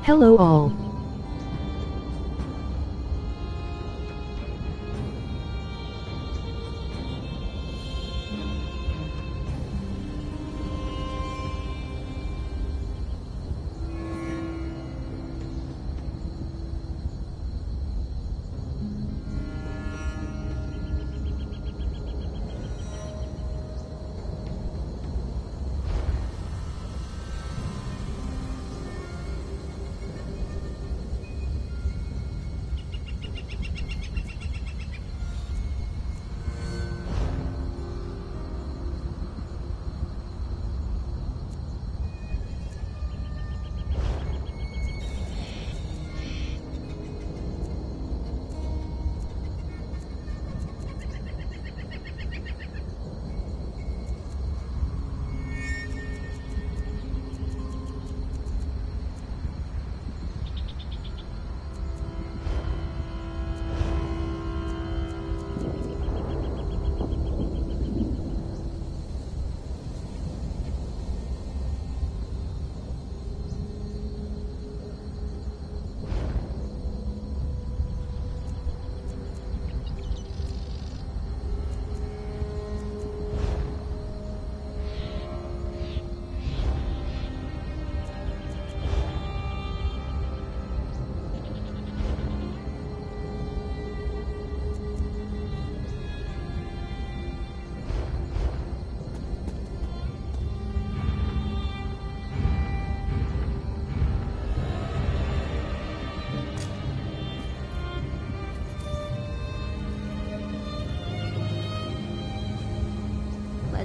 Hello all.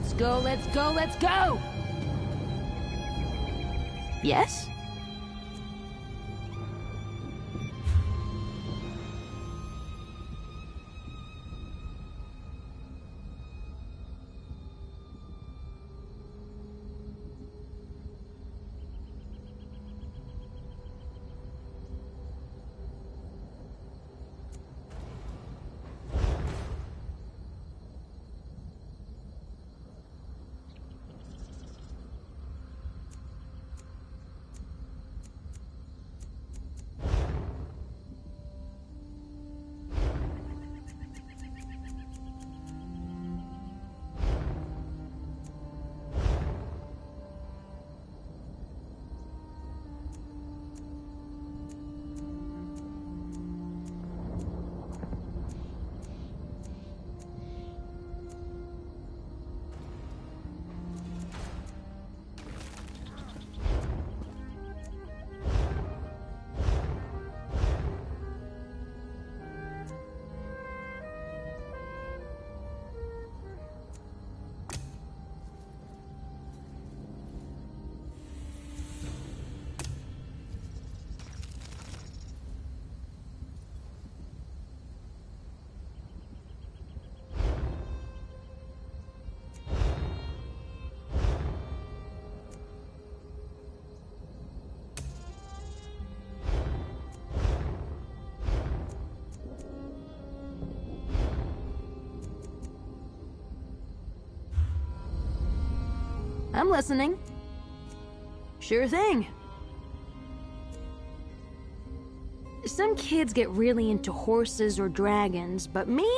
Let's go, let's go, let's go! Yes? I'm listening. Sure thing. Some kids get really into horses or dragons, but me?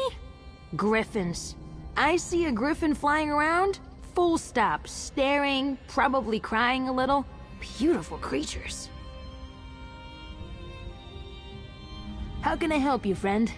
Griffins. I see a griffin flying around, full stop, staring, probably crying a little. Beautiful creatures. How can I help you, friend?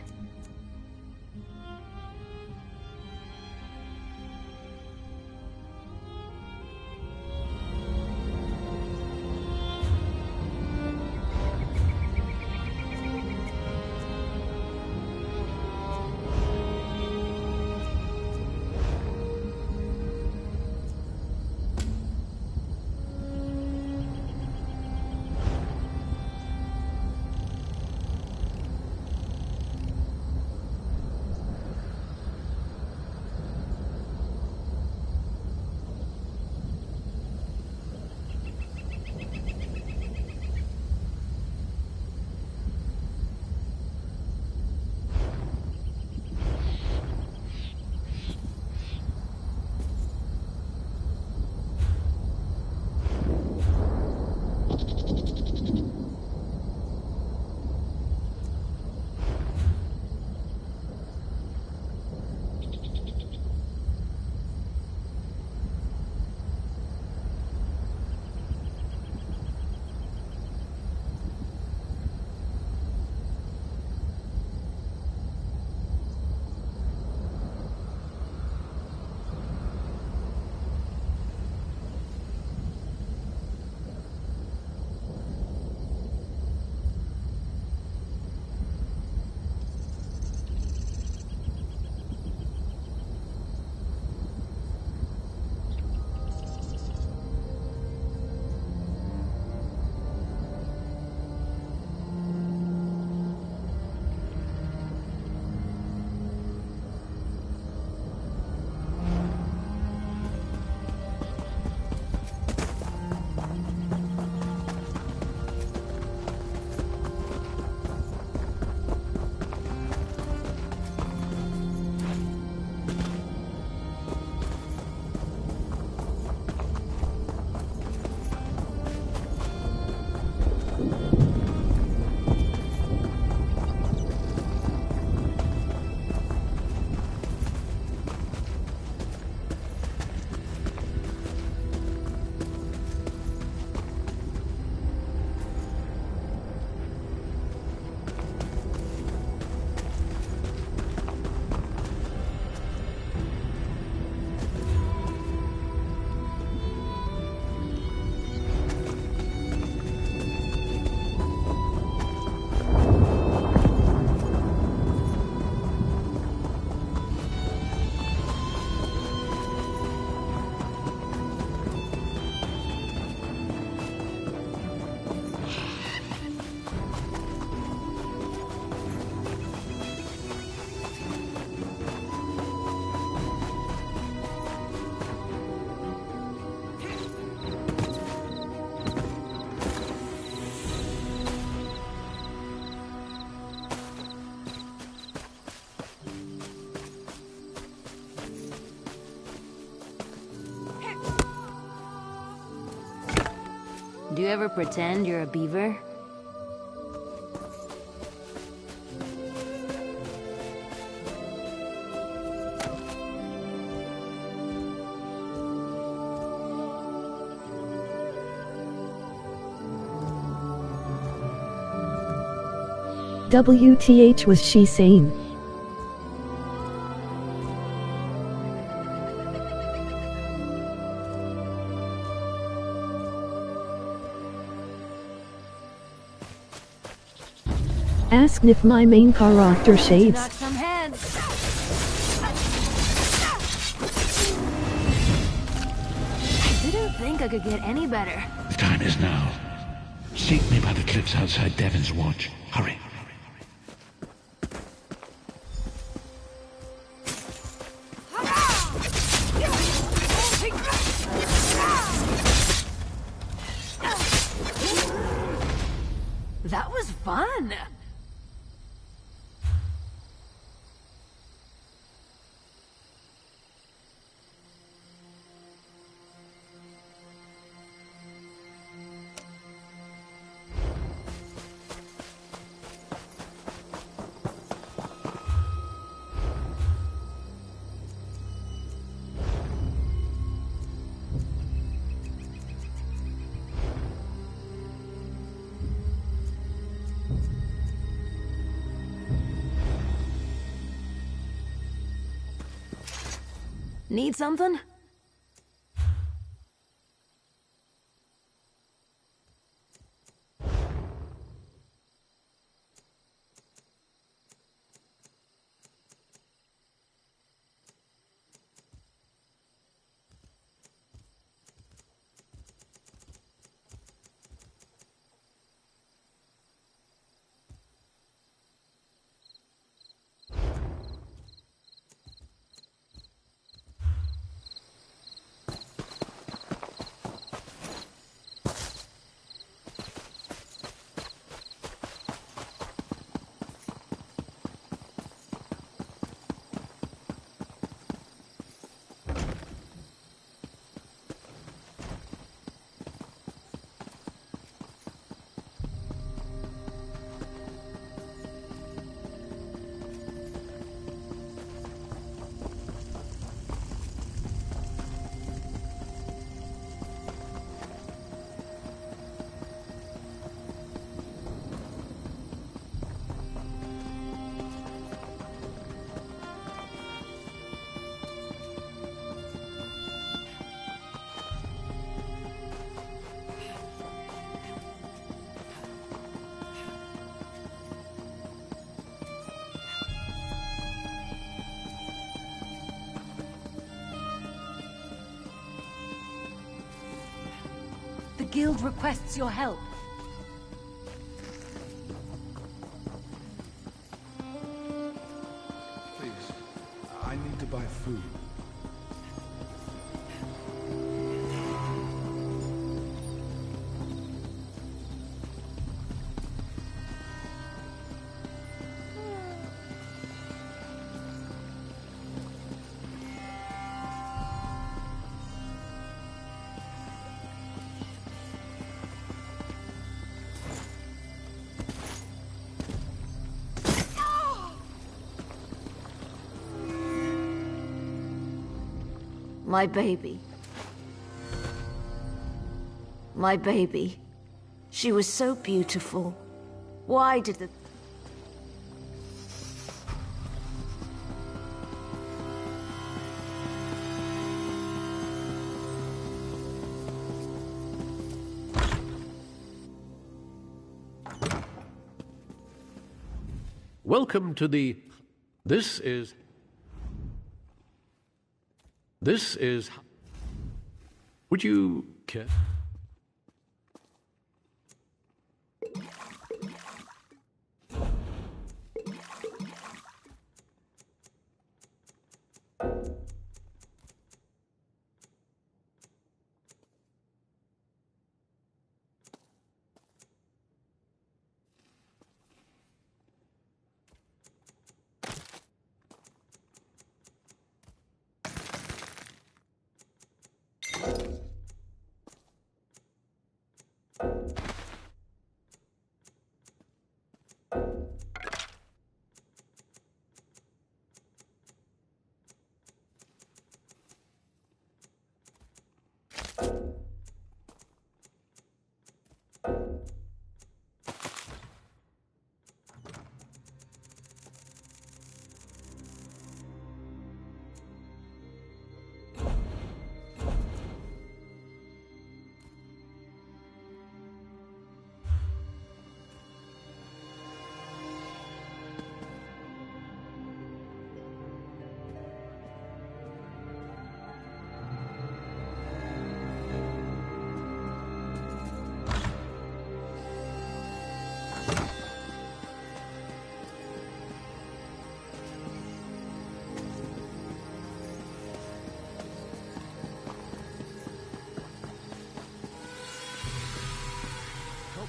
you ever pretend you're a beaver? WTH was she saying? Ask if my main character shades. Knock some heads. I didn't think I could get any better. The time is now. Seek me by the cliffs outside Devon's Watch. Hurry. That was fun! Need something? The guild requests your help. Please, I need to buy food. My baby. My baby. She was so beautiful. Why did the... Welcome to the... This is... Would you care?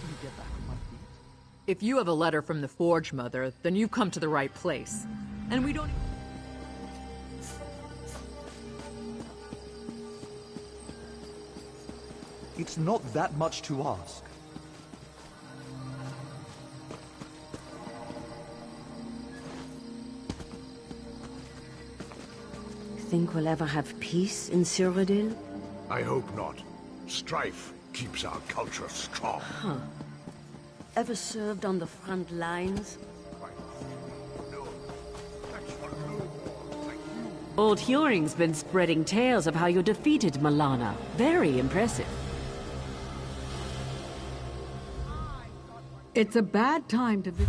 me get back on my feet. If you have a letter from the Forge Mother, then you've come to the right place. And we don't... It's not that much to ask. Think we'll ever have peace in Cyrodiil? I hope not. Strife keeps our culture strong. Ever served on the front lines? Old Huring's been spreading tales of how you defeated Malana. Very impressive. It's a bad time to visit...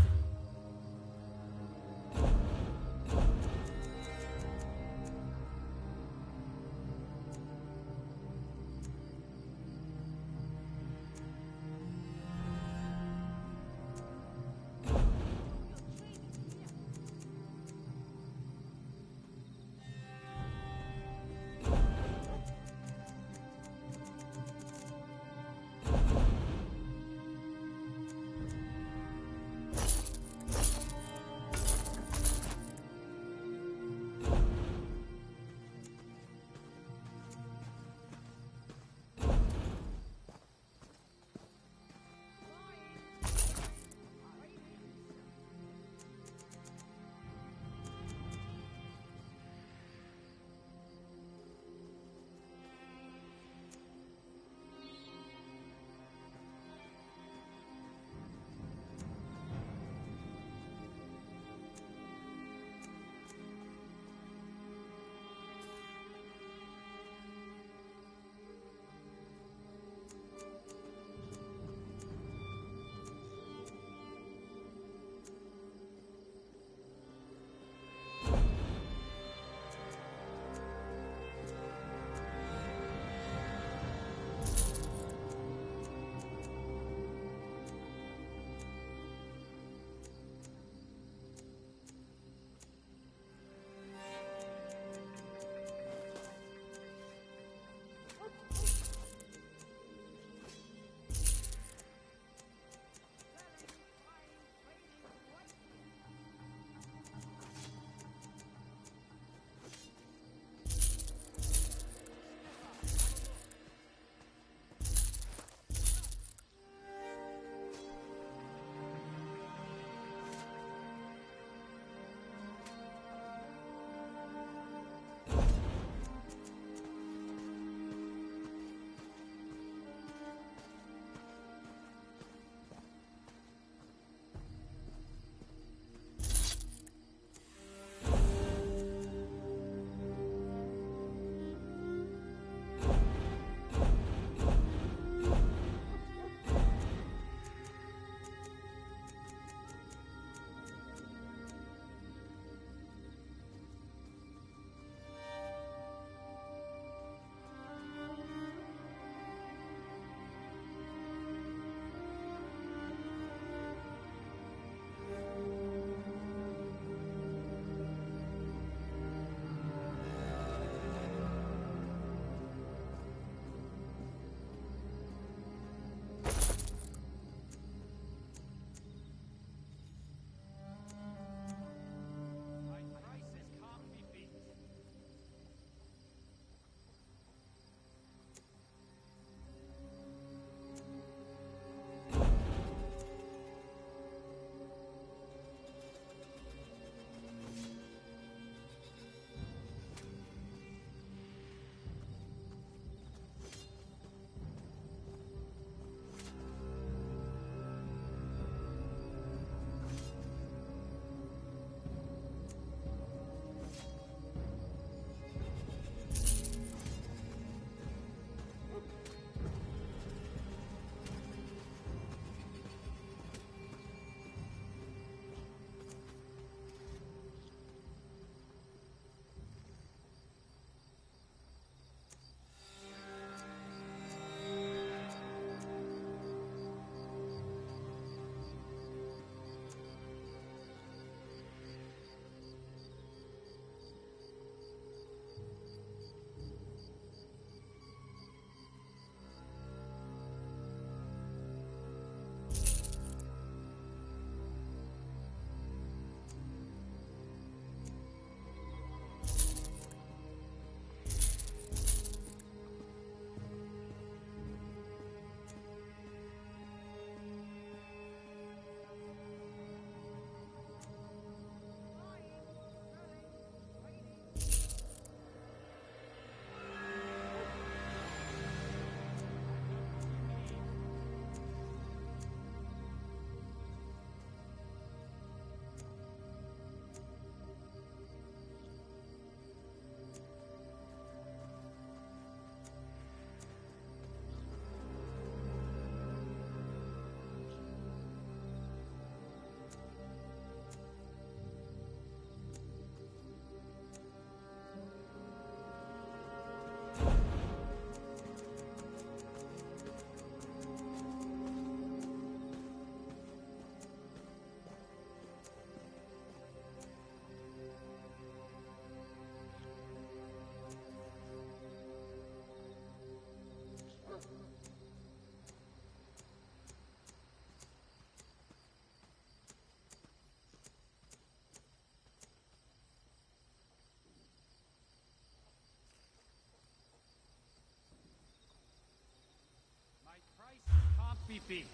sleepy.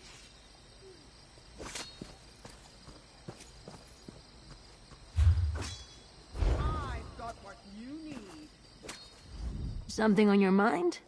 I've got what you need. Something on your mind?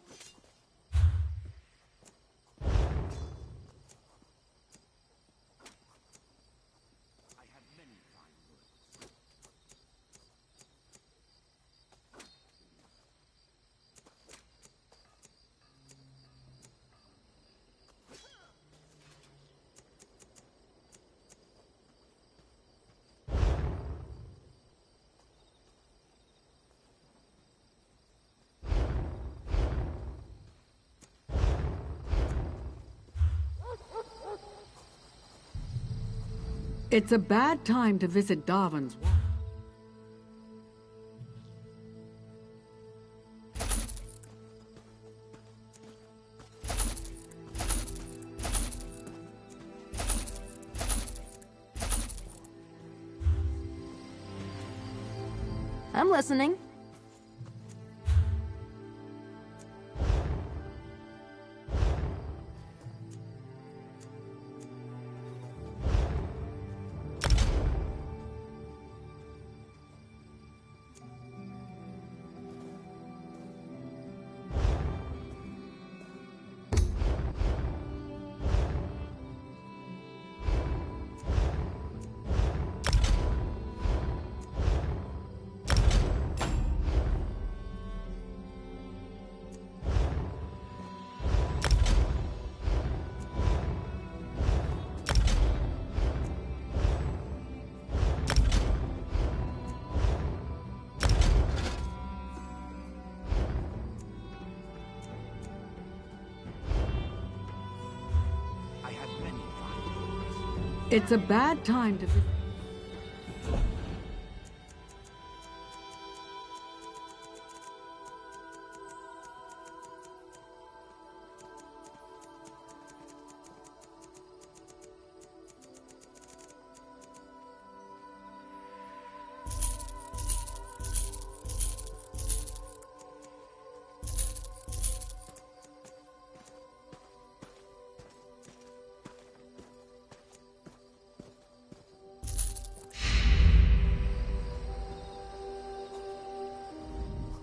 It's a bad time to visit Darwin's. I'm listening. It's a bad time to visit.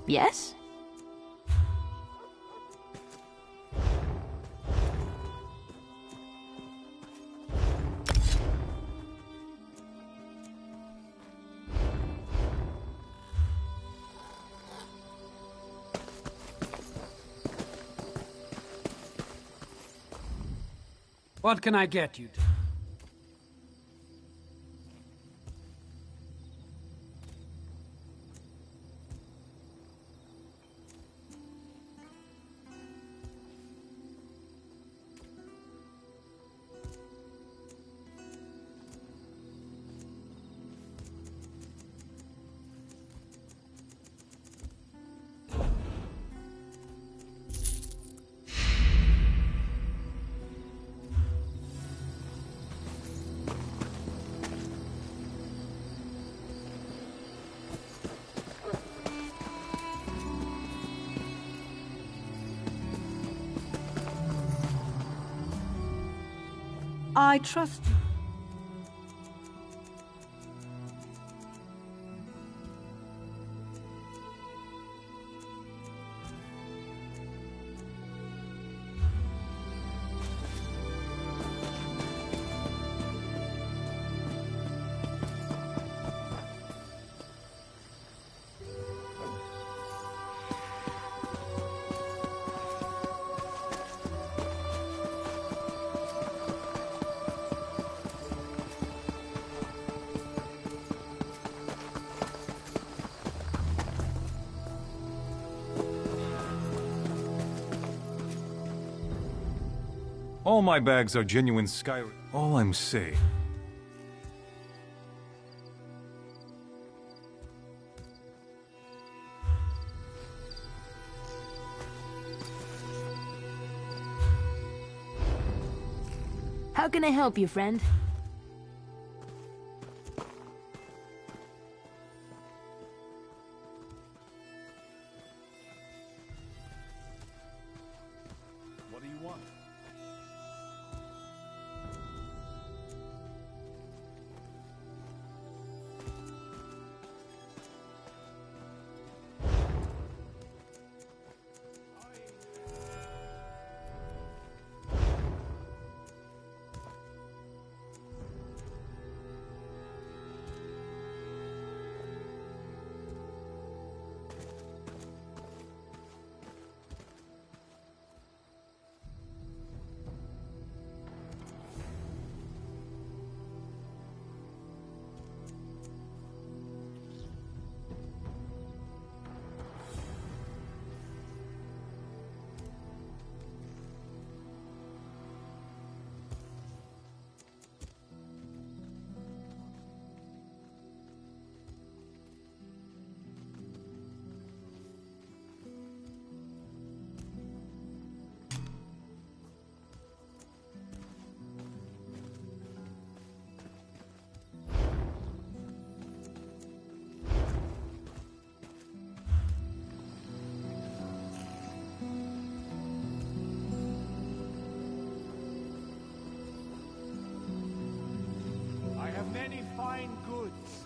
Yes? What can I get you? I trust you. All my bags are genuine Skyrim. All I'm saying. How can I help you, friend? What do you want? many fine goods.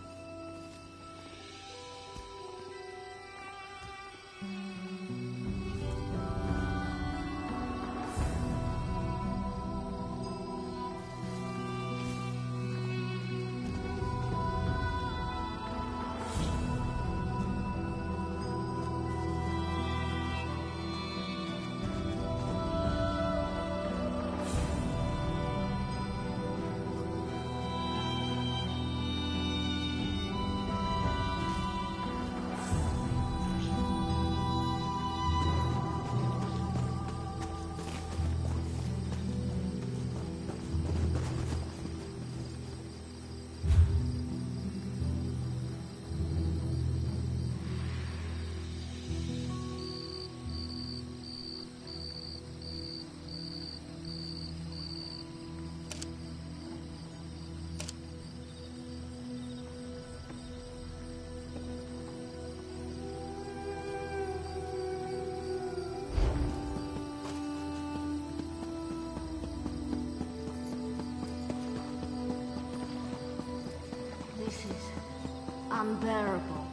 This is unbearable.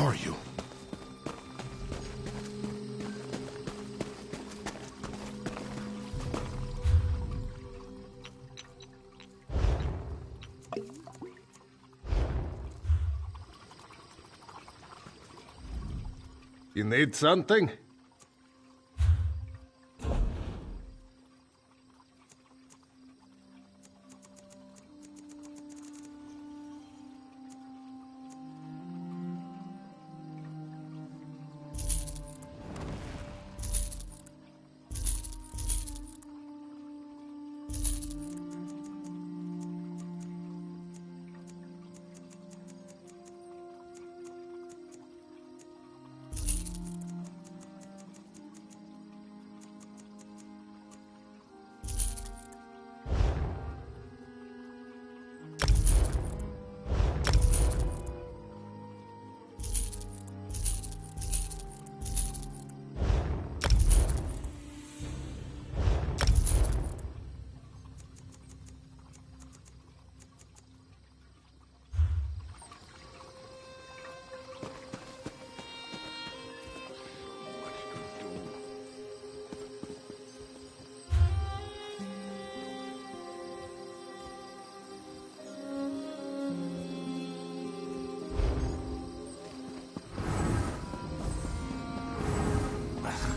are you? You need something?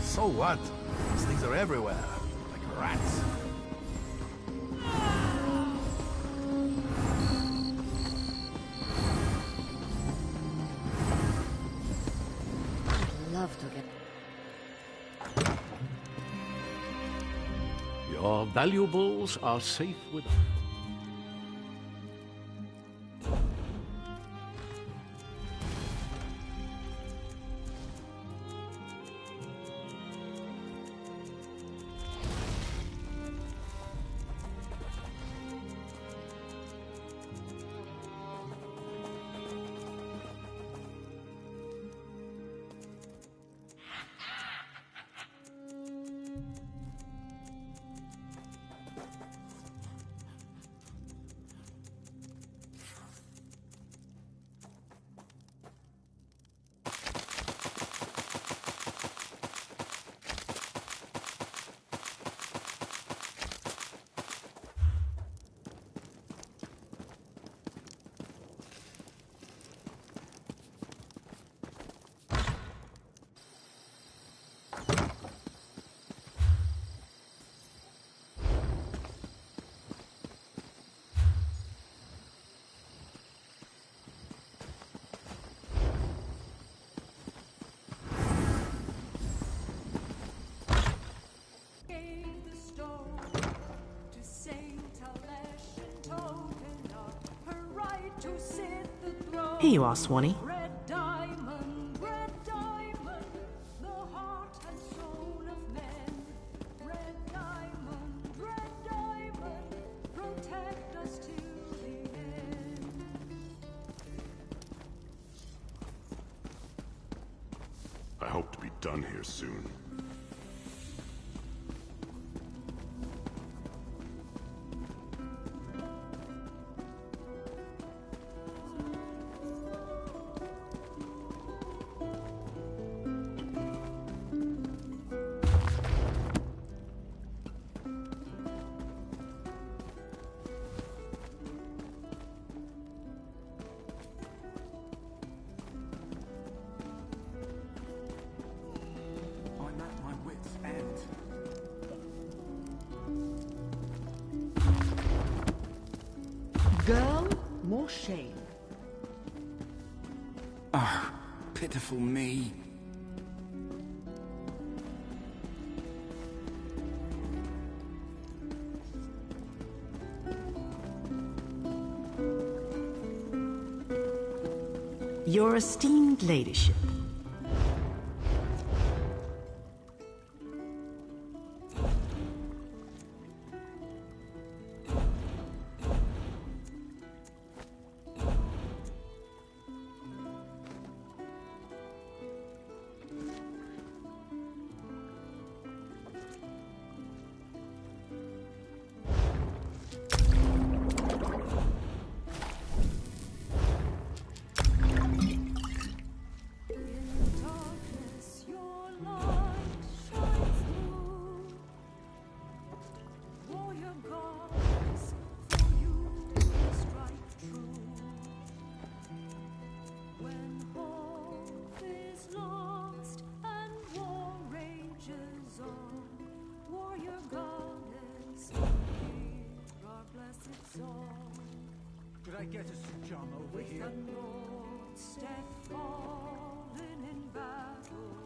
So what? These things are everywhere, like rats. I'd love to get... Your valuables are safe with us. Here you are, Swanee. I hope to be done here soon. Girl, more shame. Ah, pitiful me. Your esteemed ladyship. I get a Sujam over With here? the North's death fallen in battle,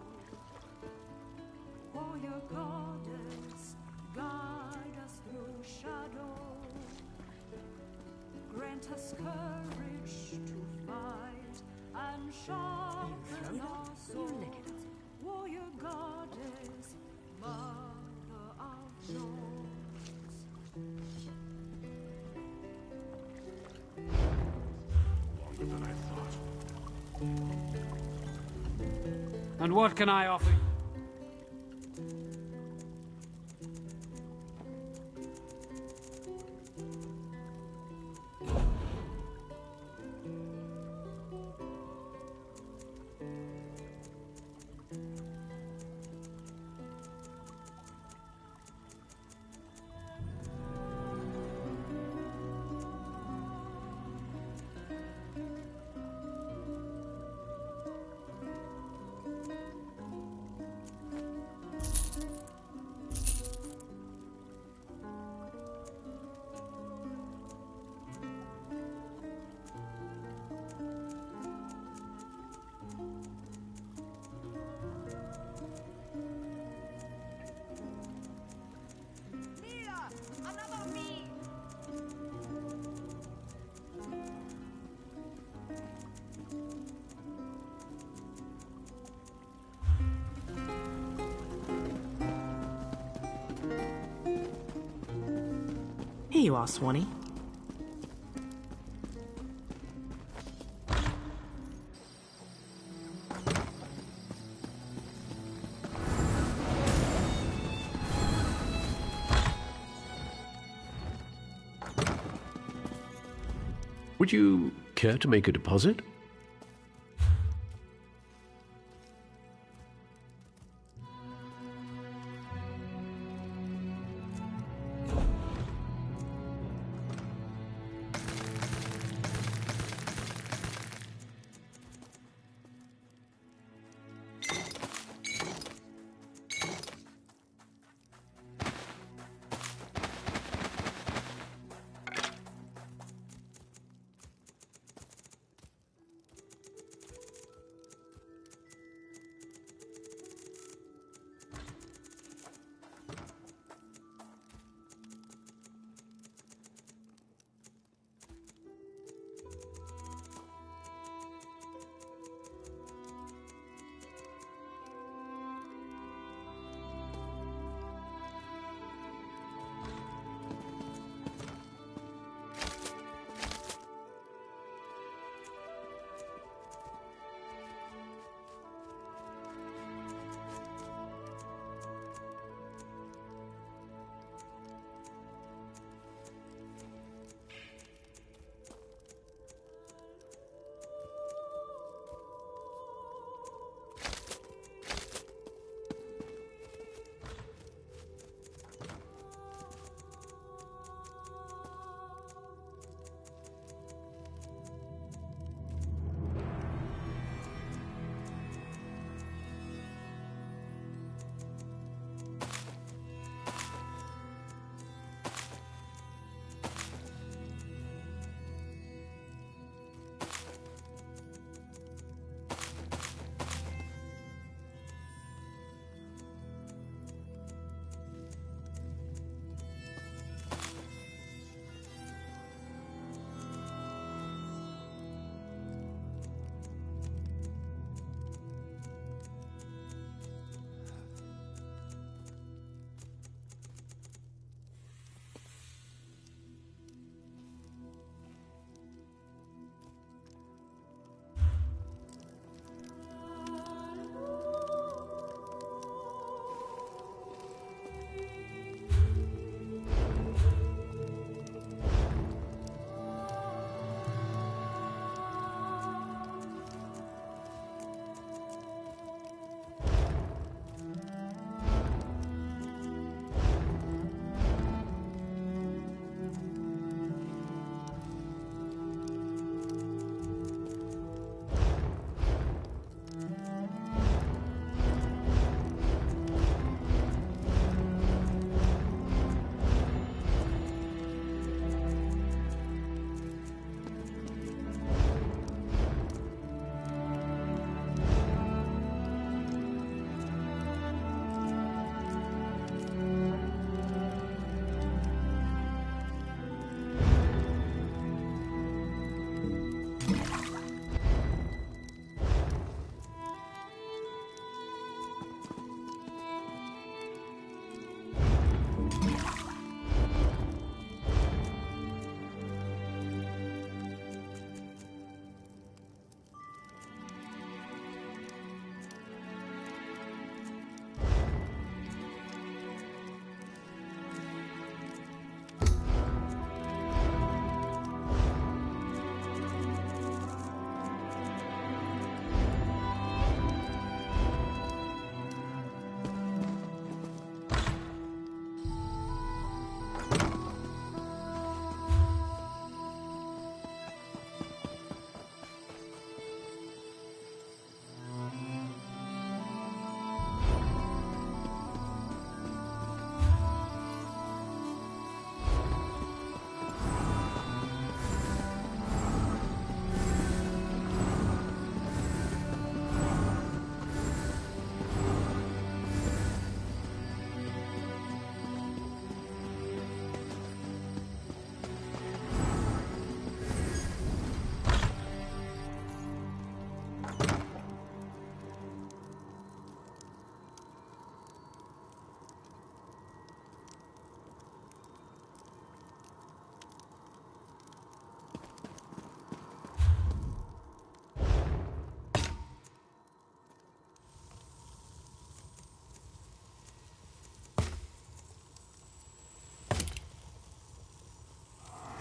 warrior goddess, guide us through shadow. Grant us courage to fight and sharpen our swords. Warrior goddess, mother of lords. Longer than I thought. And what can I offer you? Here you are, Swanee. Would you care to make a deposit?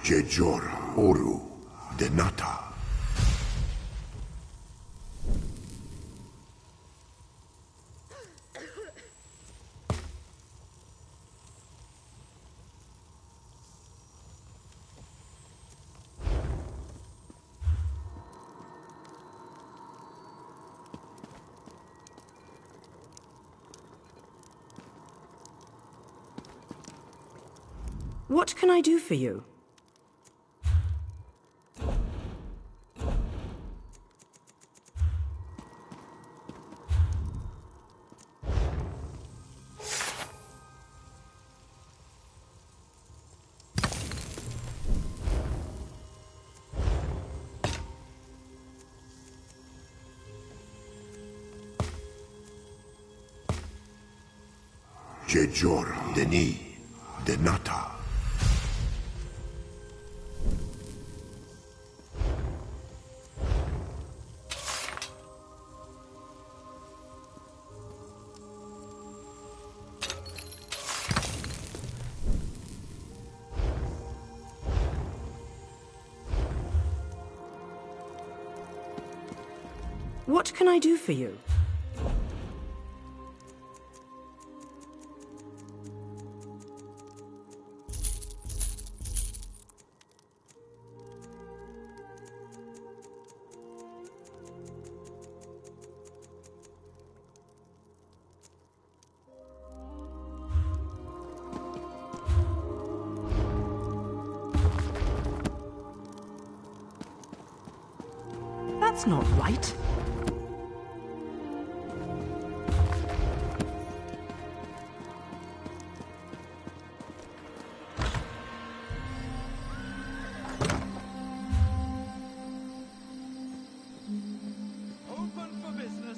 Jejora Oru Denata. What can I do for you? Jejora Deni Denata. What can I do for you? That's not right. Open for business.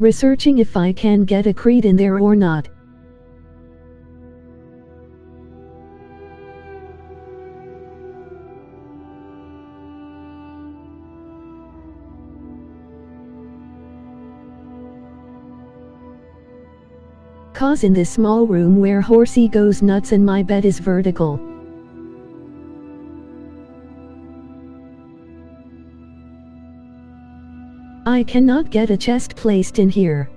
Researching if I can get a crate in there or not. Cause in this small room where Horsey goes nuts and my bed is vertical. I cannot get a chest placed in here.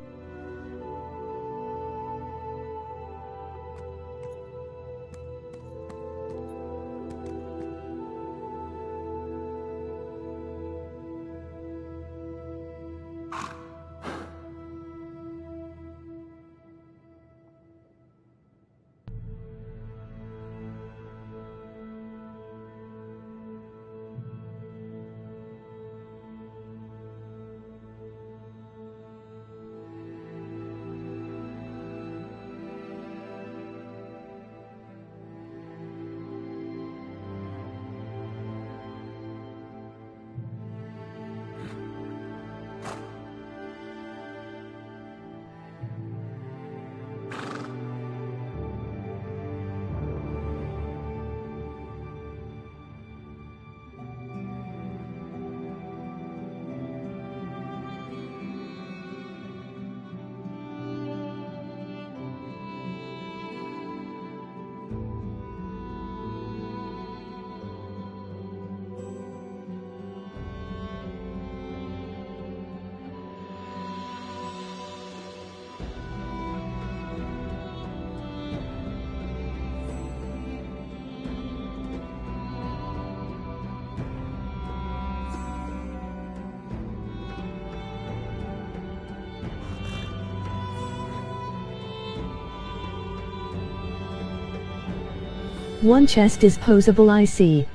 One chest is posable, I see.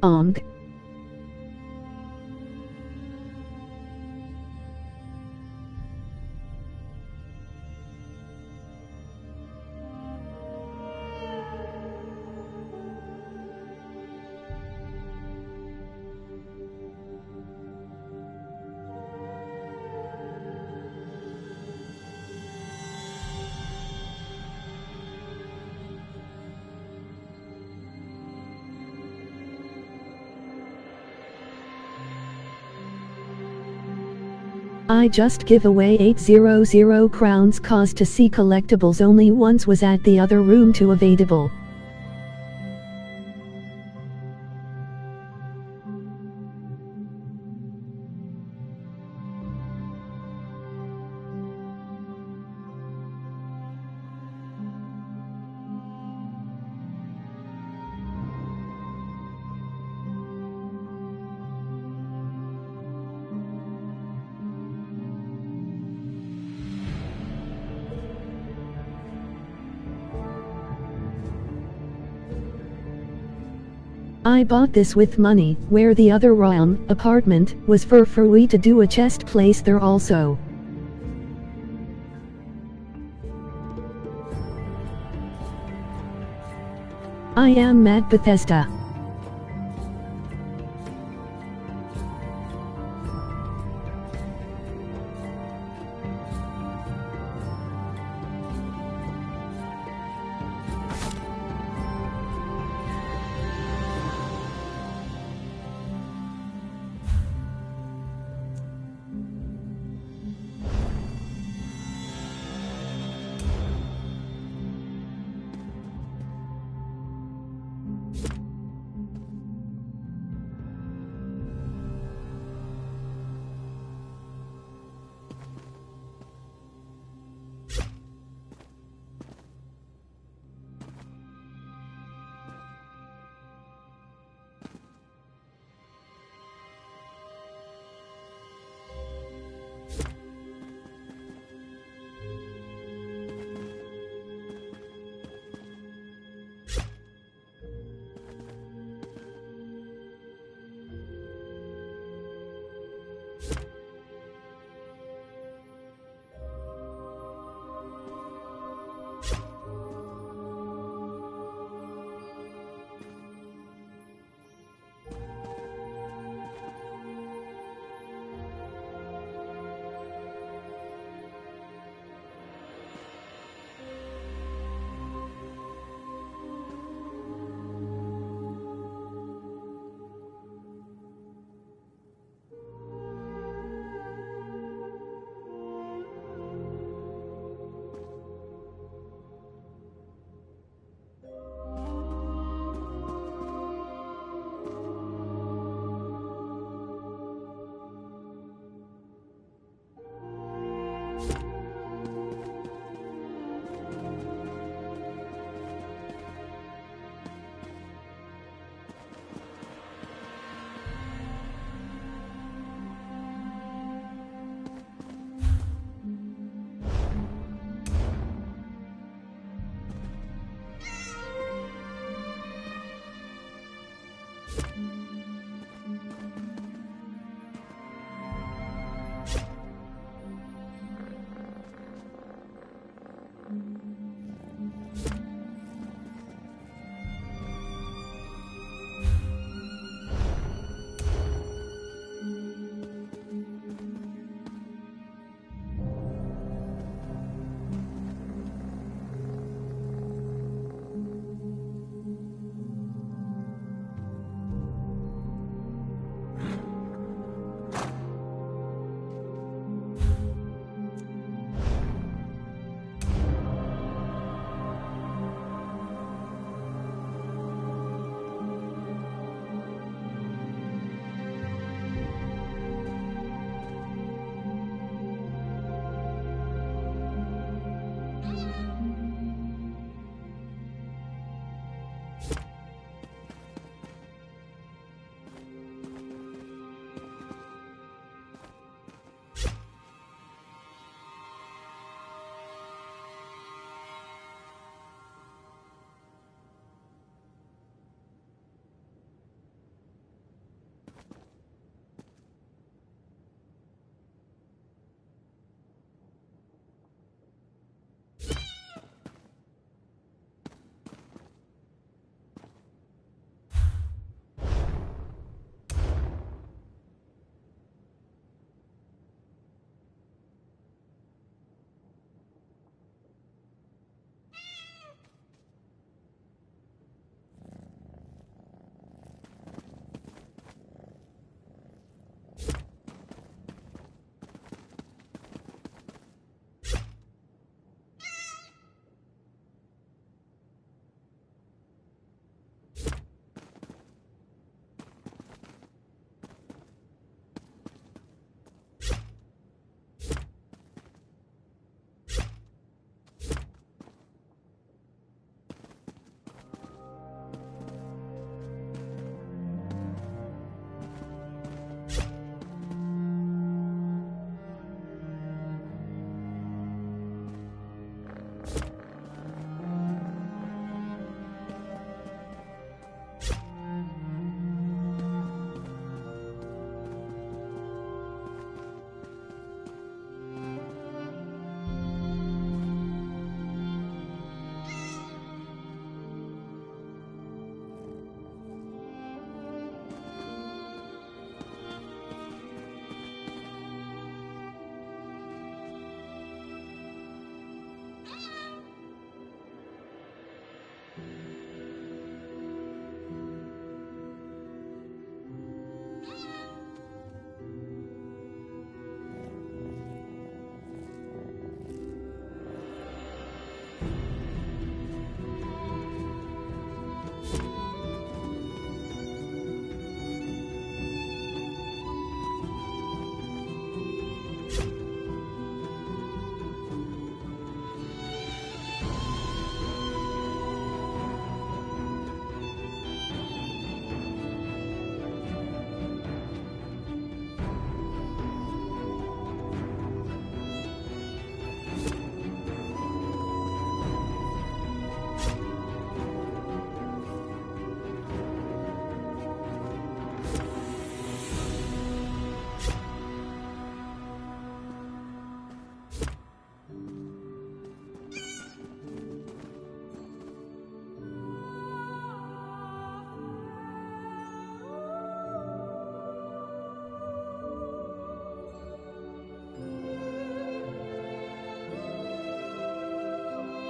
Ong. I just give away 800 crowns cause to see collectibles only once was at the other room too available. I bought this with money, where the other realm, apartment, was for we to do a chest place there also. I am mad Bethesda.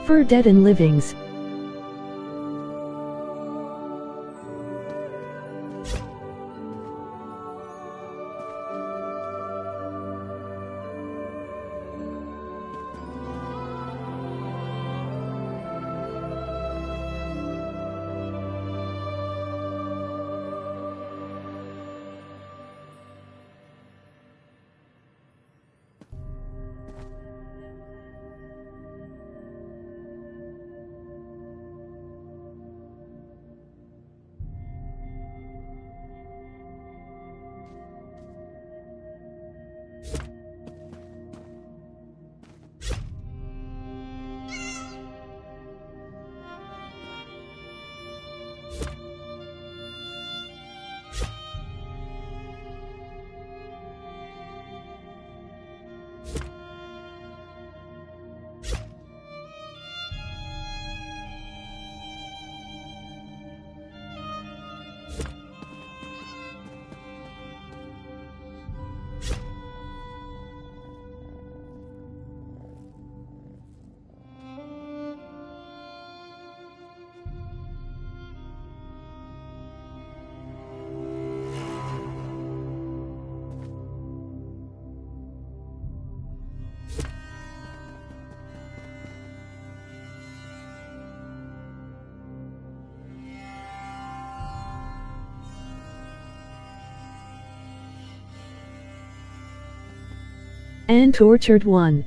For dead and livings. Ant Orchard 1.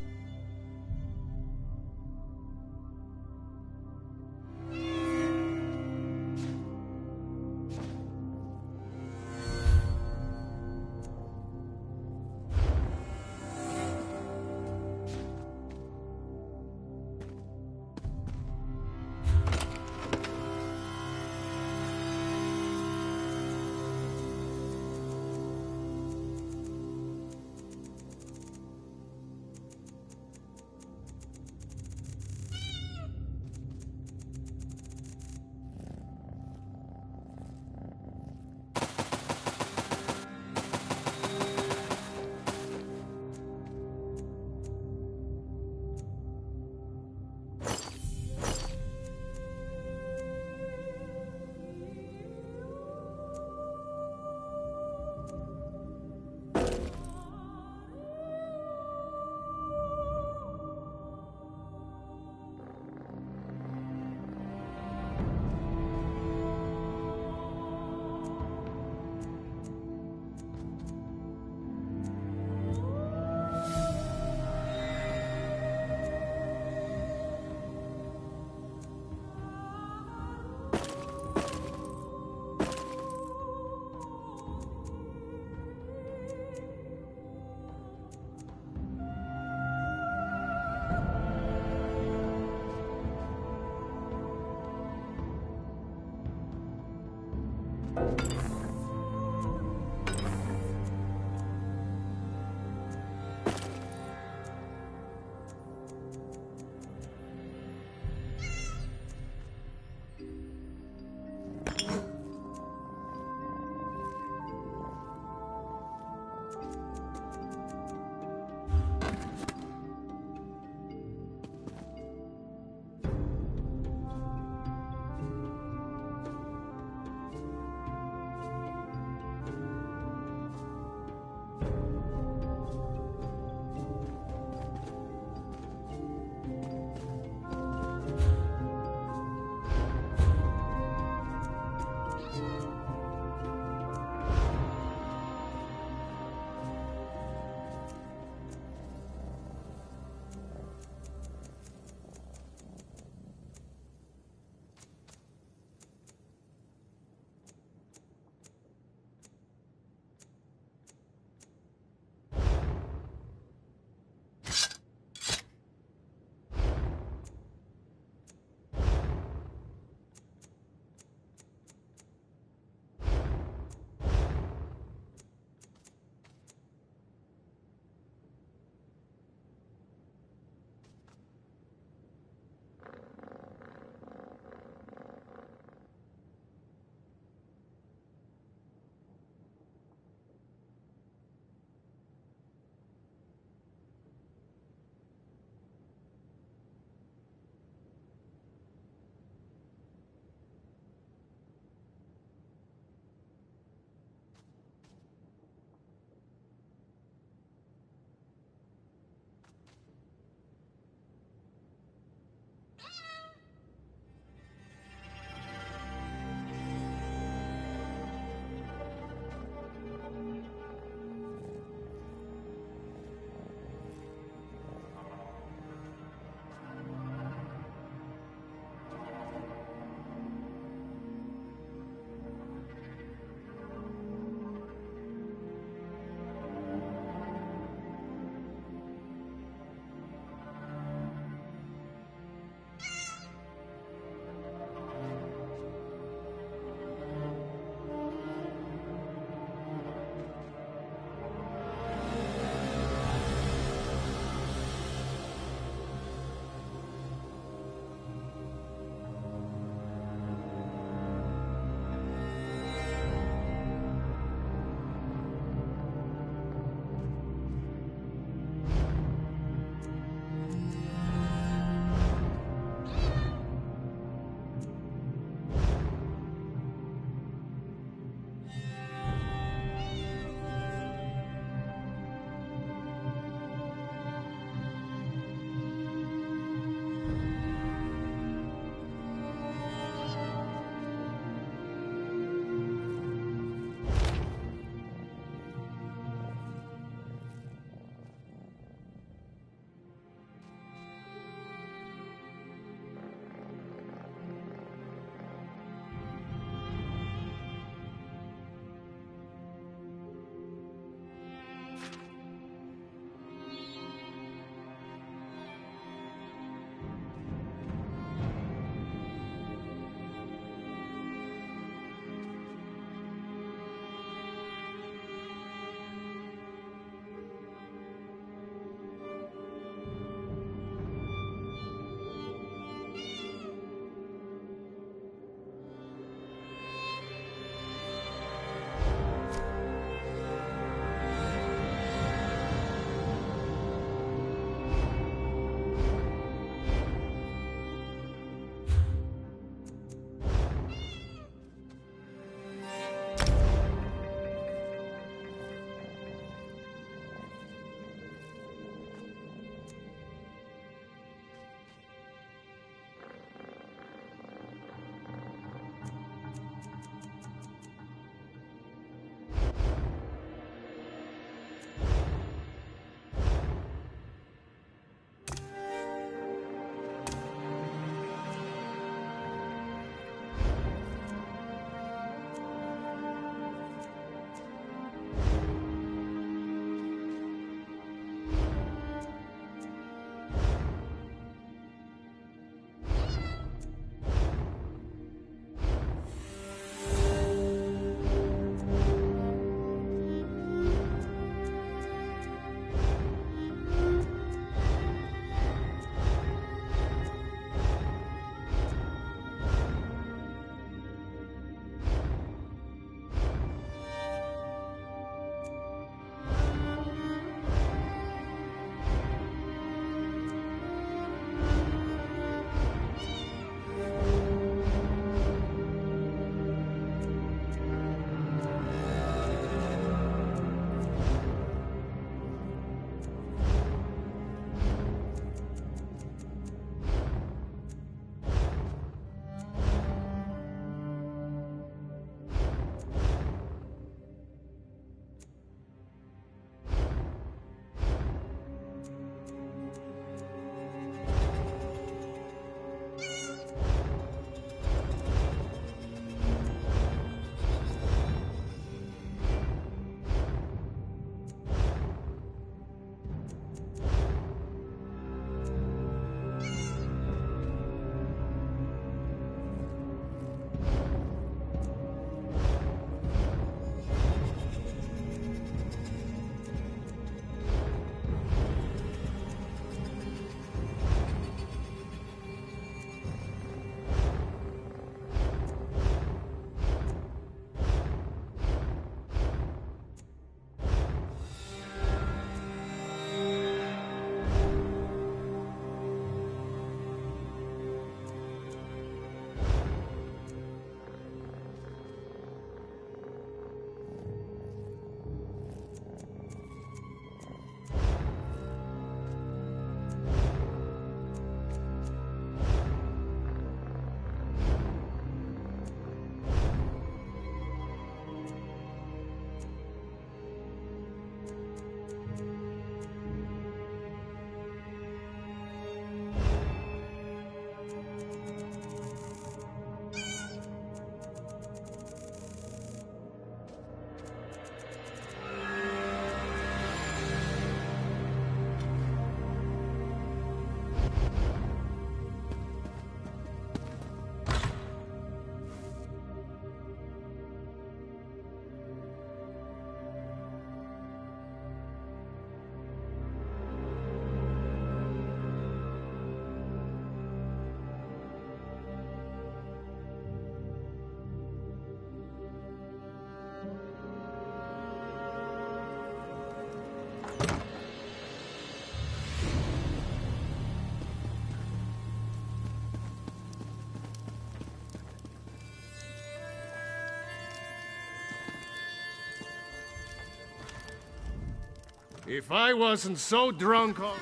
If I wasn't so drunk on...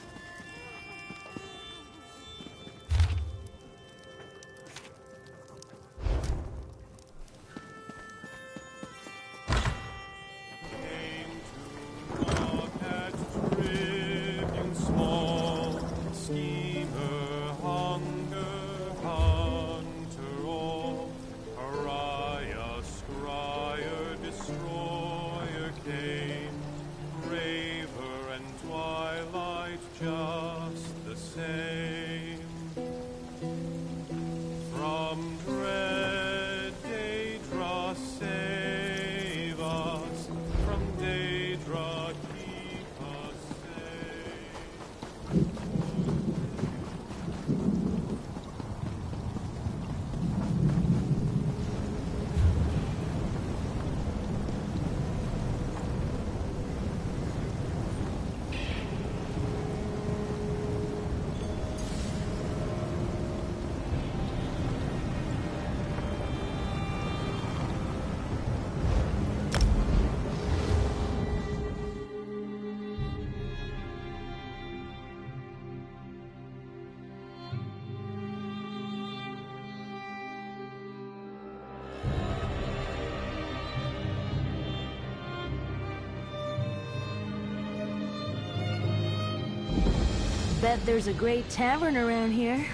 Bet there's a great tavern around here.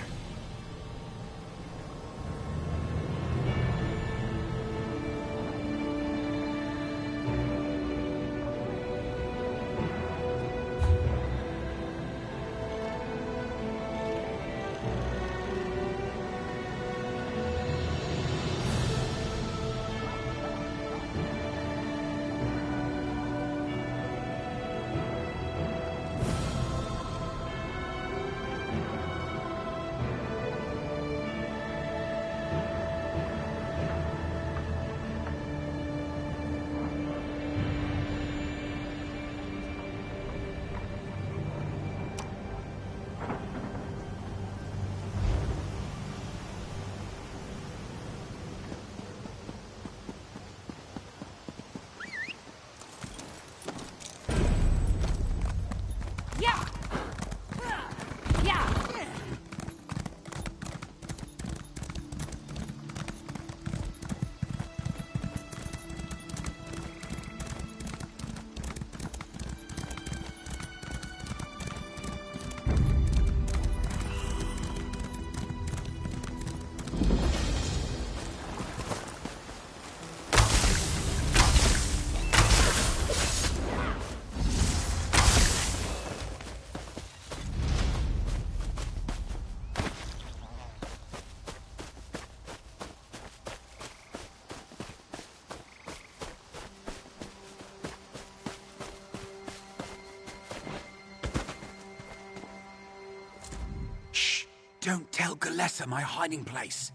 Don't tell Galessa my hiding place.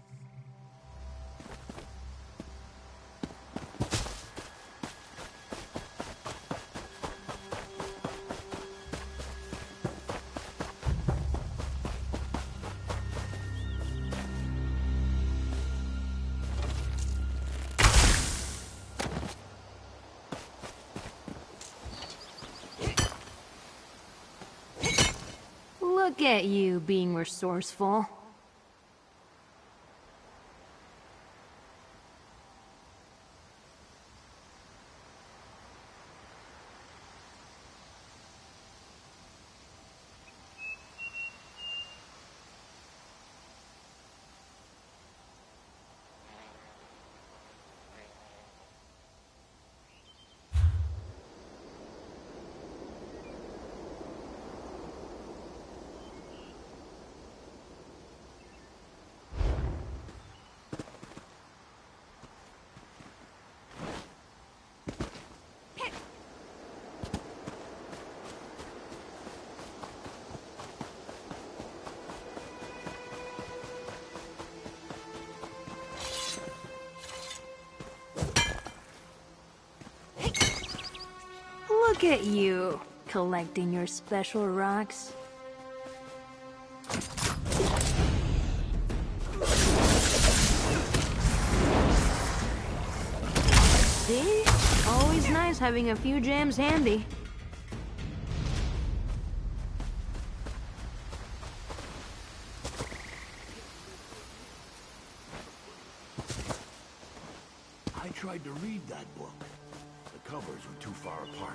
Look at you being resourceful. Look at you. collecting your special rocks. See? Always nice having a few gems handy. I tried to read that book. The covers were too far apart.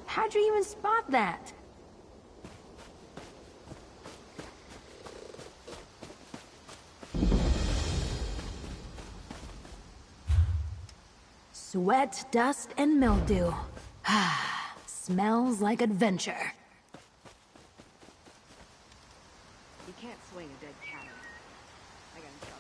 How'd you even spot that? Sweat, dust, and mildew. Ah, smells like adventure. You can't swing a dead cat. I got in trouble.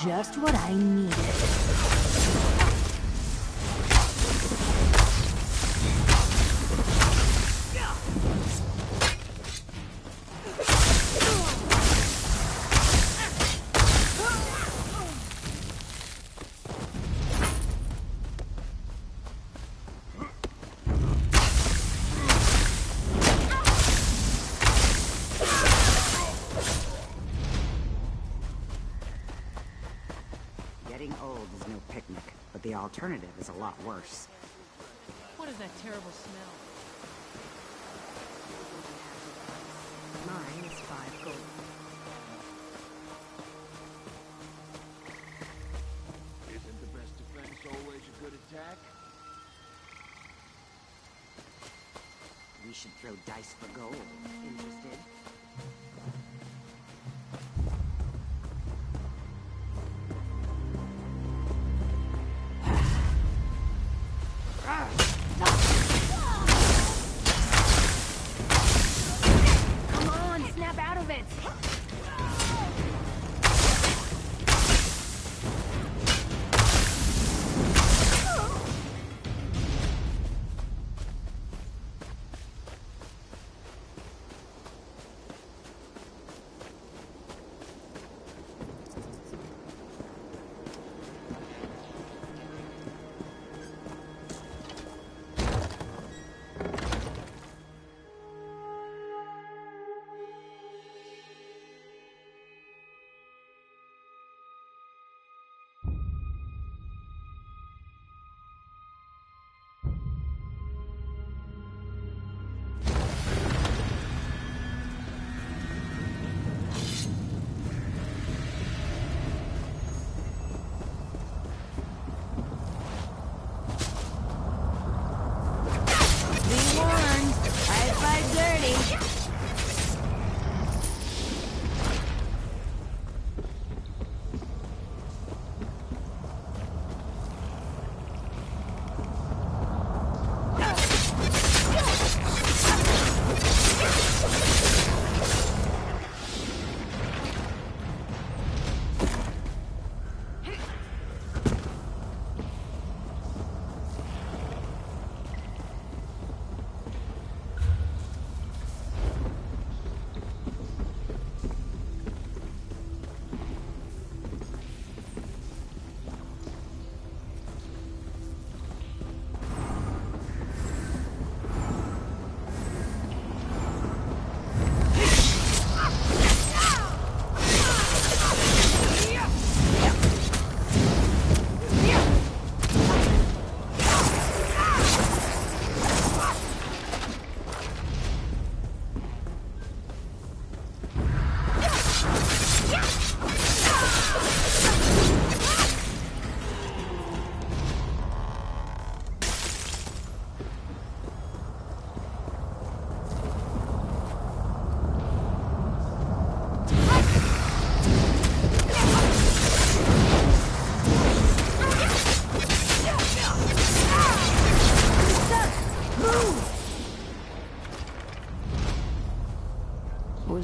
Just what I needed. Getting old is no picnic, but the alternative is a lot worse. What is that terrible smell? Mine is 5 gold. Isn't the best defense always a good attack? We should throw dice for gold. Interested? Come on, snap out of it!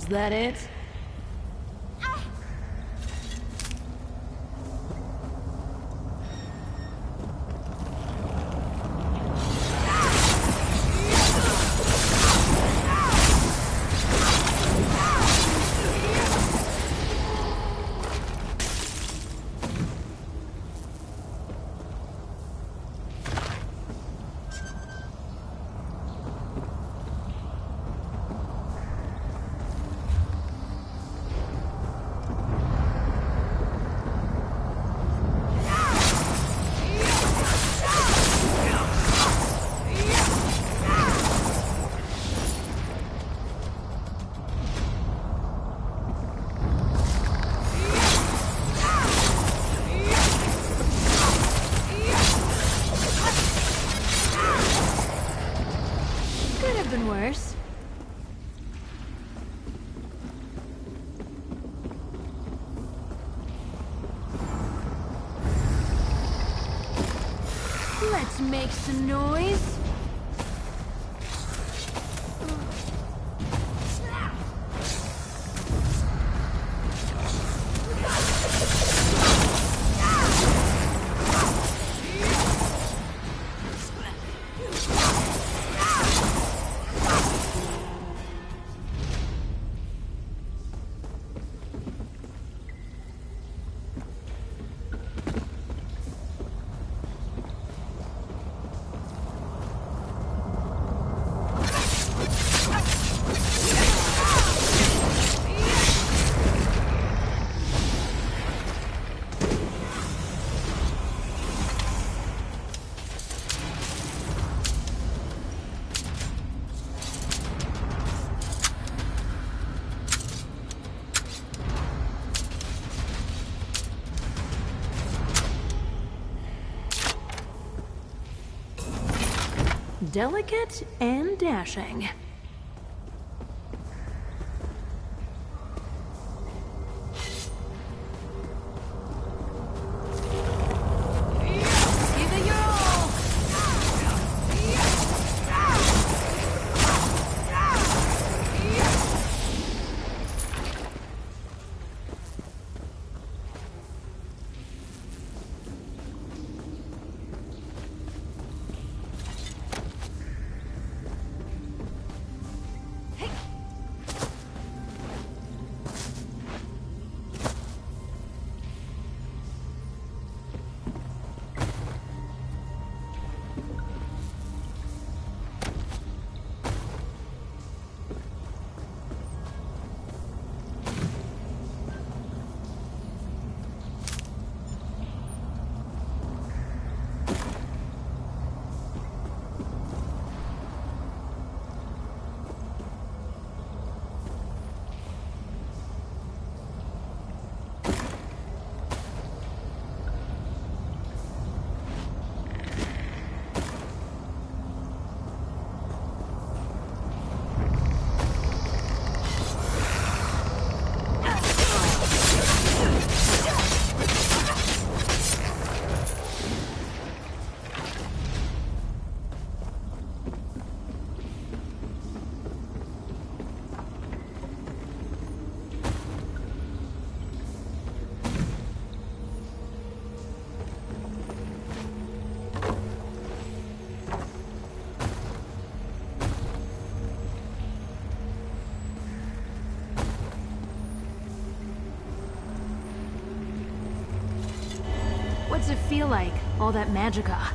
Is that it? Worse. Let's make some noise. Delicate and dashing. Give it your all! What's it feel like, all that magicka?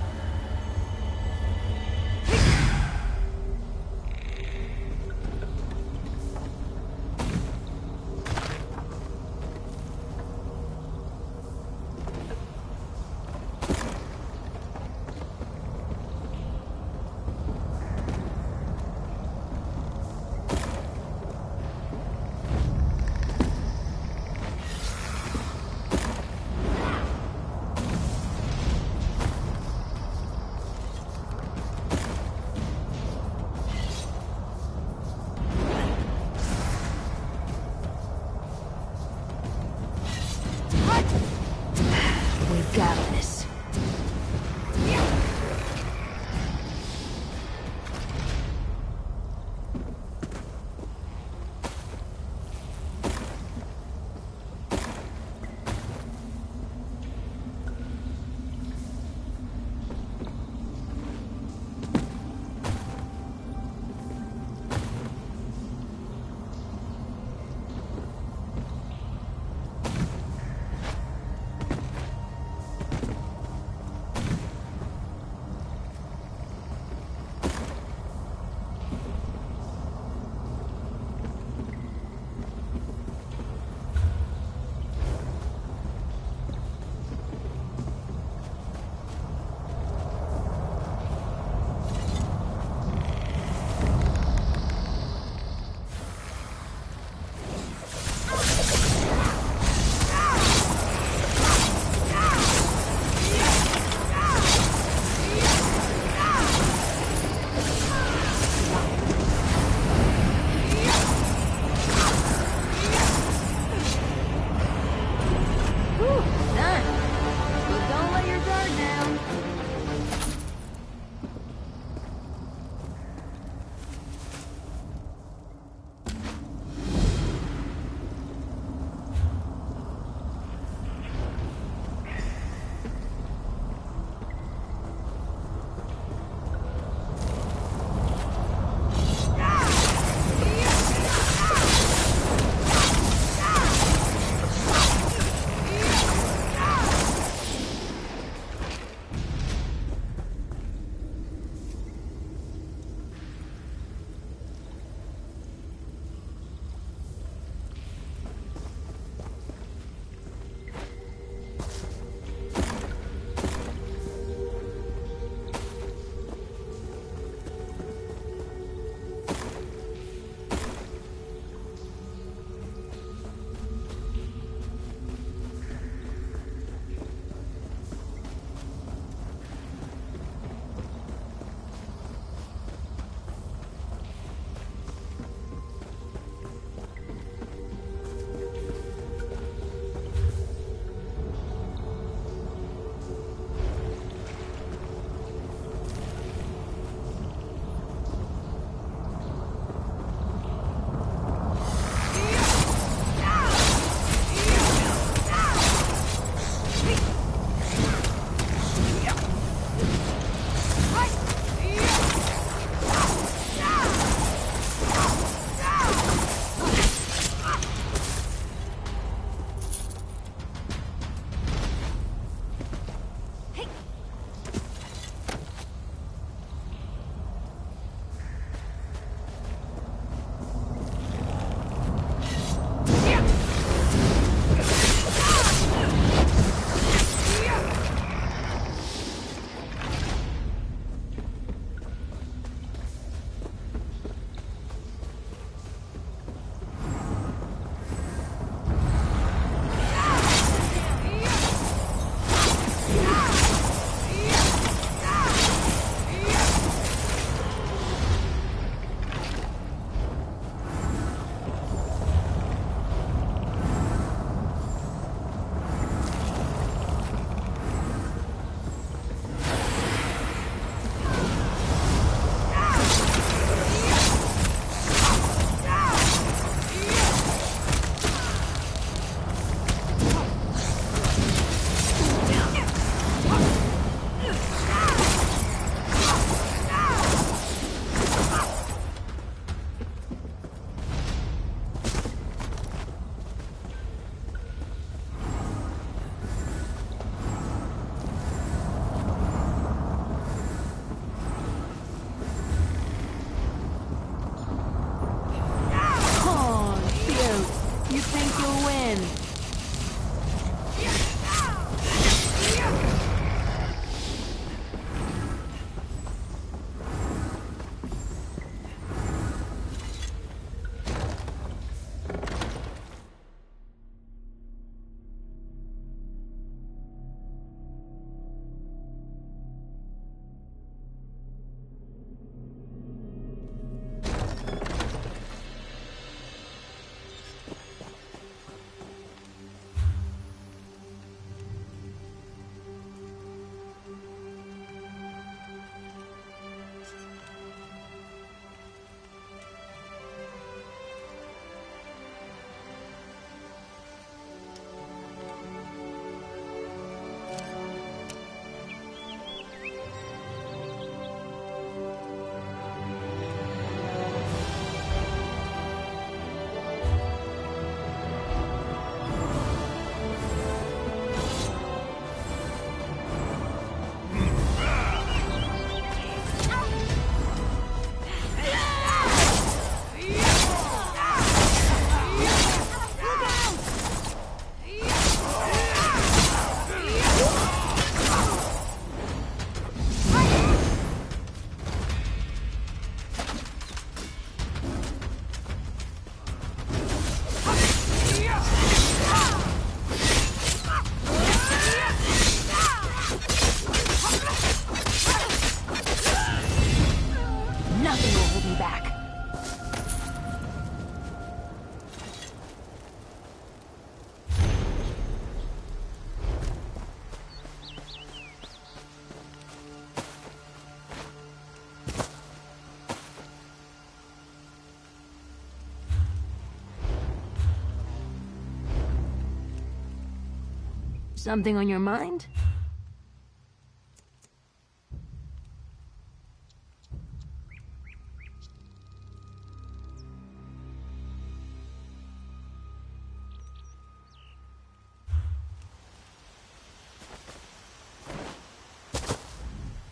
Something on your mind?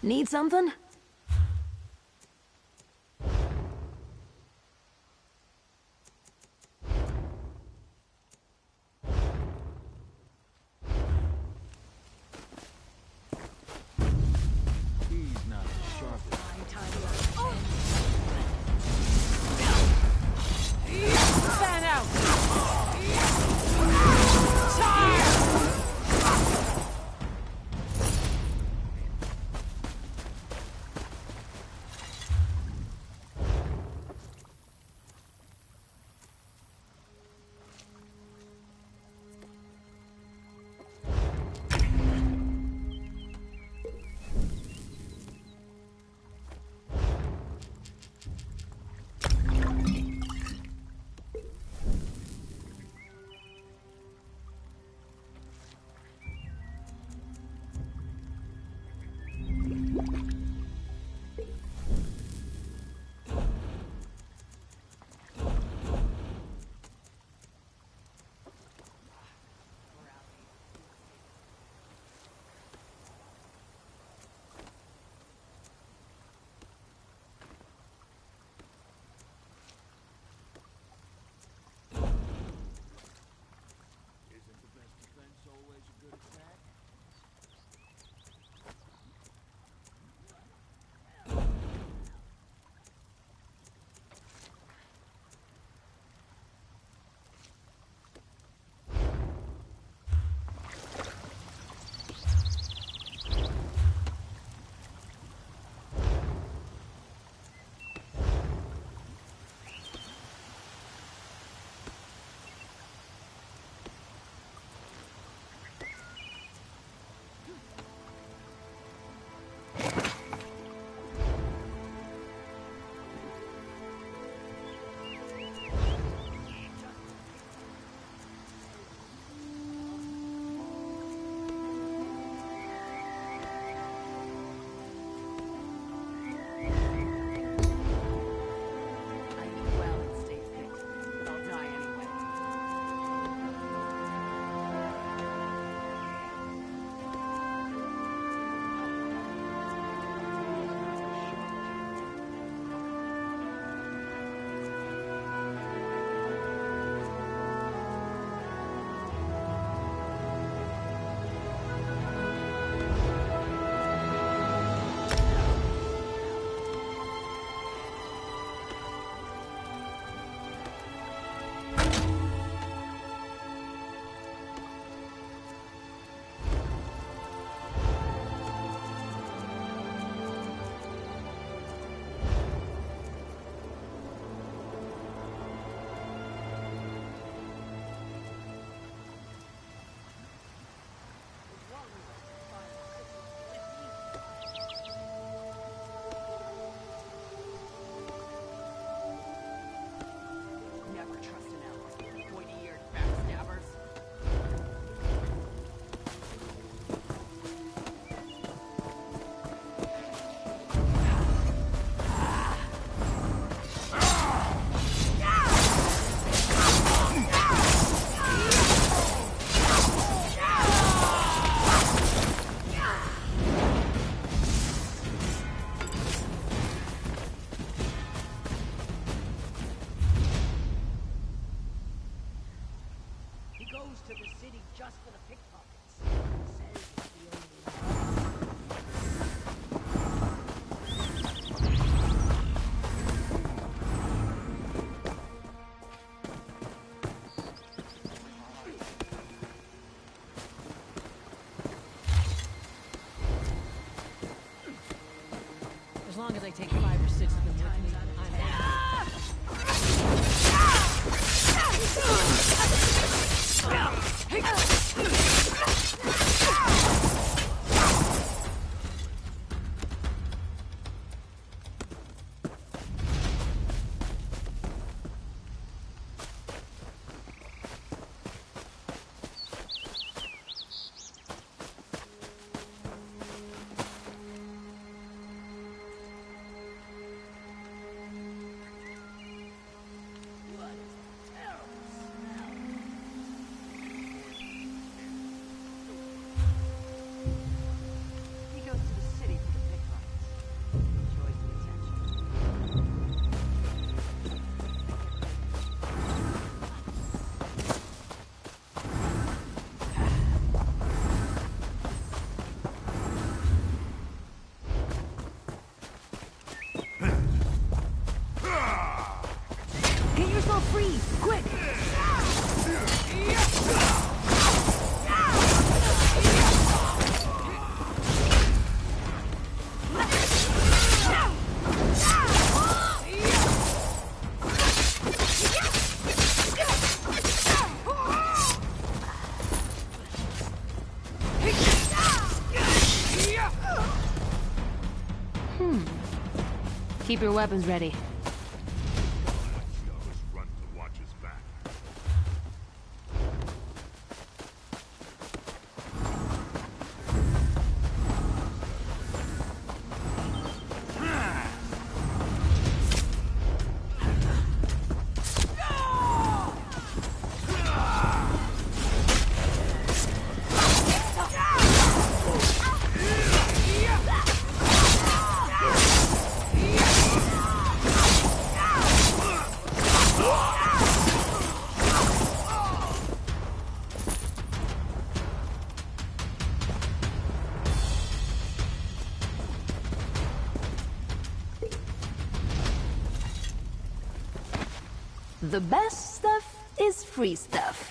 Need something? Fan out! As long as I take 5 or 6 of them with me, Freeze! Quick! Keep your weapons ready. The best stuff is free stuff.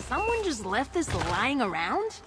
Someone just left this lying around?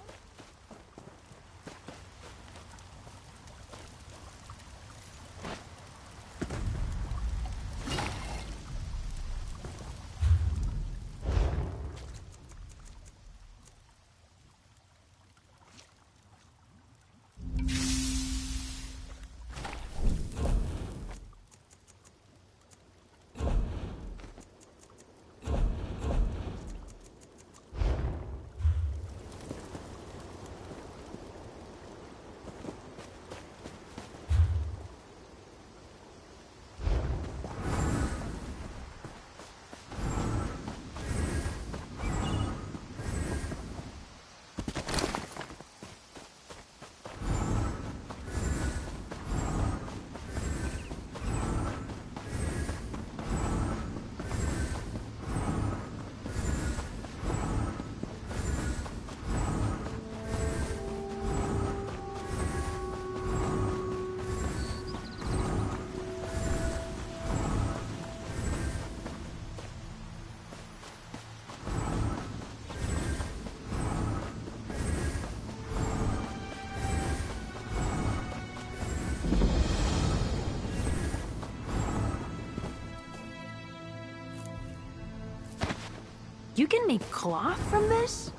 You can make cloth from this?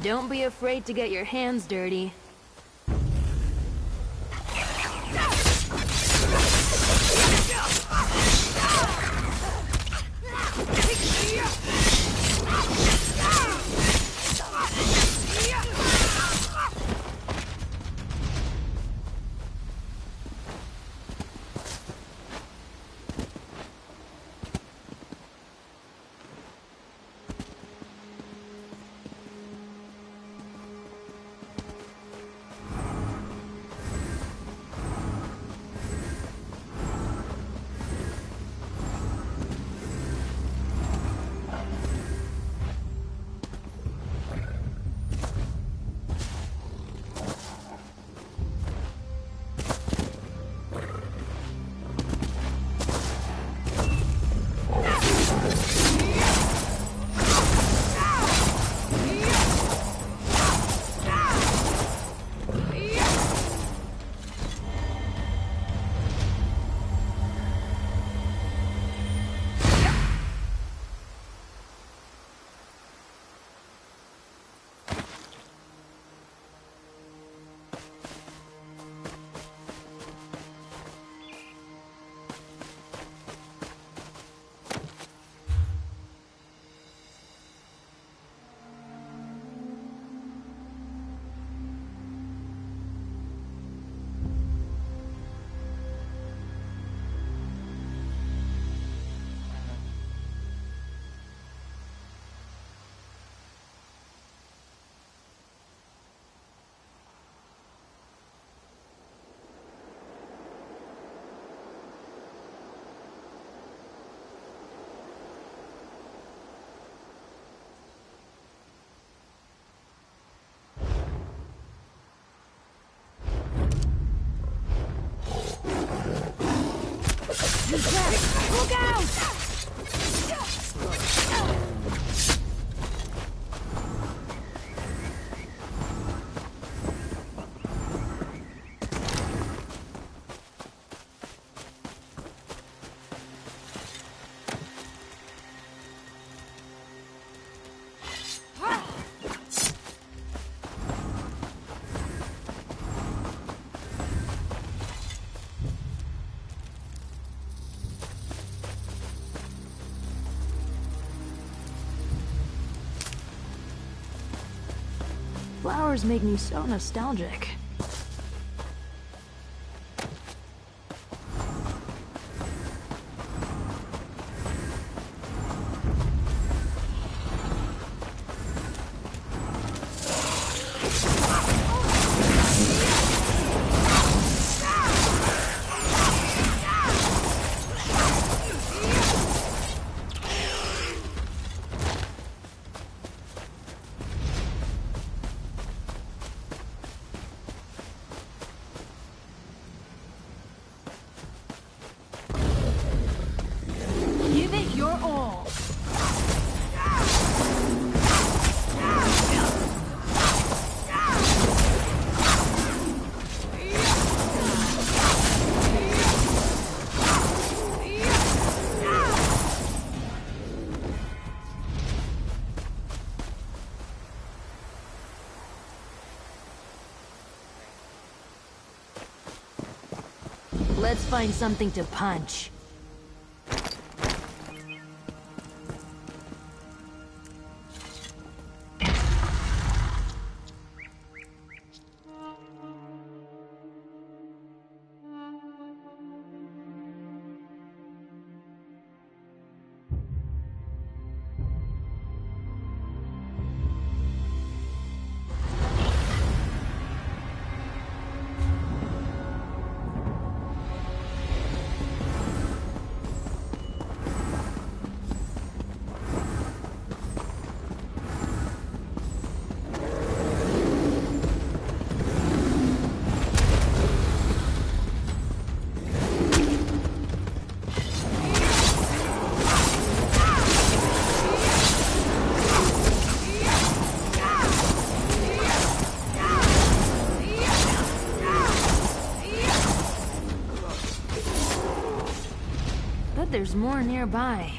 Don't be afraid to get your hands dirty. Look out! Flowers make me so nostalgic. Give it your all. Let's find something to punch. Bet there's more nearby.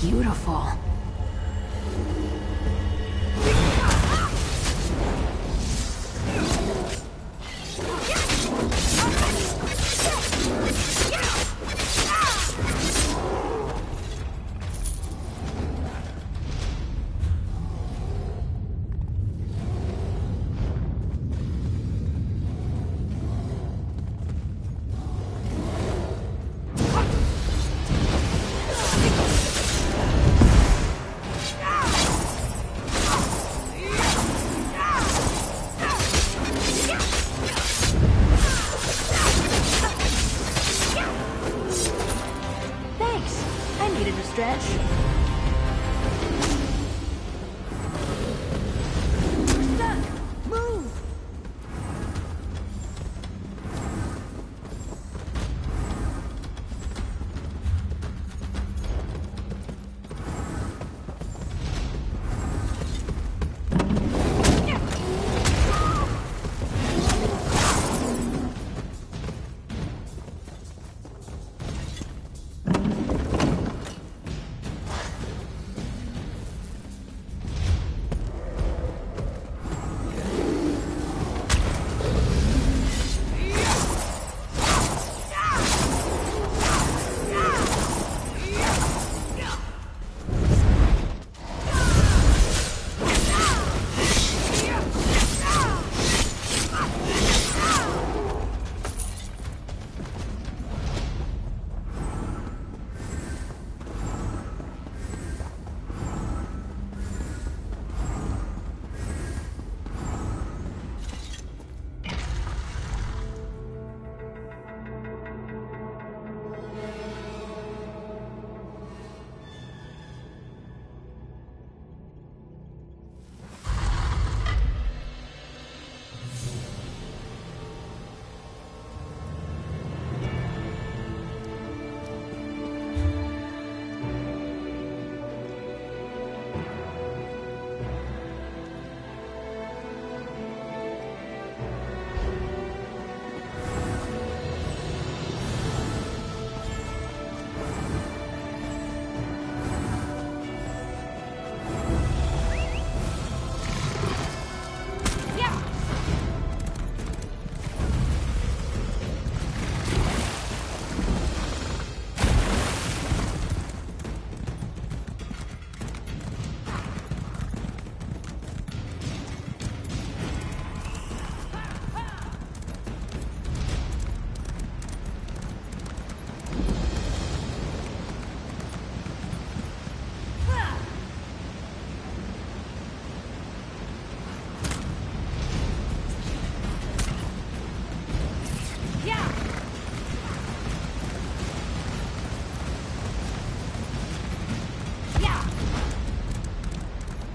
beautiful.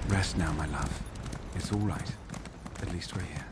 Rest now, my love. It's all right. At least we're here.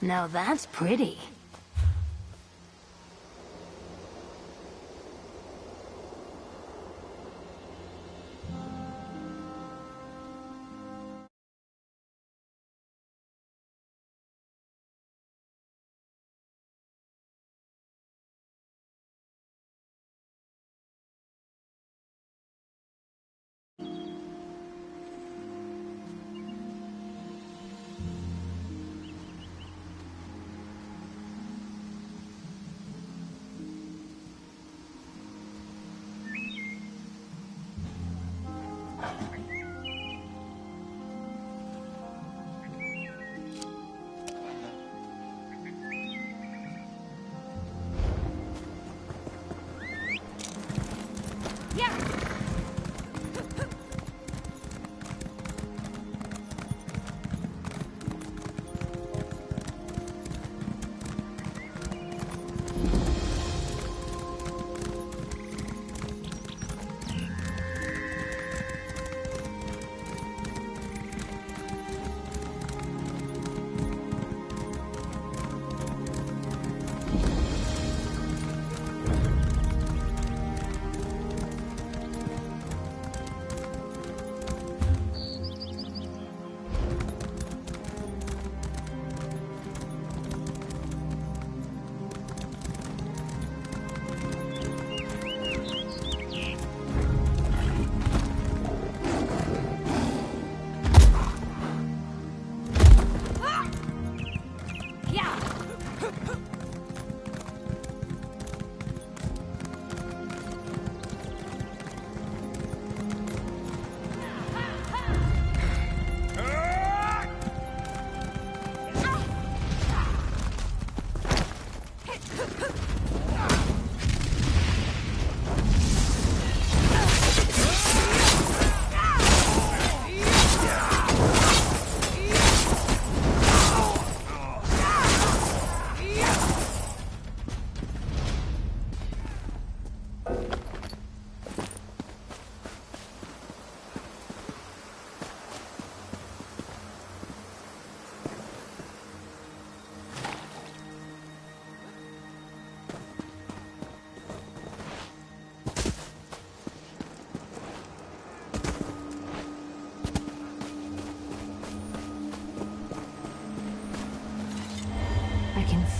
Now that's pretty.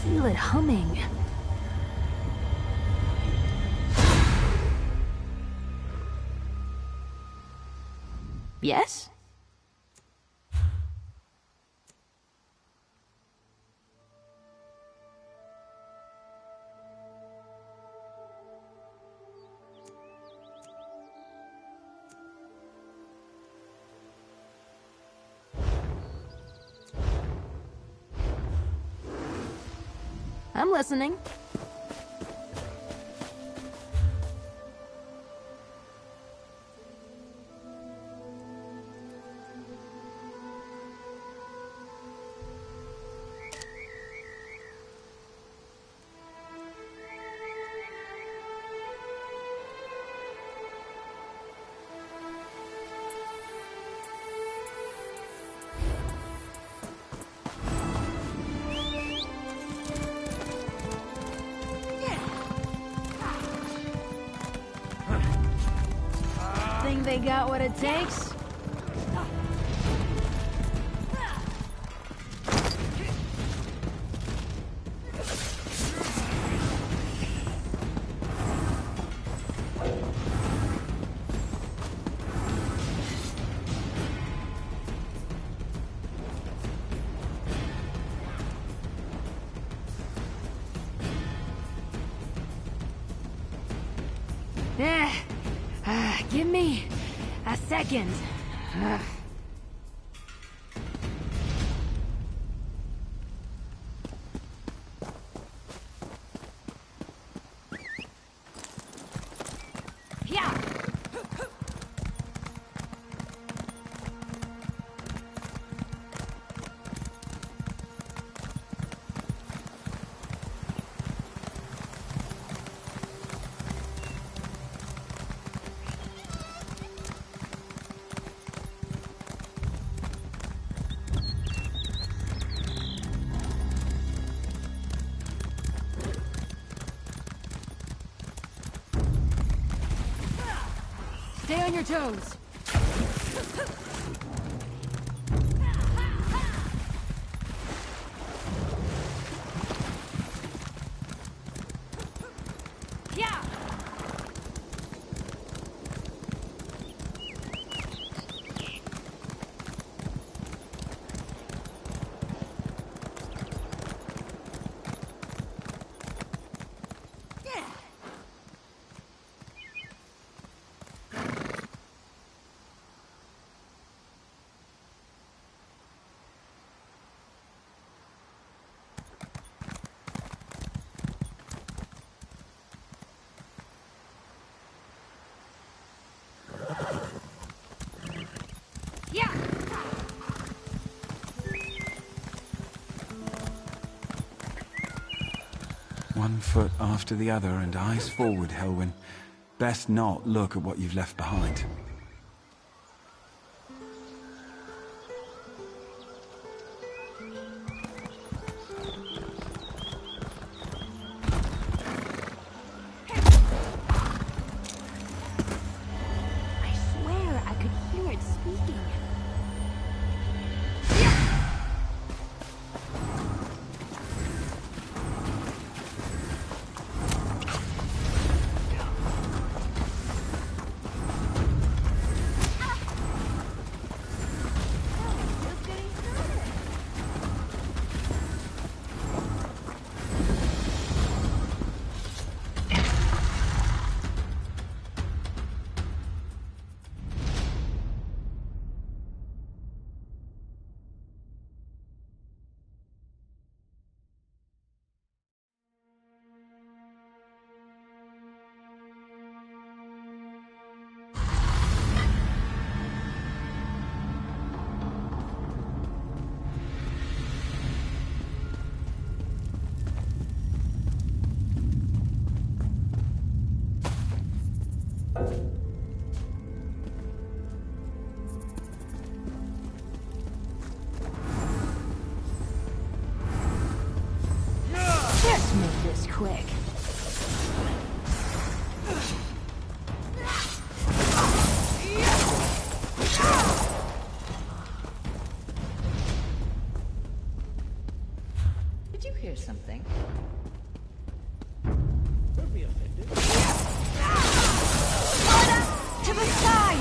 Feel it humming. Yes? I'm listening. Think they got what it takes? Give me a second. Stay on your toes. Yeah. One foot after the other and eyes forward, Helwyn. Best not look at what you've left behind. I swear I could hear it speaking. Let's make this quick. Did you hear something? Don't be offended. To the side!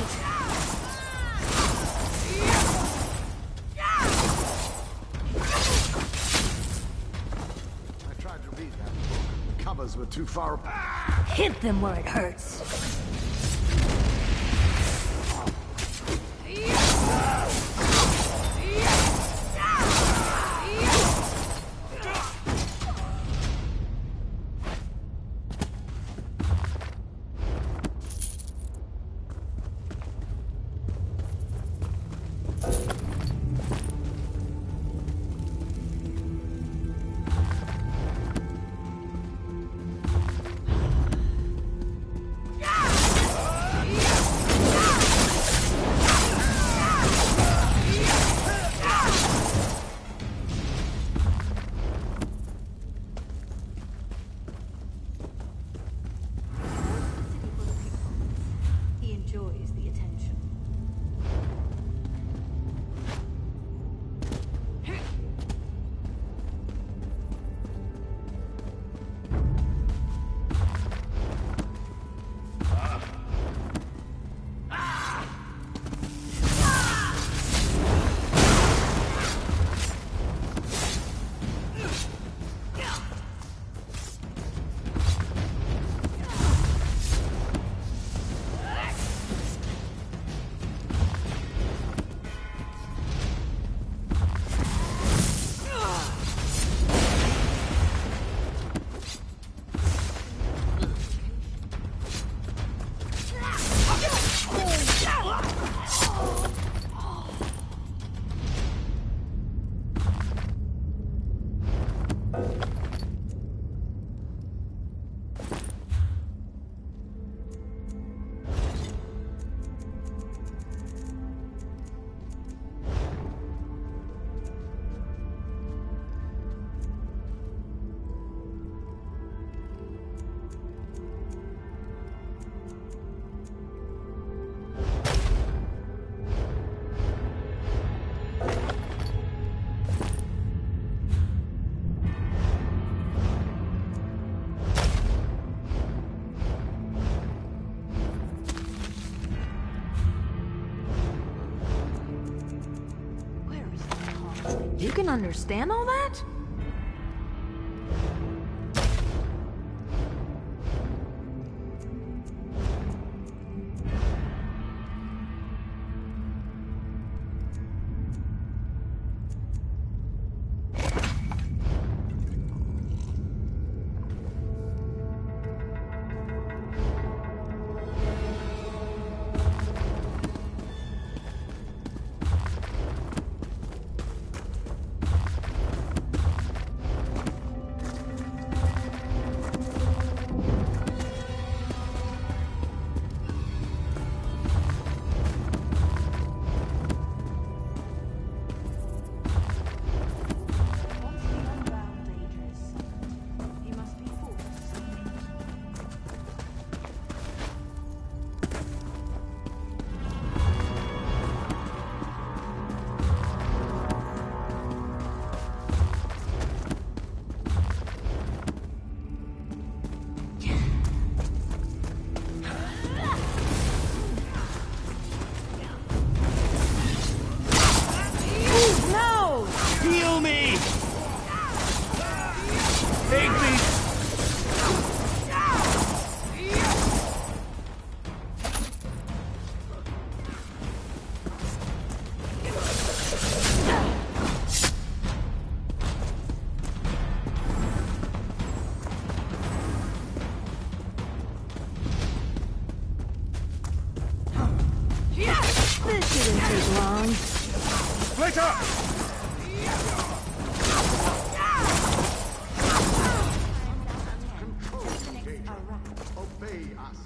I tried to read that book. The covers were too far apart. Hit them where it hurts. He enjoys the attention. You can understand all that? Heal me! Take me! This shouldn't take long. Split up! Obey us.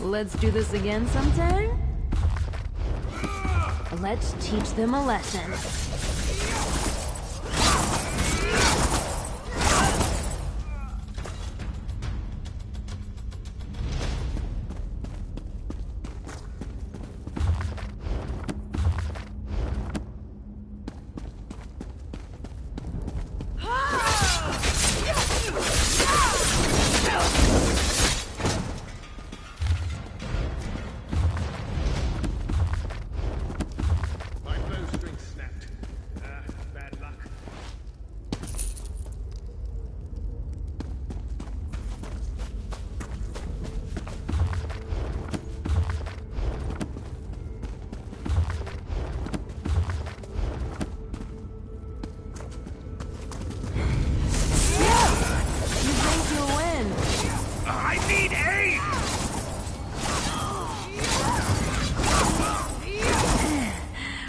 Let's do this again sometime? Let's teach them a lesson.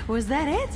Was that it?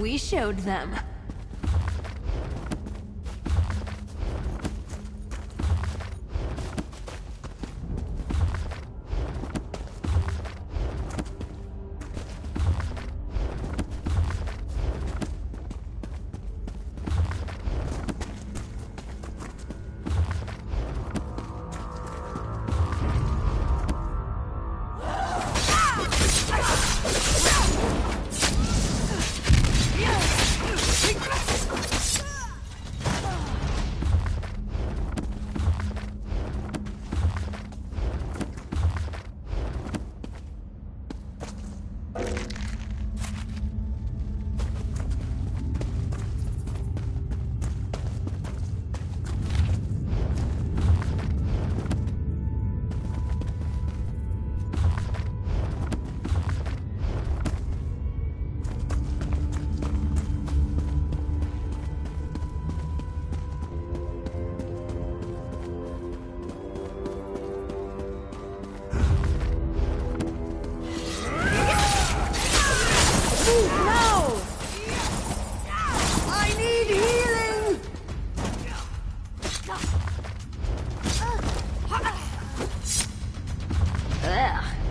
We showed them.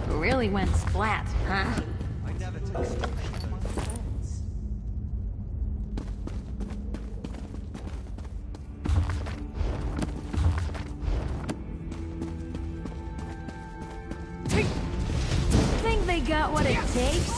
Really went splat, huh? Think they got what it takes?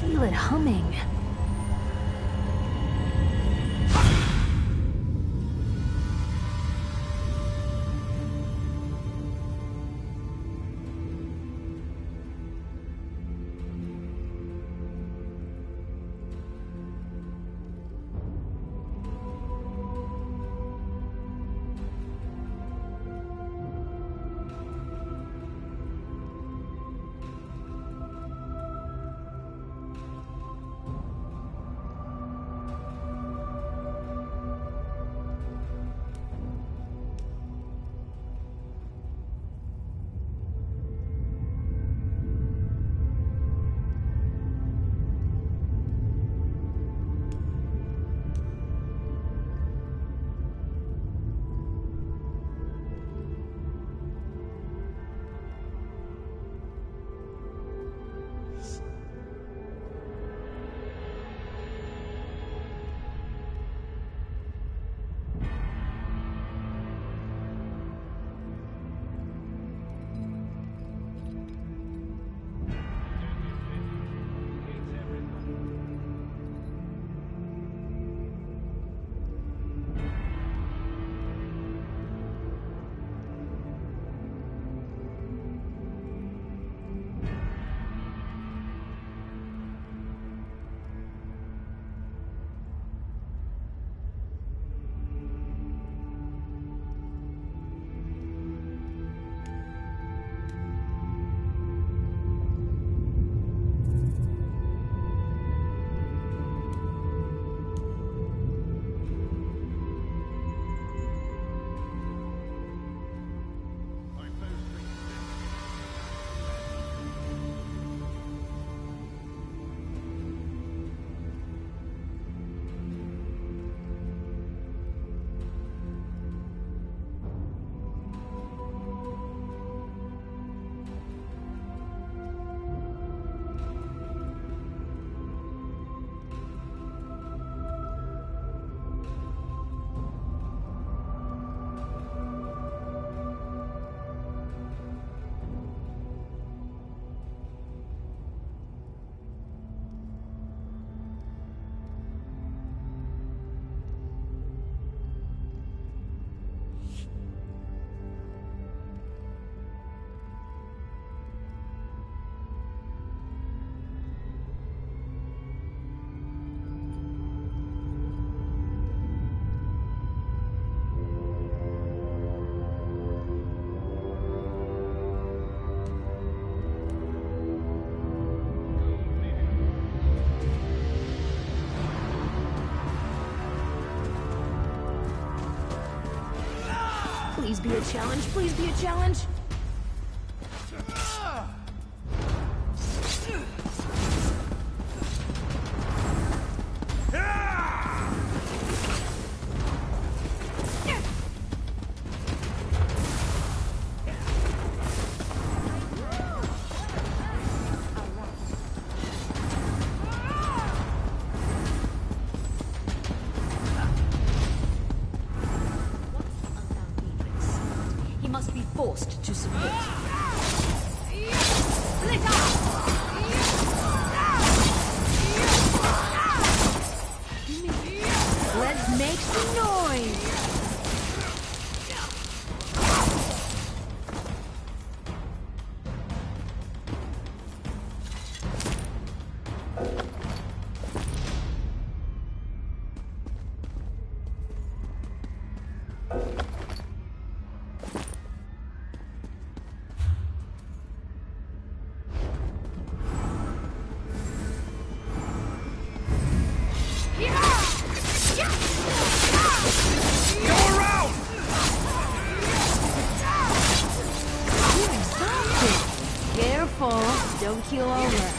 Feel it humming. Please be a challenge. Please be a challenge. He must be forced to submit. Let's make some noise. Careful, don't keel over.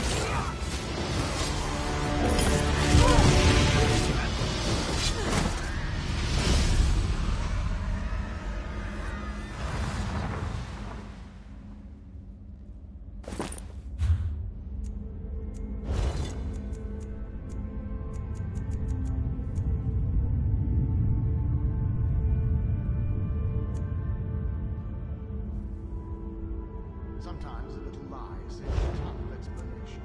Sometimes a little lie saves a ton of explanation.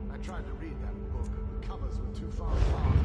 I tried to read that book, but the covers were too far apart.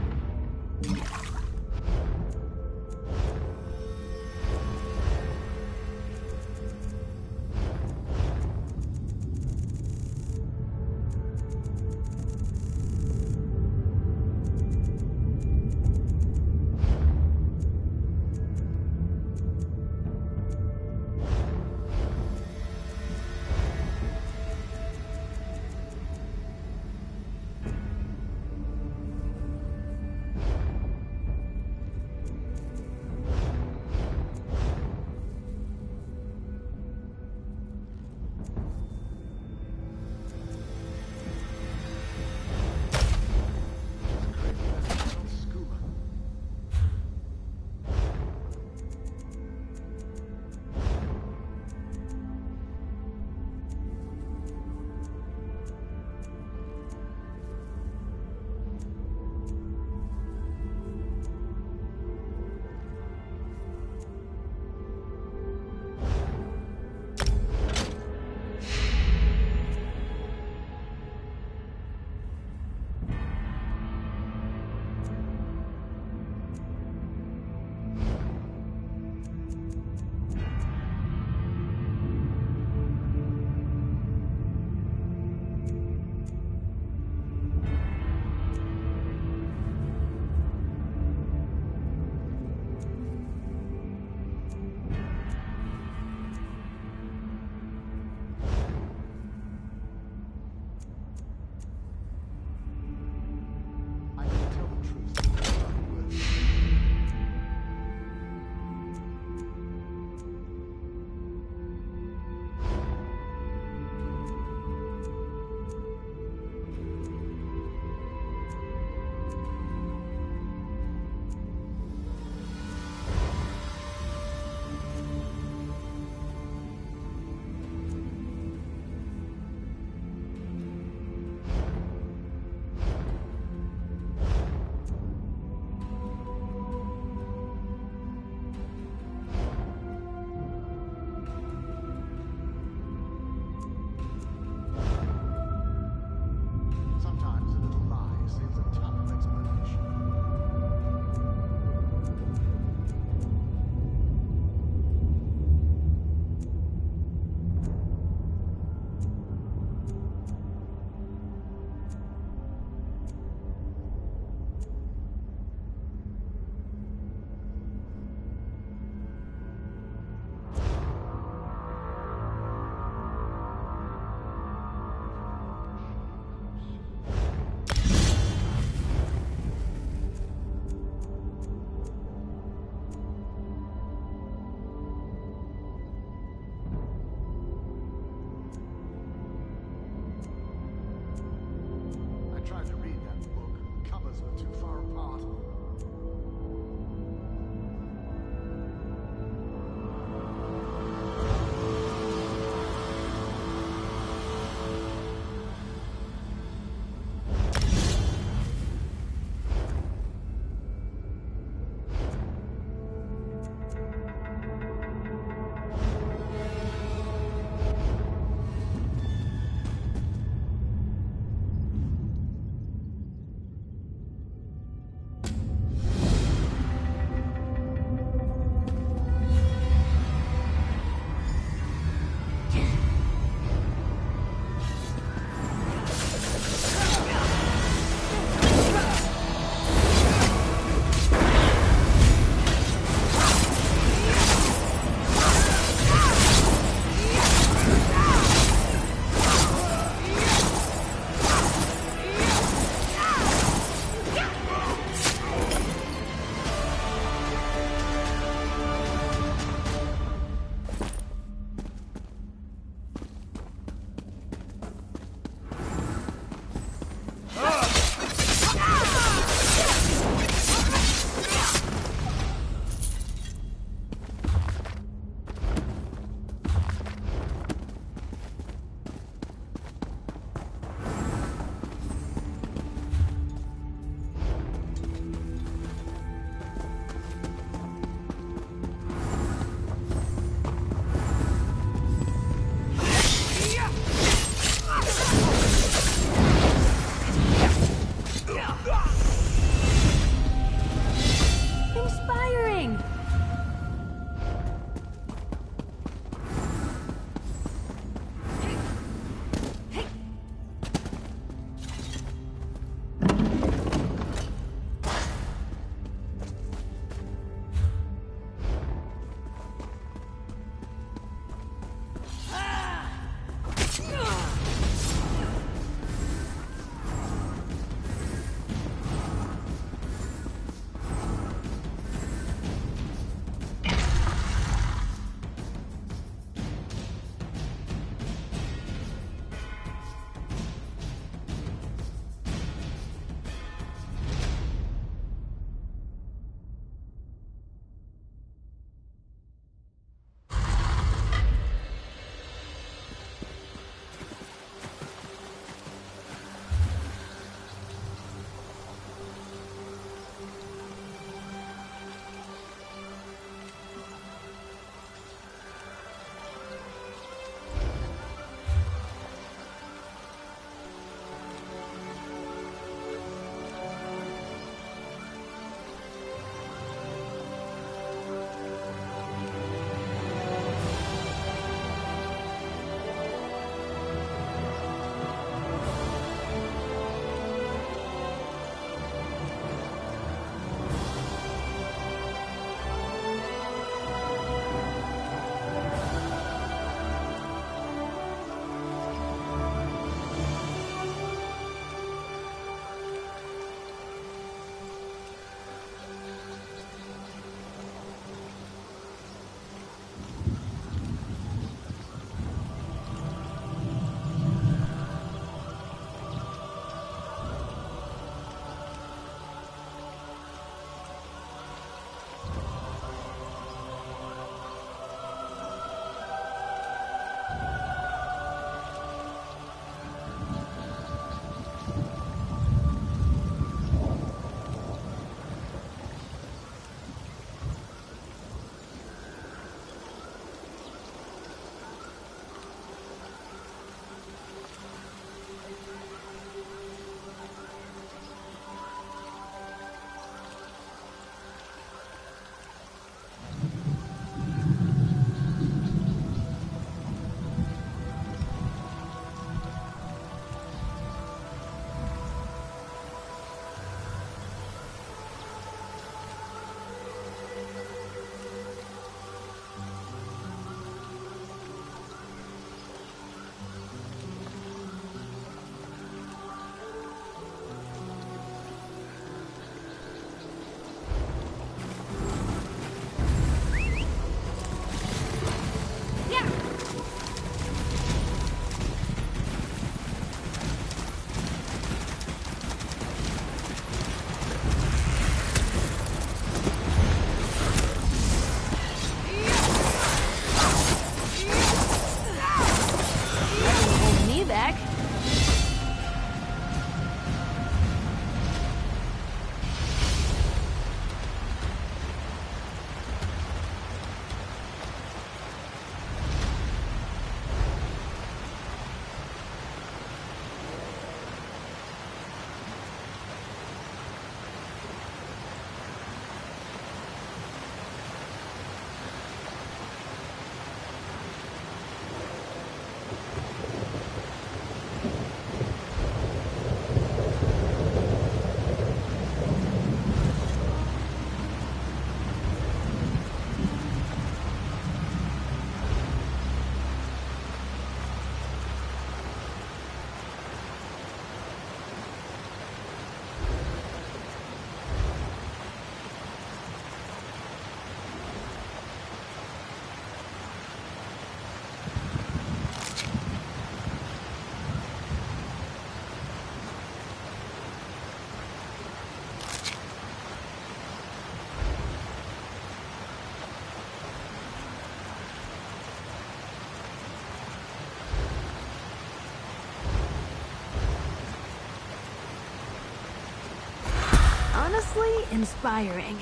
honestly inspiring.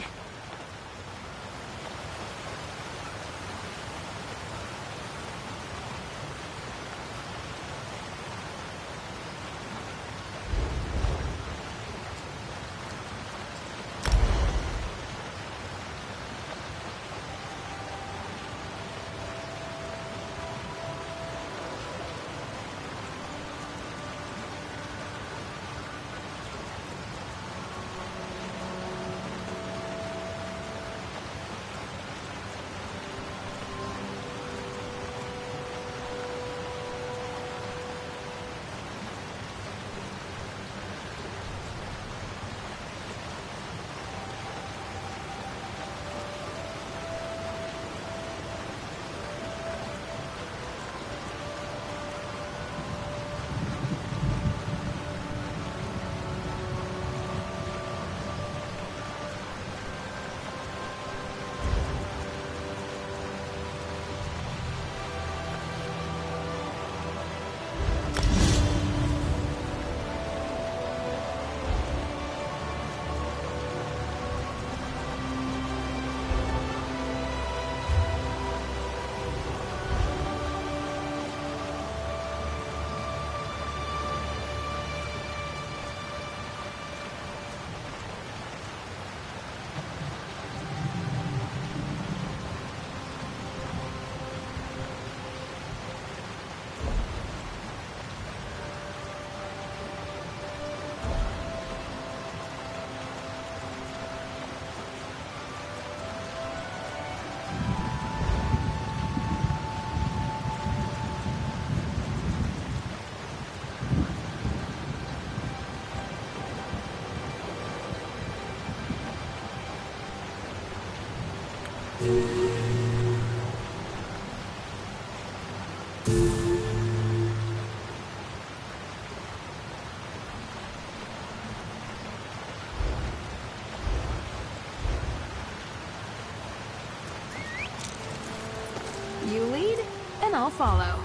You lead, and I'll follow.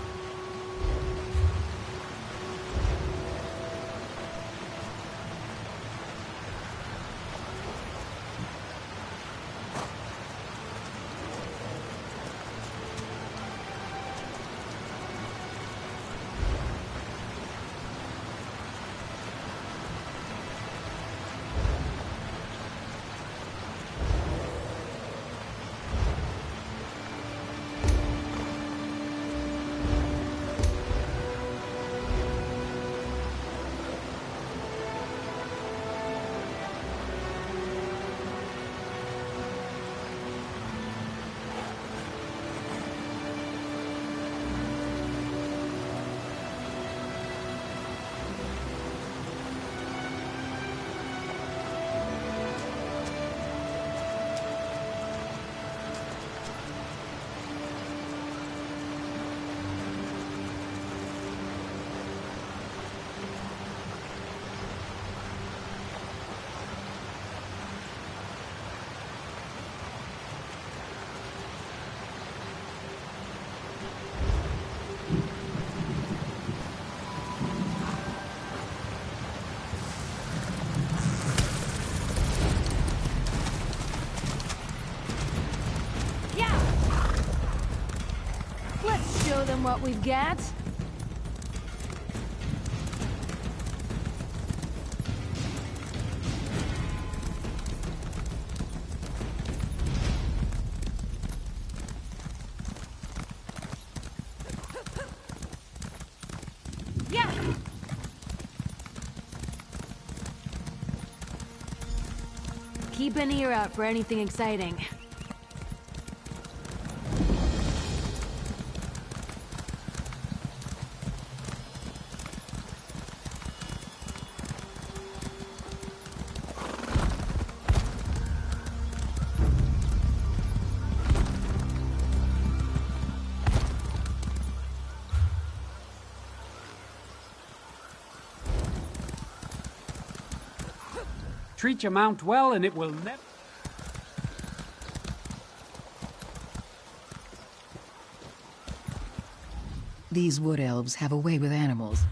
Show them what we've got. Yeah. Keep an ear out for anything exciting. Treat your mount well and it will never... These wood elves have a way with animals.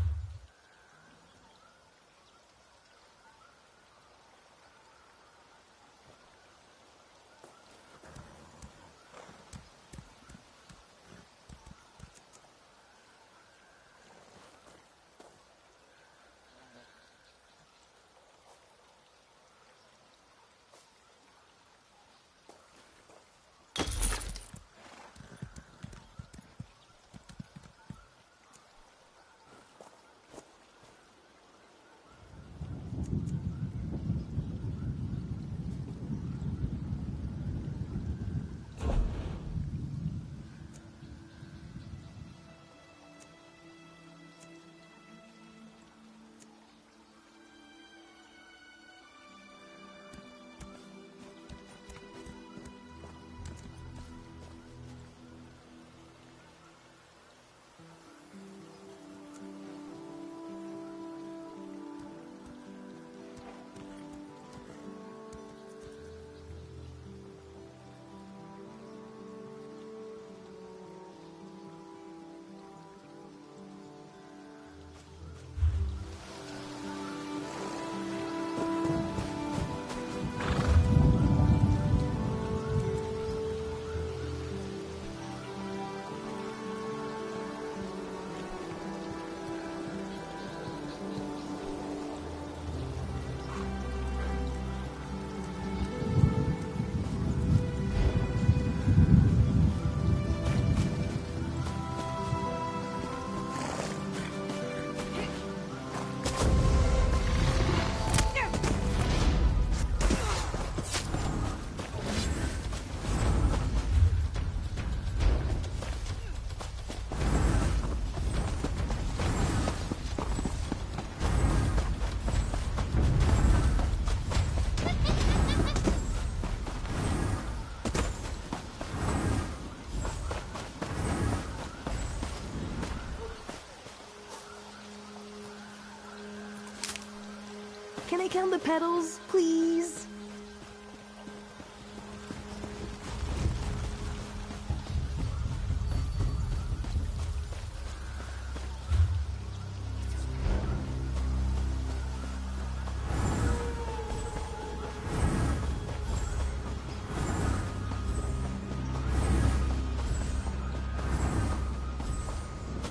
Can I count the petals, please?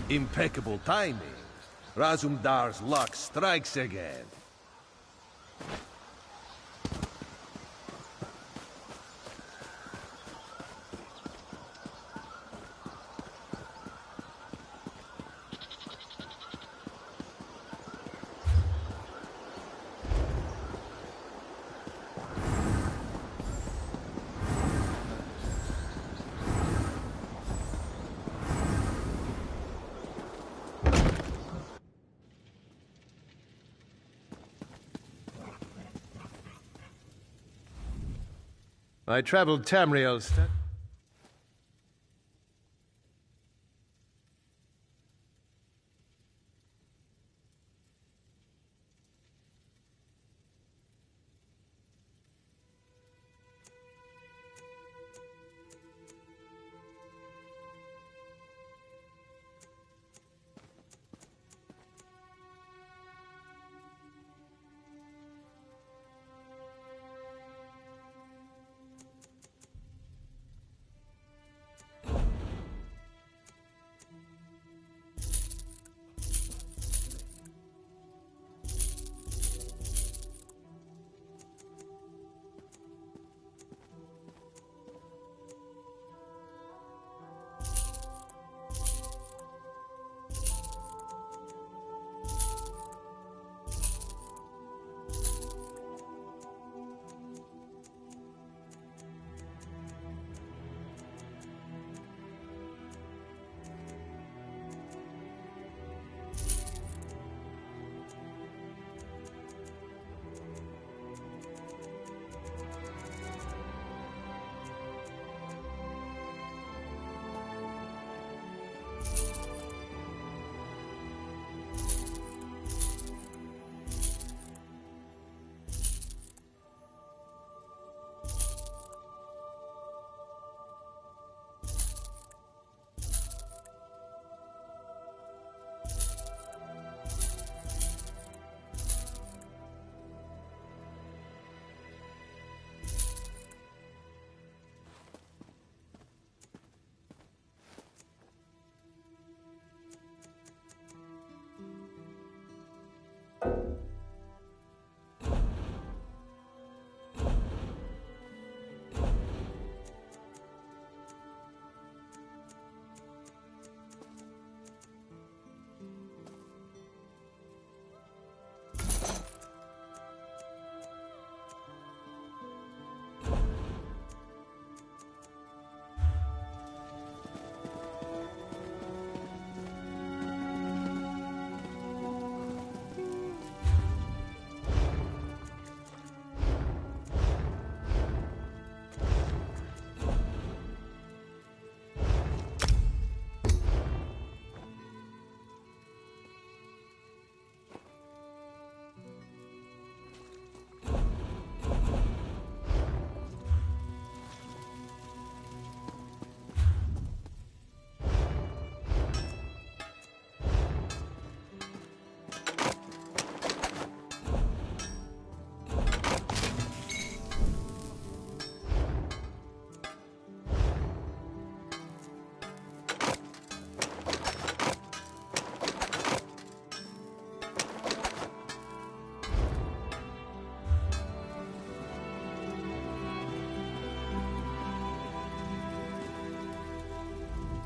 Impeccable timing. Razumdar's luck strikes again. I traveled Tamriel's.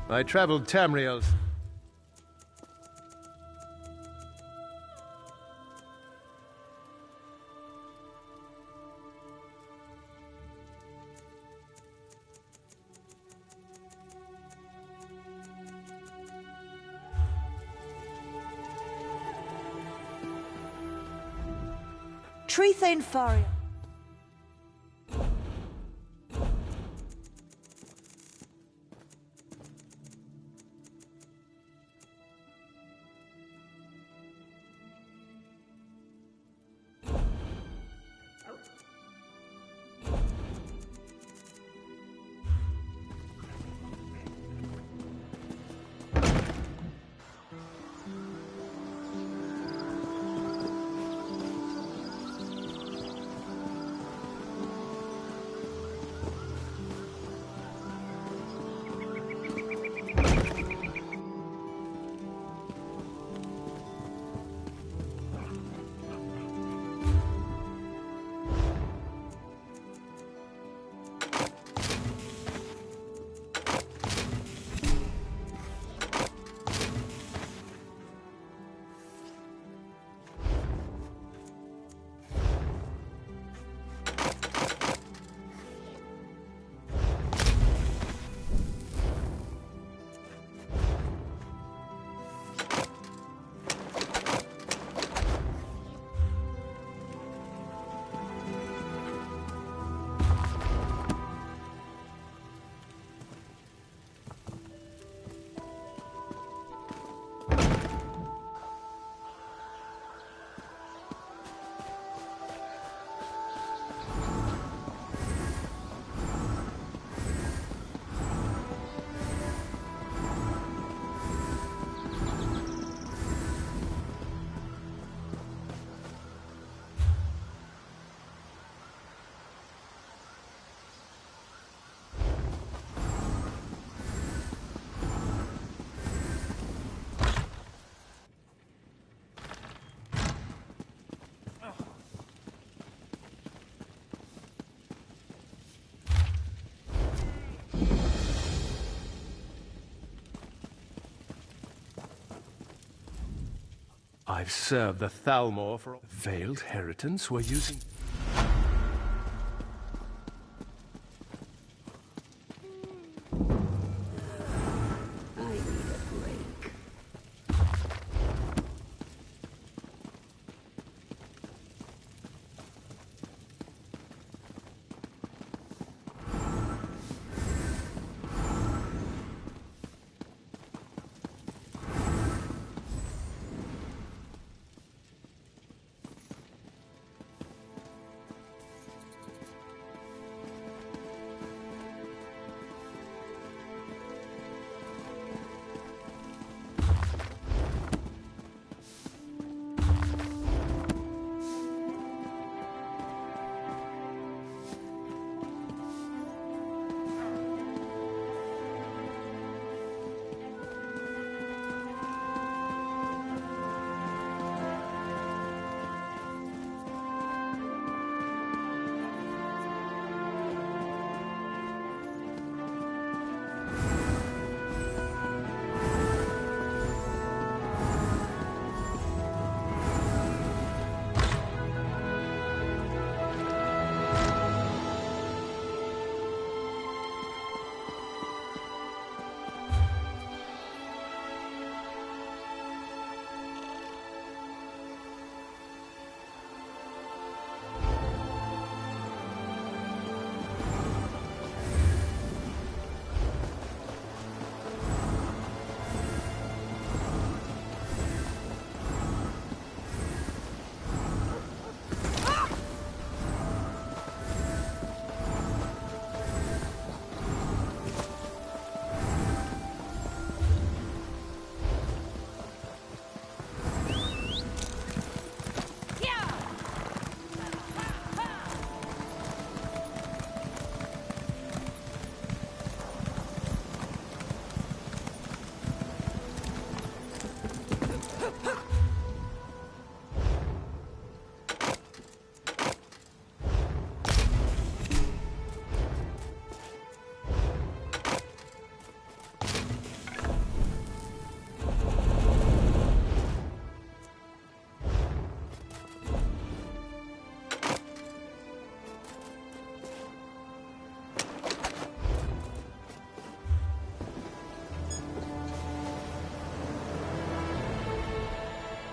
I traveled Tamriel's. Trethane Faria. I've served the Thalmor for veiled heritants who are using... I need a break.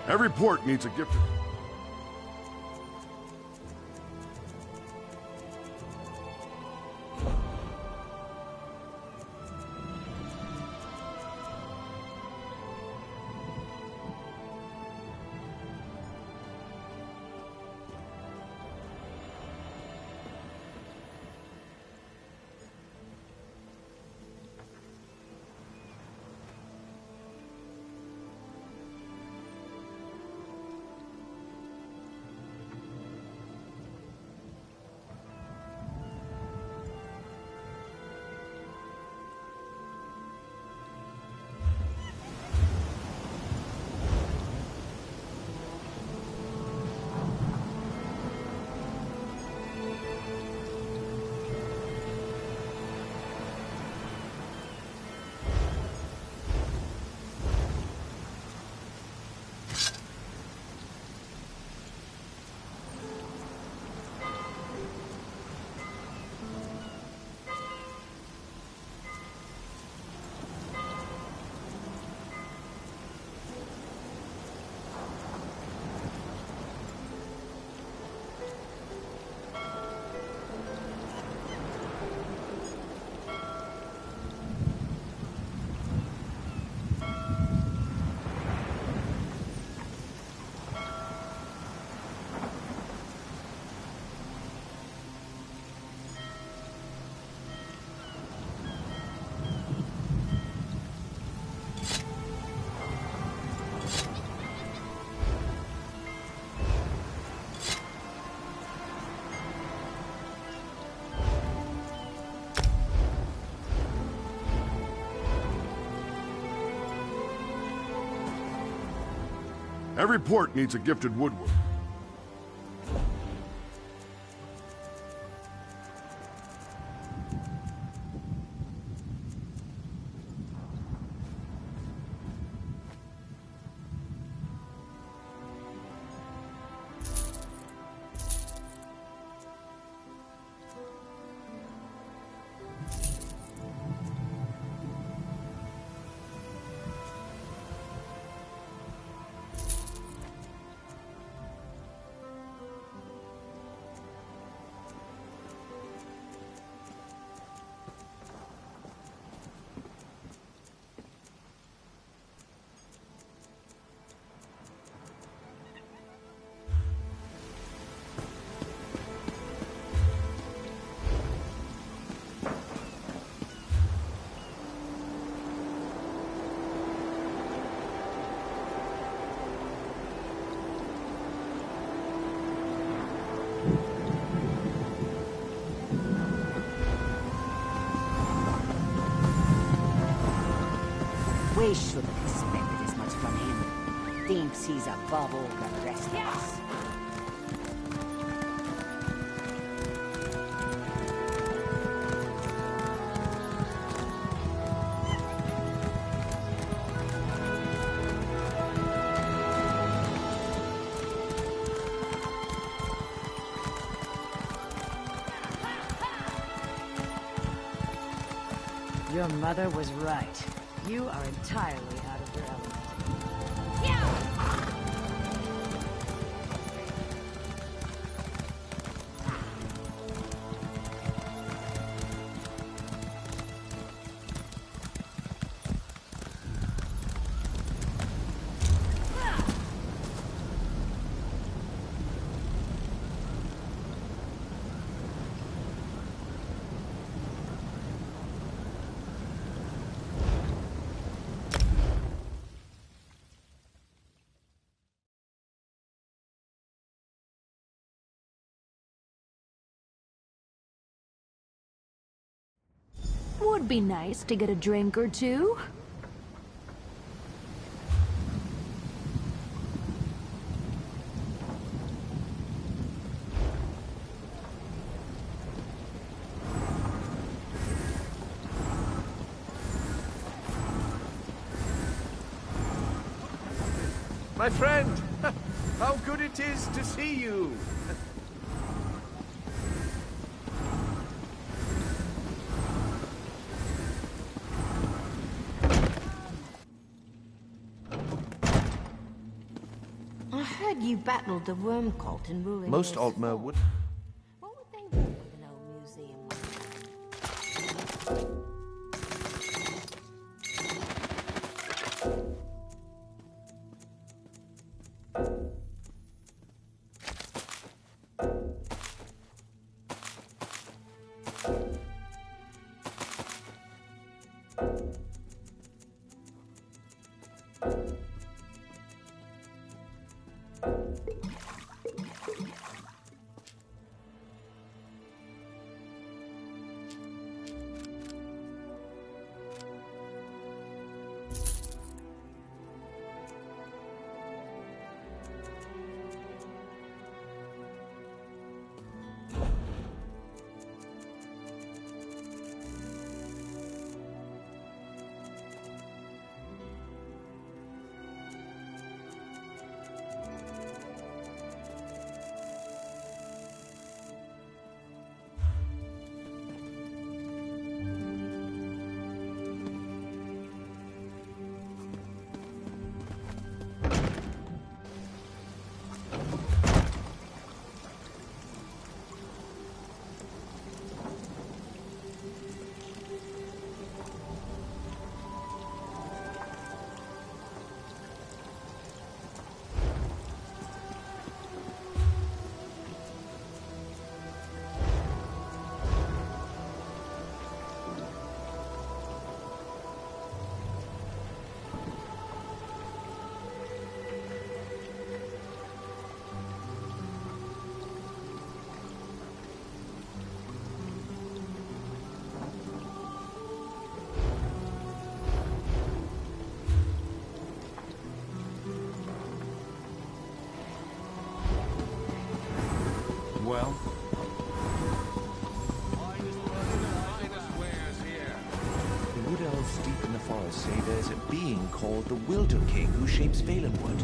Every port needs a gifted... Every port needs a gifted woodworker. We should have expected as much from him. Thinks he's above all the rest of us. Your mother was right. You are entirely out of your element. Would be nice to get a drink or two. My friend! How good it is to see you! I heard you battled the worm cult and ruined Most their Altmer spell. would... What would they want with an old museum? Well? The Wood Elves deep in the forest say there's a being called the Wilder King who shapes Valenwood.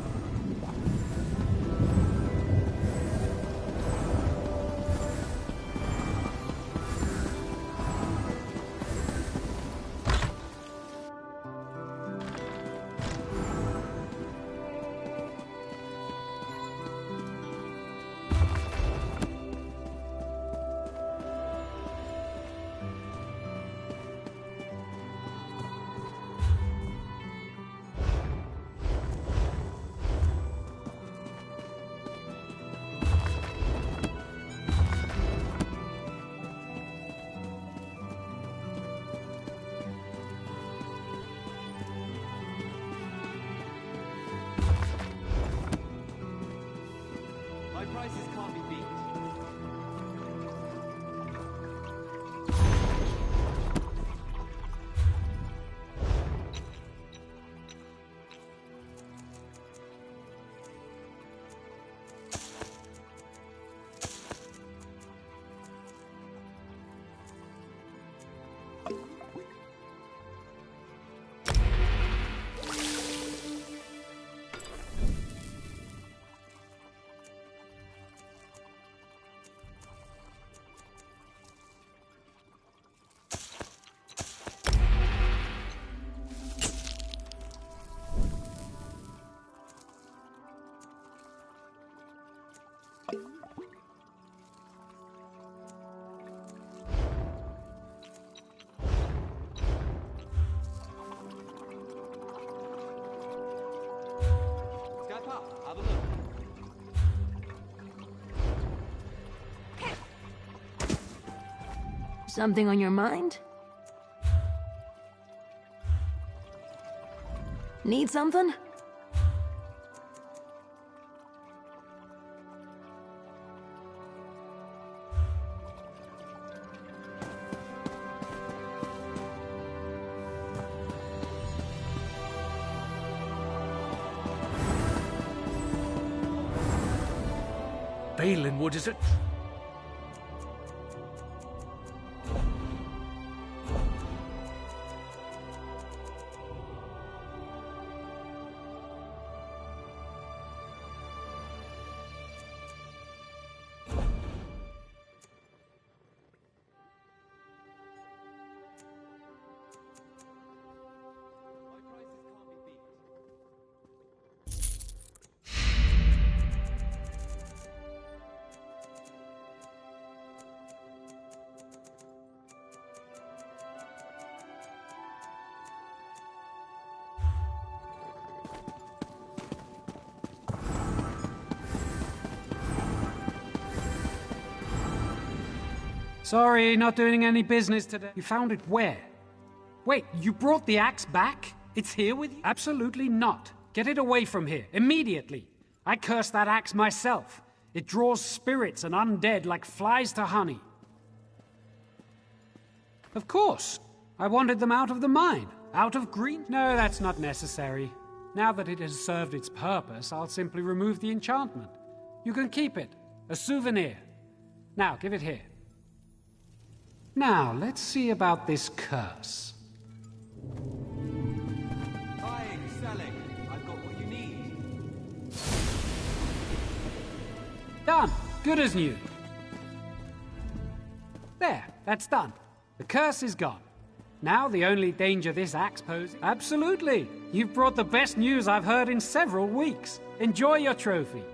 Something on your mind? Need something? Valenwood is it? Sorry, not doing any business today. You found it where? Wait, you brought the axe back? It's here with you? Absolutely not. Get it away from here, immediately. I cursed that axe myself. It draws spirits and undead like flies to honey. Of course. I wanted them out of the mine. Out of green? No, that's not necessary. Now that it has served its purpose, I'll simply remove the enchantment. You can keep it. A souvenir. Now, give it here. Now, let's see about this curse. Buying, selling. I've got what you need. Done. Good as new. There, that's done. The curse is gone. Now the only danger this axe poses... Absolutely. You've brought the best news I've heard in several weeks. Enjoy your trophy.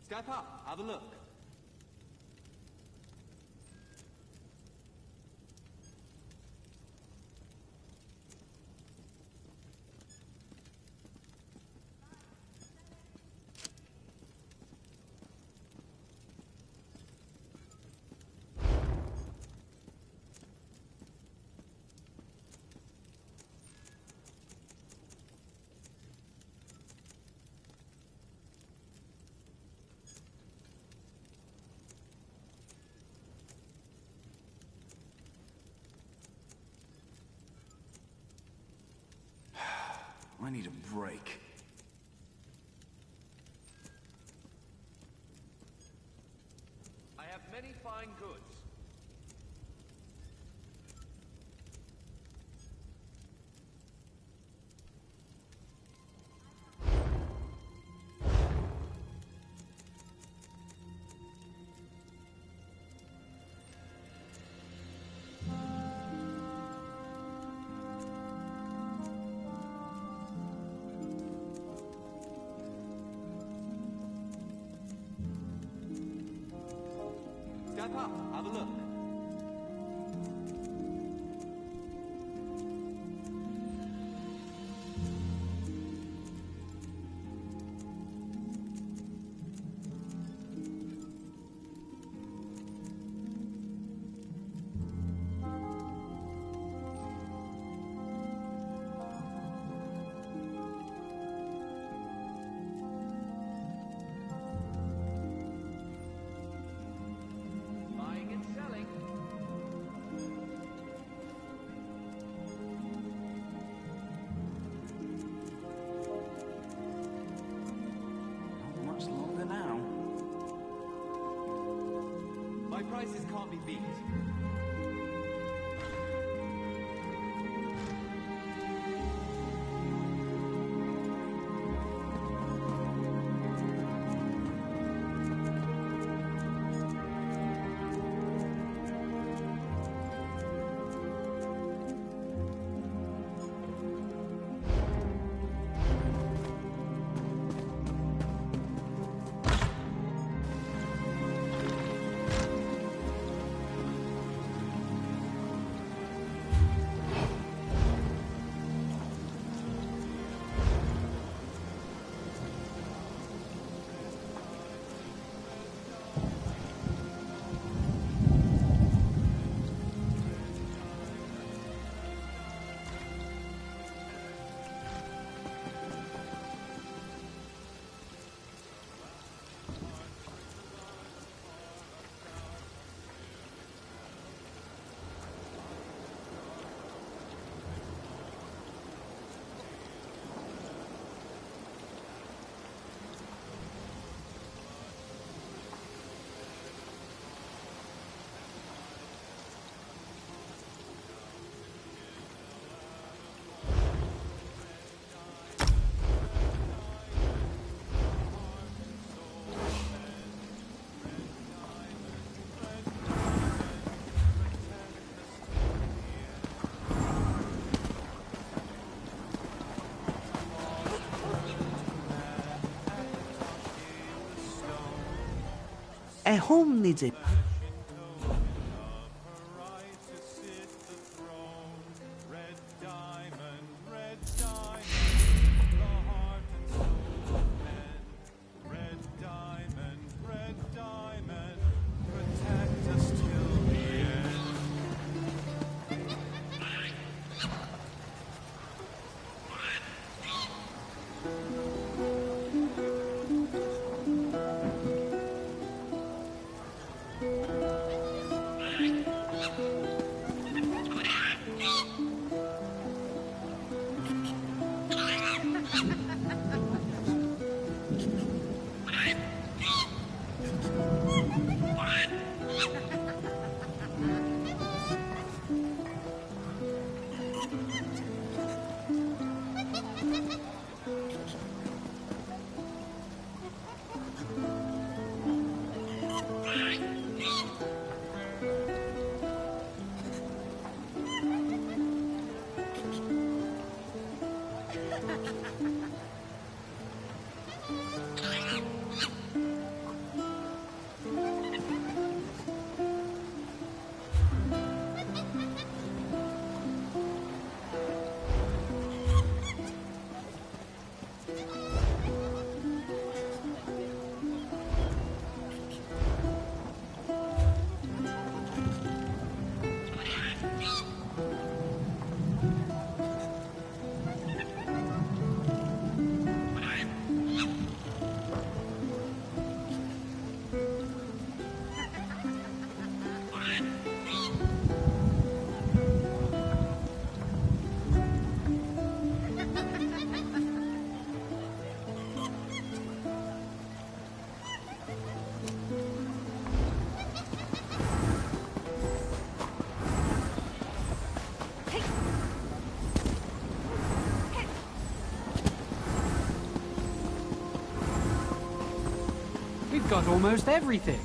Step up, have a look. I need a break. I have many fine goods. Step up, have a look. My prices can't be beat. home needs a... We've got almost everything.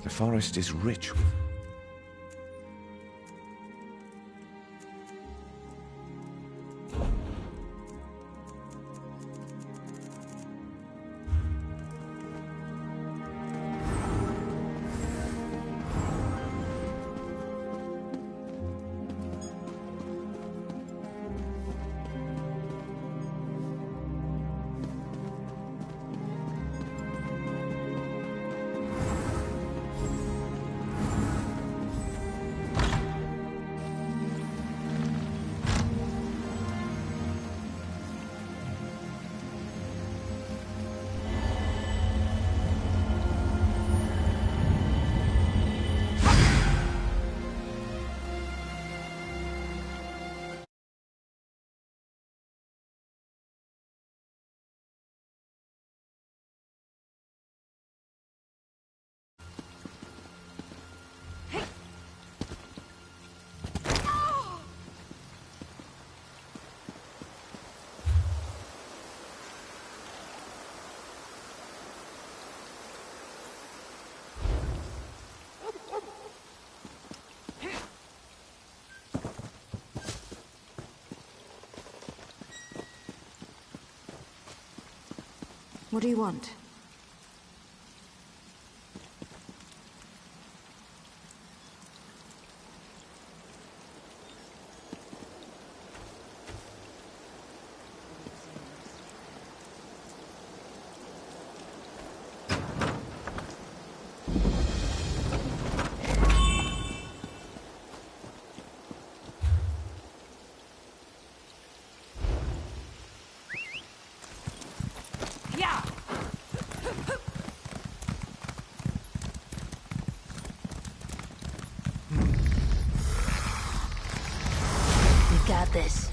The forest is rich with... What do you want? Got this.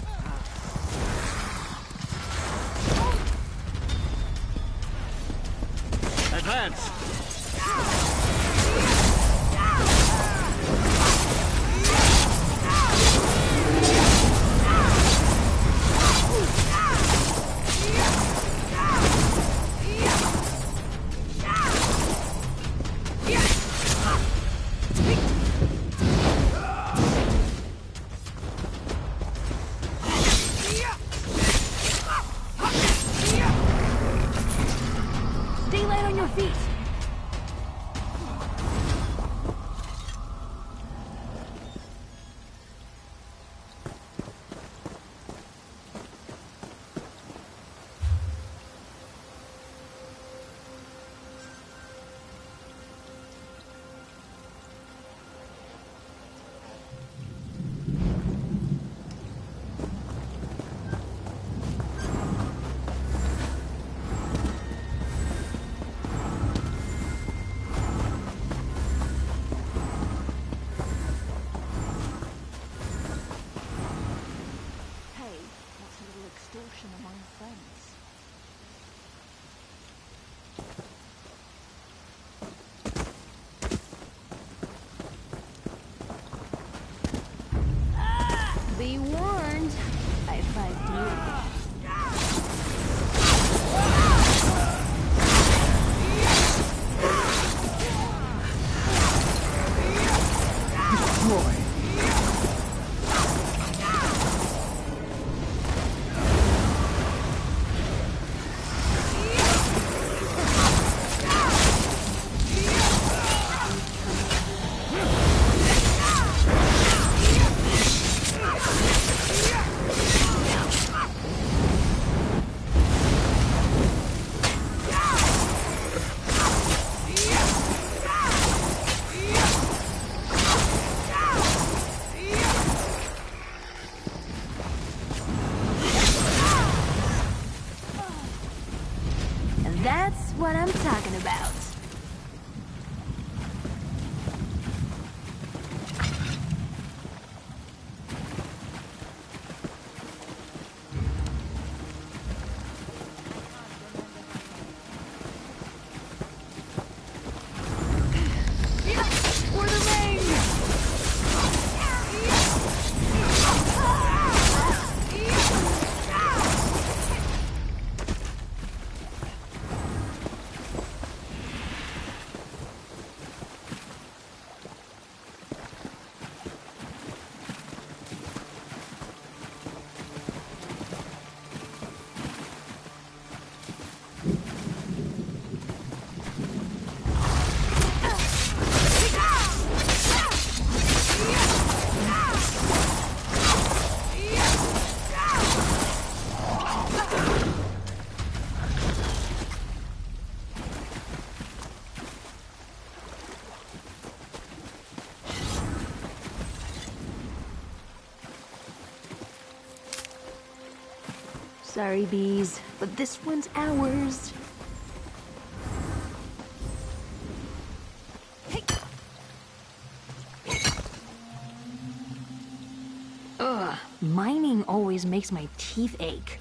Advance! Stay light on your feet. Among friends. Be warned. I fight you. Destroy. That's what I'm talking about. For the rain! Sorry, bees, but this one's ours. Ugh, mining always makes my teeth ache.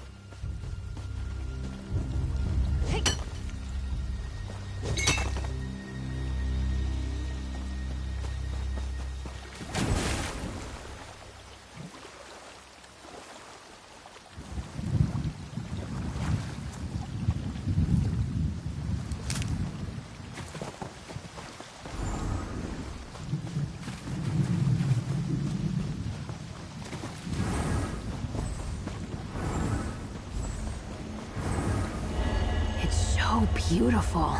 so beautiful.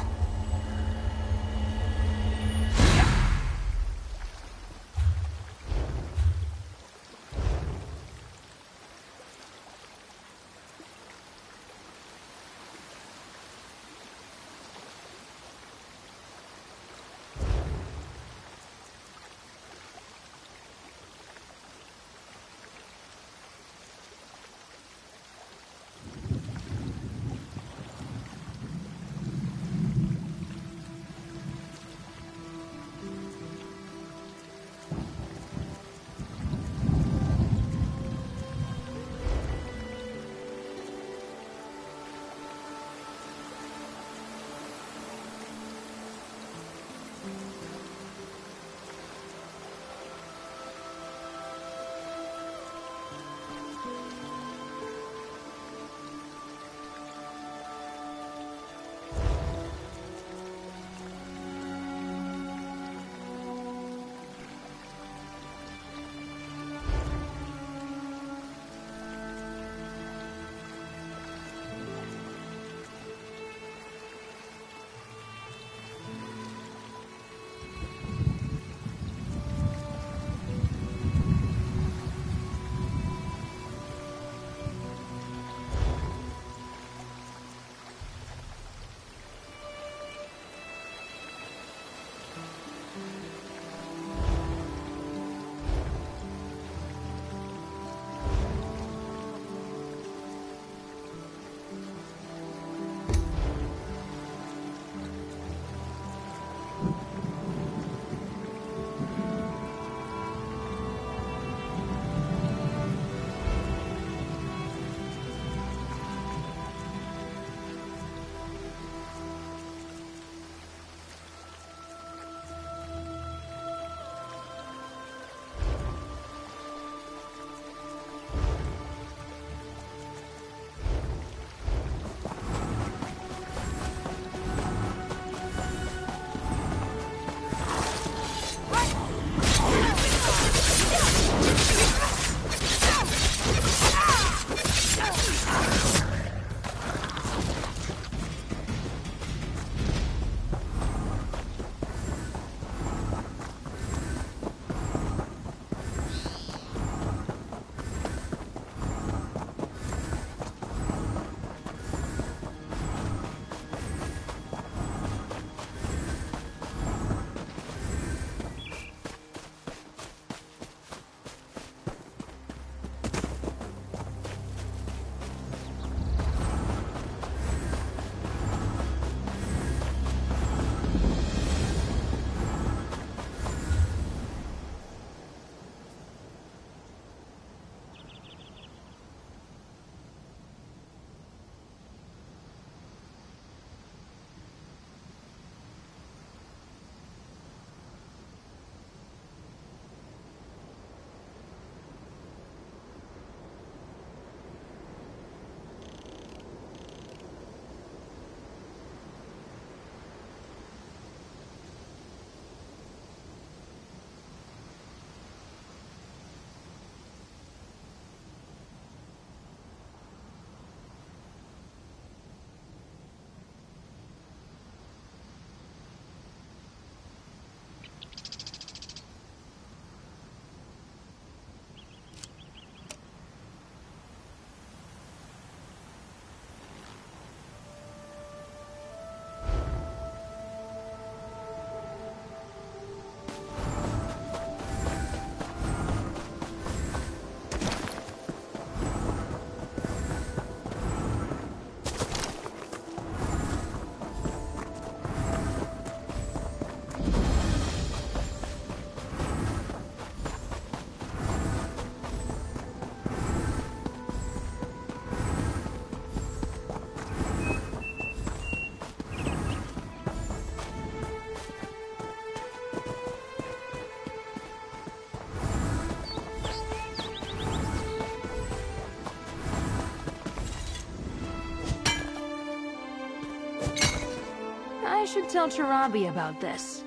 I should tell Charabi about this.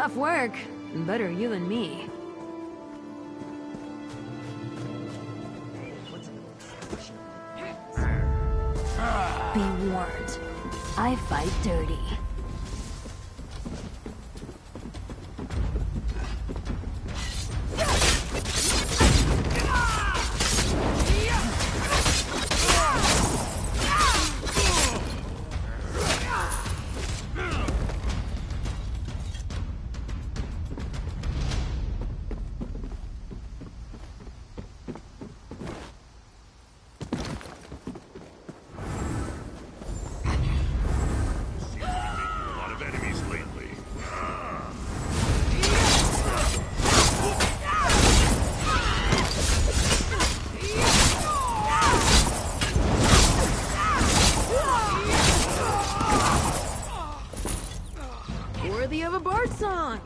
Tough work. Better you than me. Be warned. I fight dirty. Worthy of a bard song.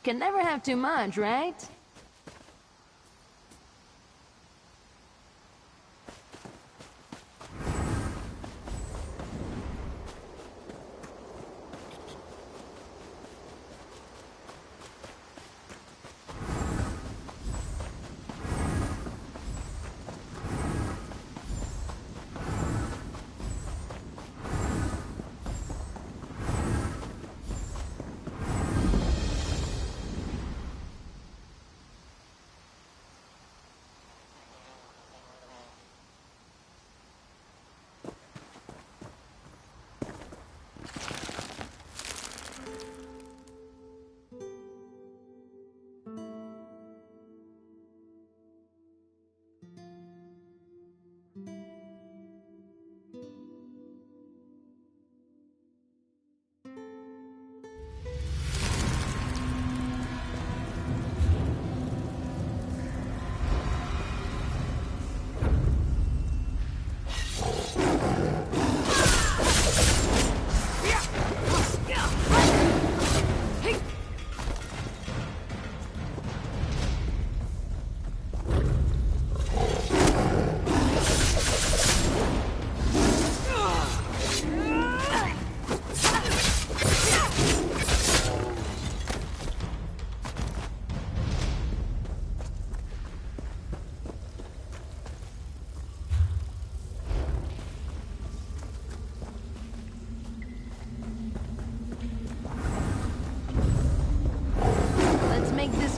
Can never have too much, right?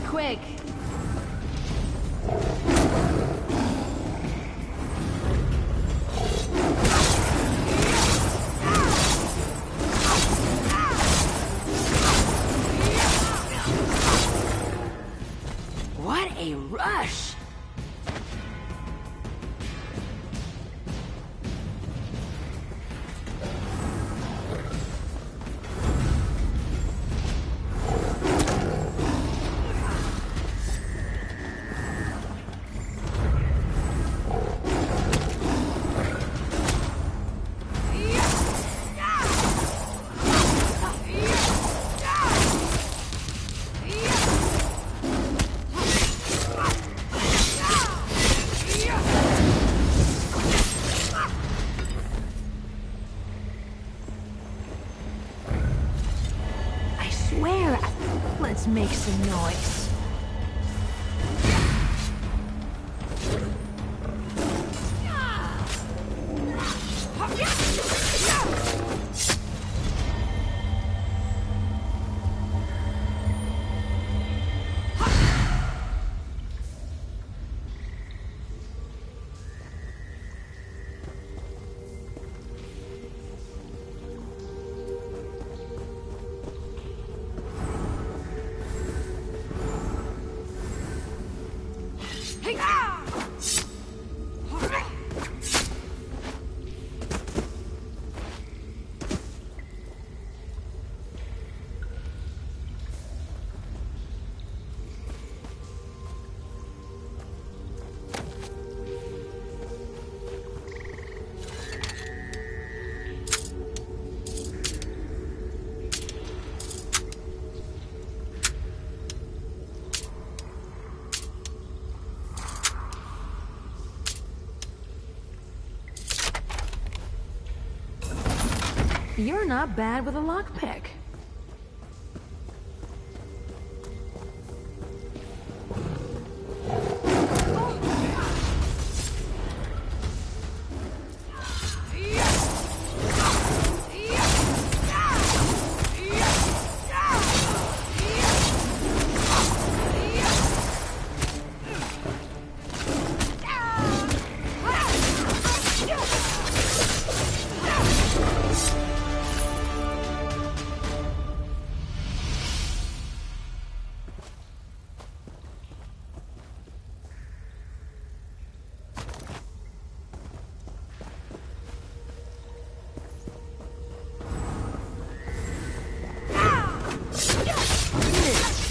Quick. What a rush! Let's make some noise. You're not bad with a lockpick.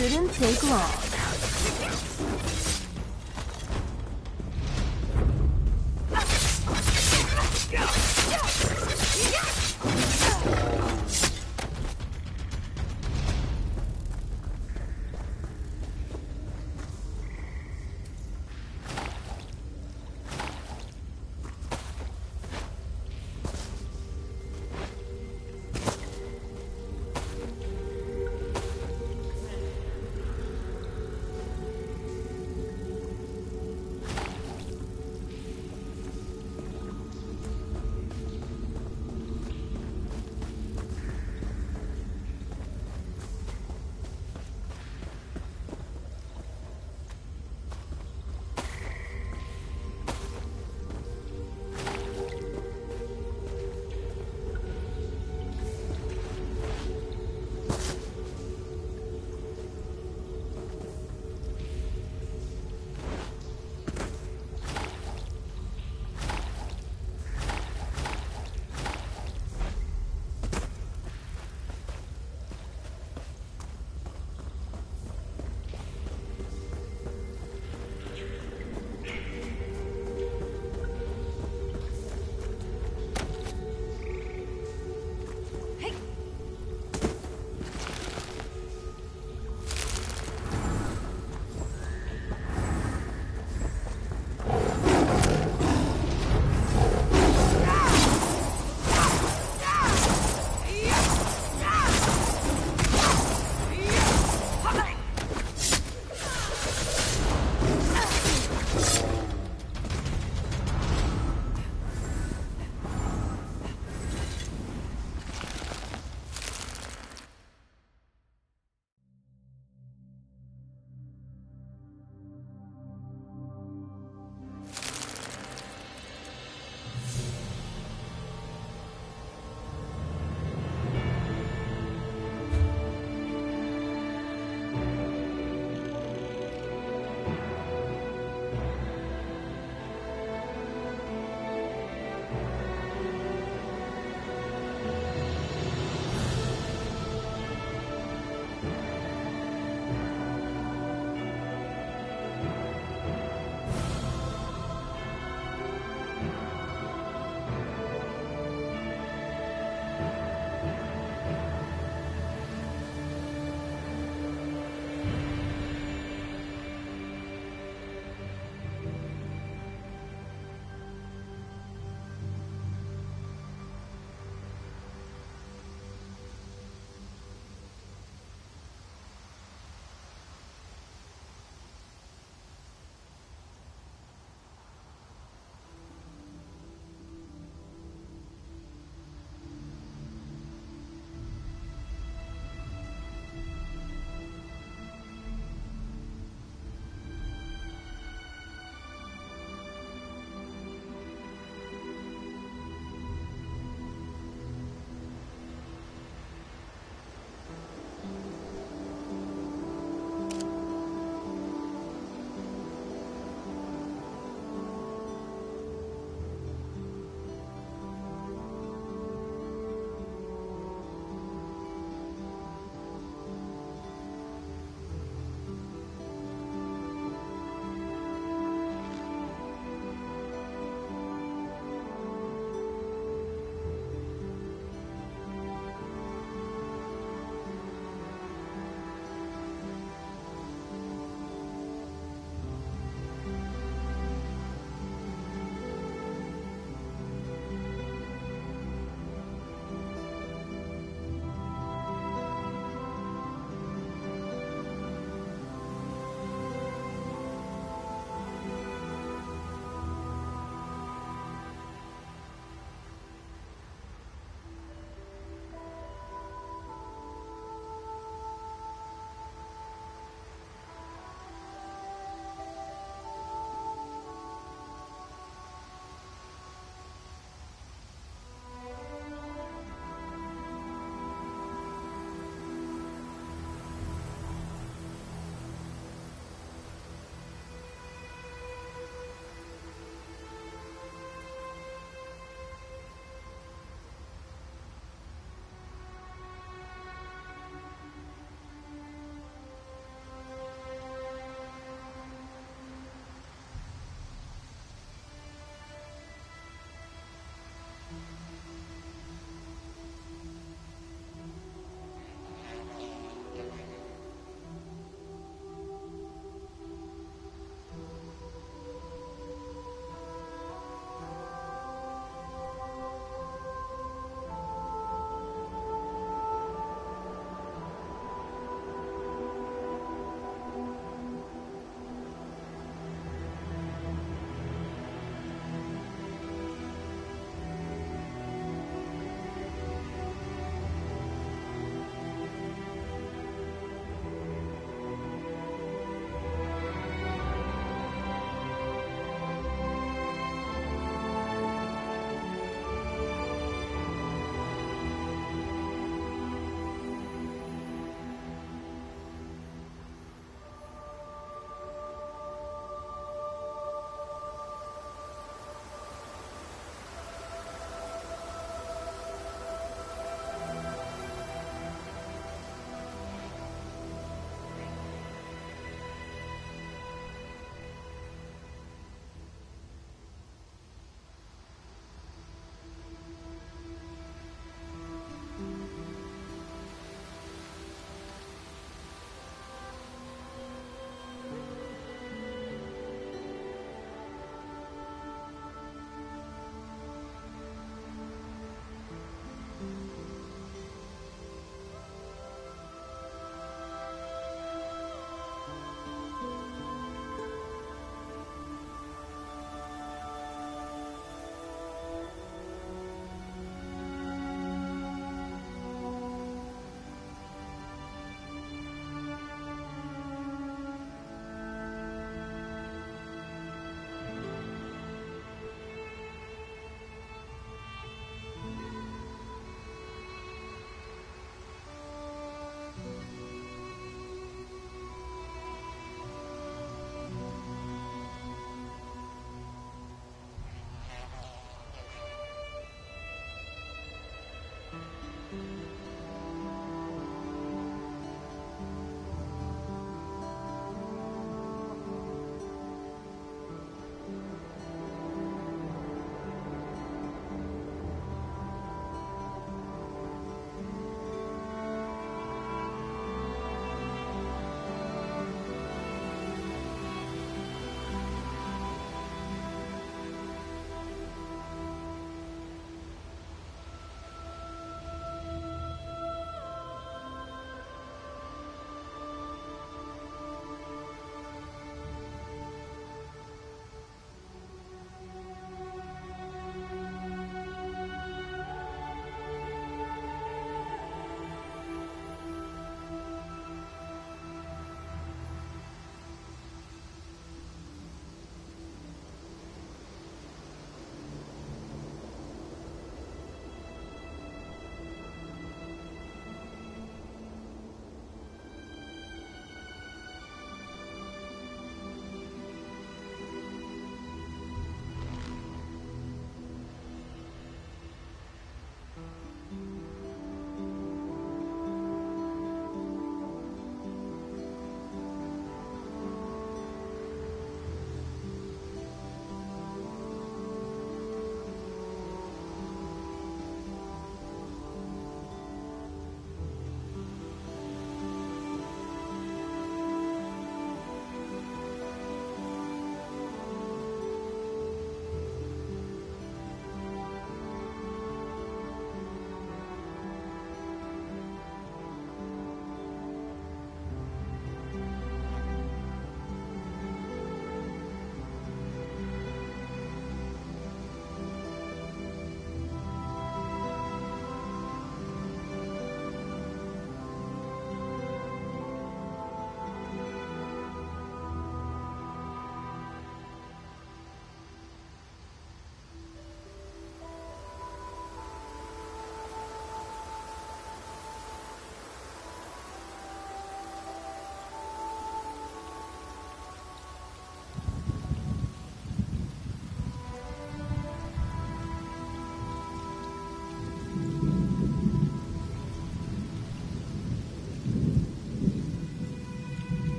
Shouldn't take long.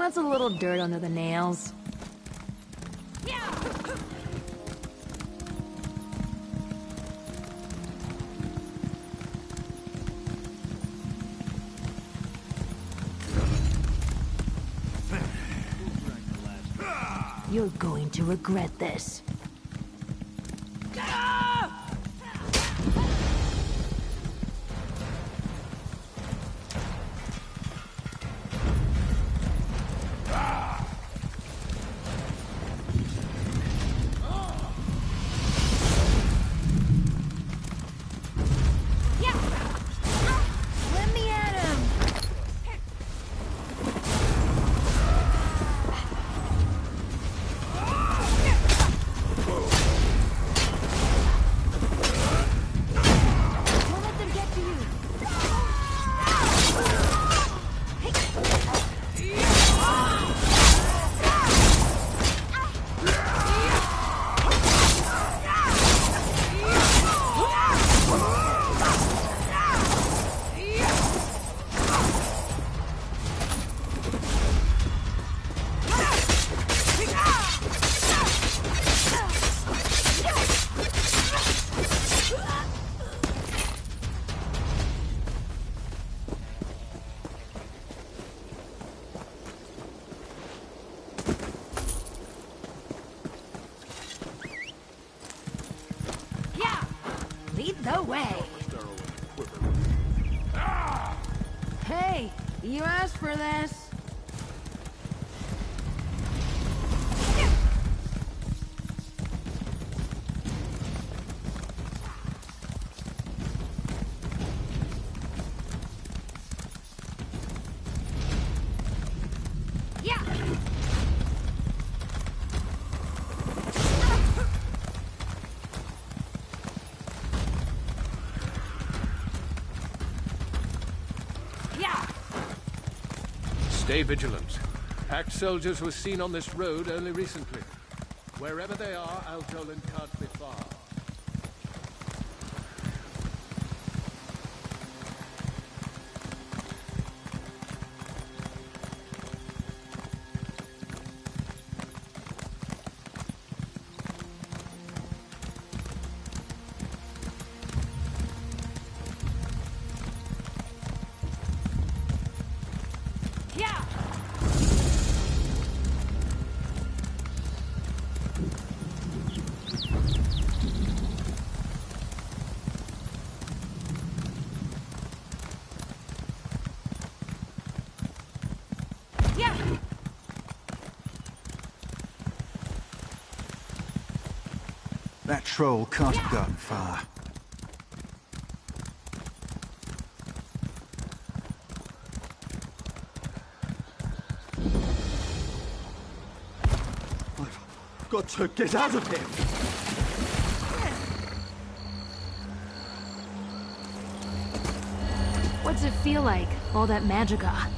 Wants a little dirt under the nails. You're going to regret this. Let me at him! Don't let them get to you! Lead the way. Hey, you asked for this. Stay vigilant. Packed soldiers were seen on this road only recently. Wherever they are, Altolan can't be far. That troll can't have gotten far. I've got to get out of here! What's it feel like, all that magicka?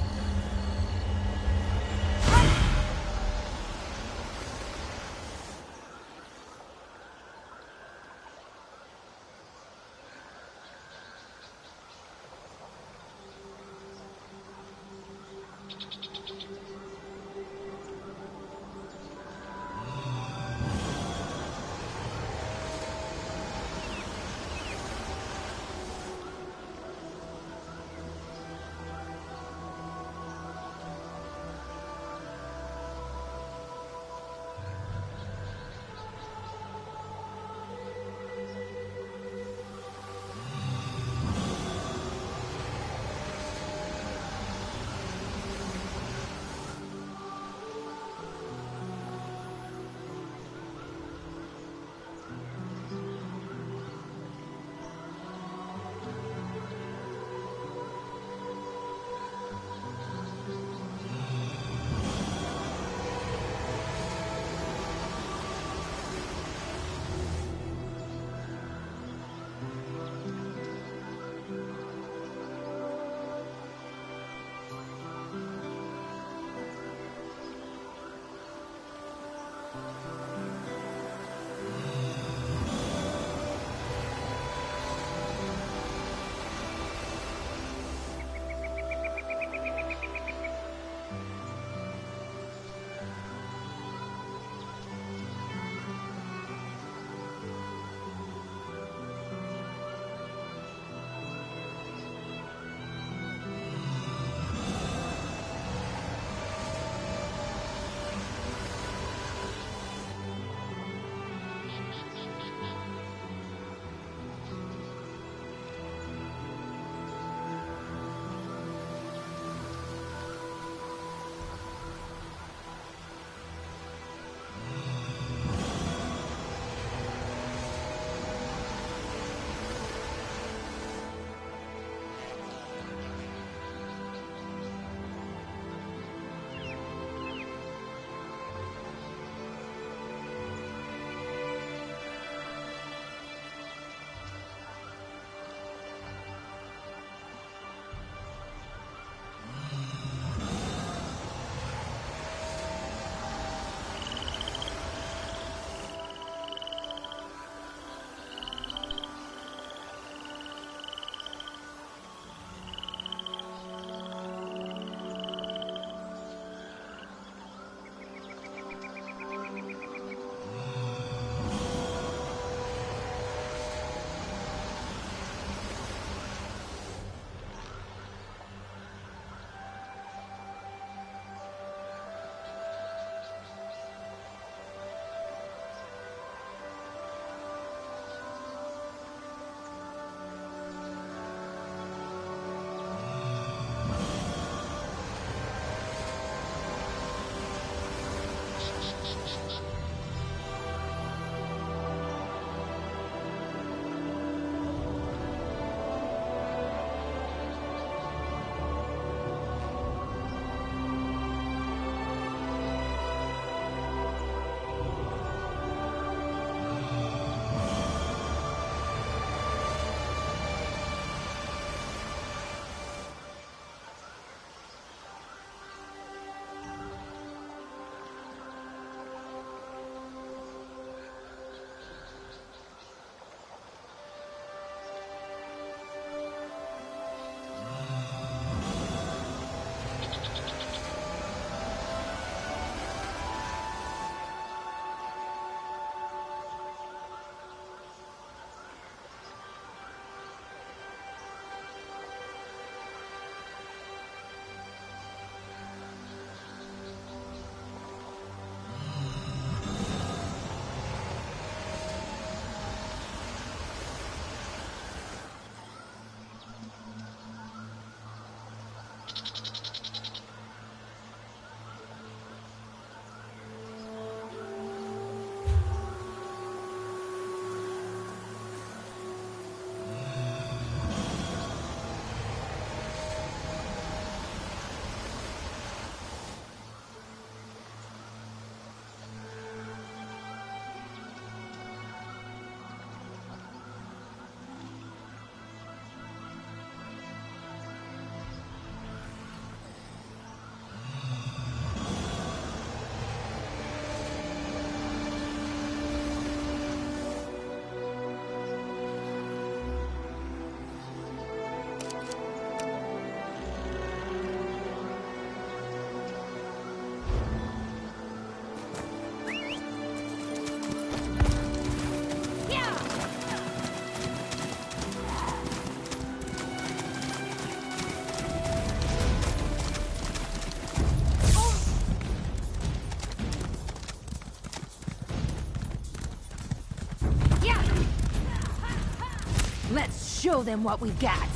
Let's show them what we got.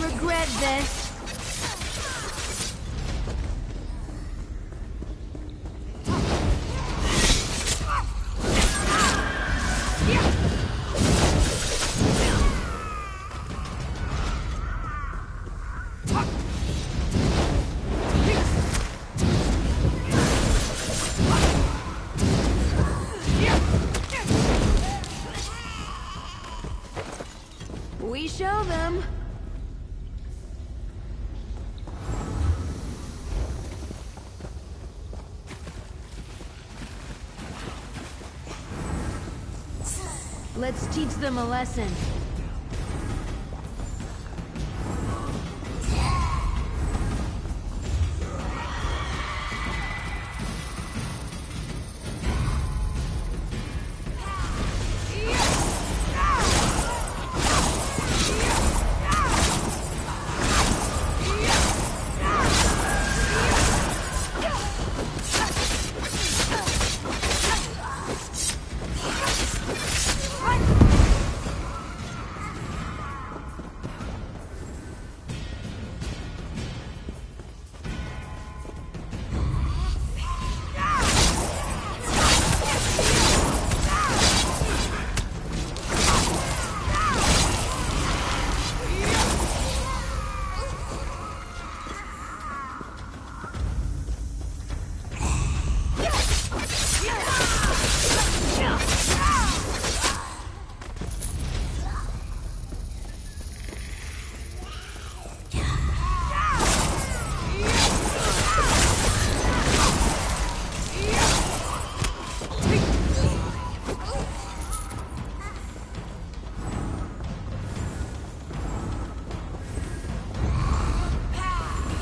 regret this. We show them. Let's teach them a lesson.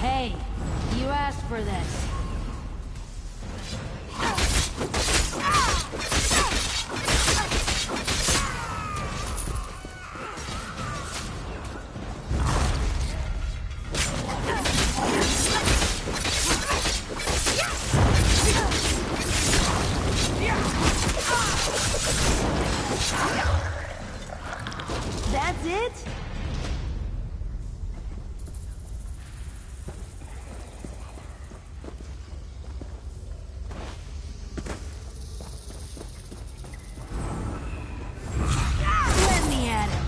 Hey, you asked for this. That's it? Let me at him.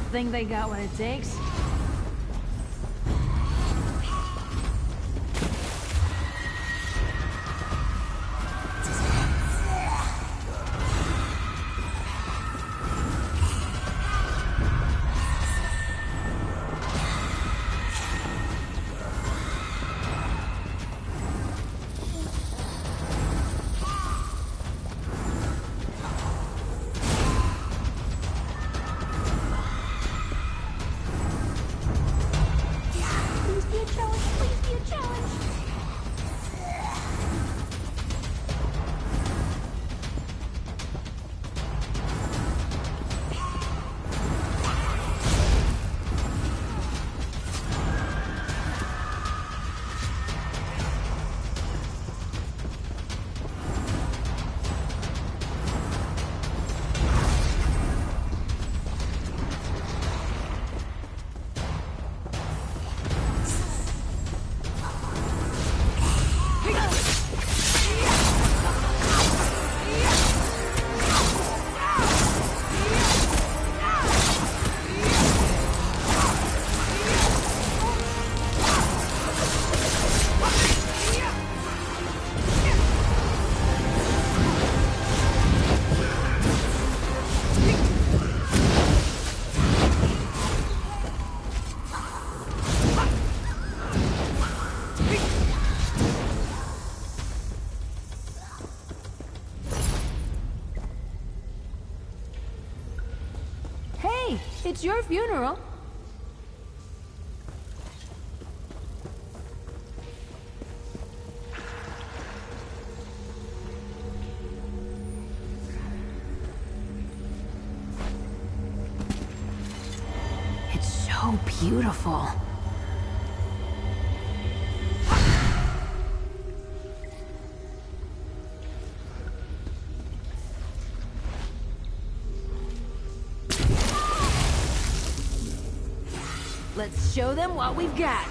Think they got what it takes? Hey, it's your funeral. It's so beautiful. Let's show them what we've got.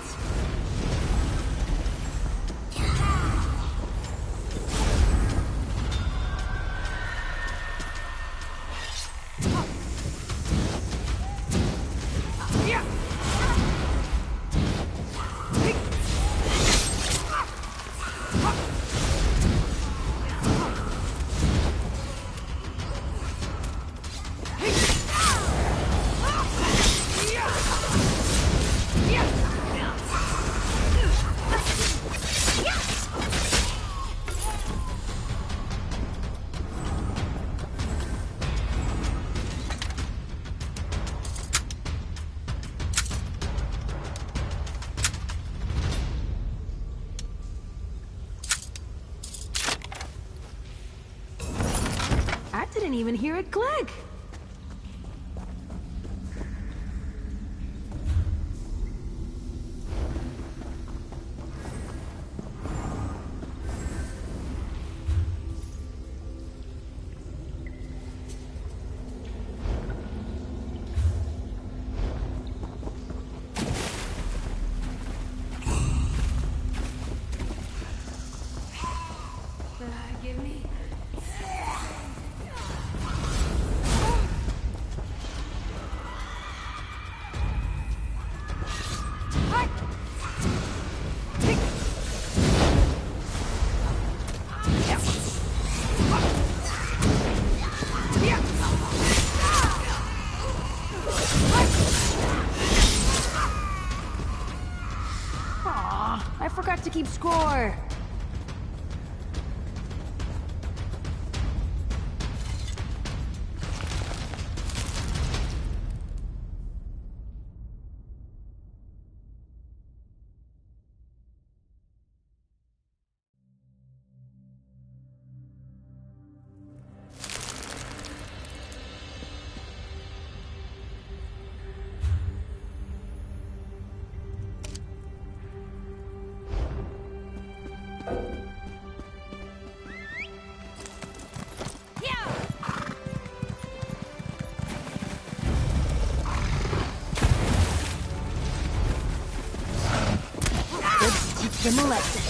I didn't even hear it click. Give me. Aw, I forgot to keep score. Let's teach them a lesson.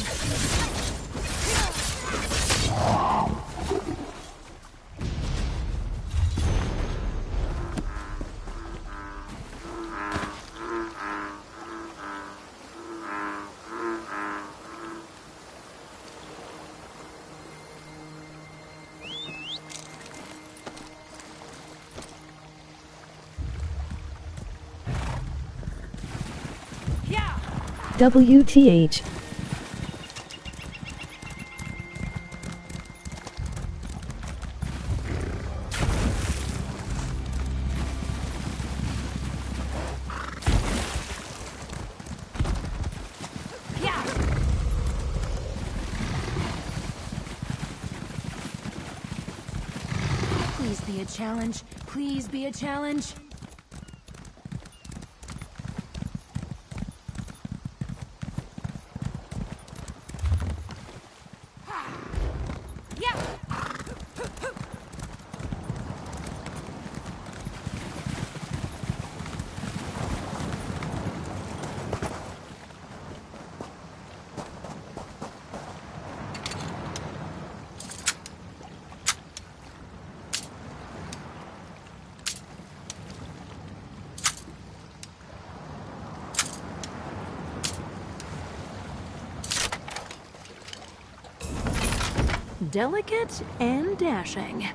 WTH. Please be a challenge. Please be a challenge. Delicate and dashing.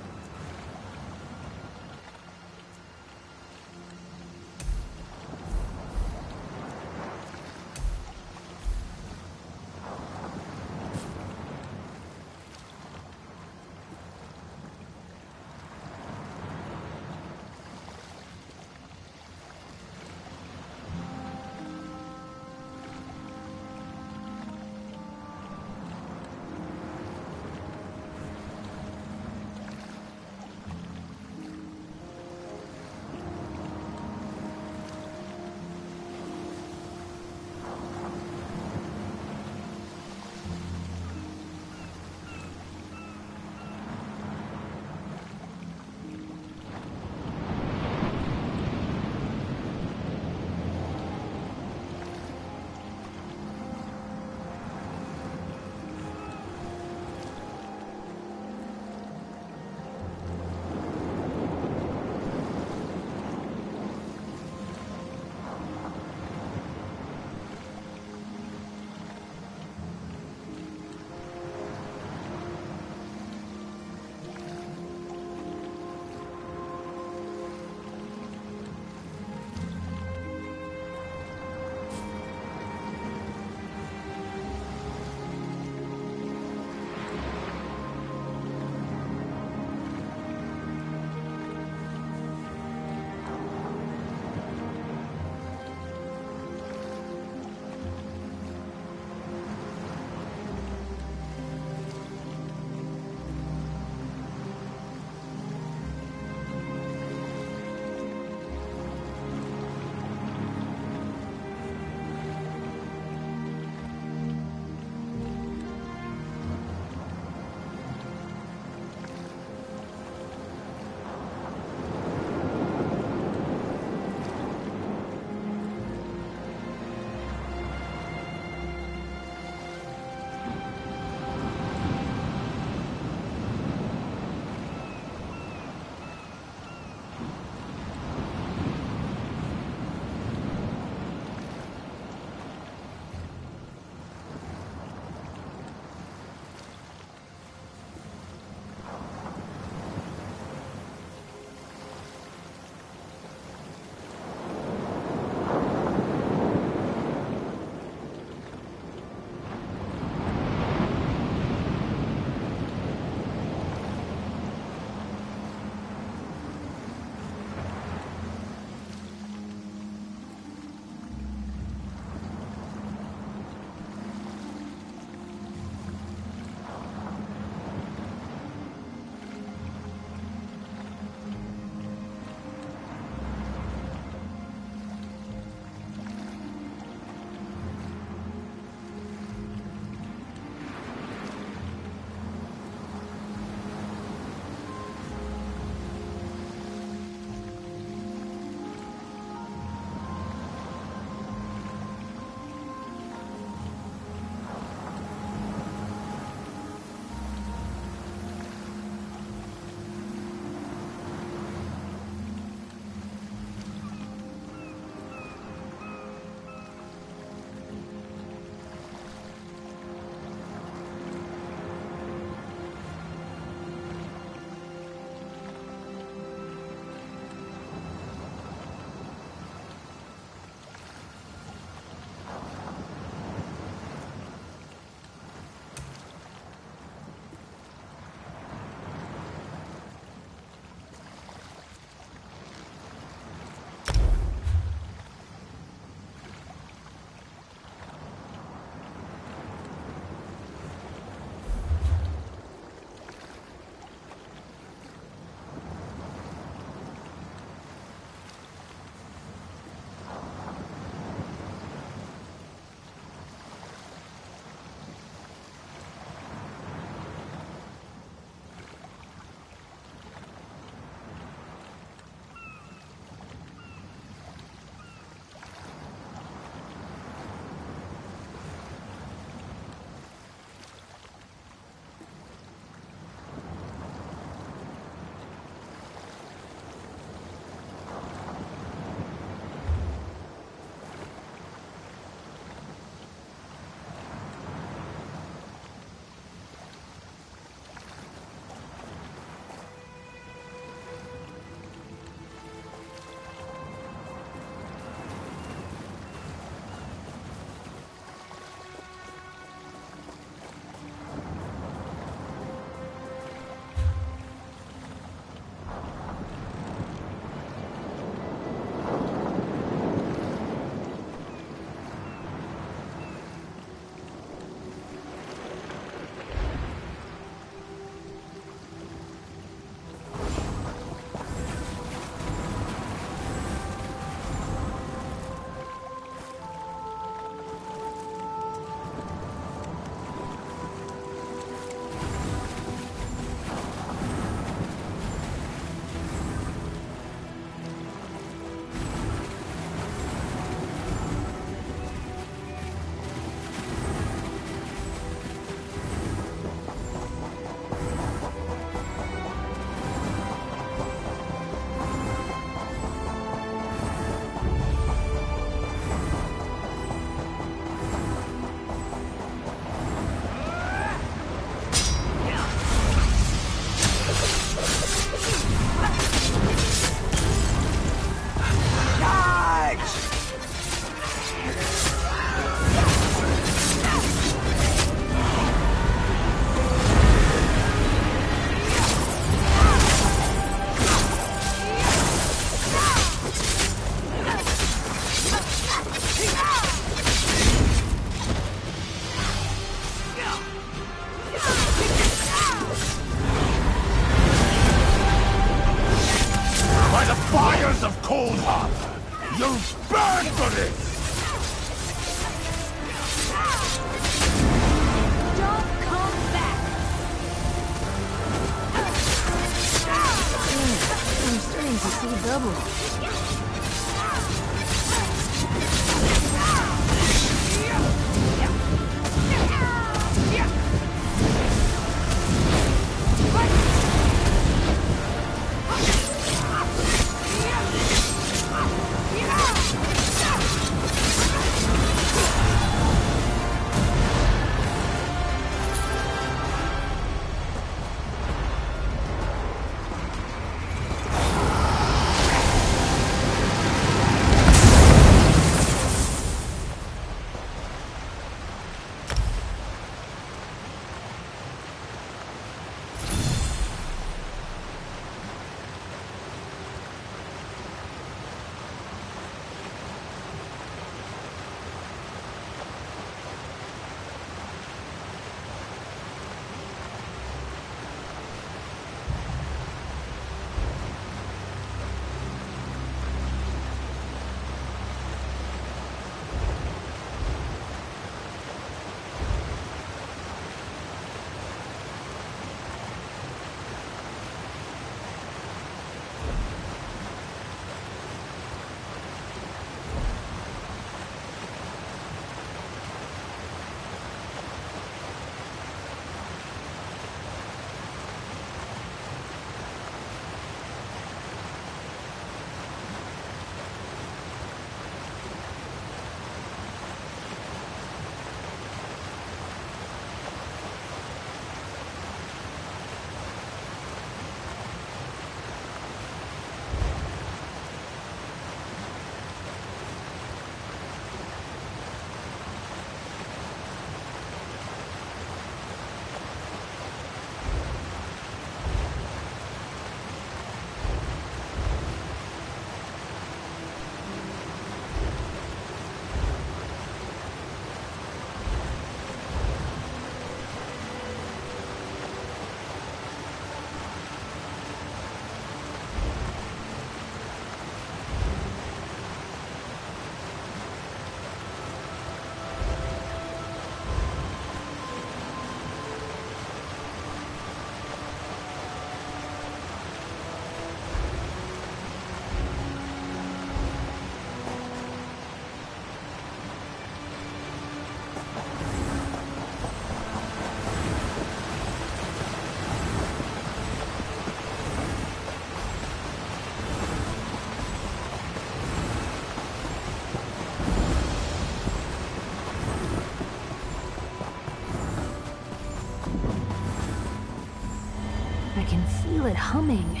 can feel it humming.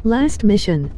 Last mission.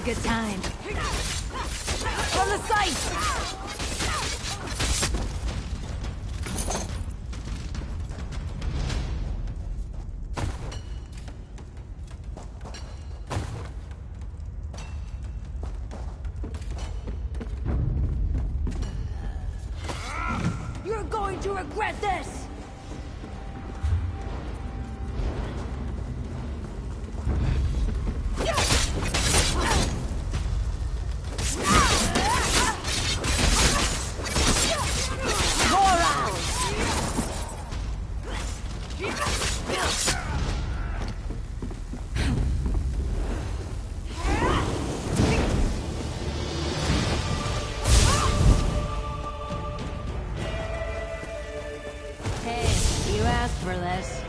Good time. From the site! You're going to regret this! For this.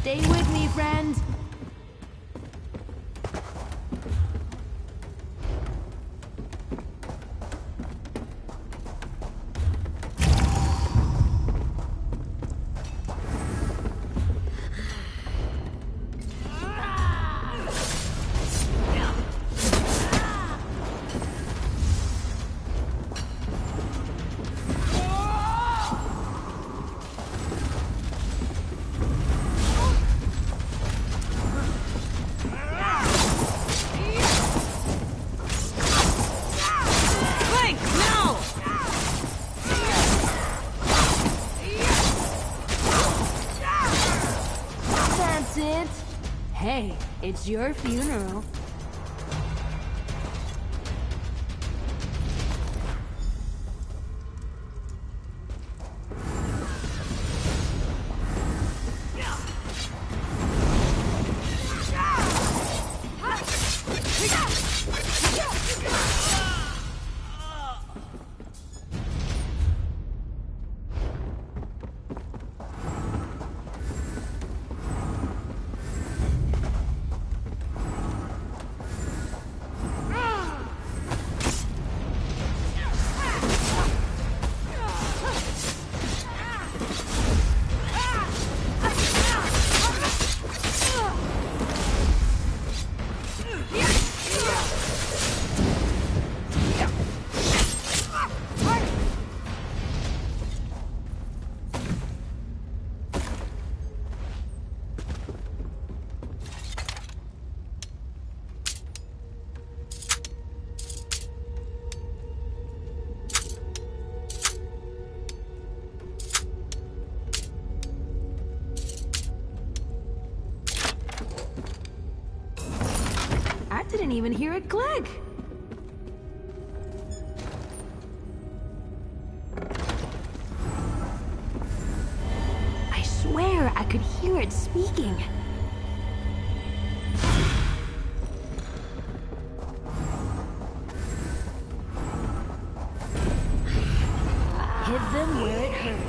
Stay with me, friend. Hey, it's your funeral. didn't even hear it click. I swear I could hear it speaking. Hit them where it hurts.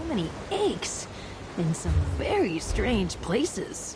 Many aches in some very strange places.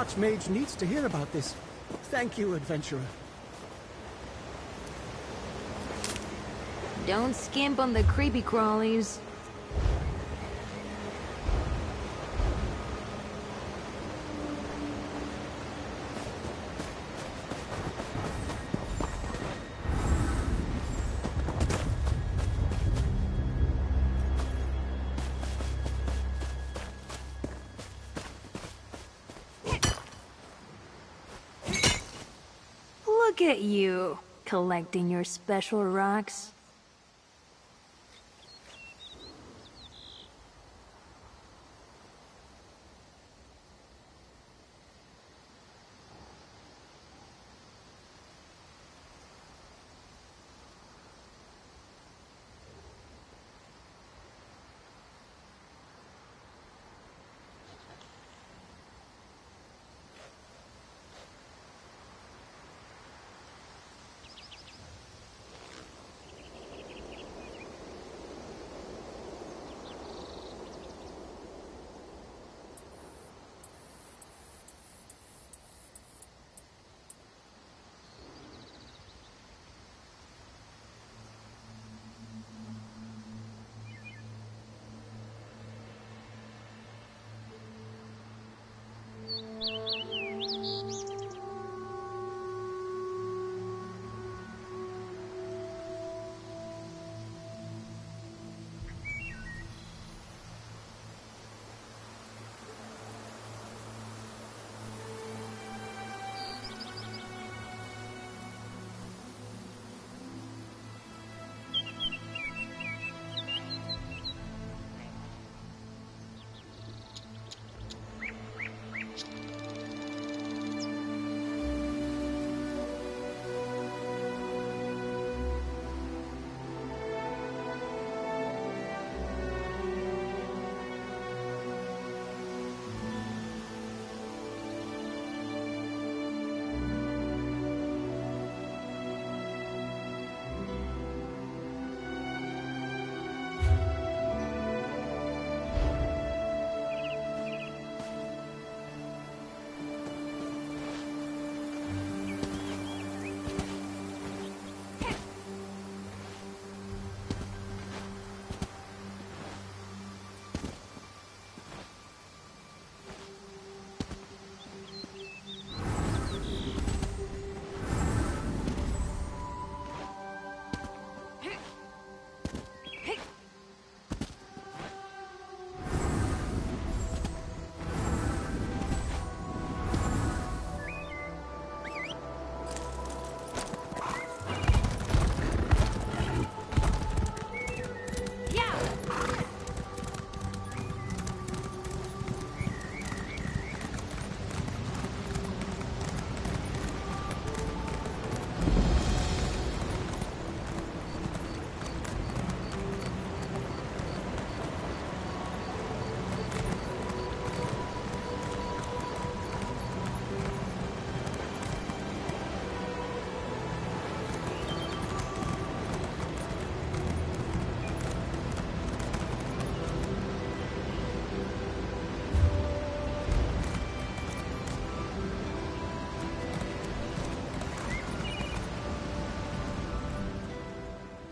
Archmage needs to hear about this. Thank you, adventurer. Don't skimp on the creepy crawlies. Look at you, collecting your special rocks.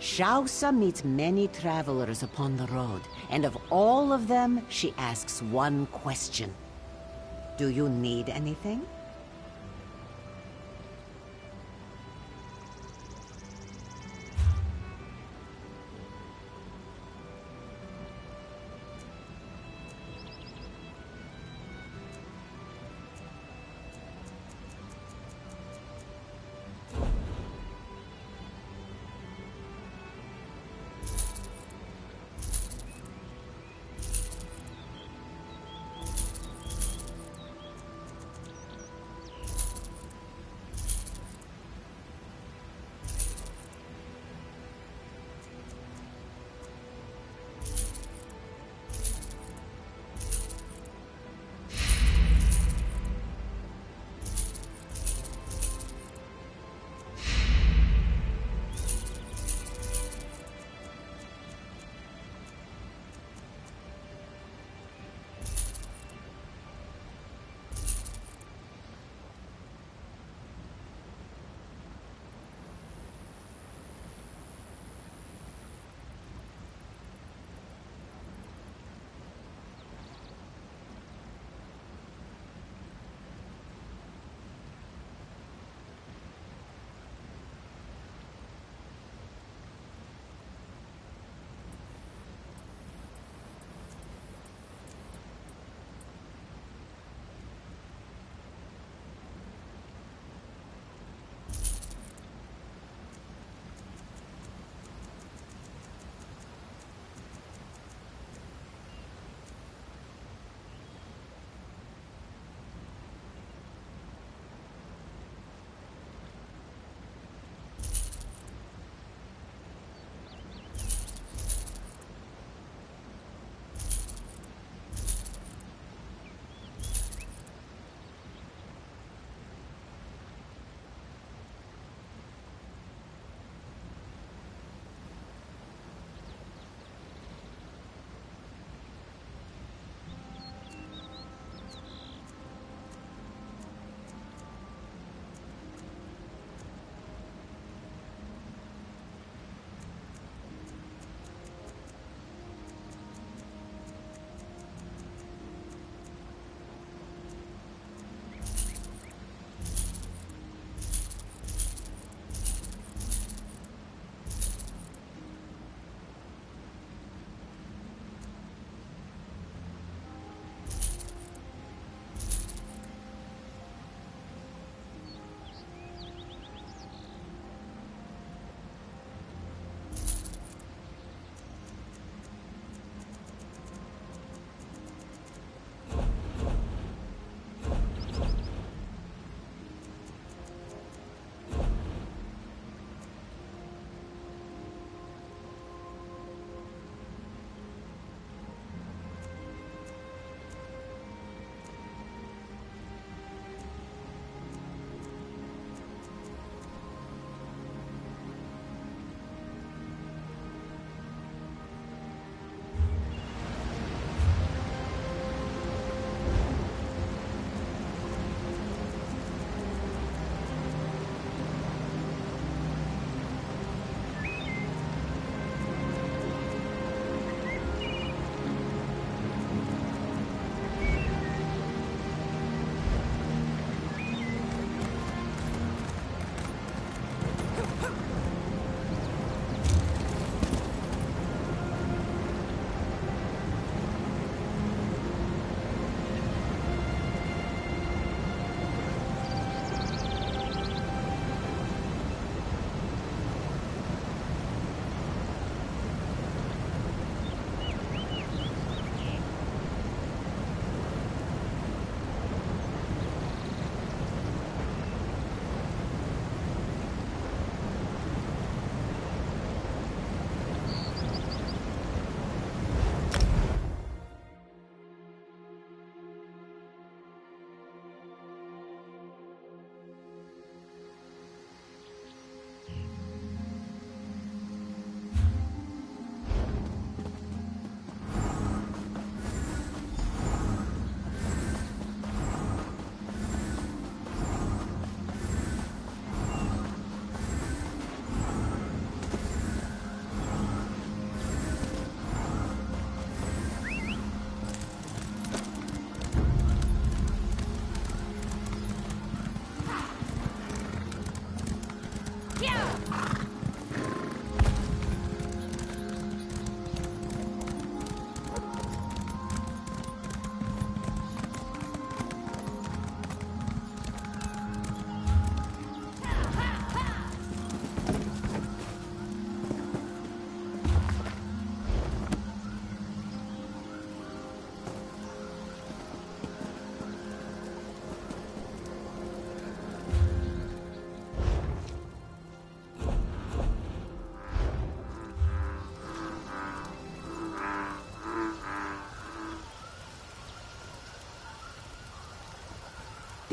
Xiaosa meets many travelers upon the road, and of all of them, she asks one question. Do you need anything?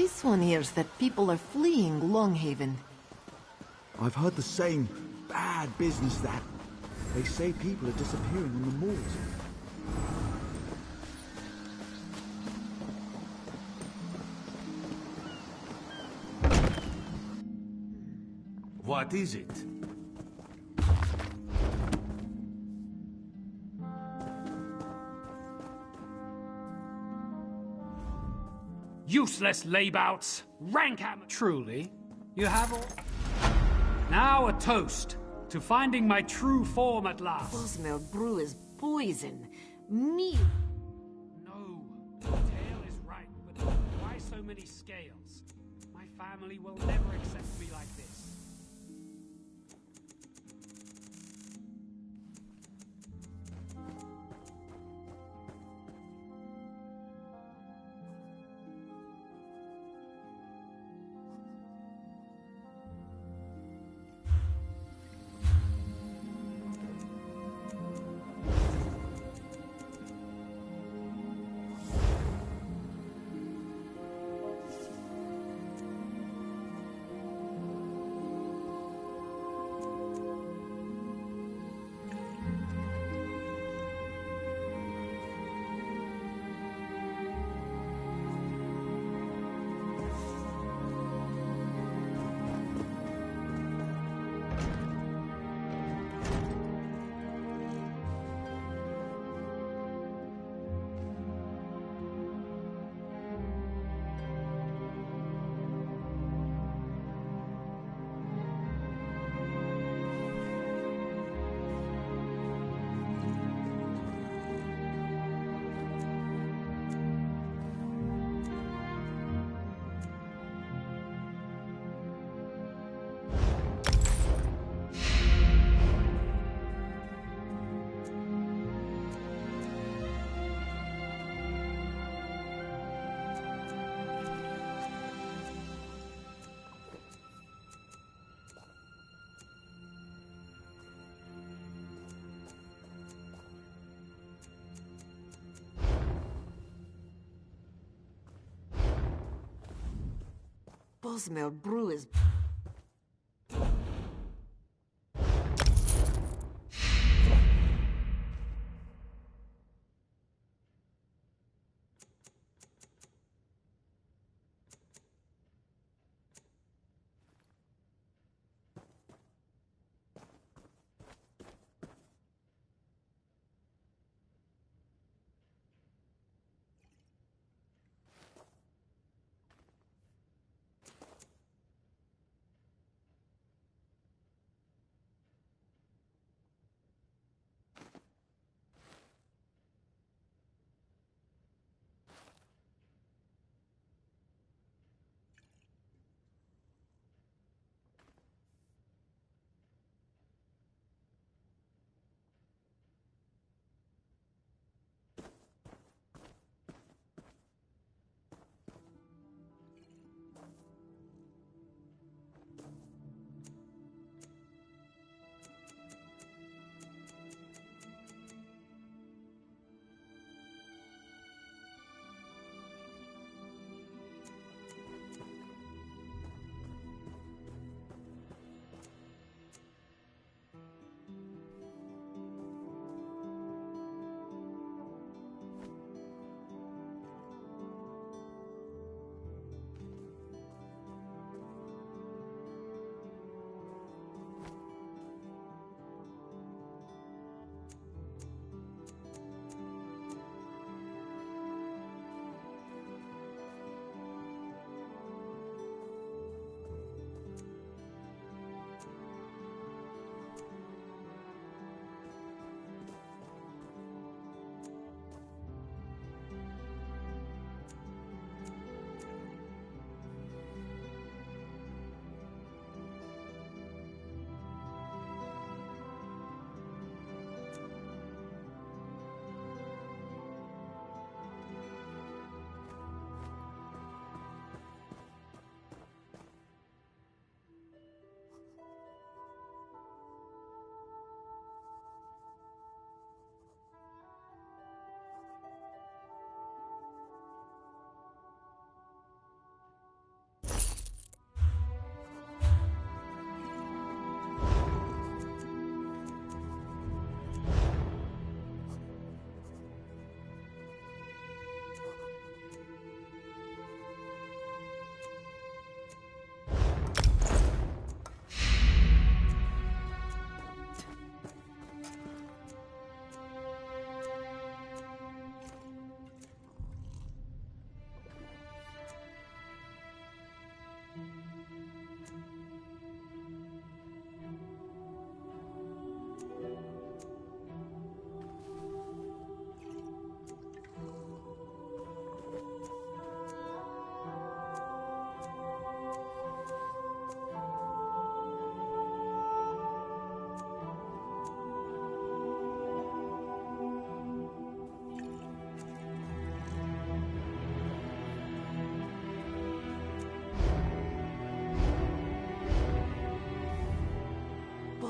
This one hears that people are fleeing Longhaven. I've heard the same bad business that they say people are disappearing on the moors. What is it? Useless laybouts! Rank amateur! Truly, you have all... Now a toast to finding my true form at last. Bosmer brew is poison. Me. No, the tale is right, but why so many scales? My family will never accept me like this. Bosmer brew is...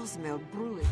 smell brewing.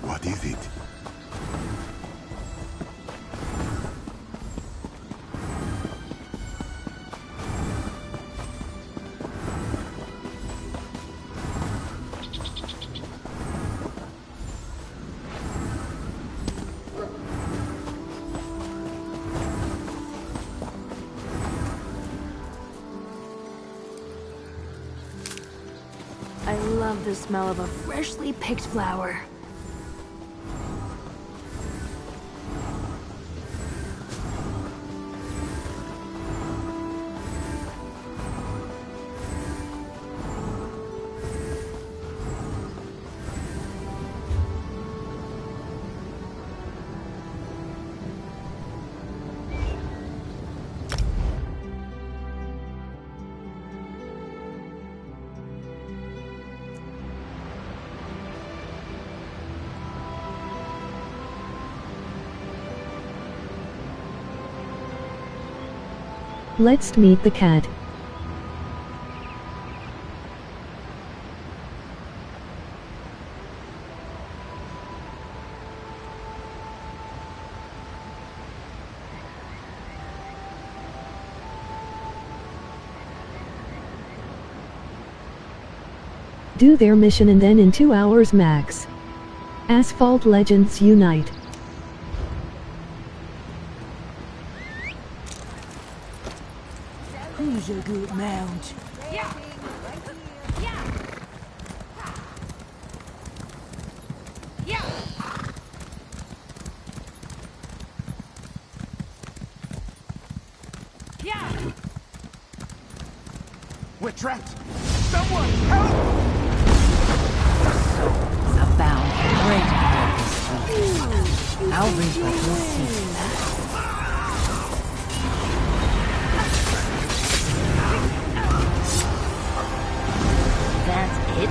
What is it? I love the smell of a freshly picked flower. Let's meet the cat. Do their mission and then in 2 hours max. Asphalt Legends unite. Who's a good mount? Yeah. Yeah. Yeah. Yeah. We're trapped! Someone help! Souls abound great purpose. I'll read what you'll see. That's it?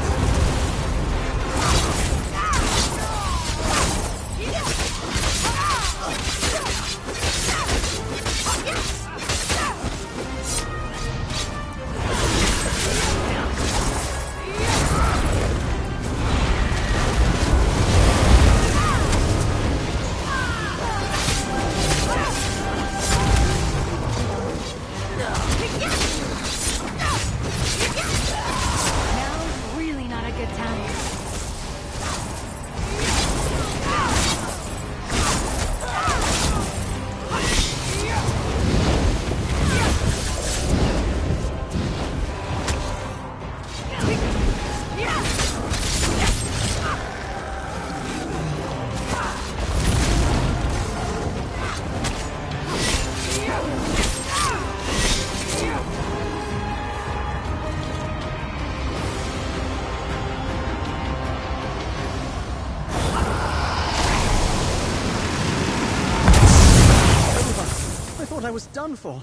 was done for.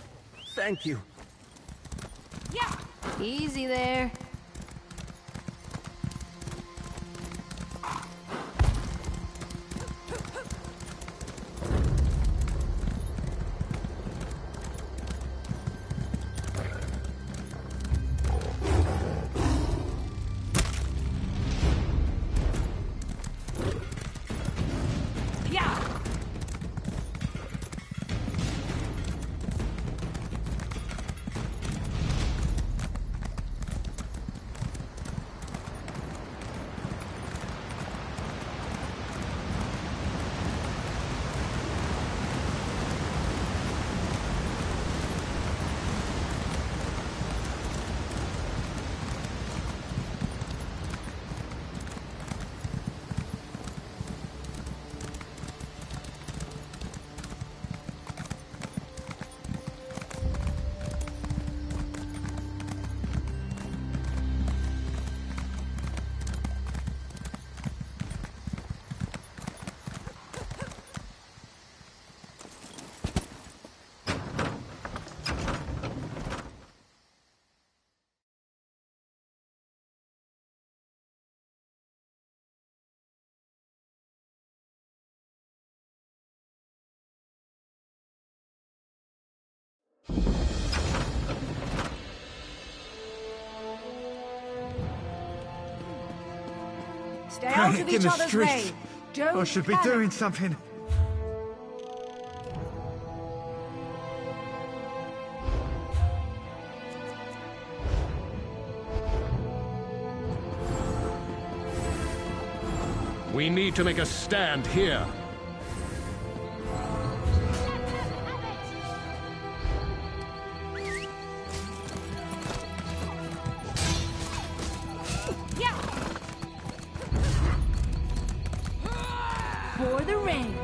Thank you. Yeah. Easy there. Stay out of each other's way. Don't I should be panic. doing something. We need to make a stand here. For the ring.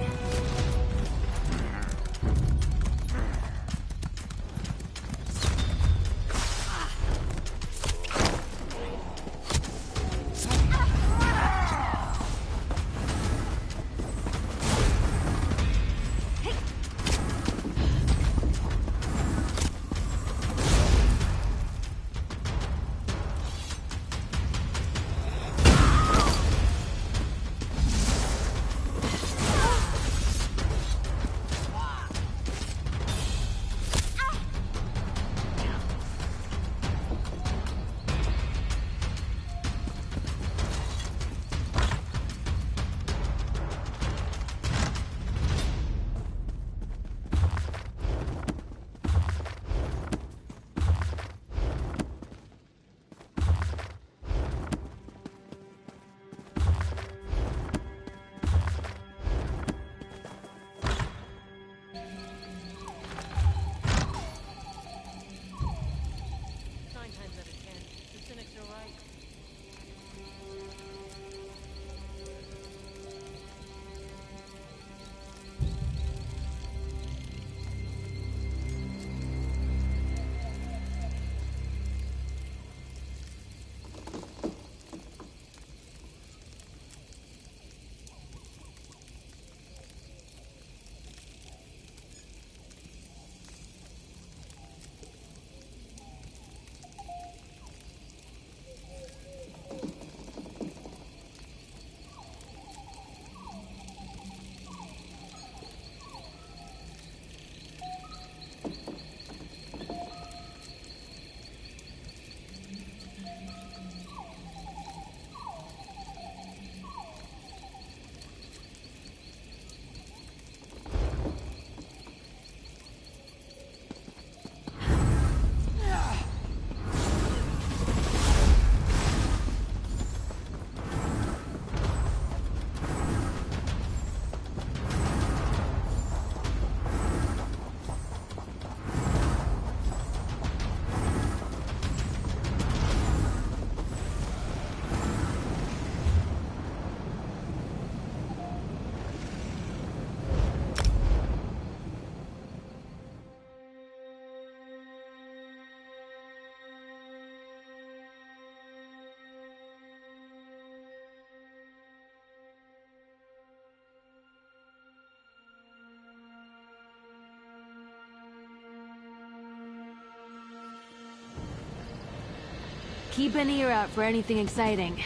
Keep an ear out for anything exciting.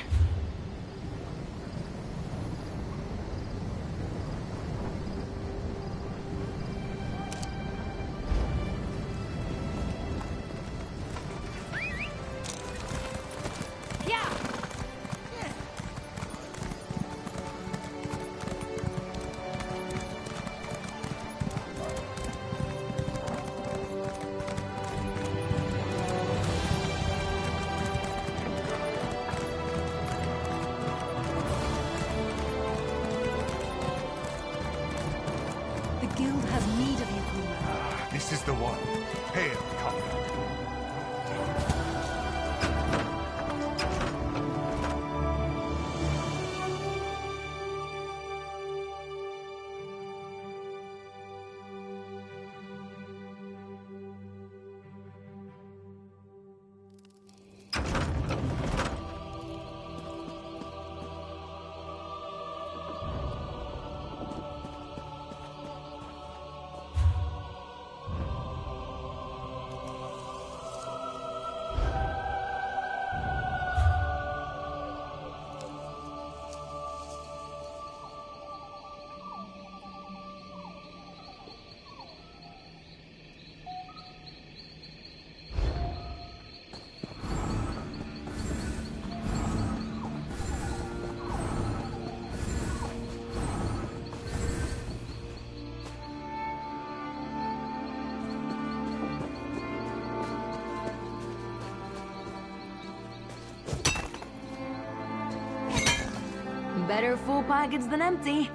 This is the one. Hail, comrade. Better full pockets than empty.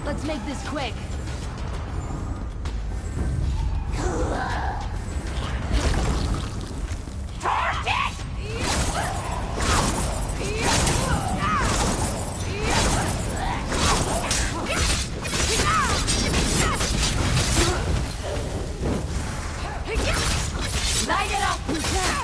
Let's make this quick. Light it up! Look out!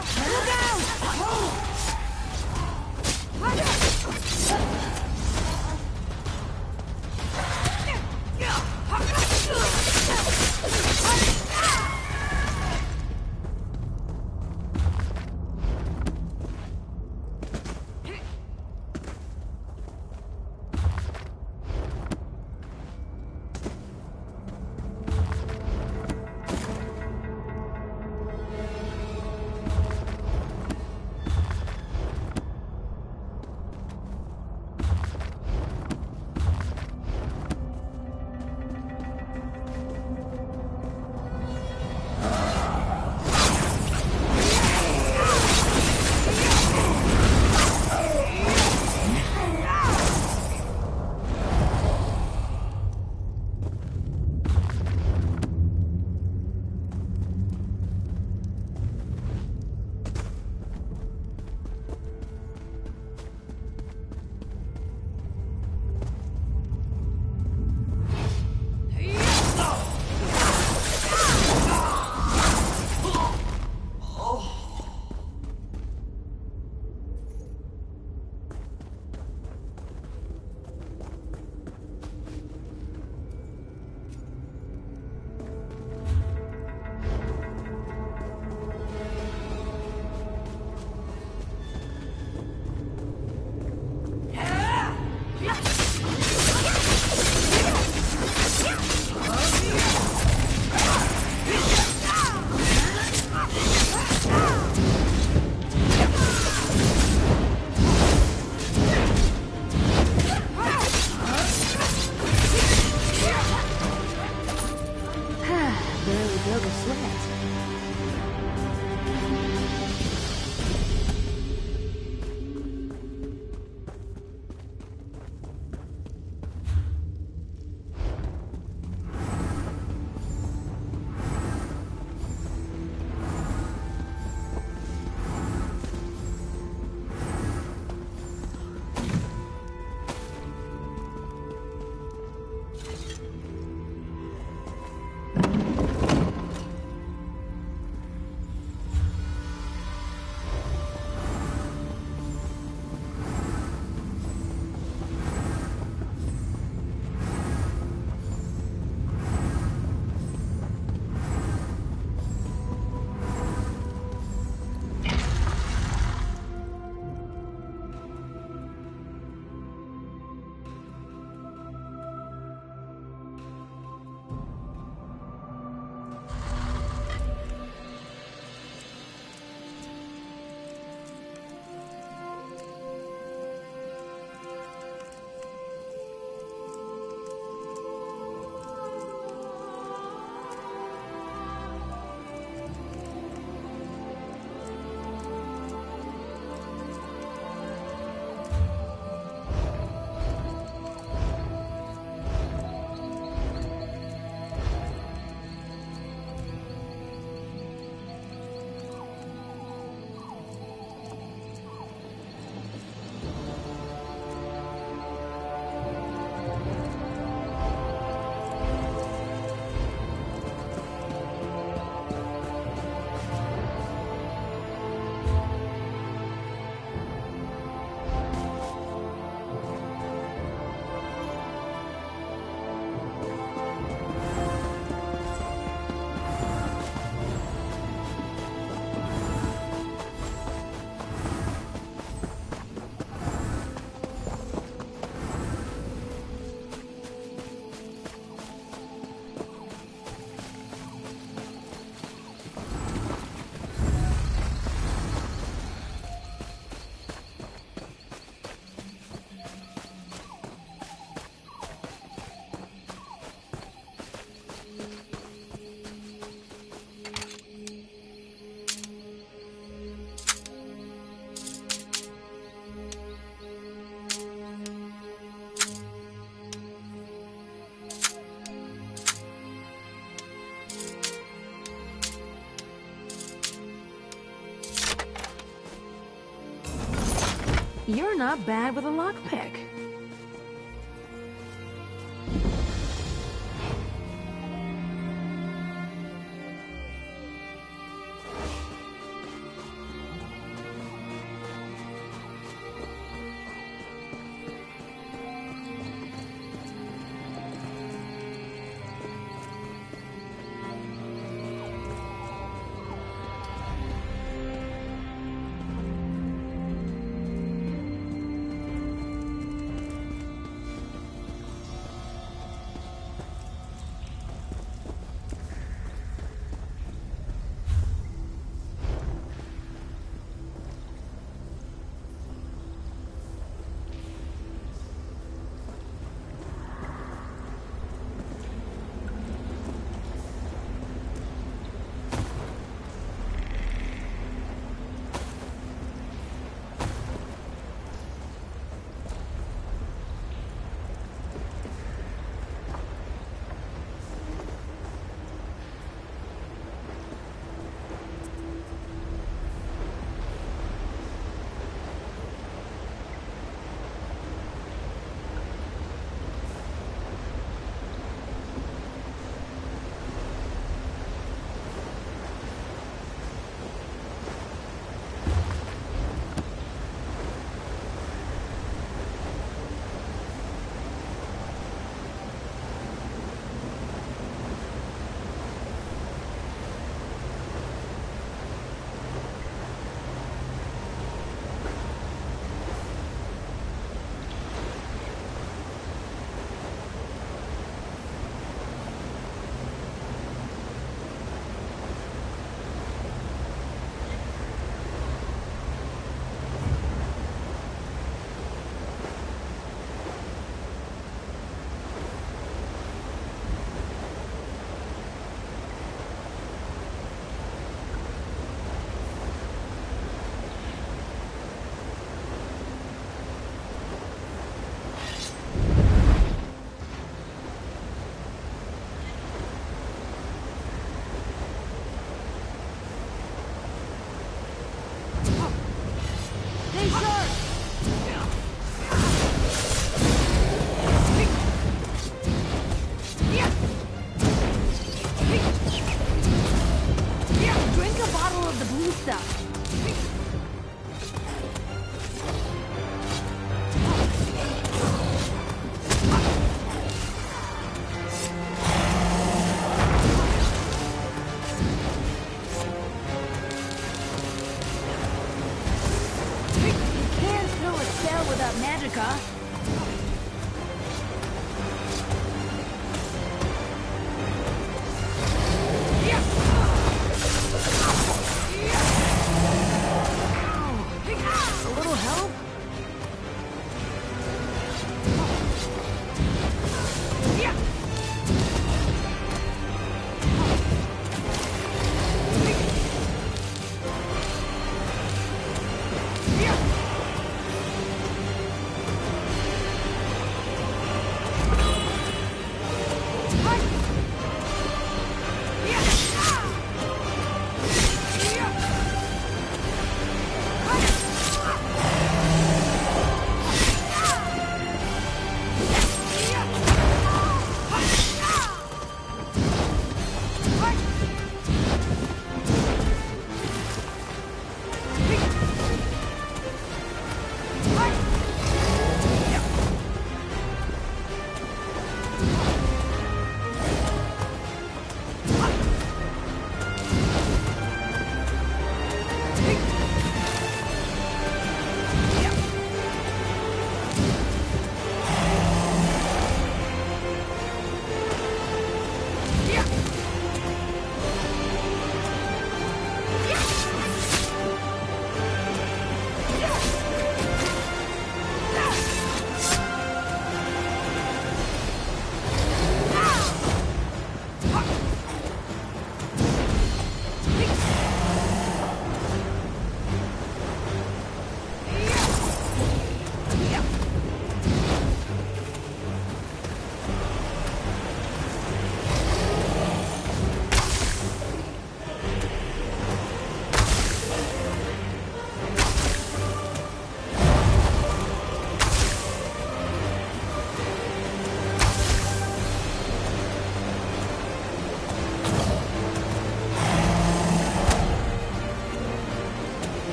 You're not bad with a lockpick.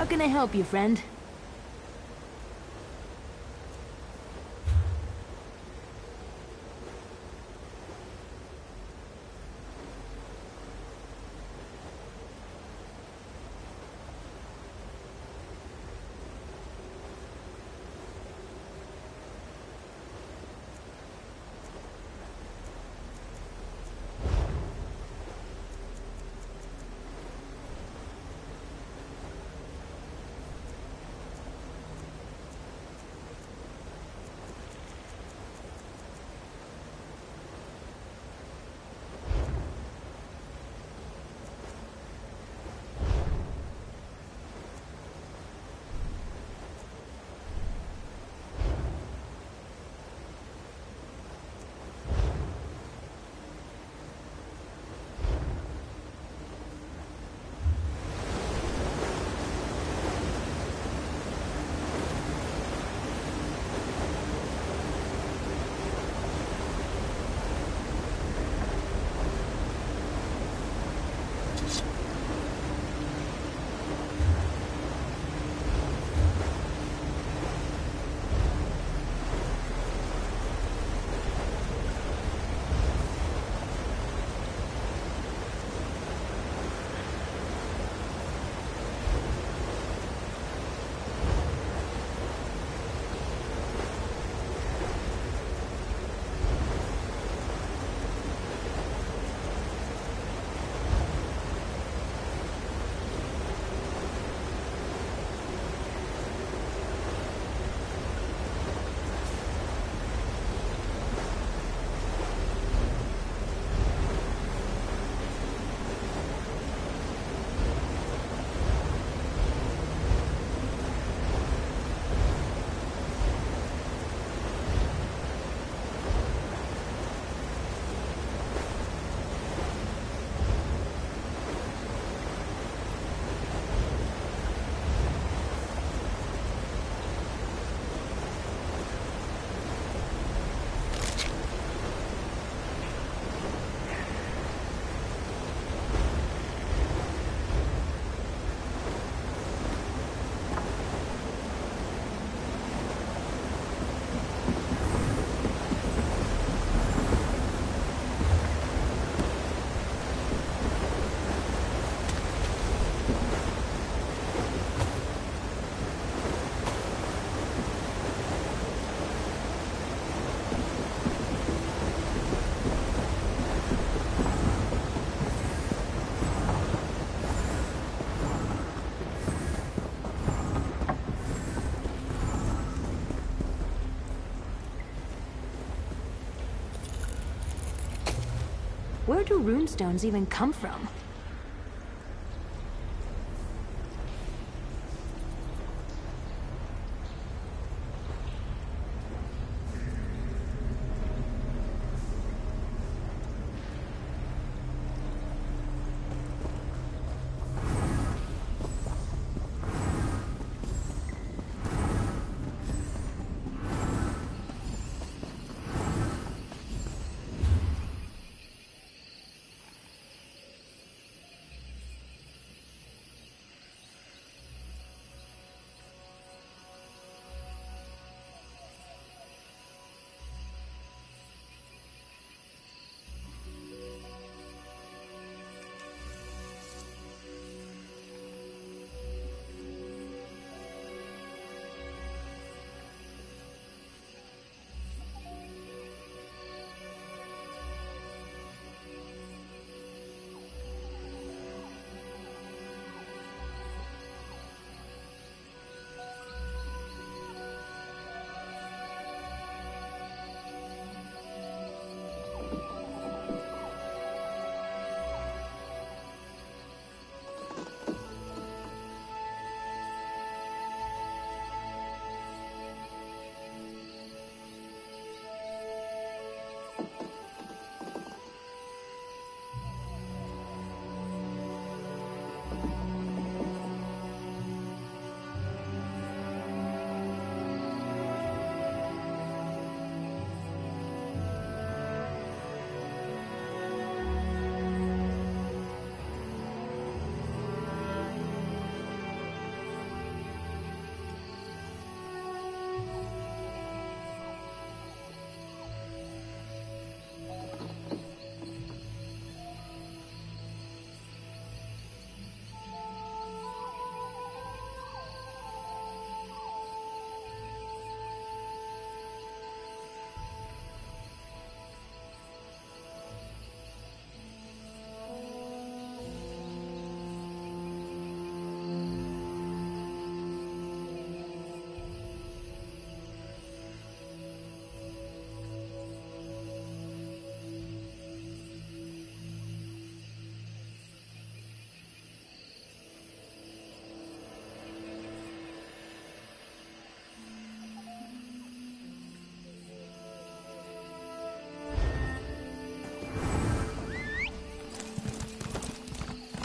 How can I help you, friend? Where do runestones even come from?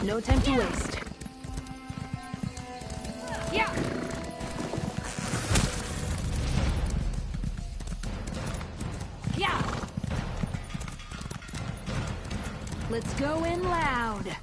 No time to waste. Yeah. Yeah. Let's go in loud.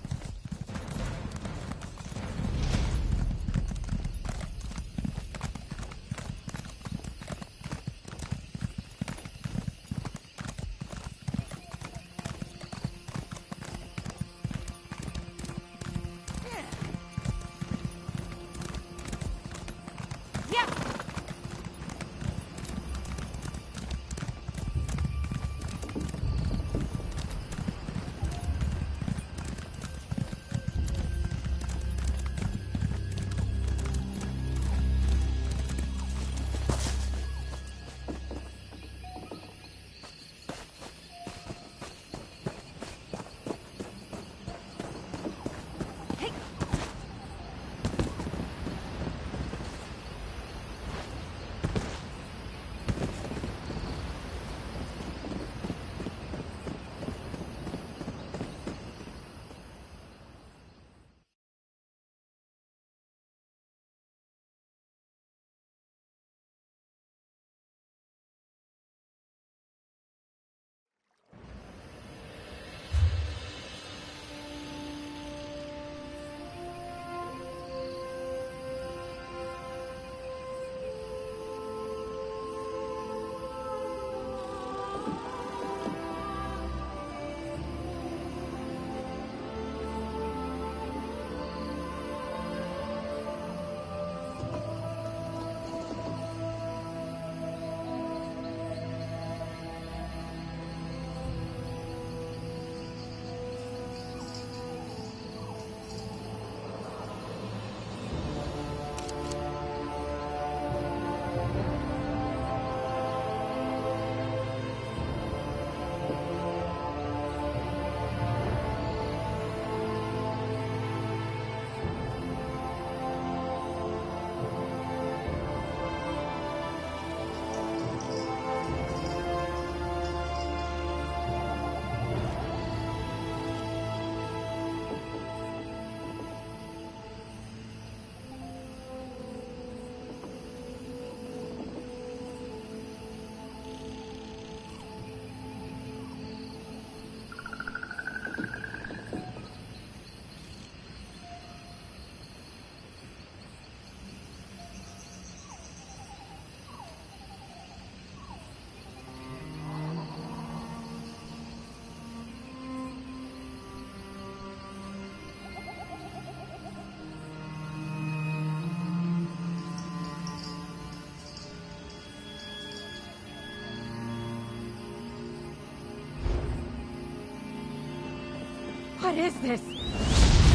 What is this?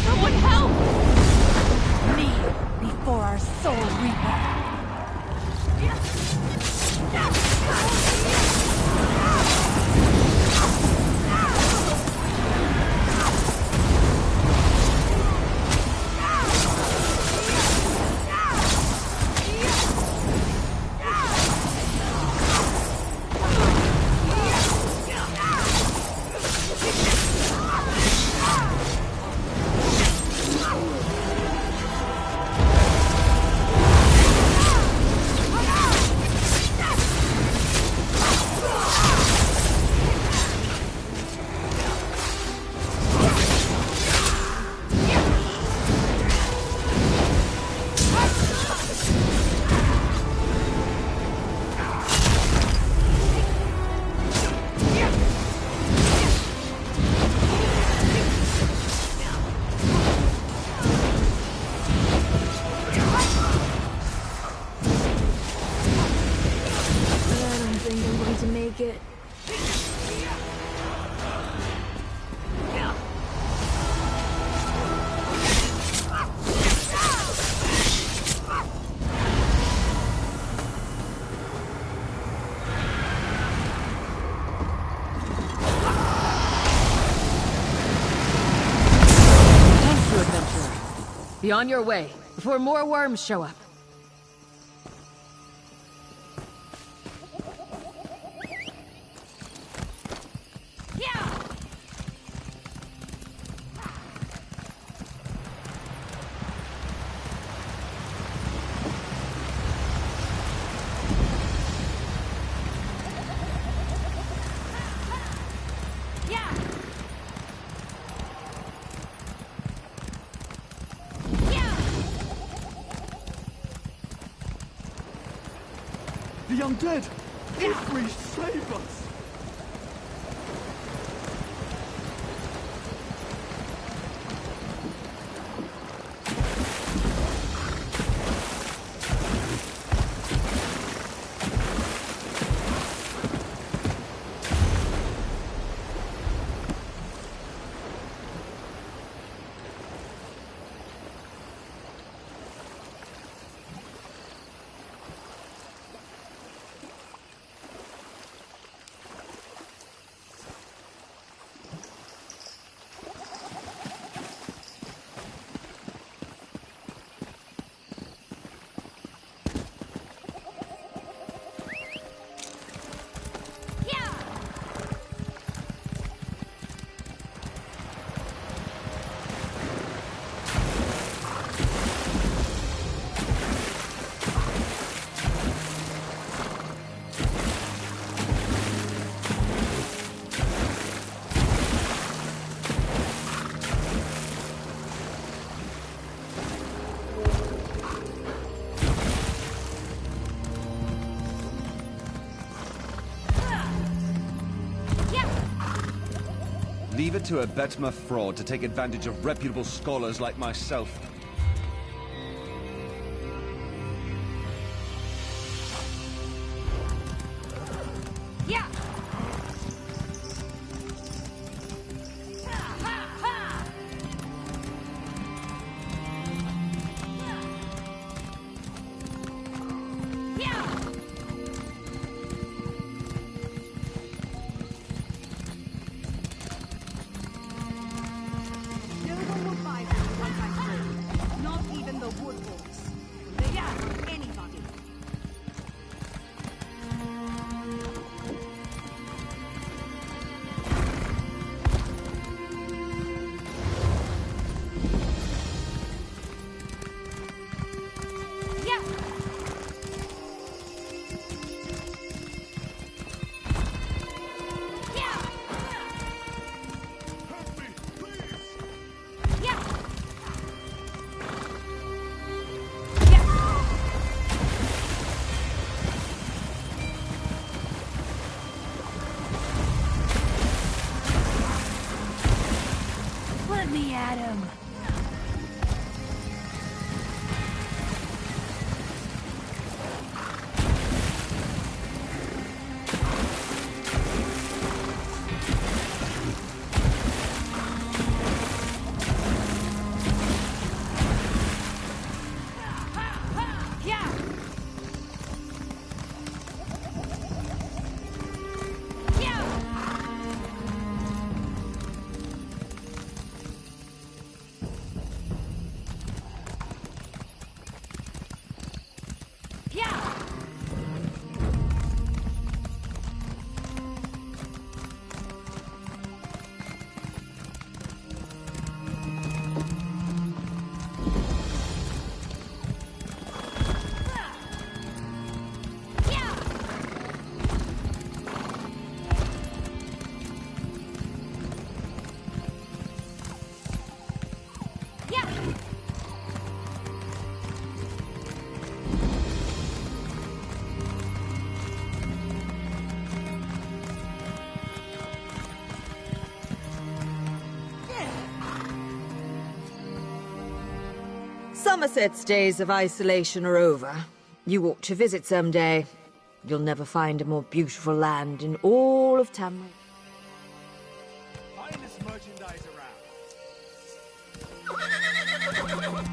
Someone help! Me, before our soul reaper. Be on your way, before more worms show up. The undead! Ifrit, save us! Leave it to a Betma fraud to take advantage of reputable scholars like myself. Somerset's days of isolation are over. You ought to visit someday. You'll never find a more beautiful land in all of Tamriel. Finest merchandise around.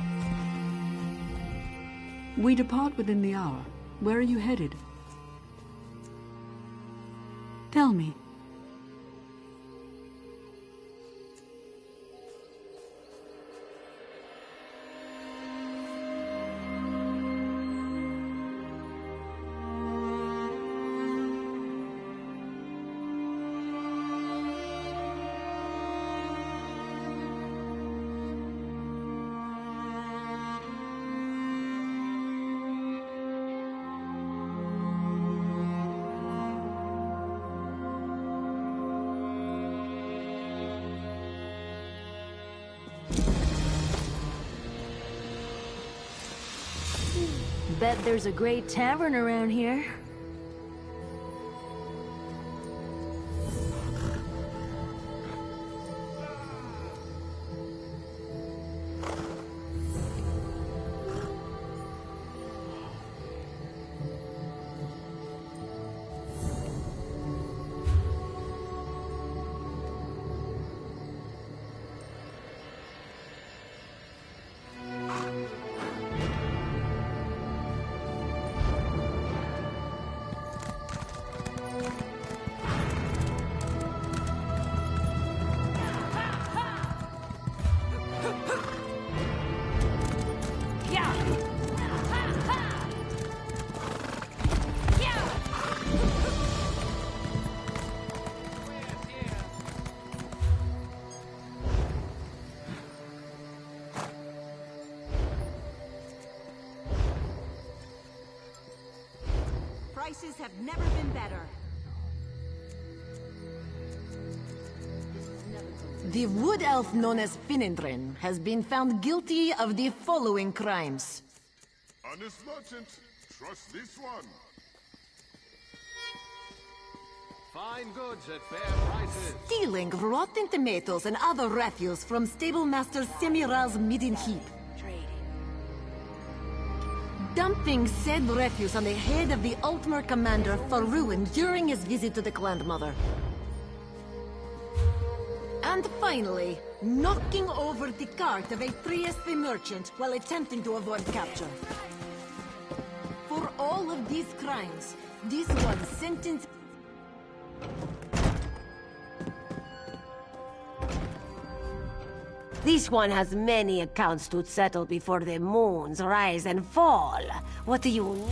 We depart within the hour. Where are you headed? Tell me. Bet there's a great tavern around here. Prices have never been better. The wood elf known as Finindrin has been found guilty of the following crimes. Honest merchant, trust this one. Fine goods at fair prices. Stealing rotten tomatoes and other refuse from stablemaster Semiraz Middenheap. Dumping said refuse on the head of the Altmer commander Faruin during his visit to the Clanmother. And finally, knocking over the cart of a Trieste merchant while attempting to avoid capture. For all of these crimes, this one sentence... This one has many accounts to settle before the moons rise and fall. What do you...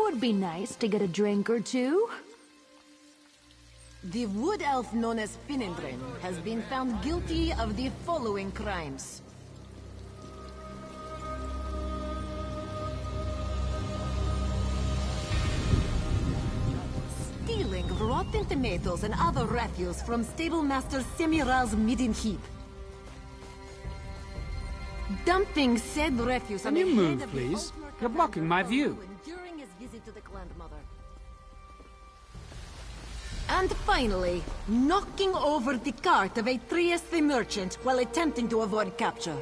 would be nice to get a drink or two. The wood elf known as Finindrin has been found guilty of the following crimes. Stealing rotten tomatoes and other refuse from stablemaster Semiral's midden heap. Dumping said refuse on Can you the move, head of the please? Altmer You're blocking my view. during his visit to the grandmother. And finally, knocking over the cart of a Trieste merchant while attempting to avoid capture.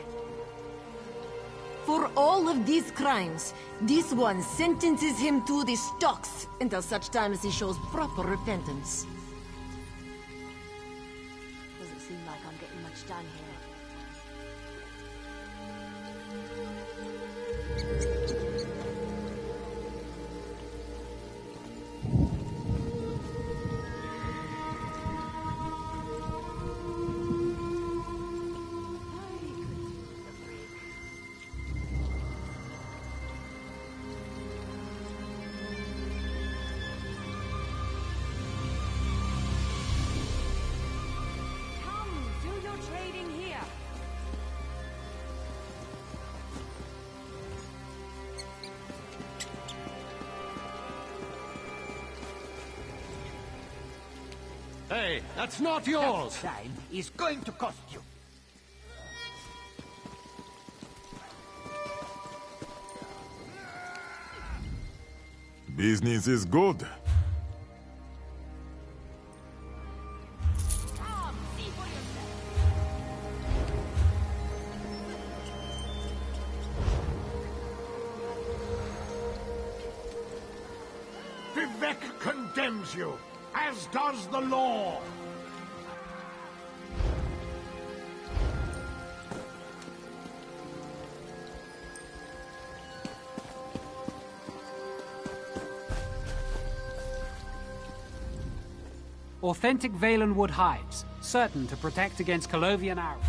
For all of these crimes, this one sentences him to the stocks until such time as he shows proper repentance. Doesn't seem like I'm getting much done here. Hey, that's not yours! That time is going to cost you. Business is good. Vivek condemns you, as does the law. Authentic Valenwood hides, certain to protect against Colovian arrows.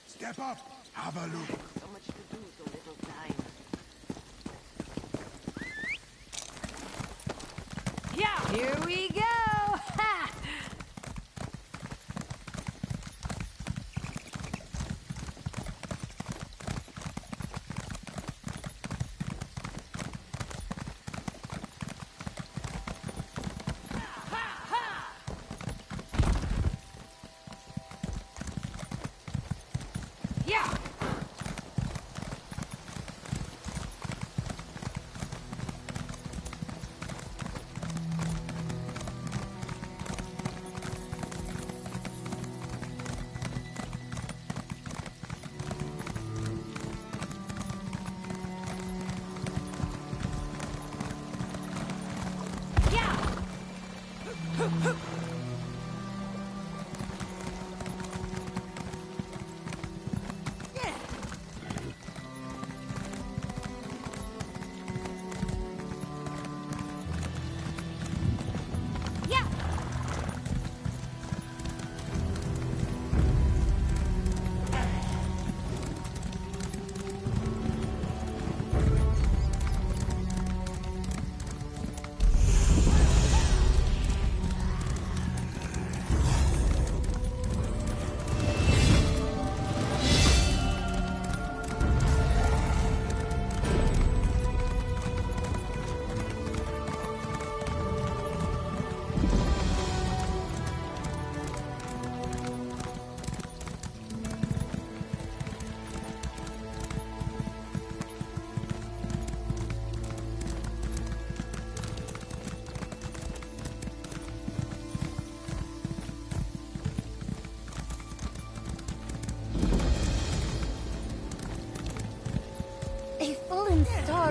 Step up, have a look. So much to do, so little time. Yeah, here we go! Ha!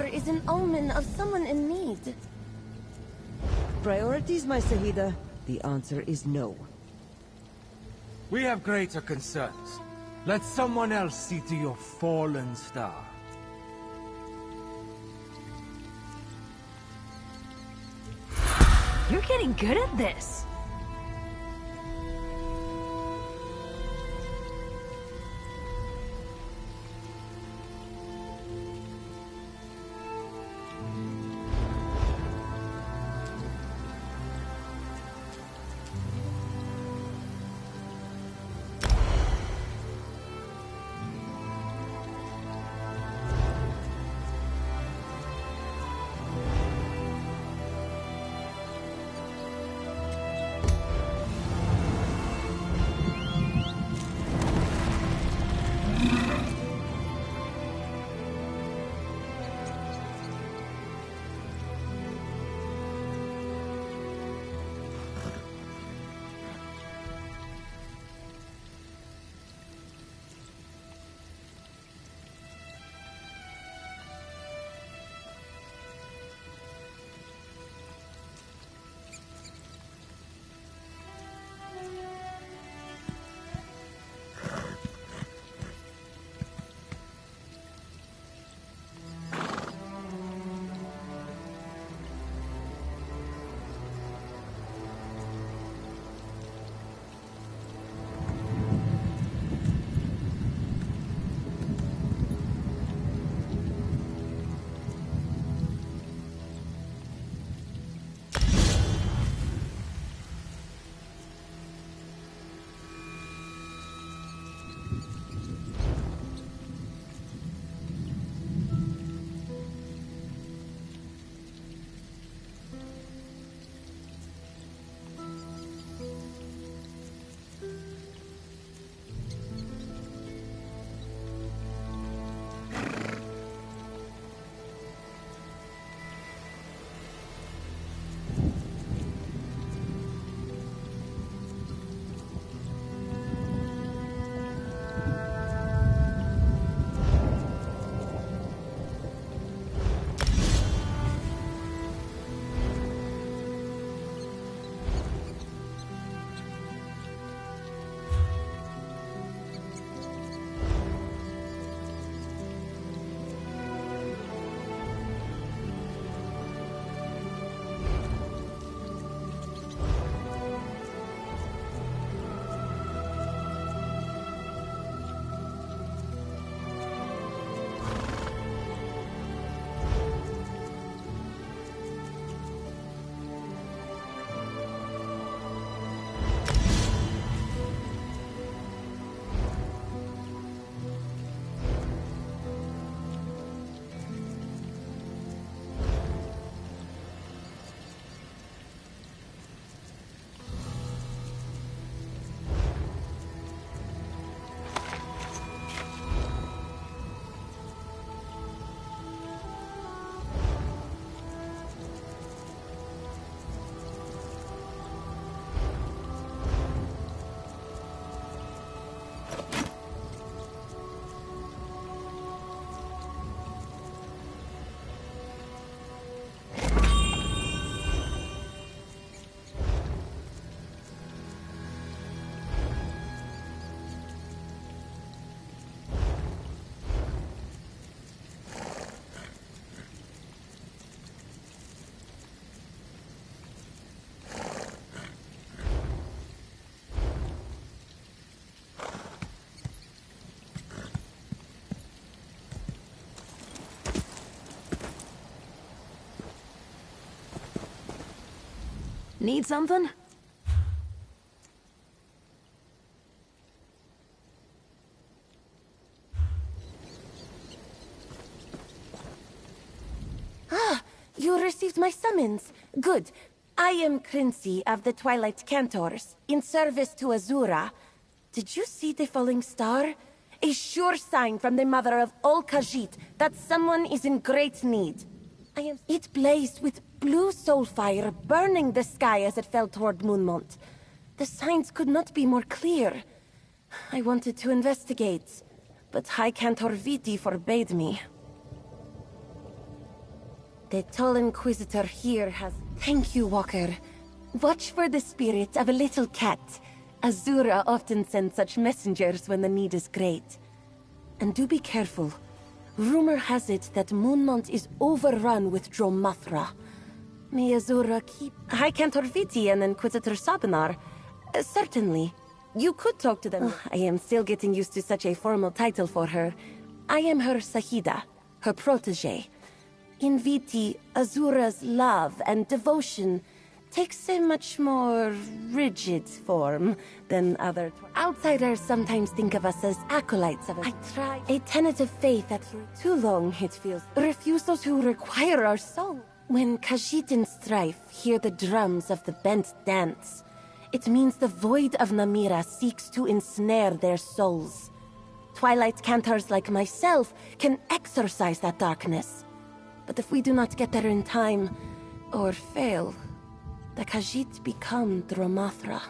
Cantor is an omen of someone in need. Priorities, my Sahida. The answer is no. We have greater concerns. Let someone else see to your fallen star. You're getting good at this. Need something? Ah, you received my summons. Good. I am Quincy of the Twilight Cantors, in service to Azura. Did you see the falling star? A sure sign from the mother of all Khajiit that someone is in great need. It blazed with blue soul fire, burning the sky as it fell toward Moonmont. The signs could not be more clear. I wanted to investigate, but High Cantor Viti forbade me. The tall Inquisitor here has... Thank you, Walker. Watch for the spirit of a little cat. Azura often sends such messengers when the need is great. And do be careful. Rumor has it that Moonmont is overrun with Dromathra. May Azura keep... High Cantor Viti and Inquisitor Sabinar. Certainly. You could talk to them. I am still getting used to such a formal title for her. I am her Sahida, her protege. In Viti, Azura's love and devotion takes a much more rigid form than other... Outsiders sometimes think of us as acolytes of... I try... A tenet of faith that for too long, it feels... refuse those who require our soul. When Khajiit and Strife hear the drums of the bent dance, it means the void of Namira seeks to ensnare their souls. Twilight Cantors like myself can exorcise that darkness. But if we do not get there in time, or fail, the Khajiit become Dromathra.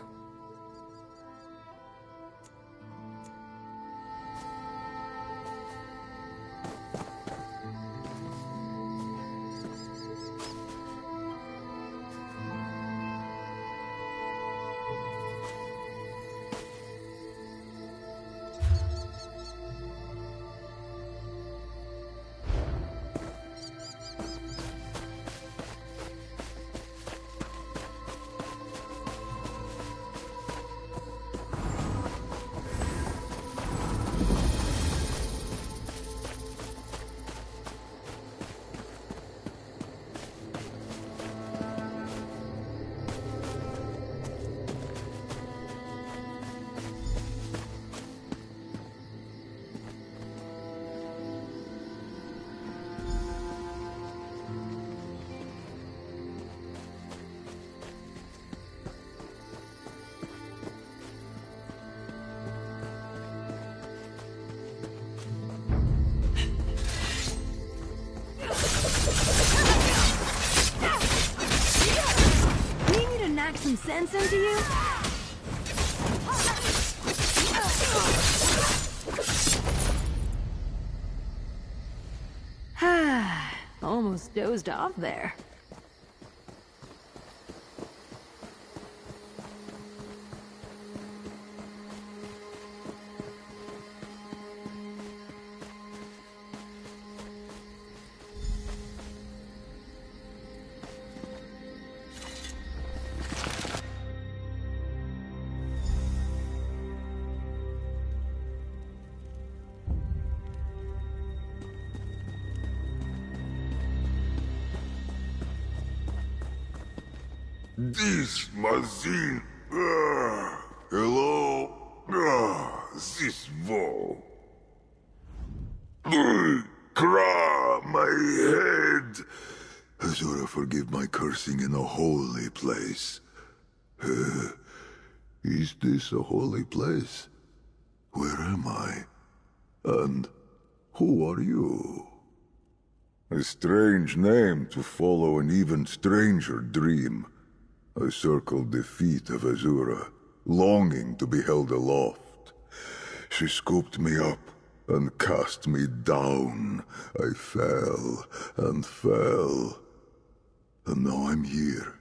Some sense into you? Almost dozed off there. This Mazin. Hello? This wall. Kra, my head. Azura, forgive my cursing in a holy place. Is this a holy place? Where am I? And who are you? A strange name to follow an even stranger dream. I circled the feet of Azura, longing to be held aloft. She scooped me up and cast me down. I fell and fell. And now I'm here,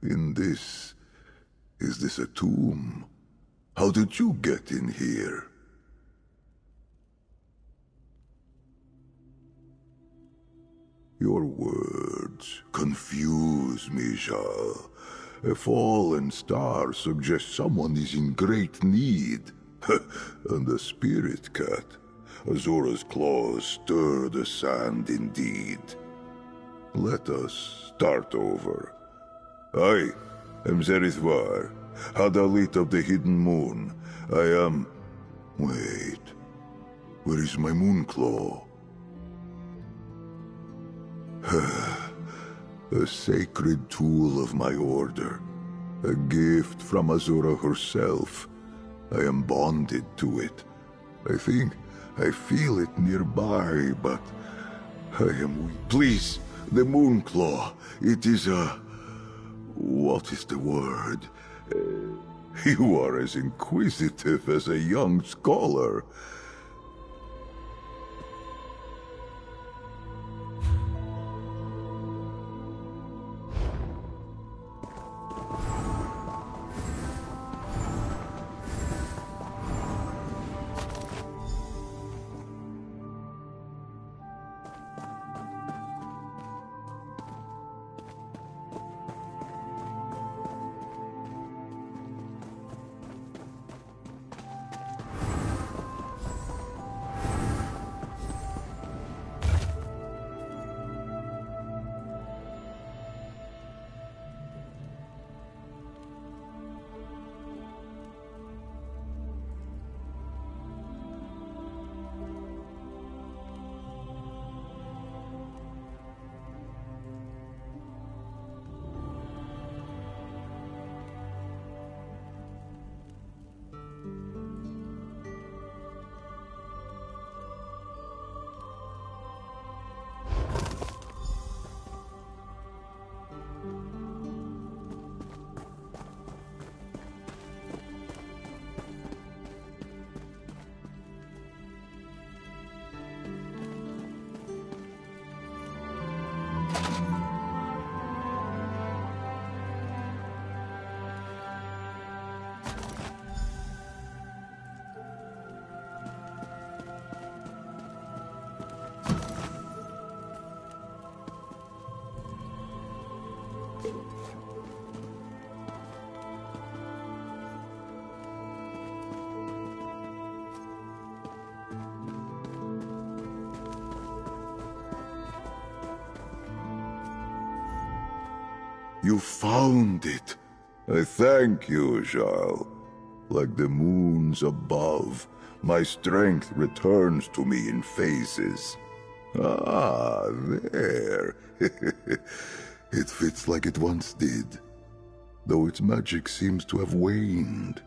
in this. Is this a tomb? How did you get in here? Your words confuse me, Jal. A fallen star suggests someone is in great need. And a spirit cat. Azura's claws stir the sand indeed. Let us start over. I am Zerithwar, Hadalit of the Hidden Moon. I am... Wait. Where is my Moonclaw? A sacred tool of my order. A gift from Azura herself. I am bonded to it. I think I feel it nearby, but I am weak. Please, the Moonclaw. It is a... What is the word? You are as inquisitive as a young scholar. You found it. I thank you, Jarl. Like the moons above, my strength returns to me in phases. Ah, there. It fits like it once did, though its magic seems to have waned.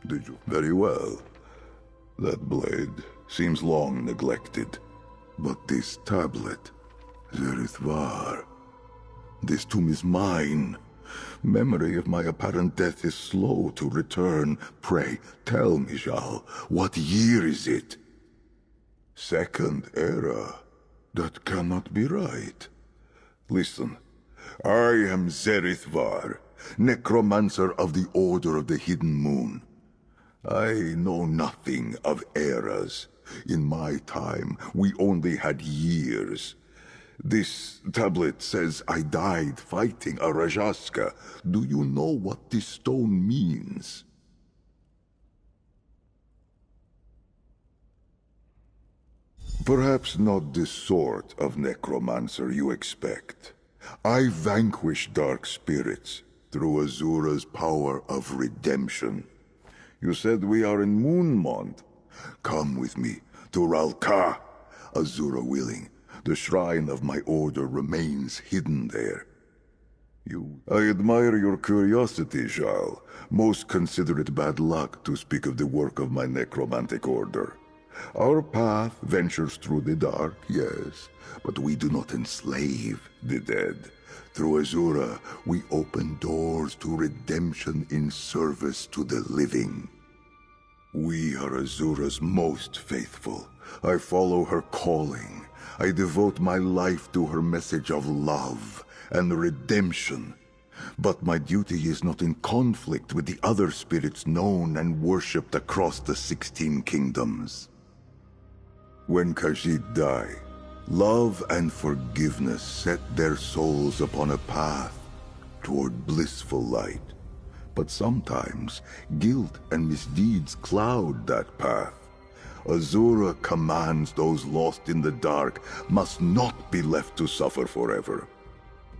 Did you? Very well. That blade seems long neglected. But this tablet, Zerith Var, this tomb is mine. Memory of my apparent death is slow to return. Pray, tell me, Jarl, what year is it? Second Era. That cannot be right. Listen, I am Zerith Var, necromancer of the Order of the Hidden Moon. I know nothing of eras. In my time, we only had years. This tablet says I died fighting a Rajasca. Do you know what this stone means? Perhaps not the sort of necromancer you expect. I vanquish dark spirits through Azura's power of redemption. You said we are in Moonmont. Come with me to Ralka. Azura willing, the shrine of my order remains hidden there. I admire your curiosity, Jarl. Most consider it bad luck to speak of the work of my necromantic order. Our path ventures through the dark, yes, but we do not enslave the dead. Through Azura, we open doors to redemption in service to the living. We are Azura's most faithful. I follow her calling. I devote my life to her message of love and redemption. But my duty is not in conflict with the other spirits known and worshipped across the 16 kingdoms. When Khajiit died, love and forgiveness set their souls upon a path toward blissful light. But sometimes, guilt and misdeeds cloud that path. Azura commands those lost in the dark must not be left to suffer forever.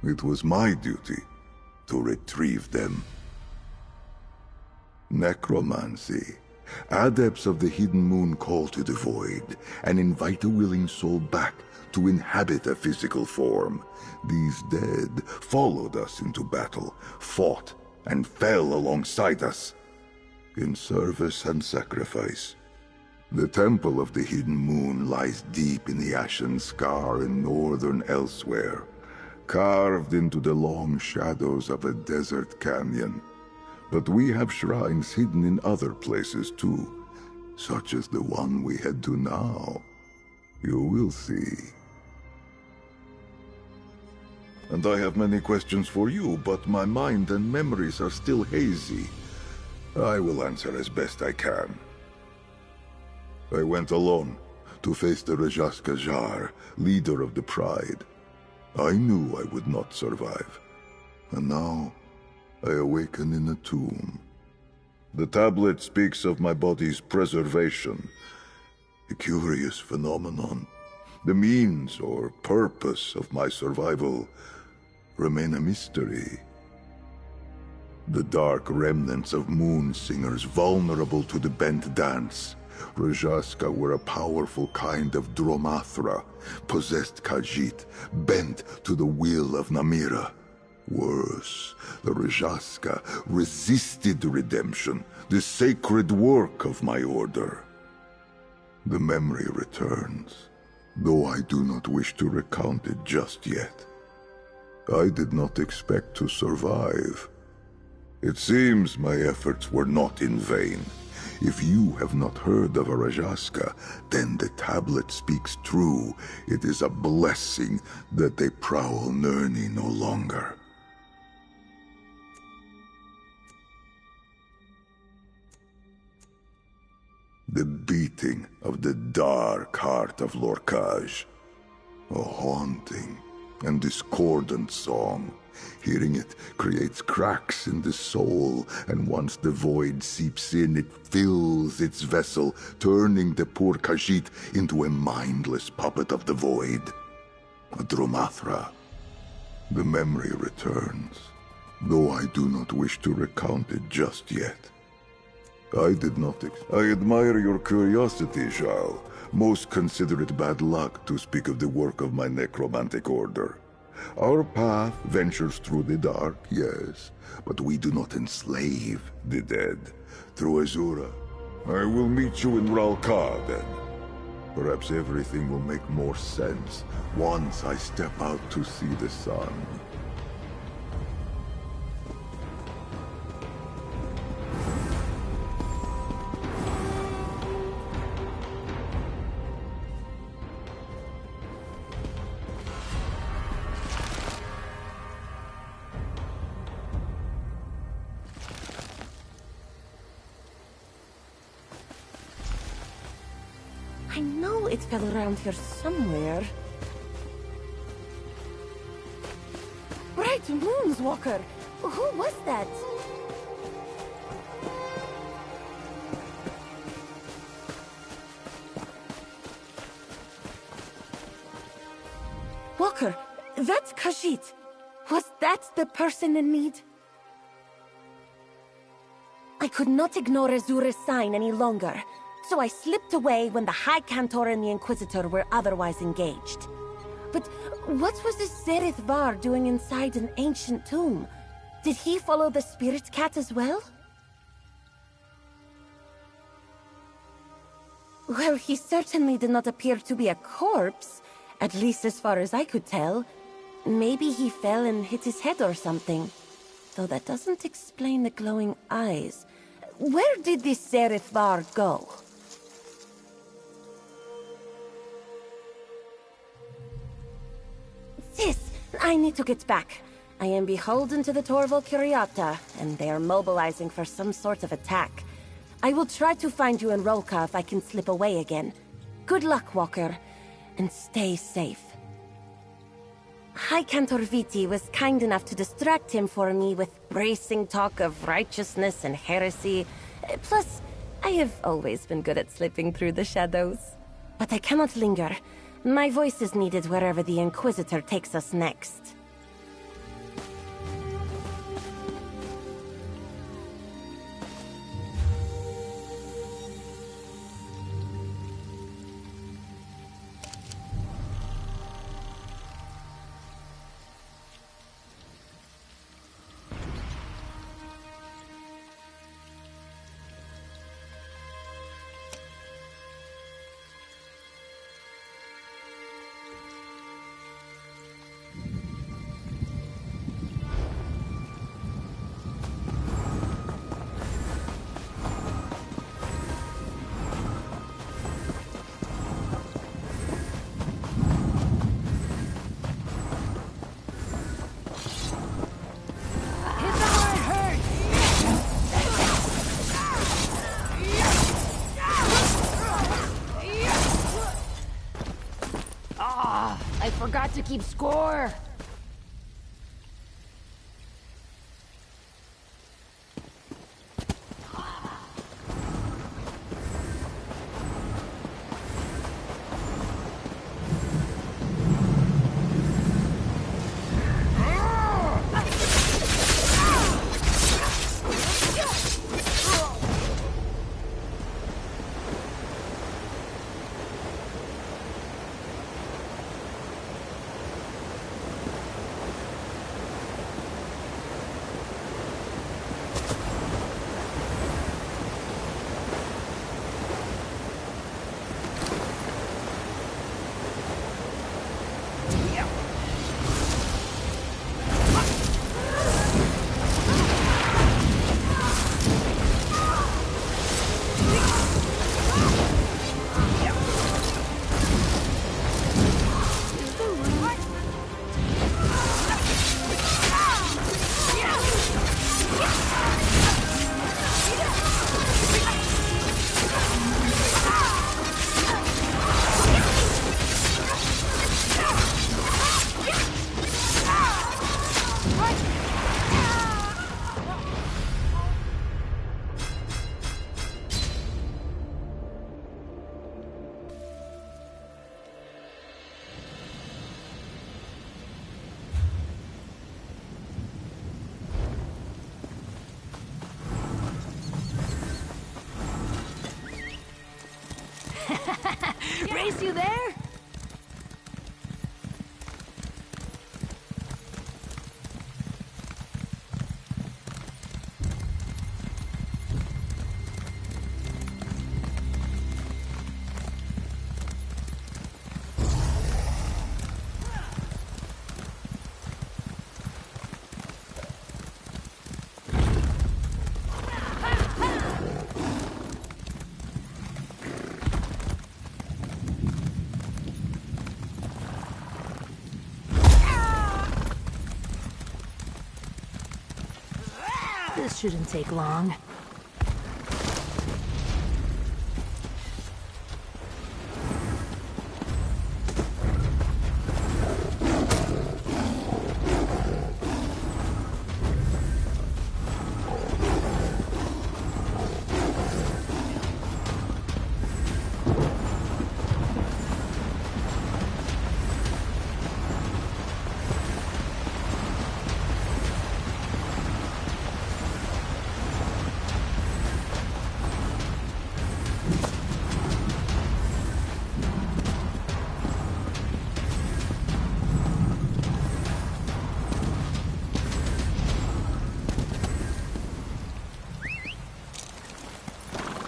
It was my duty to retrieve them. Necromancy. Adepts of the Hidden Moon call to the void and invite a willing soul back to inhabit a physical form. These dead followed us into battle, fought, and fell alongside us, in service and sacrifice. The Temple of the Hidden Moon lies deep in the Ashen Scar in northern Elsewhere, carved into the long shadows of a desert canyon. But we have shrines hidden in other places too, such as the one we head to now. You will see. And I have many questions for you, but my mind and memories are still hazy. I will answer as best I can. I went alone to face the Rajasca Jar, leader of the Pride. I knew I would not survive. And now, I awaken in a tomb. The tablet speaks of my body's preservation. A curious phenomenon. The means or purpose of my survival remain a mystery. The dark remnants of moon singers vulnerable to the bent dance. Rajasca were a powerful kind of Dromathra, possessed Khajiit, bent to the will of Namira. Worse, the Rajasca resisted redemption, the sacred work of my order. The memory returns, though I do not wish to recount it just yet. I did not expect to survive. It seems my efforts were not in vain. If you have not heard of a Rajasca, then the tablet speaks true. It is a blessing that they prowl Nirni no longer. The beating of the dark heart of Lorkhaj. A haunting and discordant song. Hearing it creates cracks in the soul, and once the void seeps in, it fills its vessel, turning the poor Khajiit into a mindless puppet of the void. A Dromathra. The memory returns, though I do not wish to recount it just yet. I admire your curiosity, Zhao. Most consider it bad luck to speak of the work of my necromantic order. Our path ventures through the dark, yes, but we do not enslave the dead. Through Azura, I will meet you in Ralka, then. Perhaps everything will make more sense once I step out to see the sun. I know it fell around here somewhere. Bright moons, Walker! Who was that? Walker, that's Khajiit. Was that the person in need? I could not ignore Azura's sign any longer, so I slipped away when the High Cantor and the Inquisitor were otherwise engaged. But what was this Zerith Var doing inside an ancient tomb? Did he follow the Spirit Cat as well? Well, he certainly did not appear to be a corpse, at least as far as I could tell. Maybe he fell and hit his head or something. Though that doesn't explain the glowing eyes. Where did this Zerith Var go? Sis, I need to get back. I am beholden to the Torval Curiata, and they are mobilizing for some sort of attack. I will try to find you in Rolka if I can slip away again. Good luck, Walker, and stay safe. High Cantor Viti was kind enough to distract him for me with bracing talk of righteousness and heresy. Plus, I have always been good at slipping through the shadows. But I cannot linger. My voice is needed wherever the Inquisitor takes us next. Forgot to keep score. Grace, you there? This shouldn't take long.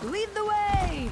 Lead the way!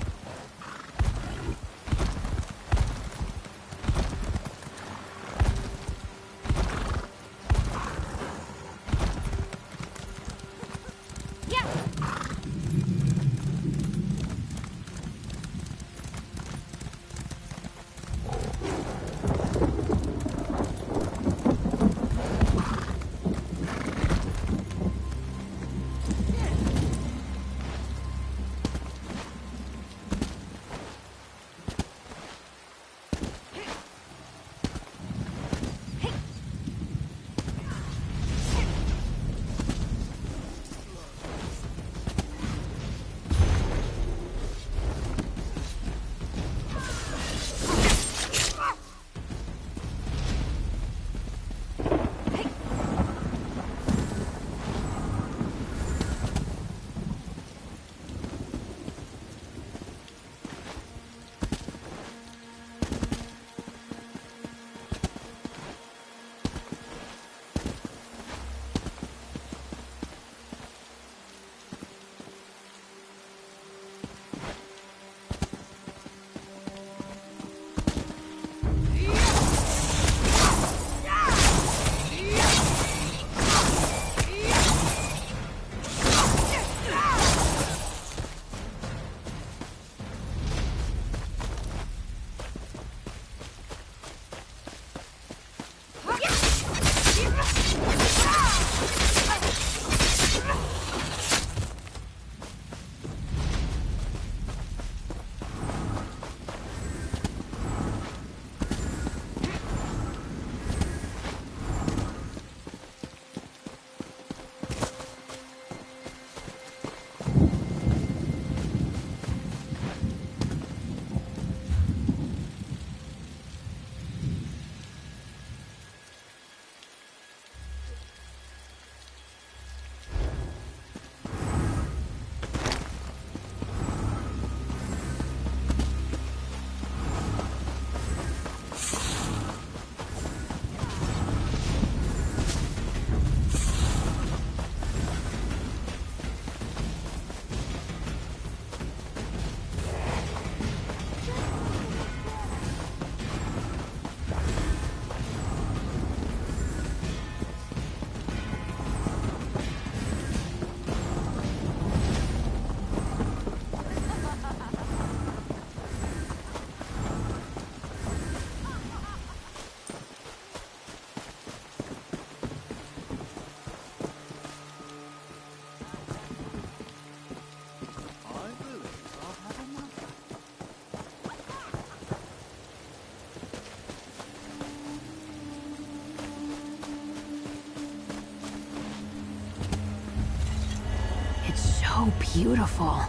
So beautiful.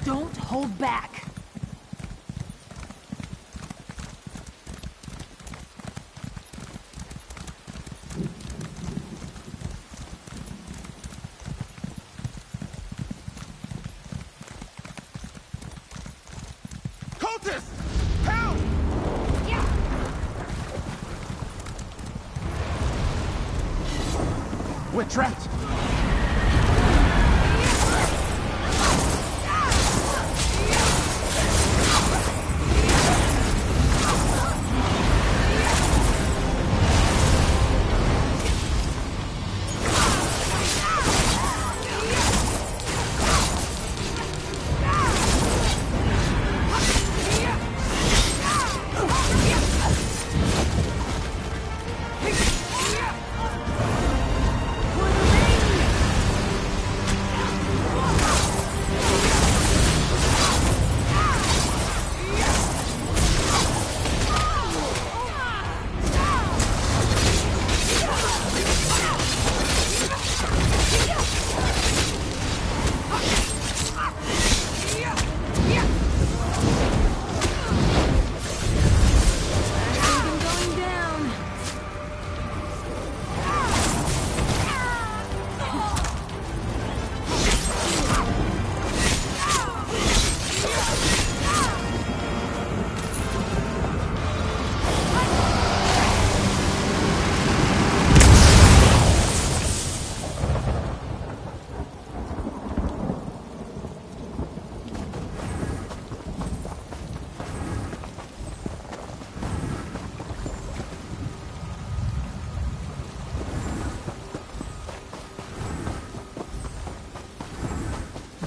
Don't hold back. Cultists! Help! We're trapped!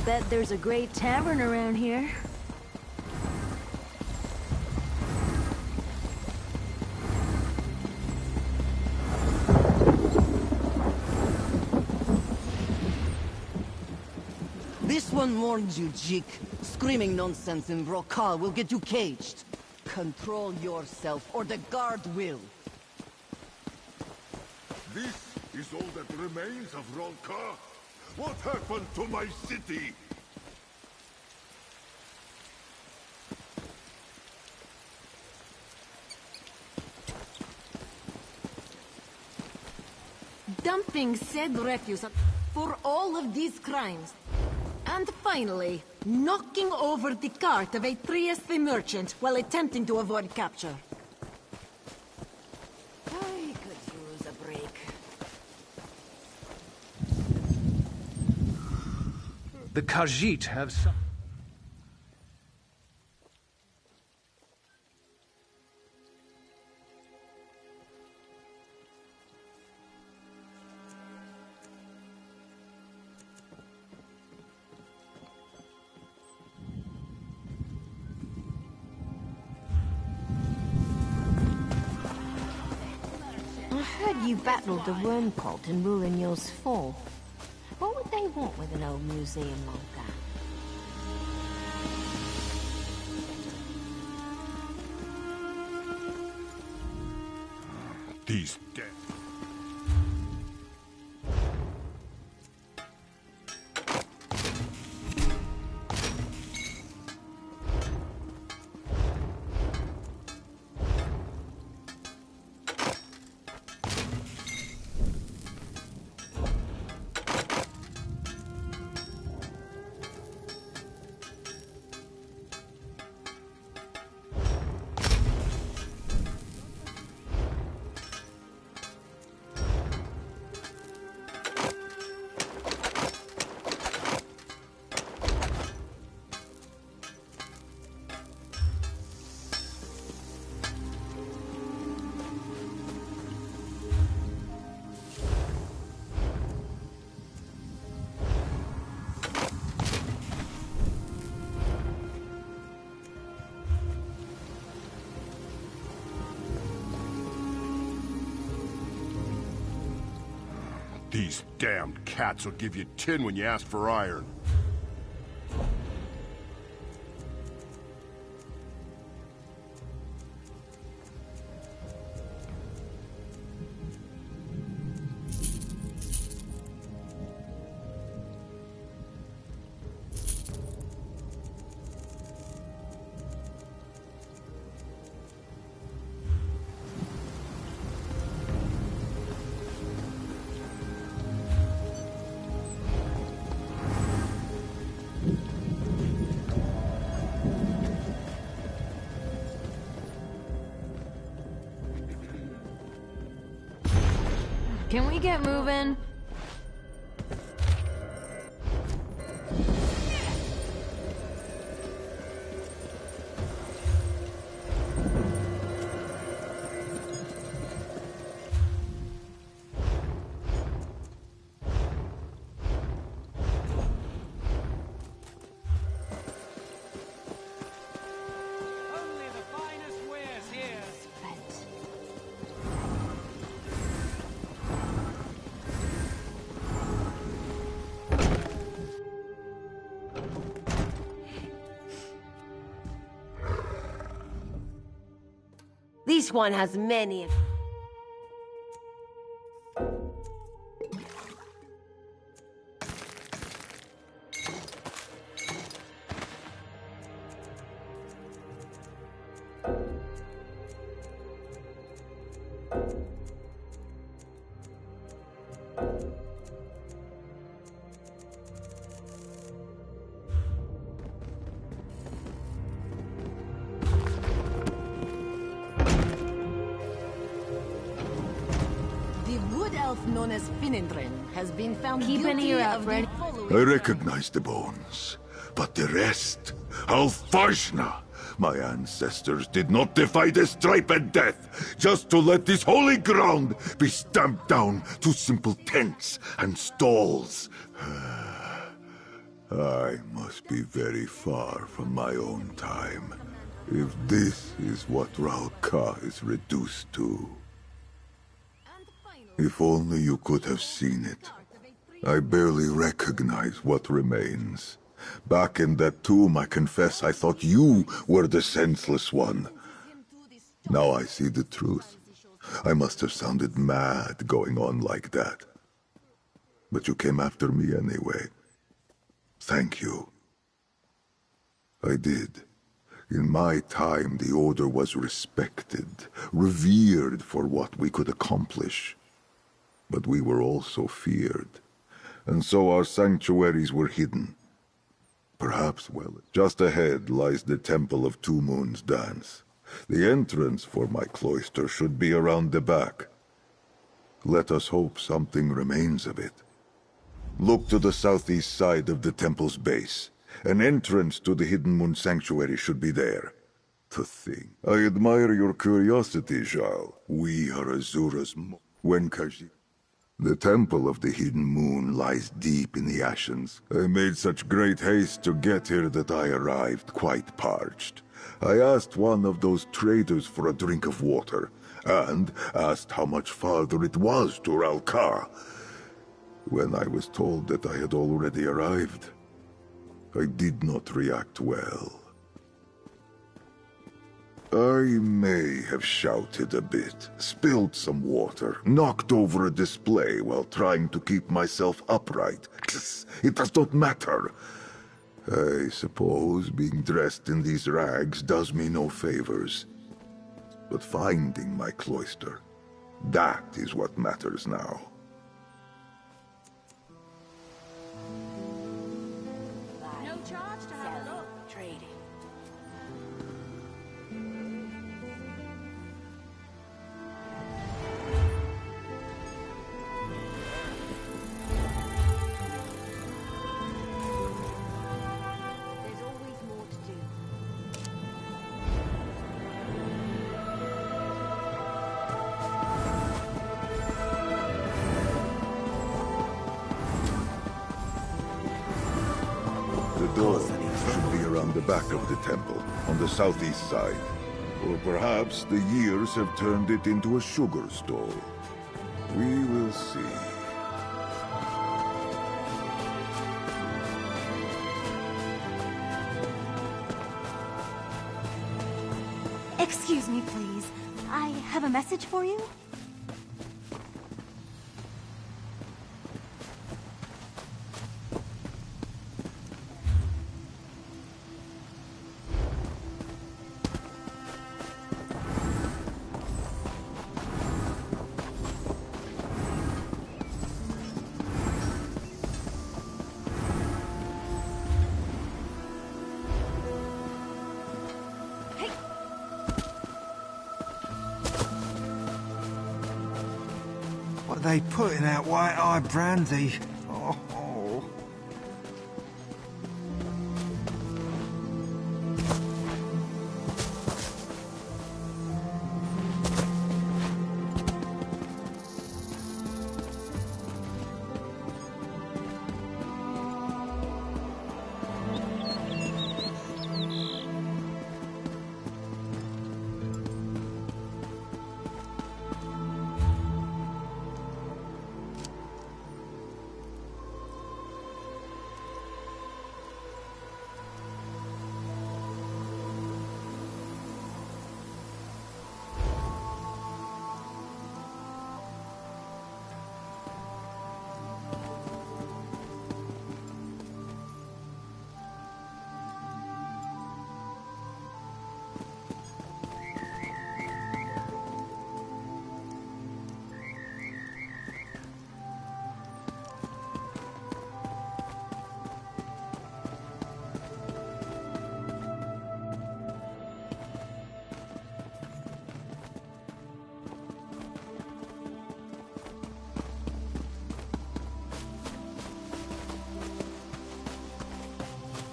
Bet there's a great tavern around here. This one warns you, Jik. Screaming nonsense in Rokal will get you caged. Control yourself, or the guard will. This is all that remains of Ronka? What happened to my city? Dumping said refuse for all of these crimes. And finally, knocking over the cart of Atreus the merchant while attempting to avoid capture. I could use a break. The Khajiit have some... I heard you battled the worm cult in Ruinyo's Fall. What would they want with an old museum like that? These dead. These damned cats will give you tin when you ask for iron. Can we get moving? This one has many. Known as Finindrin has been found Keep an guilty ear out, of Fred. I recognize the bones, but the rest, Alfashna! My ancestors did not defy the stripe and death, just to let this holy ground be stamped down to simple tents and stalls. I must be very far from my own time, if this is what Ralka is reduced to. If only you could have seen it. I barely recognize what remains. Back in that tomb, I confess I thought you were the senseless one. Now I see the truth. I must have sounded mad going on like that. But you came after me anyway. Thank you. I did. In my time, the Order was respected, revered for what we could accomplish. But we were also feared, and so our sanctuaries were hidden. Perhaps, well, just ahead lies the Temple of Two Moons Dance. The entrance for my cloister should be around the back. Let us hope something remains of it. Look to the southeast side of the temple's base. An entrance to the Hidden Moon Sanctuary should be there. To think. I admire your curiosity, Jarl. We are Azura's Wenkaji. The Temple of the Hidden Moon lies deep in the Ashes. I made such great haste to get here that I arrived quite parched. I asked one of those traders for a drink of water, and asked how much farther it was to Ralka. When I was told that I had already arrived, I did not react well. I may have shouted a bit, spilled some water, knocked over a display while trying to keep myself upright. It does not matter. I suppose being dressed in these rags does me no favors. But finding my cloister, that is what matters now. No charge to have a look. Trading. The door should be around the back of the temple, on the southeast side. Or perhaps the years have turned it into a sugar stall. We will see. Excuse me, please. I have a message for you. they put in that white-eye brandy? Oh.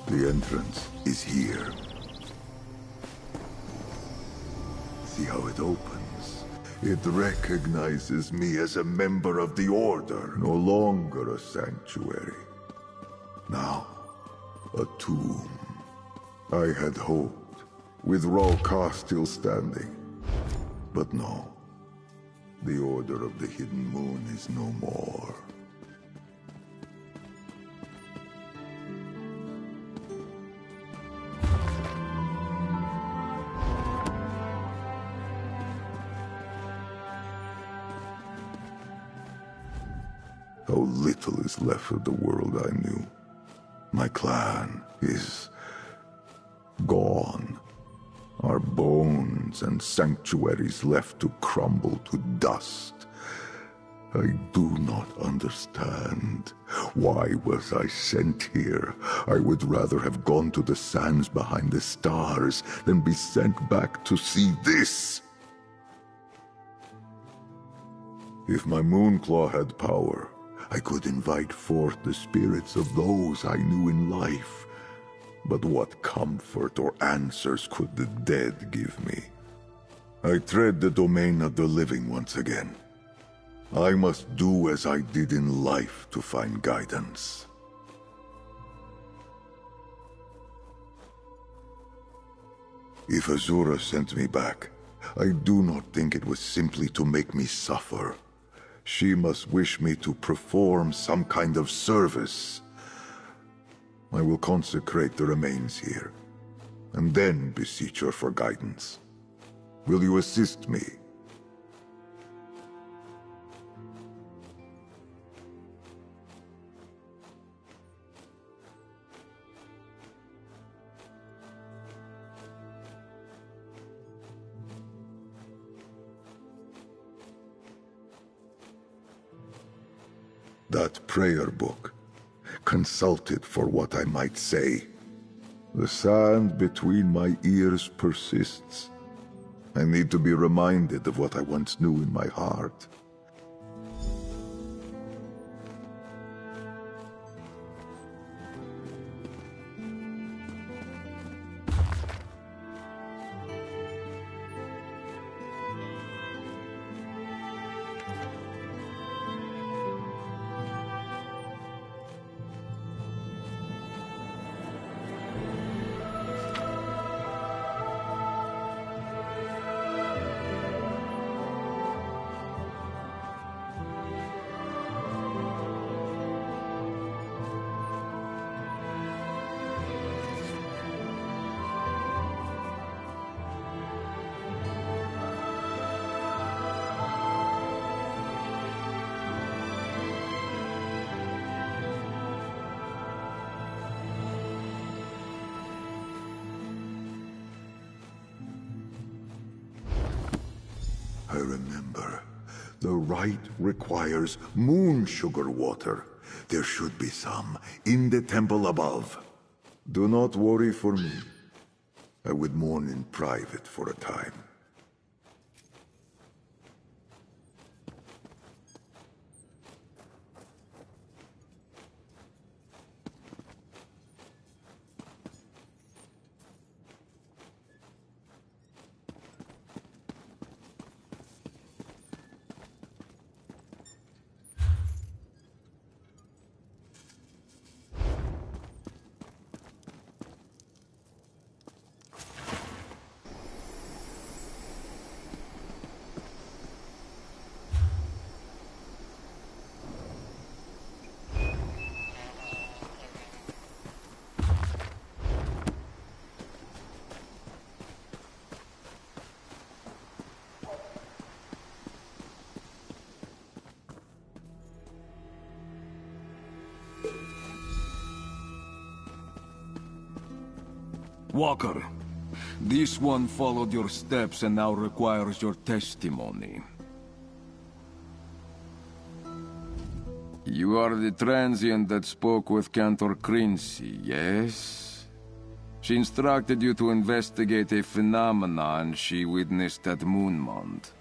The entrance is here. See how it opens? It recognizes me as a member of the Order, no longer a sanctuary. Now, a tomb. I had hoped, with Ral-Ka still standing. But no. The Order of the Hidden Moon is no more. How little is left of the world I knew. My clan is gone. Our bones and sanctuaries left to crumble to dust. I do not understand. Why was I sent here? I would rather have gone to the sands behind the stars than be sent back to see this. If my Moonclaw had power, I could invite forth the spirits of those I knew in life. But what comfort or answers could the dead give me? I tread the domain of the living once again. I must do as I did in life to find guidance. If Azura sent me back, I do not think it was simply to make me suffer. She must wish me to perform some kind of service. I will consecrate the remains here, and then beseech her for guidance. Will you assist me? That prayer book. Consult it for what I might say. The sand between my ears persists. I need to be reminded of what I once knew in my heart. I remember. The rite requires moon sugar water. There should be some in the temple above. Do not worry for me. I would mourn in private for a time. Walker, this one followed your steps and now requires your testimony. You are the transient that spoke with Cantor Quincy, yes? She instructed you to investigate a phenomenon she witnessed at Moonmont.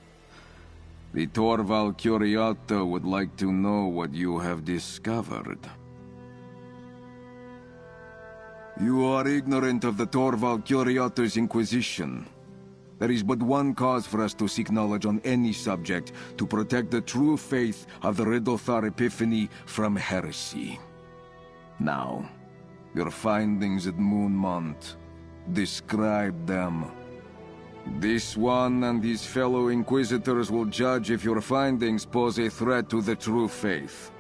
The Torval Curiato would like to know what you have discovered. You are ignorant of the Torval Curiato's Inquisition. There is but one cause for us to seek knowledge on any subject, to protect the true faith of the Riddlethar Epiphany from heresy. Now, your findings at Moonmont. Describe them. This one and his fellow Inquisitors will judge if your findings pose a threat to the true faith.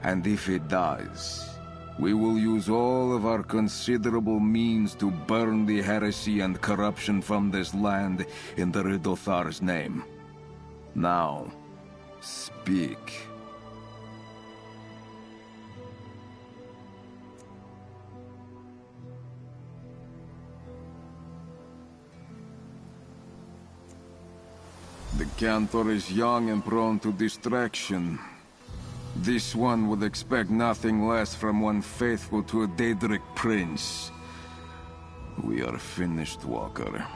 And if it does, we will use all of our considerable means to burn the heresy and corruption from this land in the Riddlethar's name. Now, speak. The Cantor is young and prone to distraction. This one would expect nothing less from one faithful to a Daedric prince. We are finished, Walker.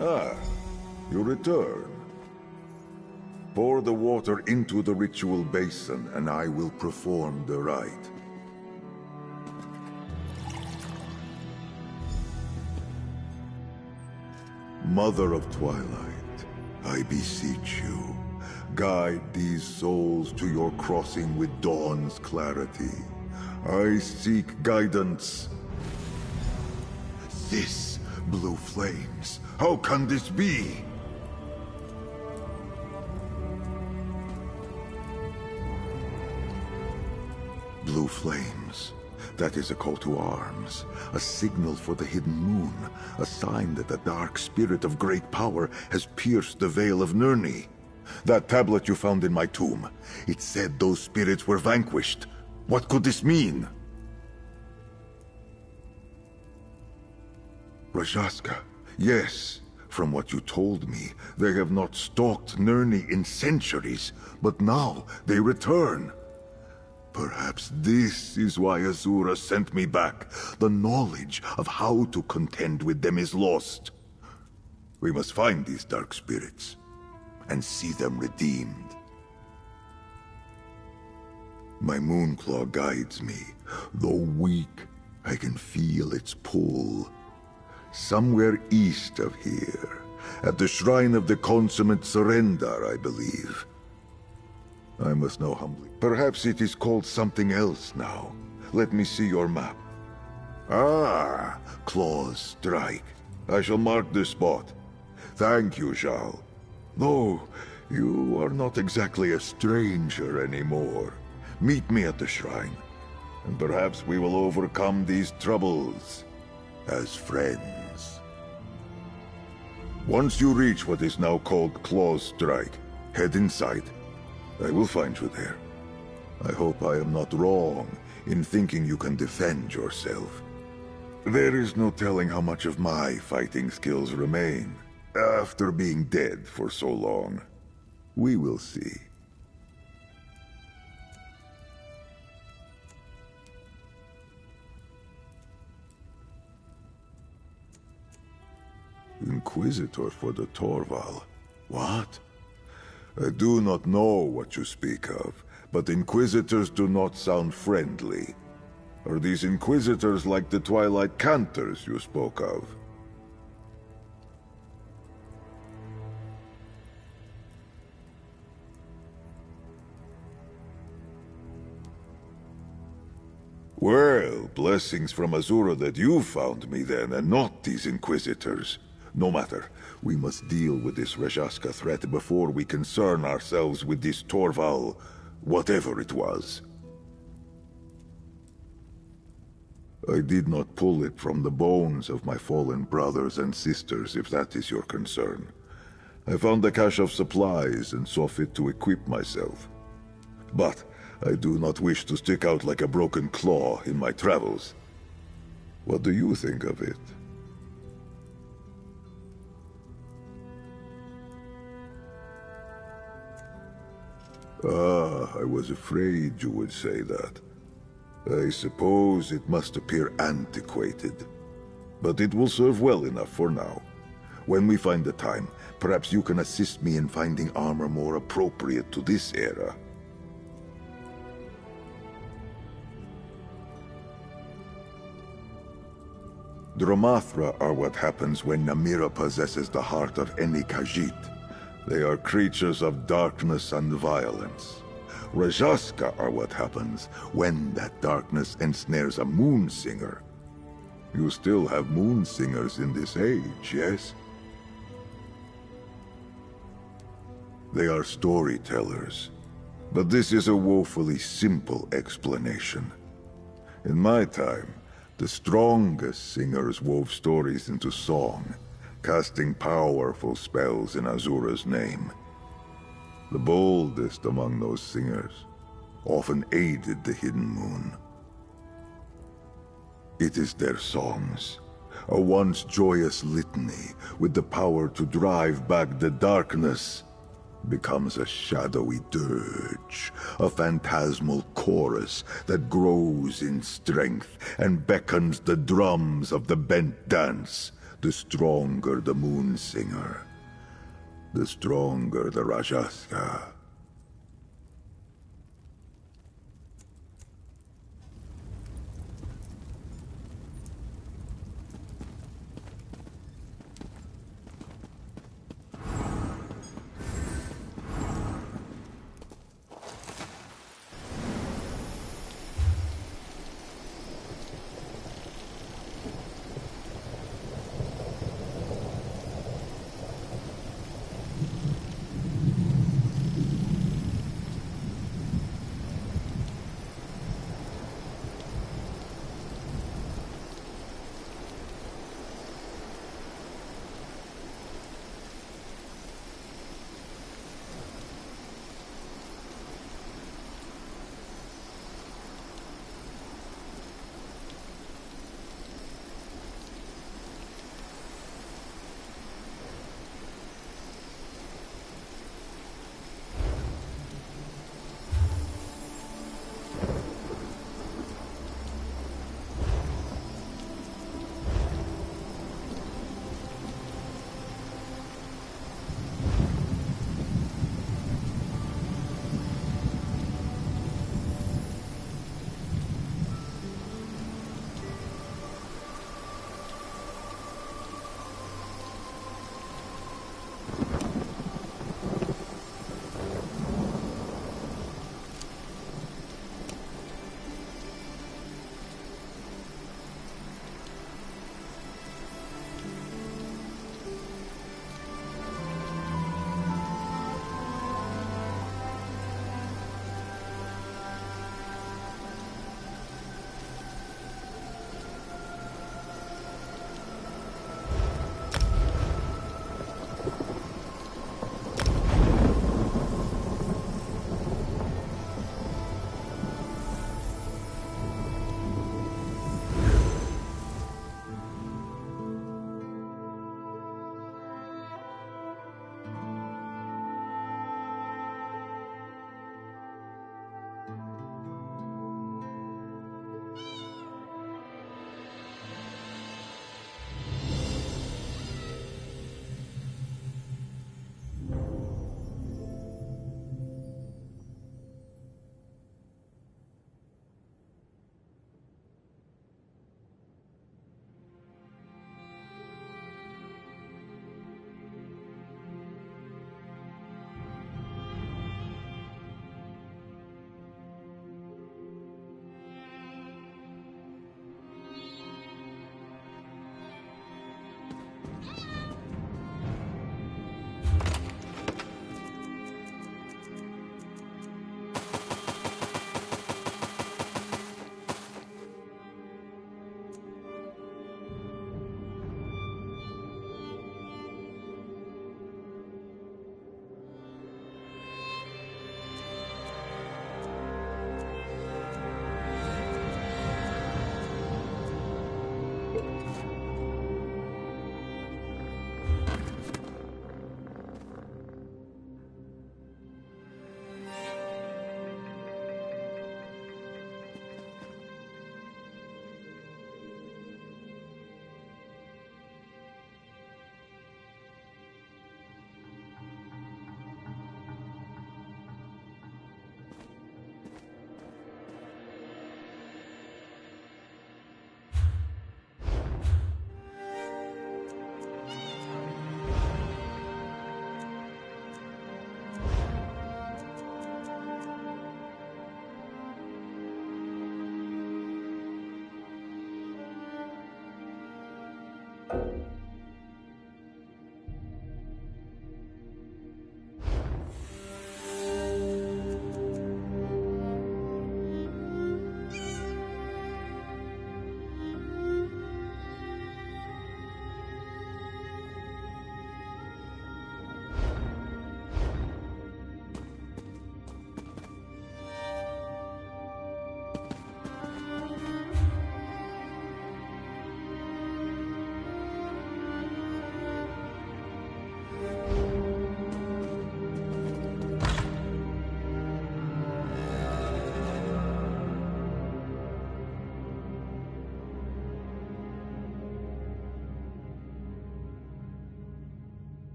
Ah, you return. Pour the water into the ritual basin, and I will perform the rite. Mother of Twilight, I beseech you, guide these souls to your crossing with dawn's clarity. I seek guidance. This blue flames. How can this be? Blue flames. That is a call to arms. A signal for the hidden moon. A sign that the dark spirit of great power has pierced the veil of Nirni. That tablet you found in my tomb. It said those spirits were vanquished. What could this mean? Rajaska. Yes, from what you told me, they have not stalked Nirni in centuries, but now they return. Perhaps this is why Azura sent me back. The knowledge of how to contend with them is lost. We must find these dark spirits, and see them redeemed. My Moonclaw guides me. Though weak, I can feel its pull. Somewhere east of here, at the Shrine of the Consummate Surrender, I believe. I must know humbly. Perhaps it is called something else now. Let me see your map. Ah, Claw's Strike. I shall mark this spot. Thank you, Zhao. Though, you are not exactly a stranger anymore. Meet me at the shrine, and perhaps we will overcome these troubles as friends. Once you reach what is now called Claw's Strike, head inside. I will find you there. I hope I am not wrong in thinking you can defend yourself. There is no telling how much of my fighting skills remain after being dead for so long. We will see. Inquisitor for the Torval. What? I do not know what you speak of, but Inquisitors do not sound friendly. Are these Inquisitors like the Twilight Cantors you spoke of? Well, blessings from Azura that you found me then, and not these Inquisitors. No matter, we must deal with this Rajaska threat before we concern ourselves with this Torval, whatever it was. I did not pull it from the bones of my fallen brothers and sisters, if that is your concern. I found a cache of supplies and saw fit to equip myself. But I do not wish to stick out like a broken claw in my travels. What do you think of it? Ah, I was afraid you would say that. I suppose it must appear antiquated, but it will serve well enough for now. When we find the time, perhaps you can assist me in finding armor more appropriate to this era. Dromathra are what happens when Namira possesses the heart of any Khajiit. They are creatures of darkness and violence. Rajaska are what happens when that darkness ensnares a Moonsinger. You still have Moonsingers in this age, yes? They are storytellers, but this is a woefully simple explanation. In my time, the strongest singers wove stories into song, casting powerful spells in Azura's name. The boldest among those singers often aided the Hidden Moon. It is their songs, a once joyous litany with the power to drive back the darkness, becomes a shadowy dirge, a phantasmal chorus that grows in strength and beckons the drums of the bent dance. The stronger the Moonsinger, the stronger the Rajaska.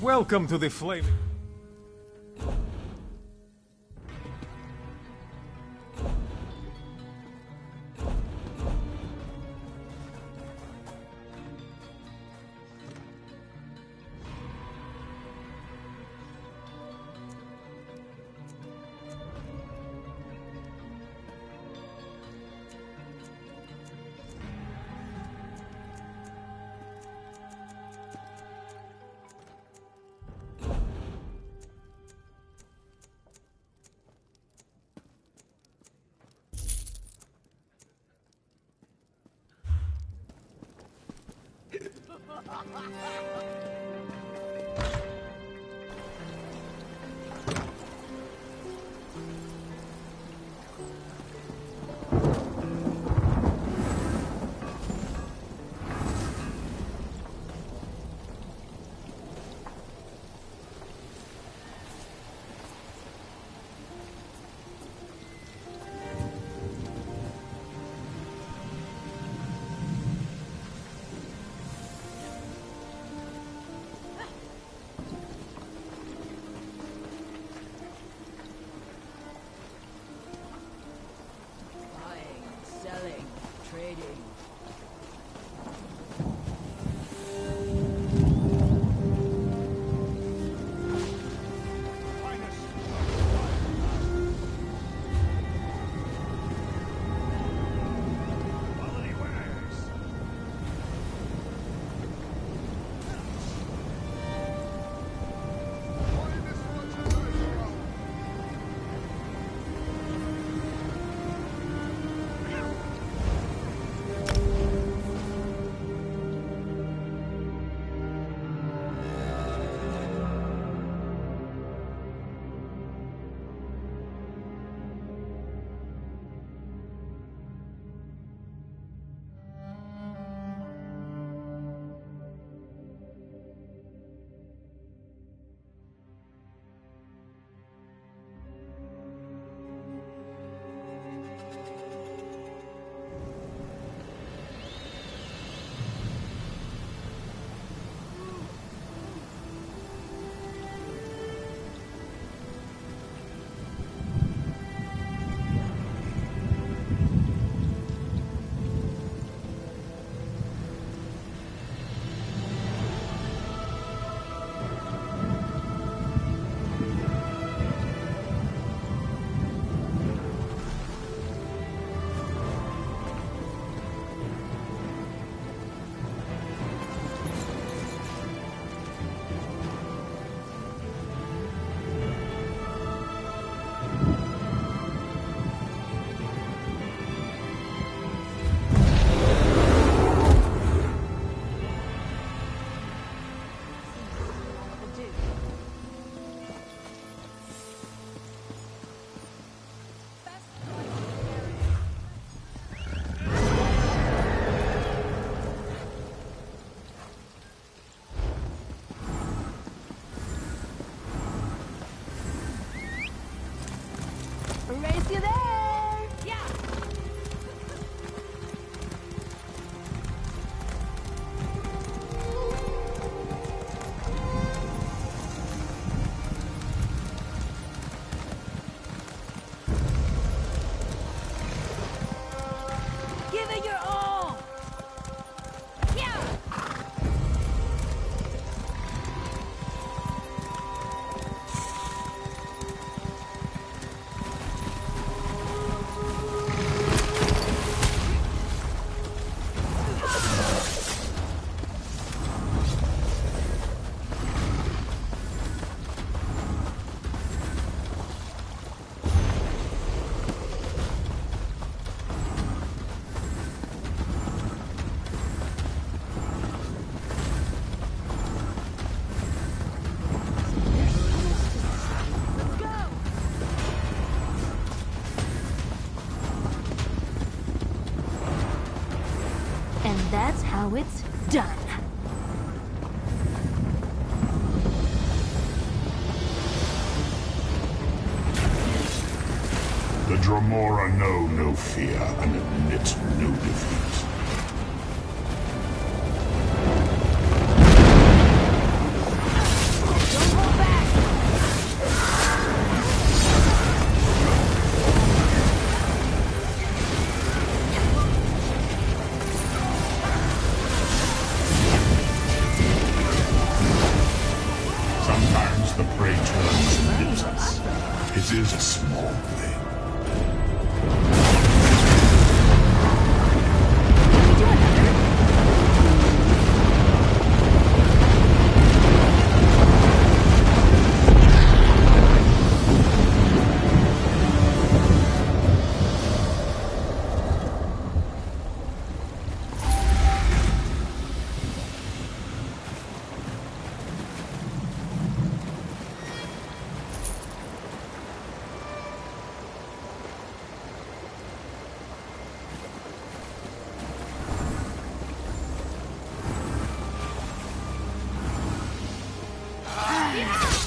Welcome to the Flaming... Selling, trading. Race you there! Yeah! Give it your all! Yeah! And that's how it's done. The Dremora know no fear and admit no defeat. returns gifts. It is a small thing.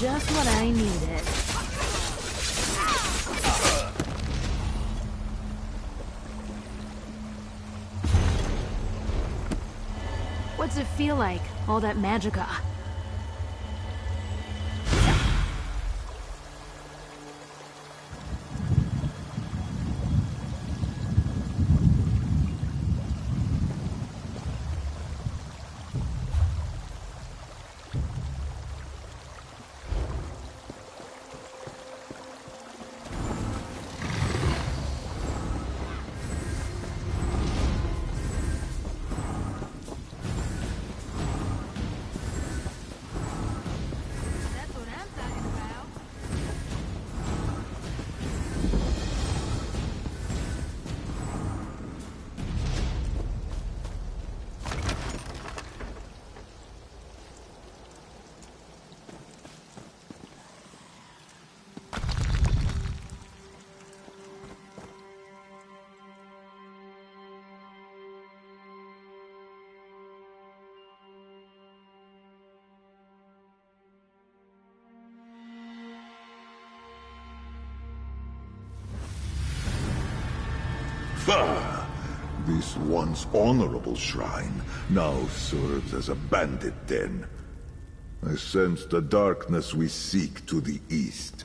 Just what I needed. What's it feel like, all that magicka? This once honorable shrine now serves as a bandit den. I sense the darkness we seek to the east.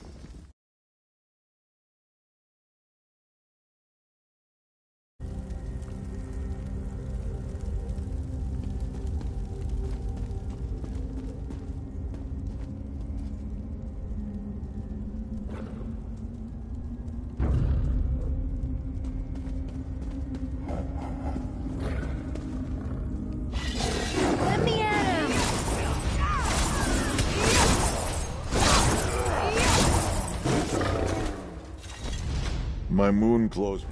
My moon close.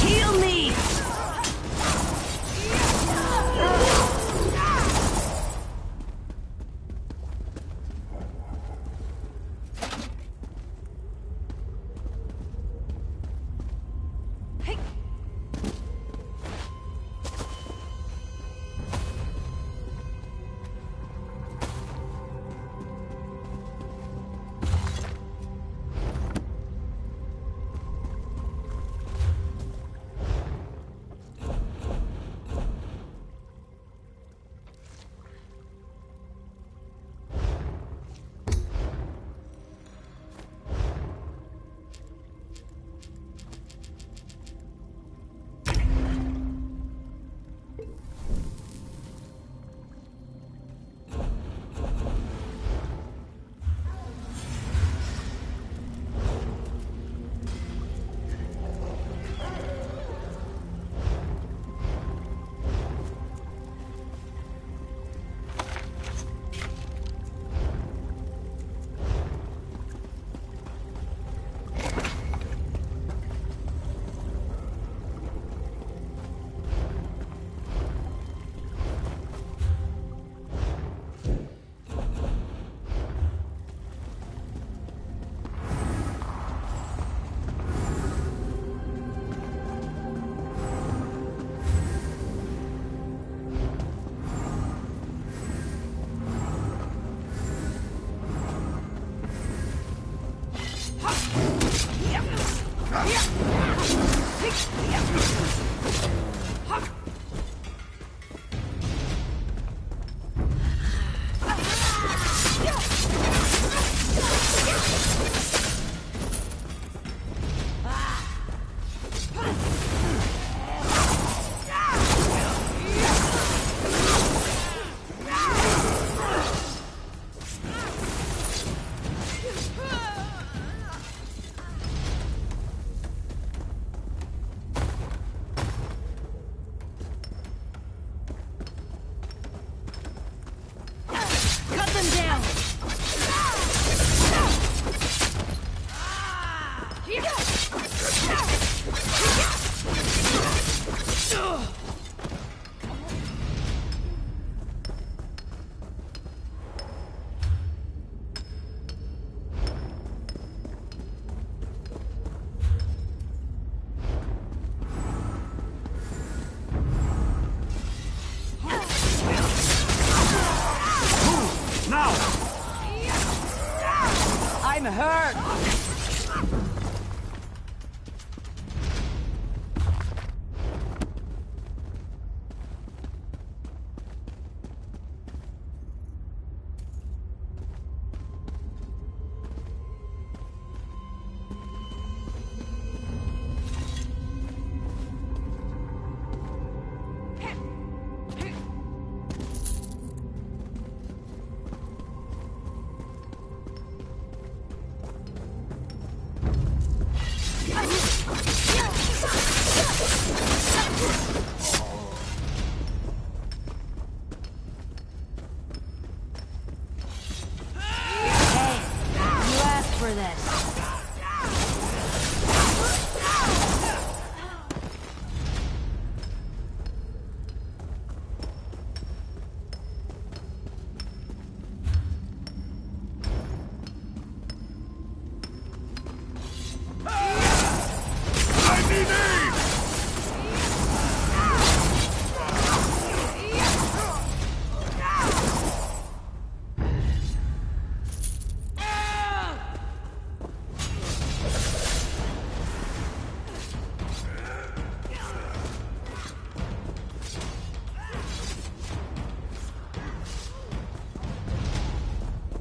Heal me!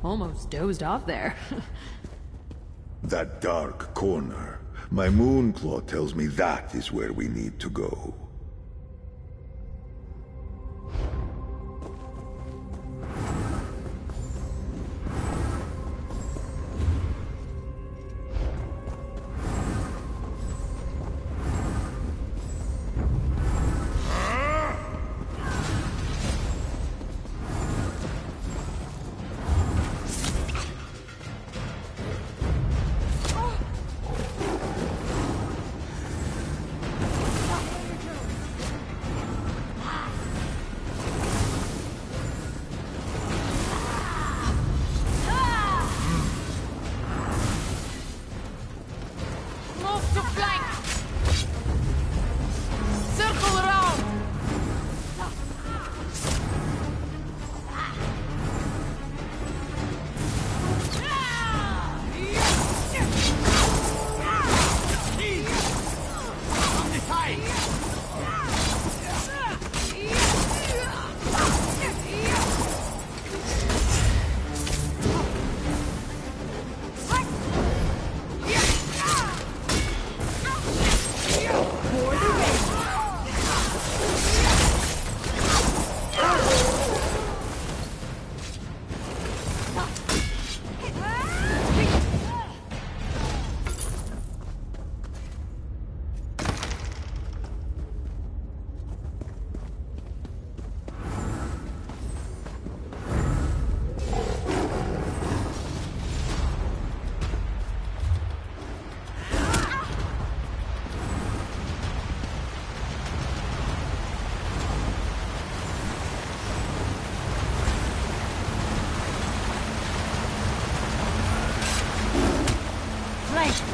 Almost dozed off there. That dark corner. My Moonclaw tells me that is where we need to go.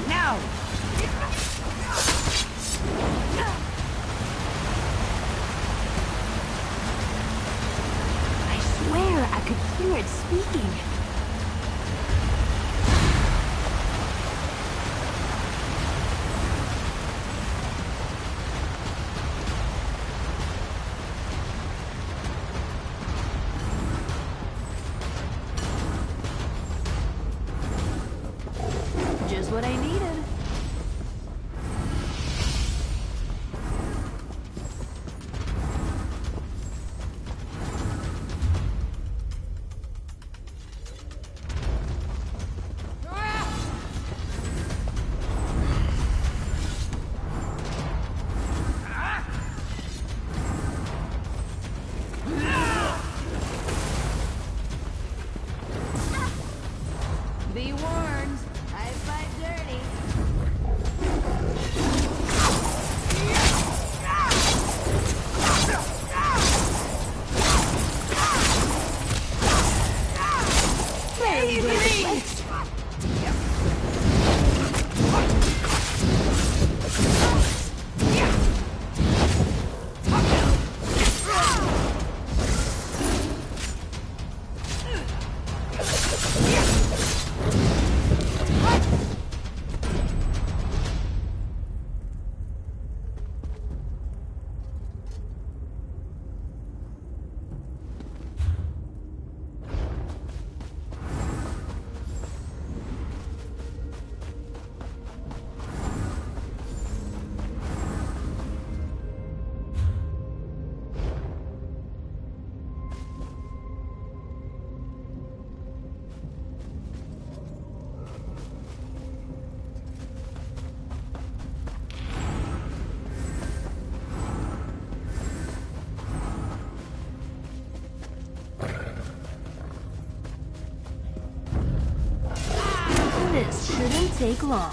Now! I swear I could hear it speaking. Just what I needed. Be warned, I fight dirty. Very good. This shouldn't take long.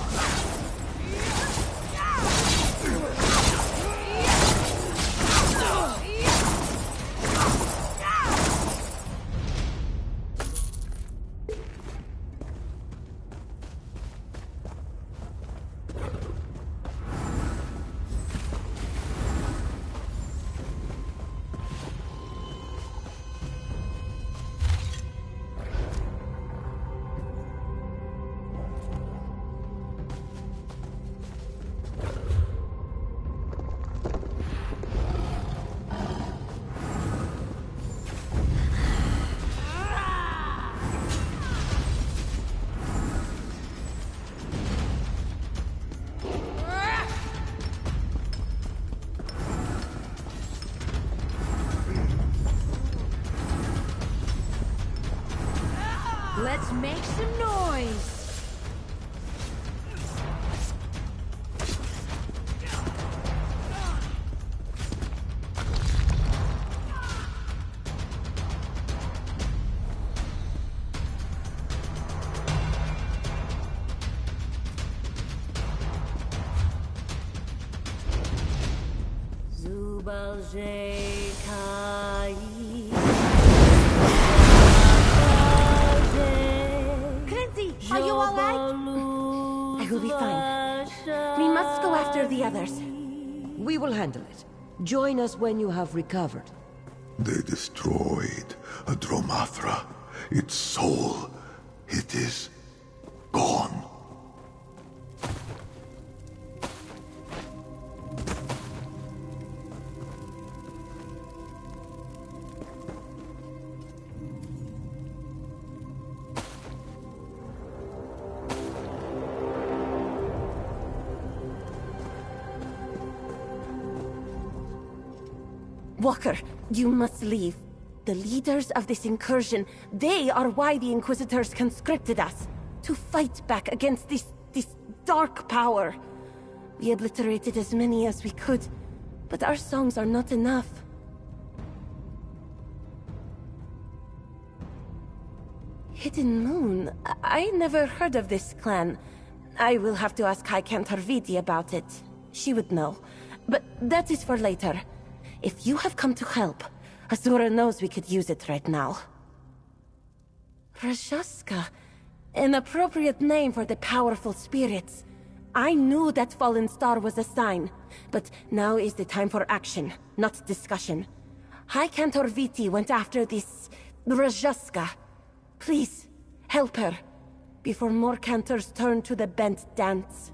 Let's make some noise! Clancy, are you all right? I will be fine. We must go after the others. We will handle it. Join us when you have recovered. They destroyed Adromathra. Its soul. It is gone. Walker, you must leave. The leaders of this incursion, they are why the Inquisitors conscripted us. To fight back against this dark power. We obliterated as many as we could, but our songs are not enough. Hidden Moon? I never heard of this clan. I will have to ask High Cantor Viti about it. She would know. But that is for later. If you have come to help, Azura knows we could use it right now. Rajaska. An appropriate name for the powerful spirits. I knew that fallen star was a sign, but now is the time for action, not discussion. High Cantor Viti went after this Rajaska. Please, help her, before more cantors turn to the bent dance.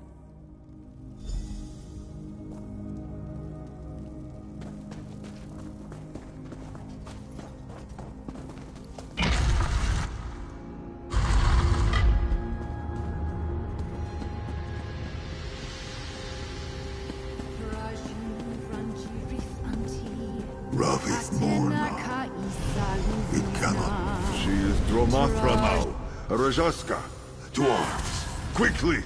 Ravith Morna. It cannot. She is Dromathra now. Rajaska, to arms. Quickly!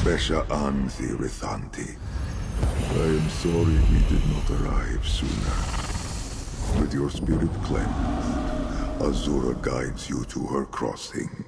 Besha Anthi Rithanti. I am sorry we did not arrive sooner. With your spirit cleansed, Azura guides you to her crossing.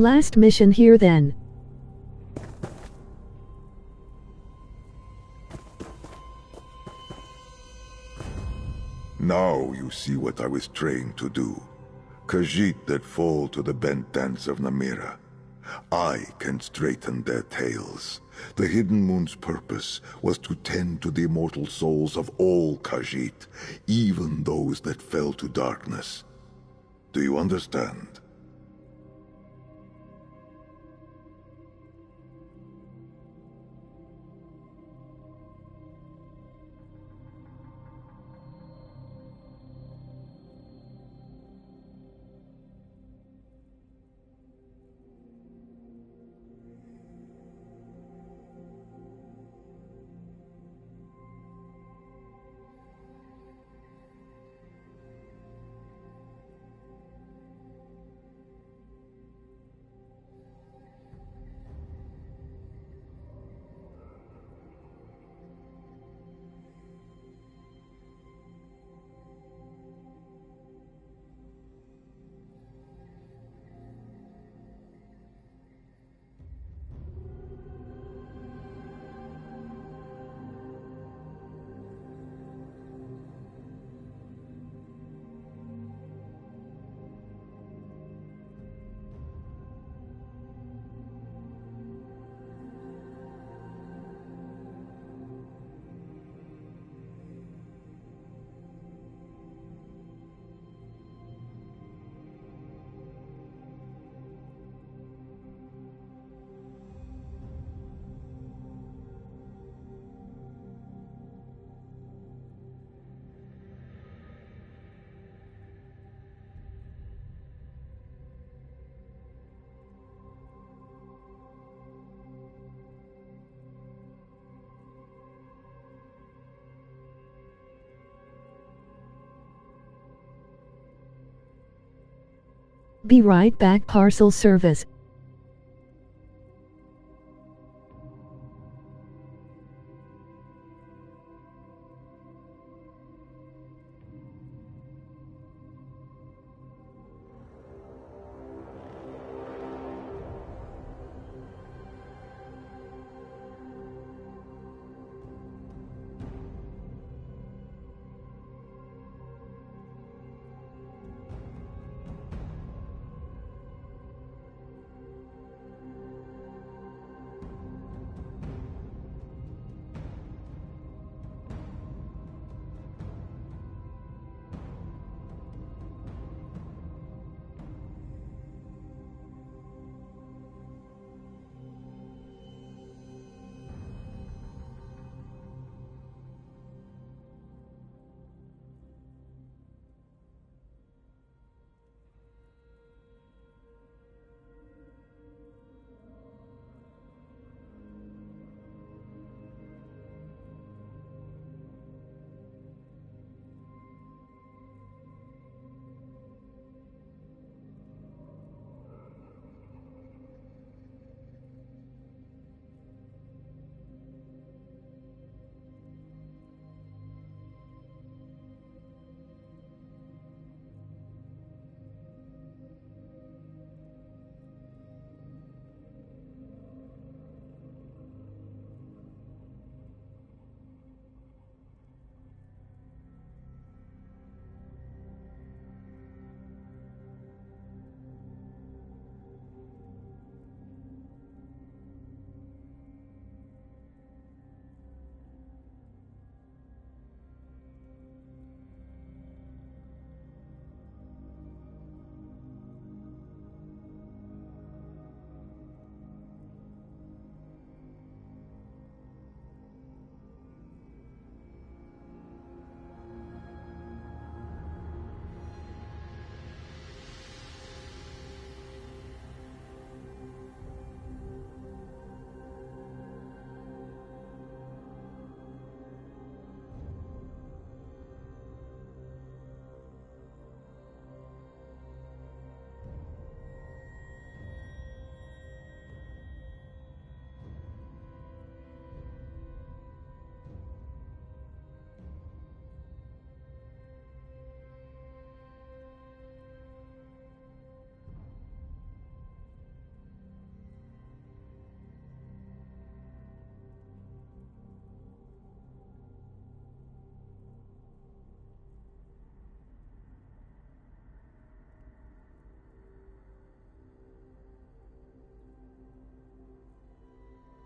Last mission here then. Now you see what I was trained to do. Khajiit that fall to the bent dance of Namira. I can straighten their tails. The Hidden Moon's purpose was to tend to the immortal souls of all Khajiit, even those that fell to darkness. Do you understand? Be right back. Parcel service.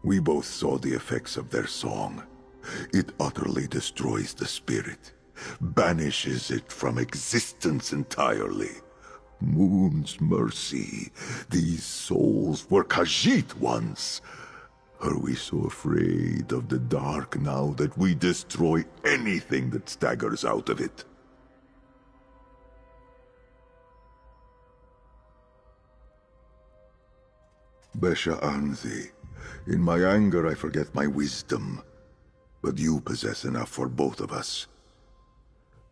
We both saw the effects of their song. It utterly destroys the spirit, banishes it from existence entirely. Moon's mercy. These souls were Khajiit once. Are we so afraid of the dark now that we destroy anything that staggers out of it? Besha Anzi, in my anger I forget my wisdom, but you possess enough for both of us.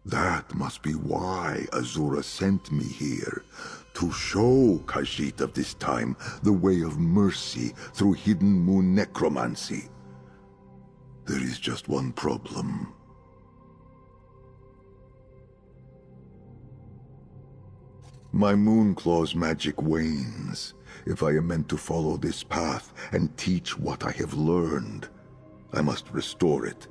That must be why Azura sent me here, to show Khajiit of this time the way of mercy through hidden moon necromancy. There is just one problem. My Moonclaw's magic wanes. If I am meant to follow this path and teach what I have learned, I must restore it.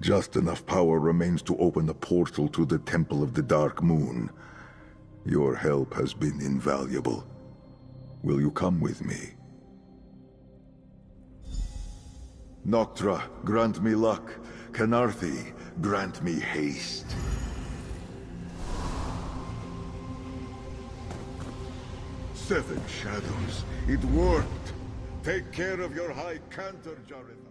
Just enough power remains to open a portal to the Temple of the Dark Moon. Your help has been invaluable. Will you come with me? Noctra, grant me luck. Khenarthi, grant me haste. Seven Shadows. It worked. Take care of your High Cantor, Jaritha.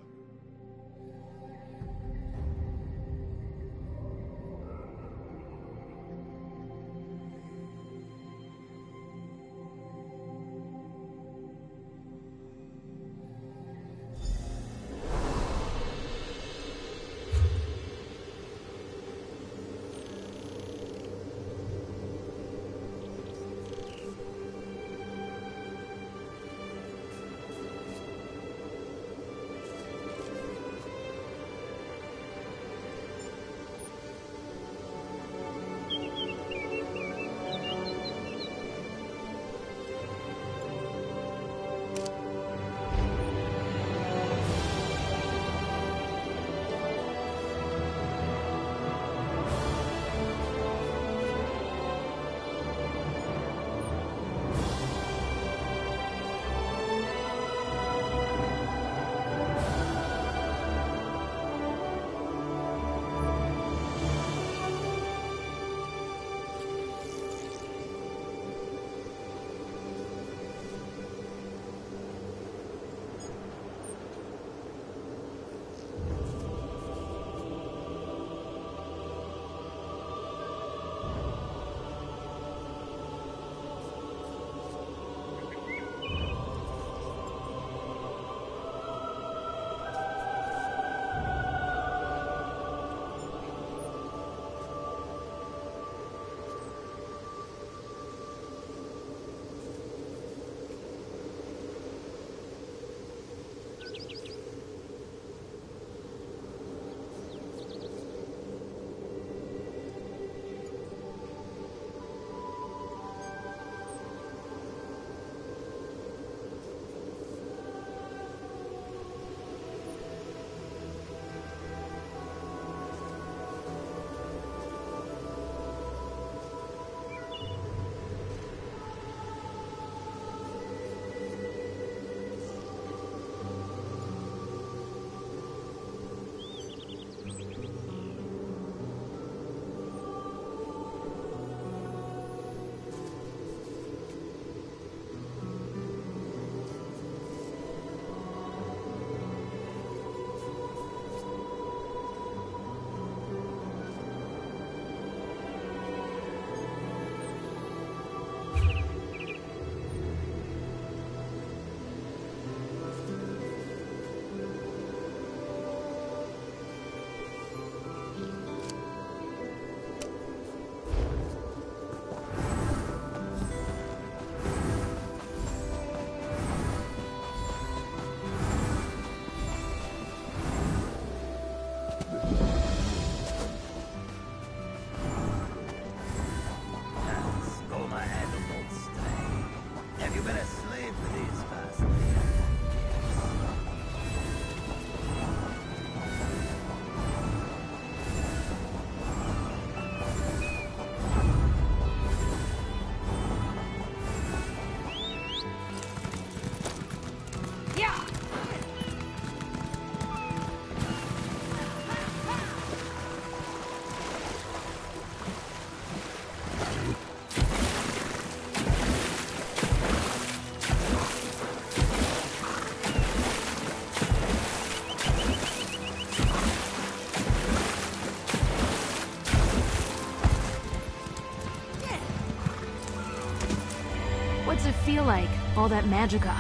feel like, all that magicka?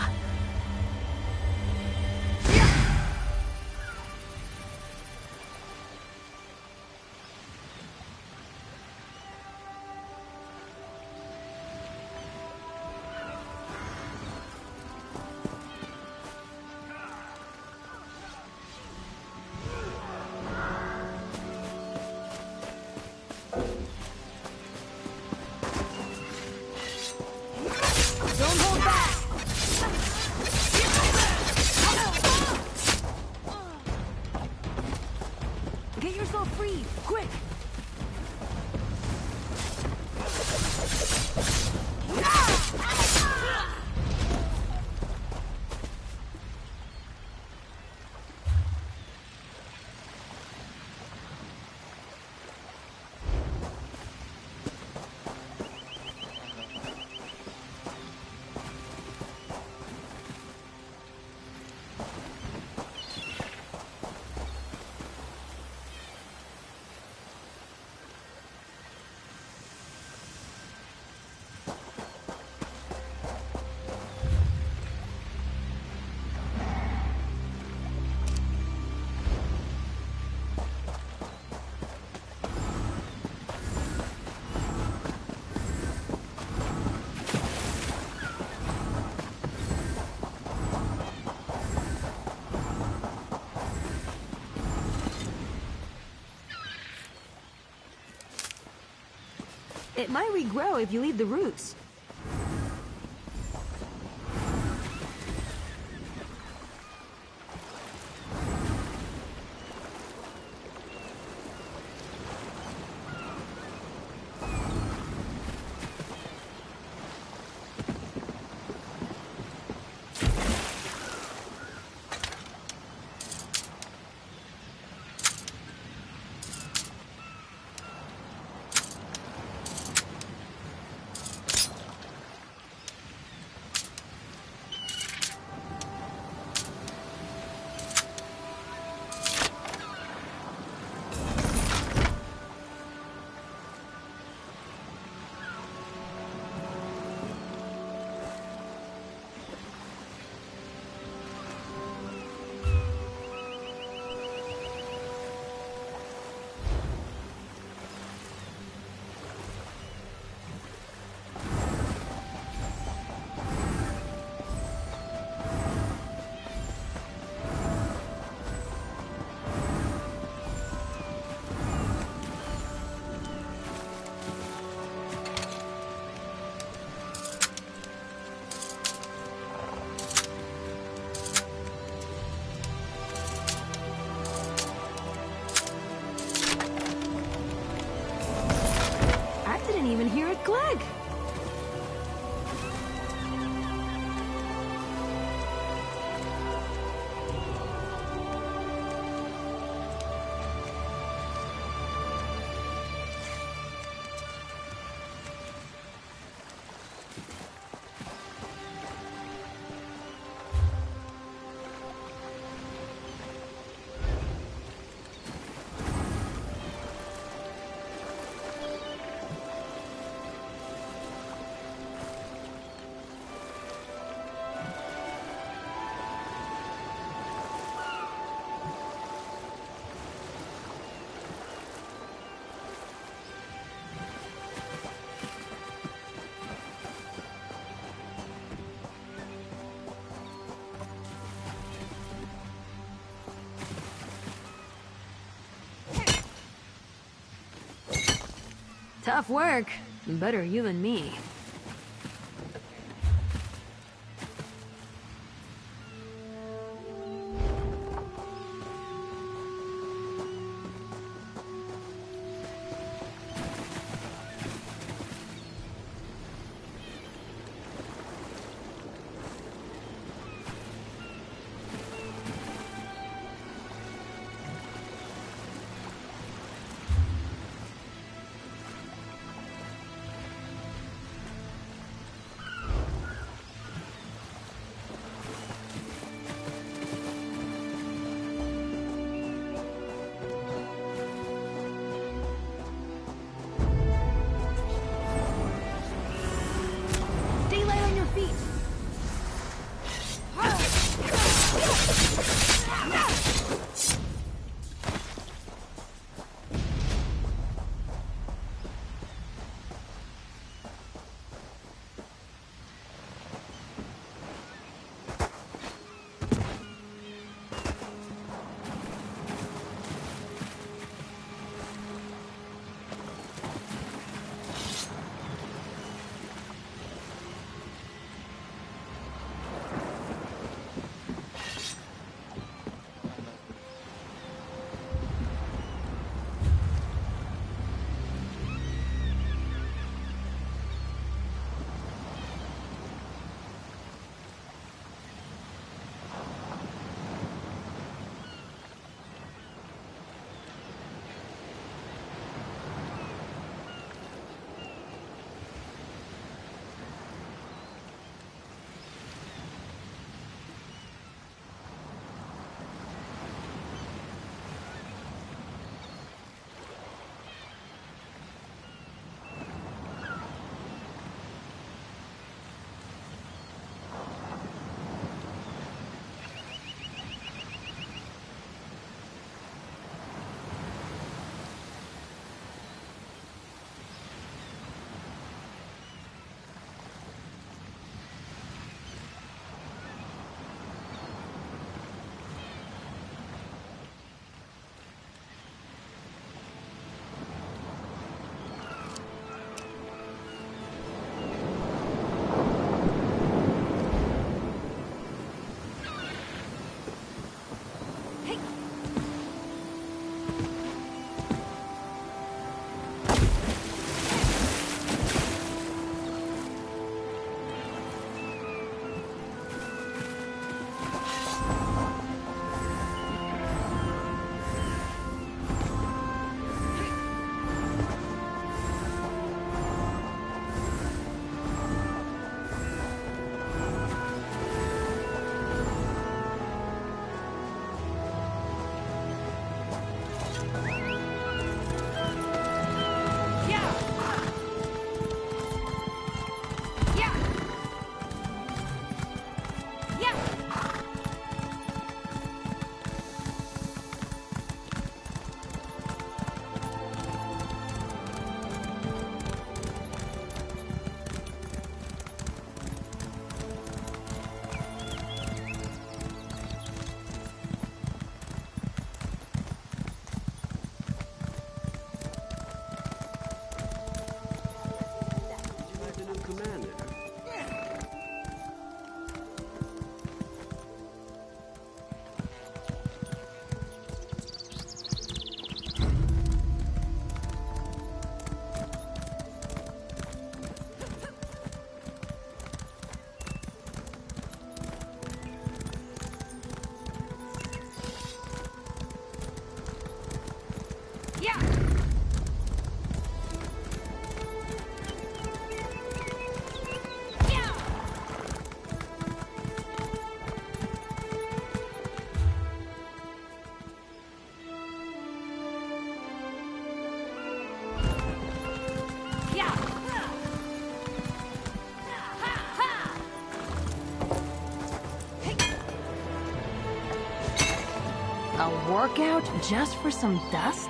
Don't hold back! Get yourself free, quick! It might regrow if you leave the roots. Even hear it click. Tough work. Better you than me. workout just for some dust?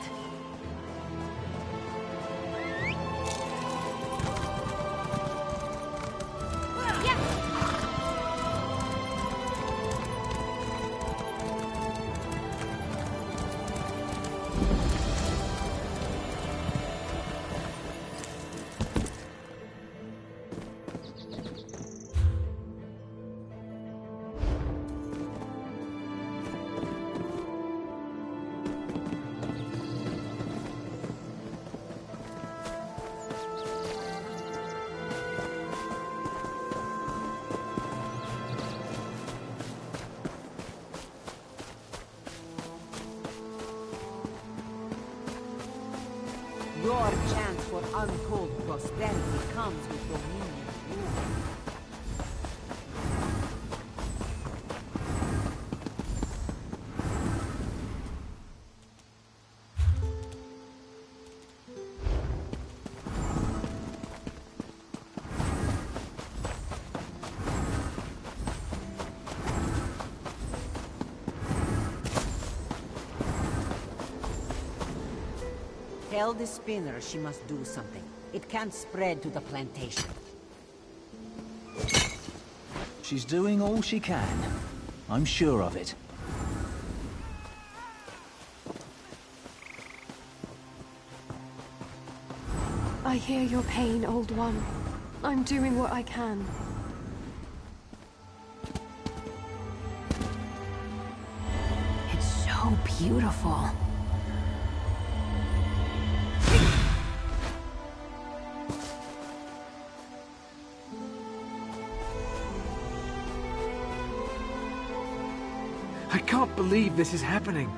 Your chance for untold prosperity comes with dominion rule. Tell the spinner she must do something. It can't spread to the plantation. She's doing all she can. I'm sure of it. I hear your pain, Old One. I'm doing what I can. It's so beautiful. I can't believe this is happening.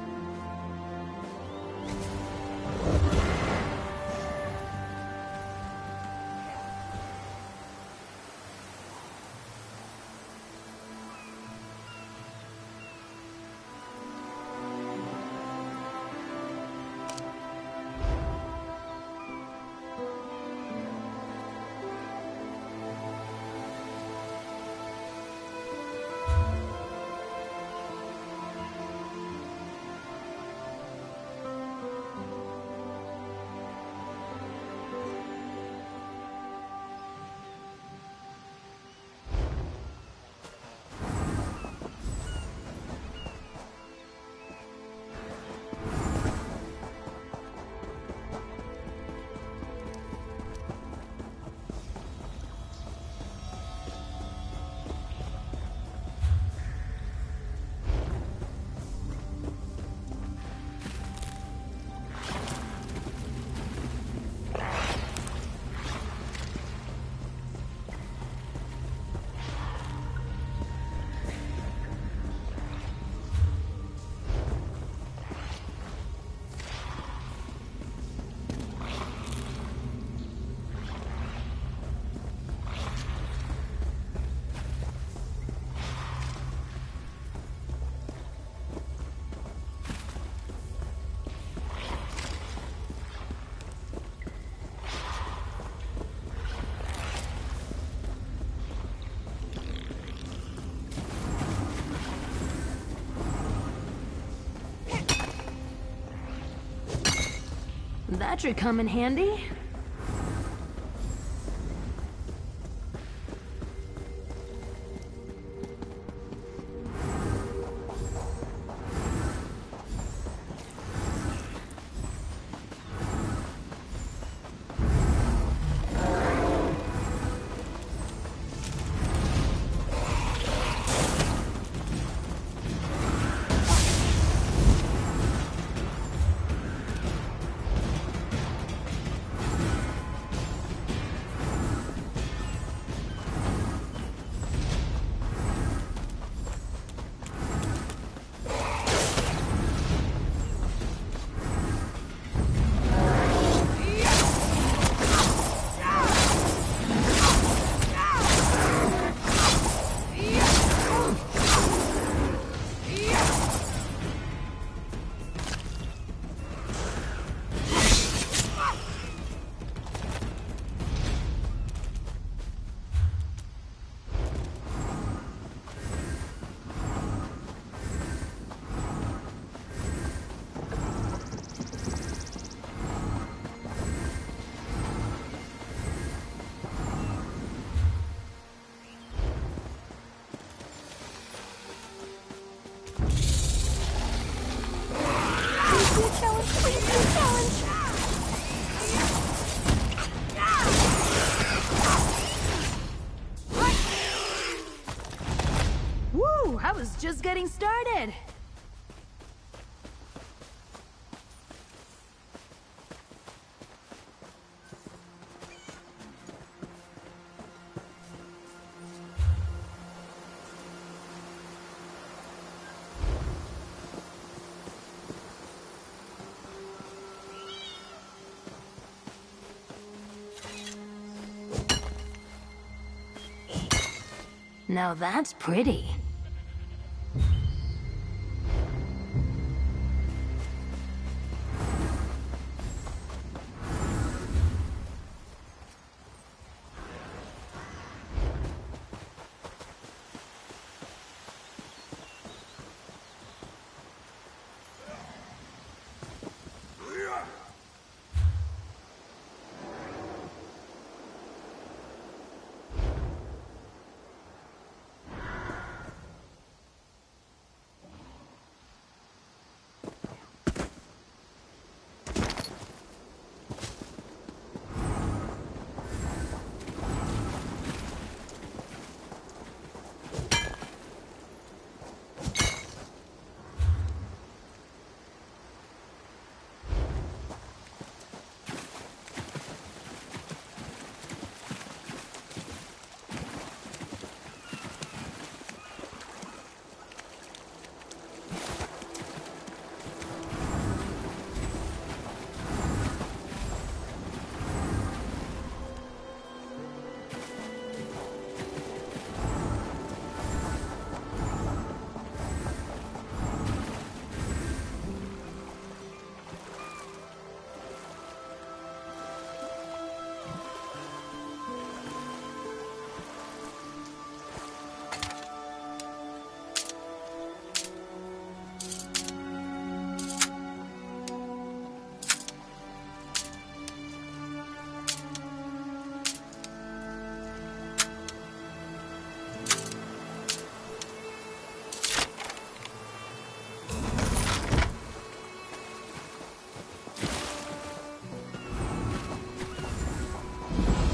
That should come in handy. be a challenge. Please be a challenge. Woo! I was just getting started. Now that's pretty.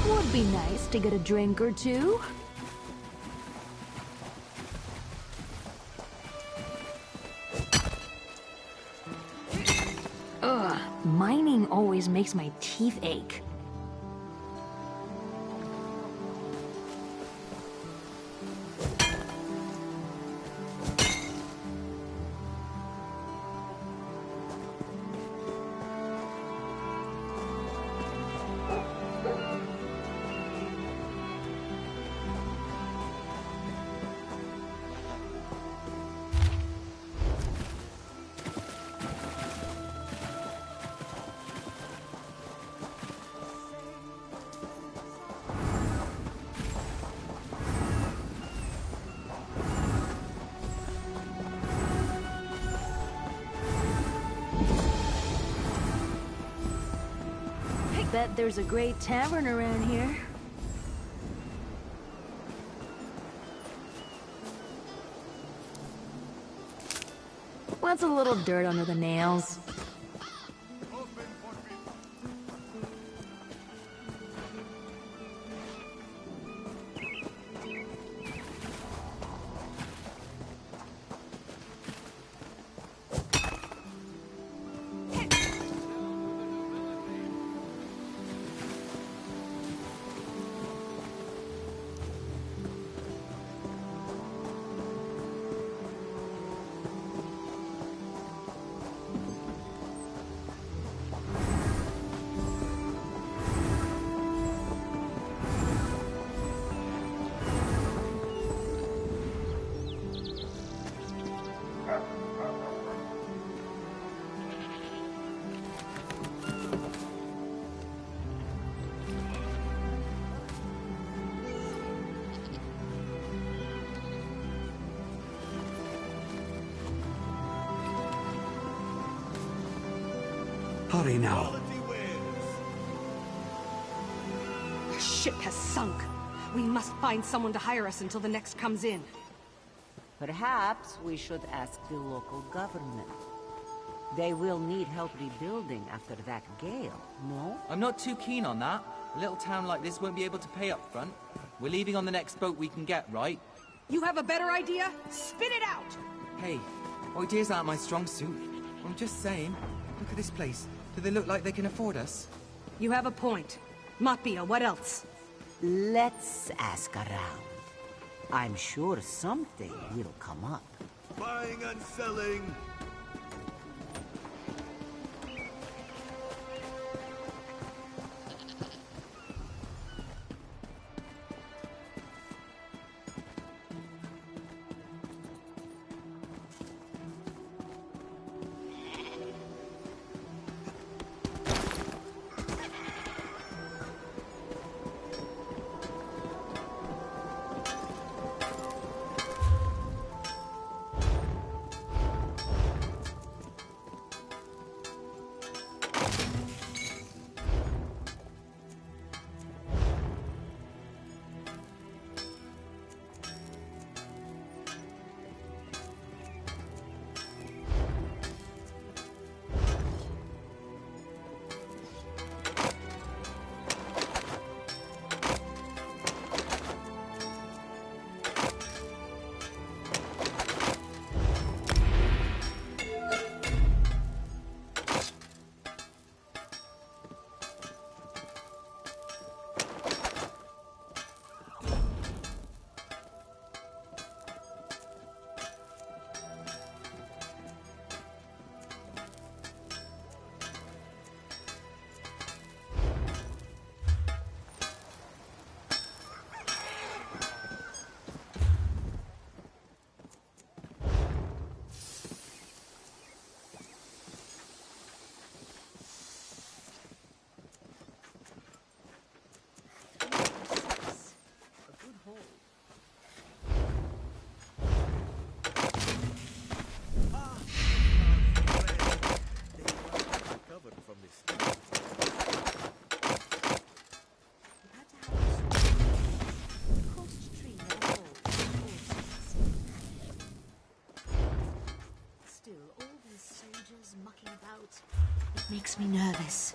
Would be nice to get a drink or two. Ugh, mining always makes my teeth ache. Bet there's a great tavern around here. What's a little dirt under the nails? Hurry now. The ship has sunk. We must find someone to hire us until the next comes in. Perhaps we should ask the local government. They will need help rebuilding after that gale, no? I'm not too keen on that. A little town like this won't be able to pay up front. We're leaving on the next boat we can get, right? You have a better idea? Spit it out! Hey, ideas aren't my strong suit. I'm just saying. Look at this place. Do they look like they can afford us? You have a point. Mattia, what else? Let's ask around. I'm sure something will come up. Buying and selling. Makes me nervous.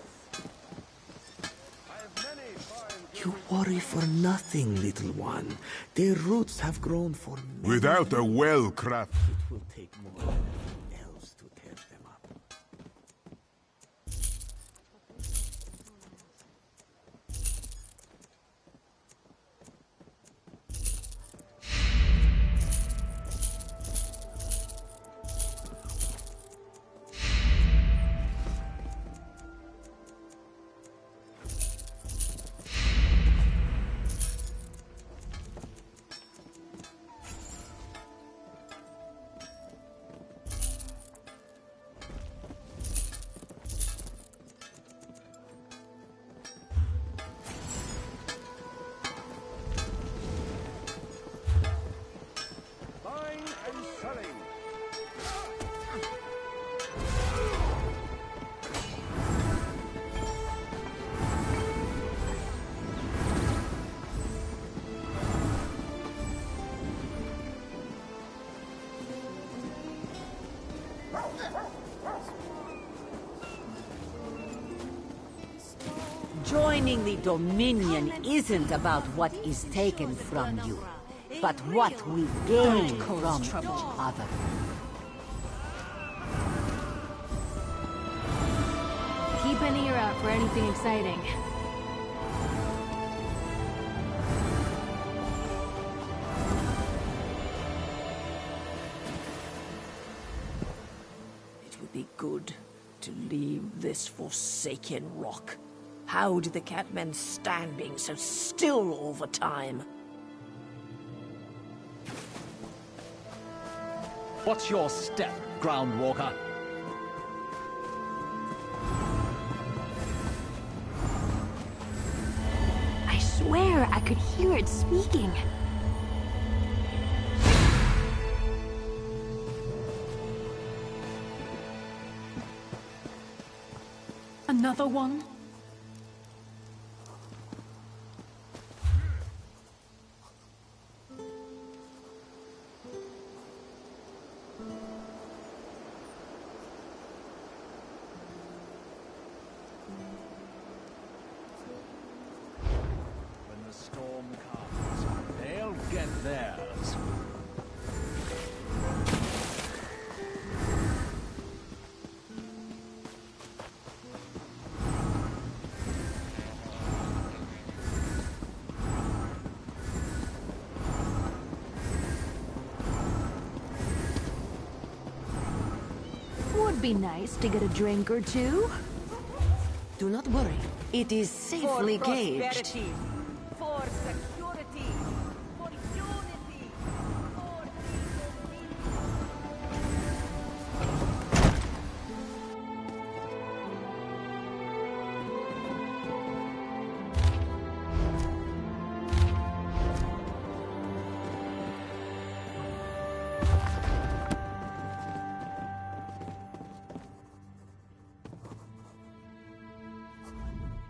You worry for nothing, little one. Their roots have grown for many Without a well-crafted... It will take more than anything else to tear them up. Joining the Dominion isn't about what is taken from you, but what we gain from each other. Keep an ear out for anything exciting. It would be good to leave this forsaken rock. How did the Catmen stand being so still all the time? What's your step, Groundwalker? I swear I could hear it speaking. Another one? be nice to get a drink or two. Do not worry. It is safely caged. For security. For unity. For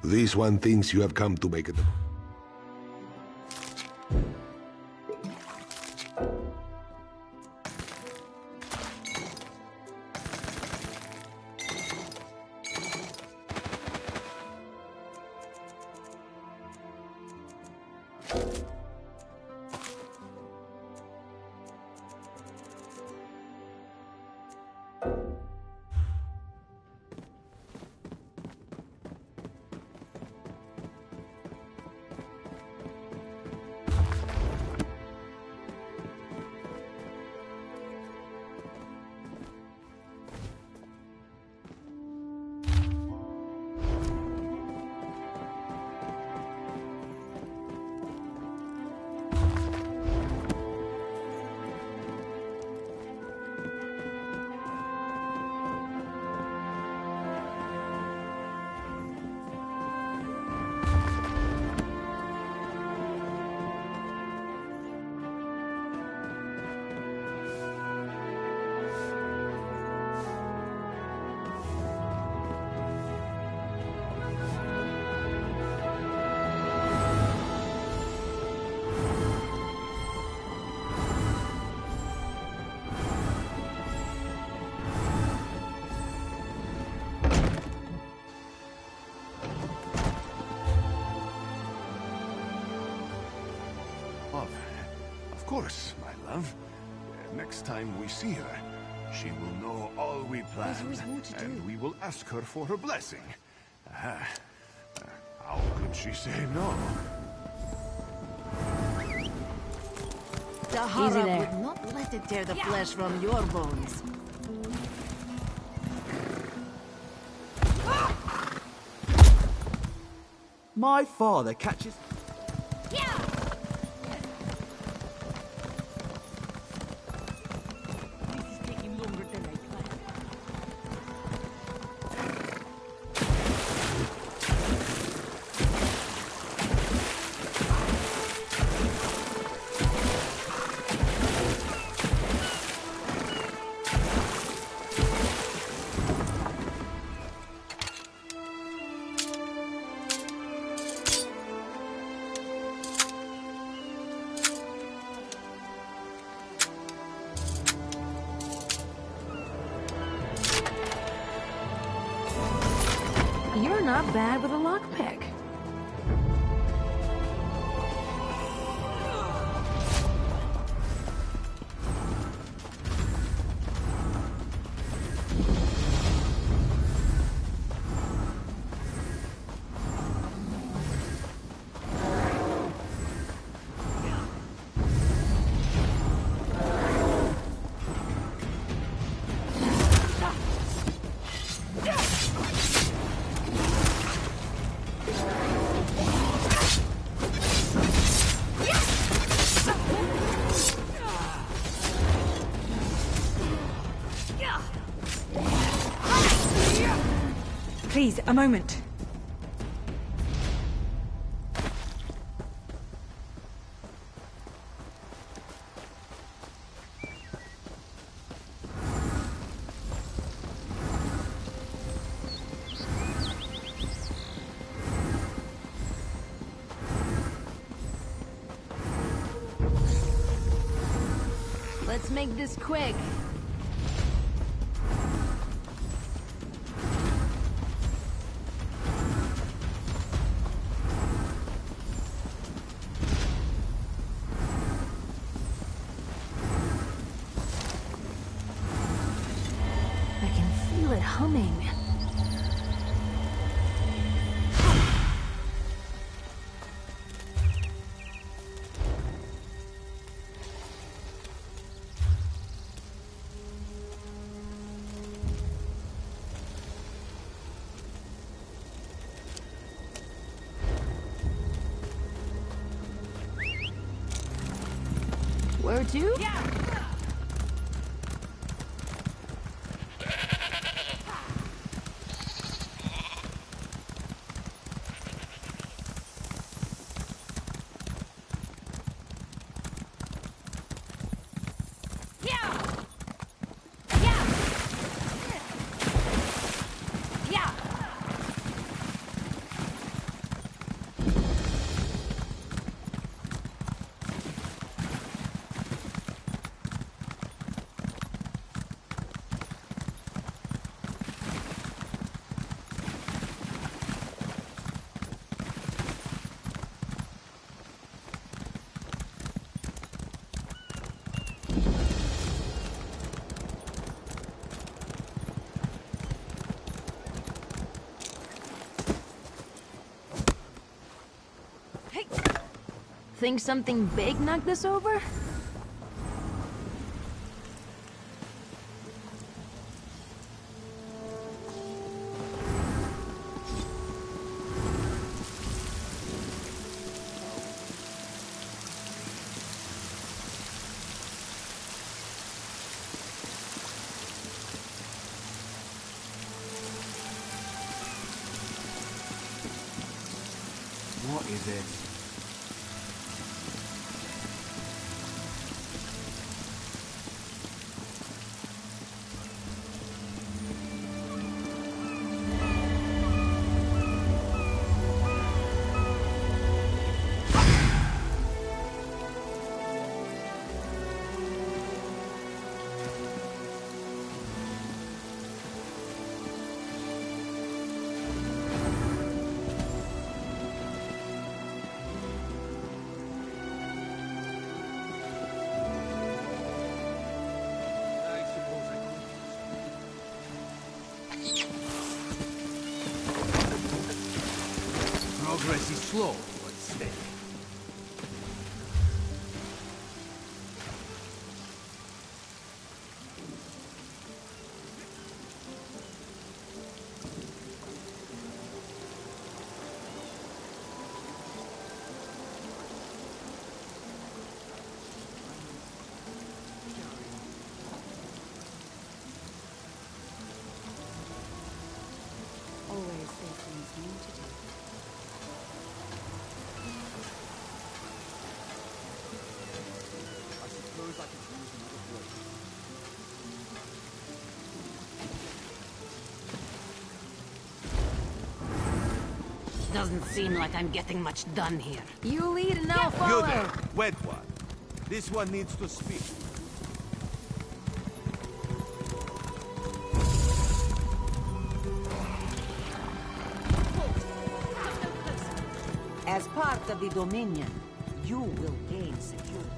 This one thinks you have come to make it. Of course, my love. Next time we see her, she will know all we planned, and we will ask her for her blessing. How could she say no? Dahara would not let it tear the flesh from your bones. My father catches... You're not bad with a lockpick. Please, a moment. Let's make this quick. Humming. number 2? Think something big knocked this over? What is it? Progress is slow, but steady. Always there's things new to do. I suppose I could use another break. Doesn't seem like I'm getting much done here. You lead and I'll follow. You there, wet one. This one needs to speak. As part of the Dominion, you will gain security.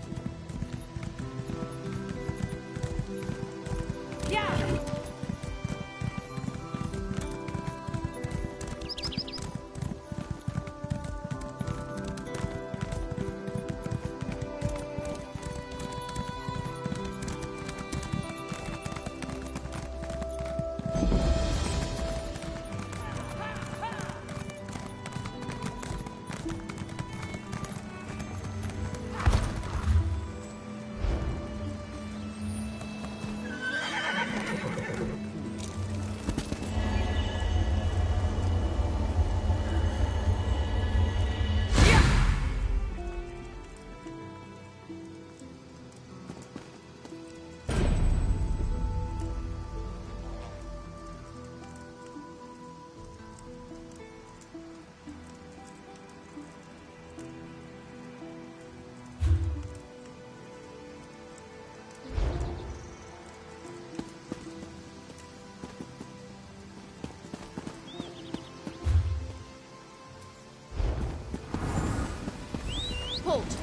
Halt!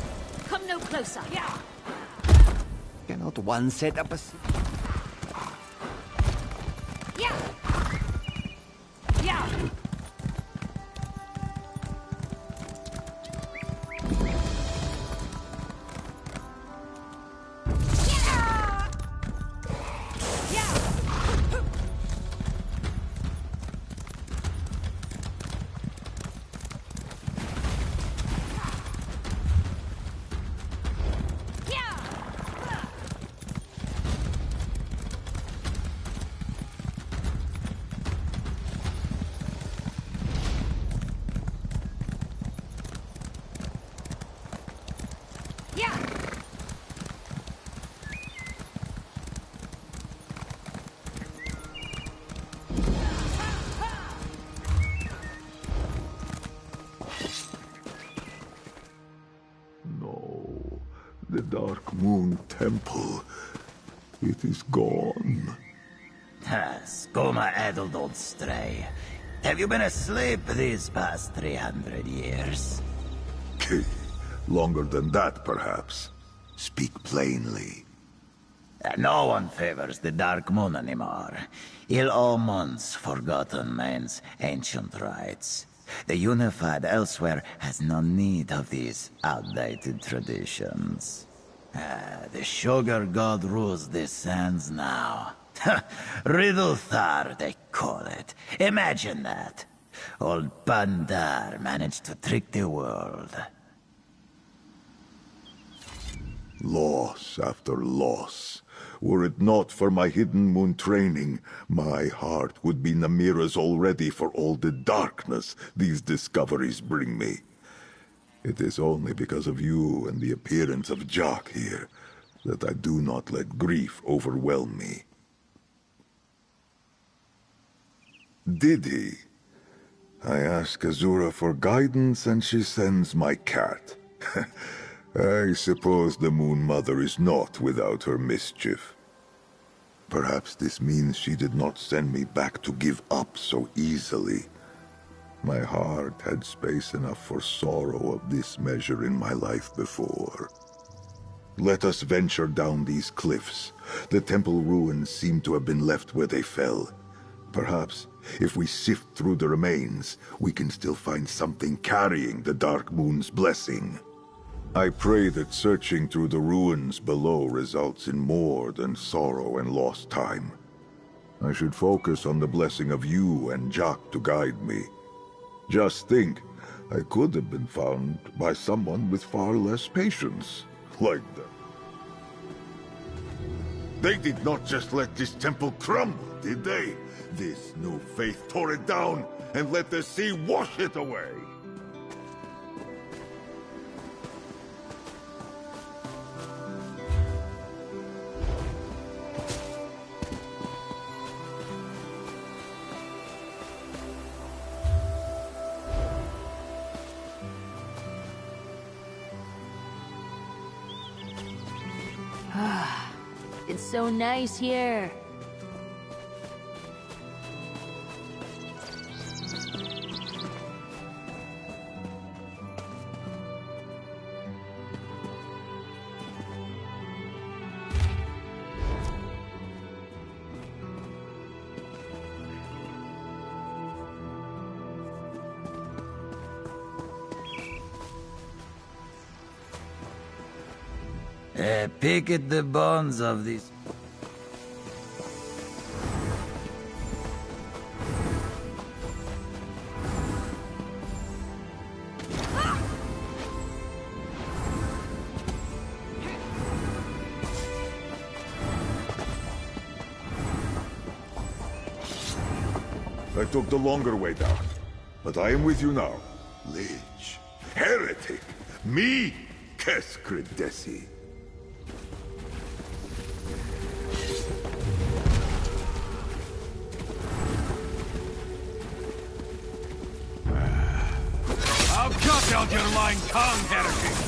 Come no closer. Yeah. Cannot one set up a... Yeah. Yeah. Dark Moon Temple. It is gone. Skoma addled old stray. Have you been asleep these past 300 years? Longer than that, perhaps. Speak plainly. No one favors the Dark Moon anymore. Il Omon's forgotten man's ancient rites. The Unified elsewhere has no need of these outdated traditions. The Sugar God rules these sands now. Riddlethar, they call it. Imagine that. Old Pandar managed to trick the world. Loss after loss. Were it not for my Hidden Moon training, my heart would be Namira's already for all the darkness these discoveries bring me. It is only because of you and the appearance of Jock here that I do not let grief overwhelm me. Did he? I ask Azura for guidance and she sends my cat. I suppose the Moon Mother is not without her mischief. Perhaps this means she did not send me back to give up so easily. My heart had space enough for sorrow of this measure in my life before. Let us venture down these cliffs. The temple ruins seem to have been left where they fell. Perhaps, if we sift through the remains, we can still find something carrying the Dark Moon's blessing. I pray that searching through the ruins below results in more than sorrow and lost time. I should focus on the blessing of you and Jock to guide me. Just think, I could have been found by someone with far less patience, like that. They did not just let this temple crumble, did they? This new faith tore it down and let the sea wash it away. It's so nice here. Pick at the bones of these... I took the longer way down, but I am with you now. Lich, heretic, me, Keskridesi. I'll cut out your lying tongue, heretic!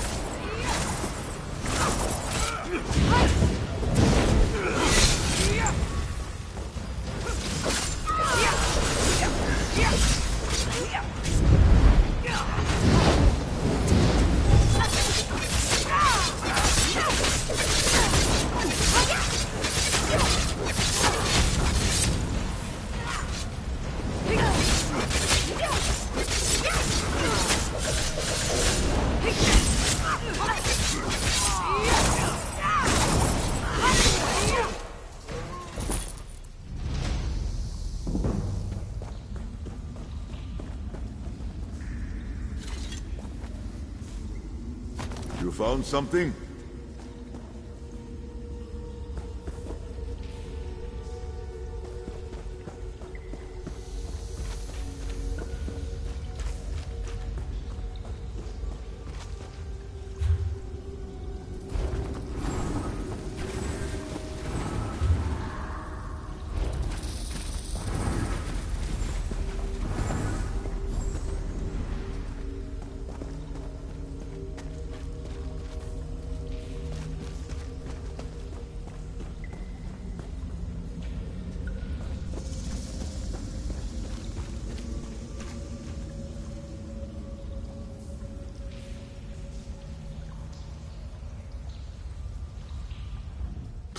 You found something?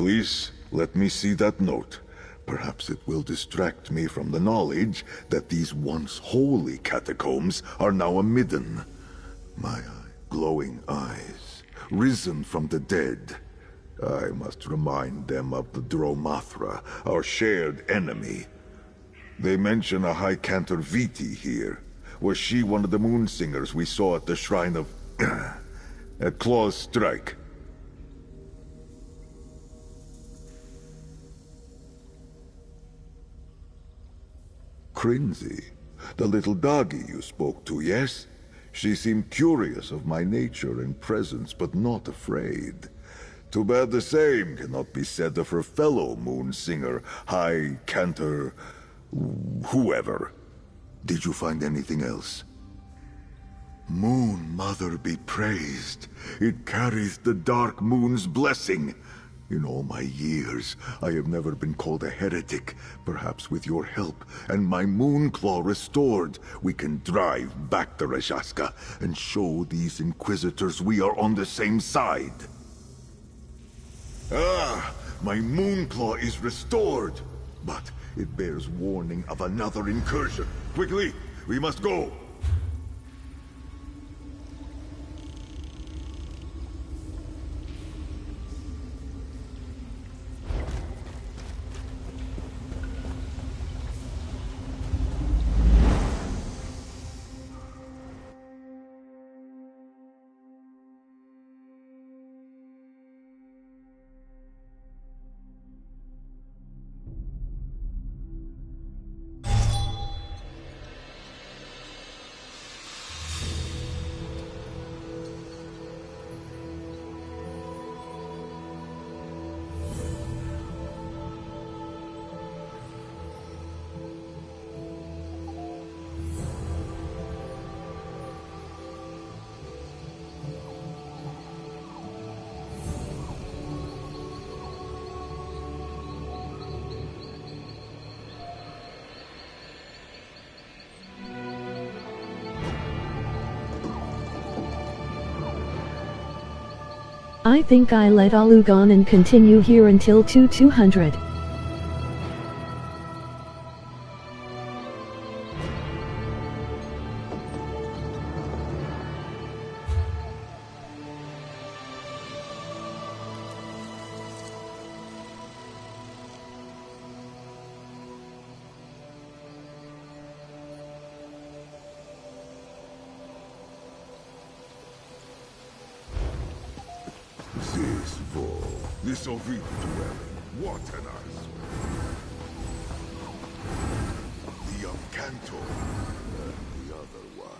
Please, let me see that note. Perhaps it will distract me from the knowledge that these once holy catacombs are now a midden. My glowing eyes, risen from the dead. I must remind them of the Dromathra, our shared enemy. They mention a High Cantor Viti here. Was she one of the moon singers we saw at the shrine of... at Claw's Strike? Crinzy, the little doggy you spoke to, yes? She seemed curious of my nature and presence, but not afraid. Too bad the same cannot be said of her fellow moon singer, High Cantor... whoever. Did you find anything else? Moon Mother be praised. It carries the Dark Moon's blessing. In all my years, I have never been called a heretic. Perhaps with your help and my Moonclaw restored, we can drive back the Rajasca and show these Inquisitors we are on the same side. Ah, my Moonclaw is restored, but it bears warning of another incursion. Quickly, we must go. I think I let Alugon and continue here until 200. This Vol, this Ovid dwelling, what an us? The young Cantor, and the other one.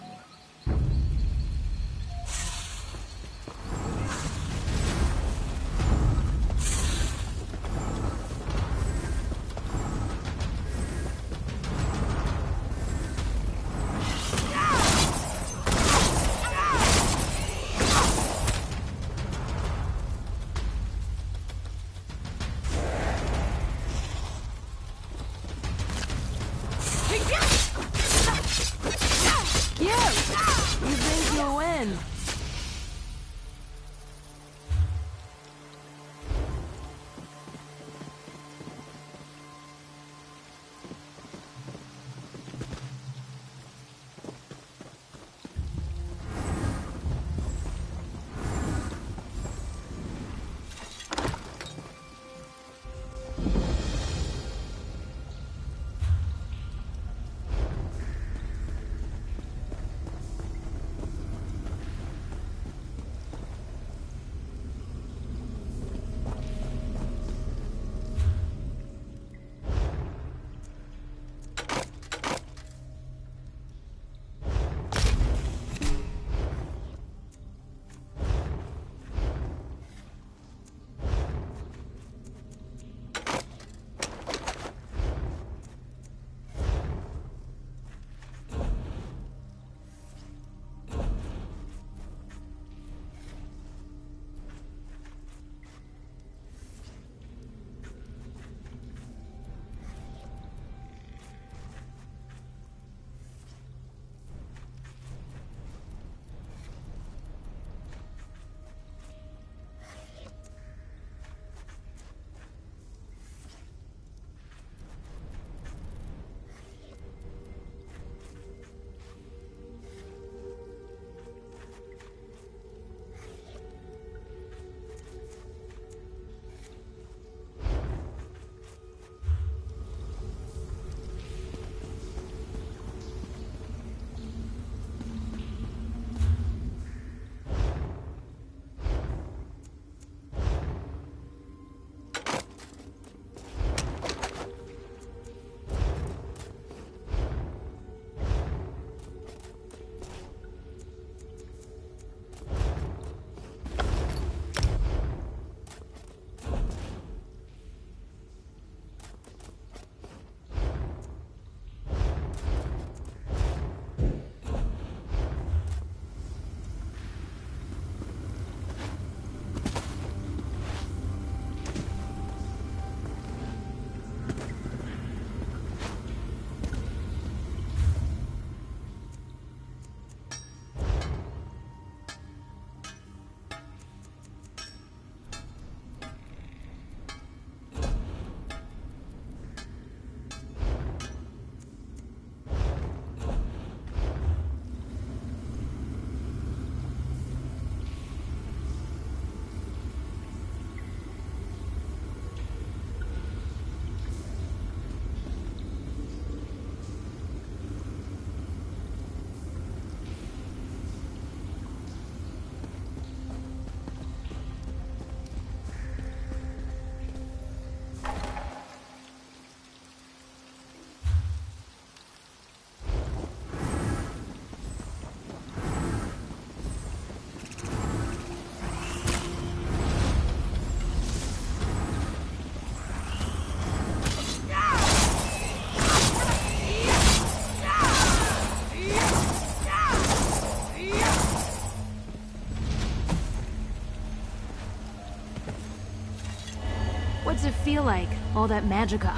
feel like, all that magicka?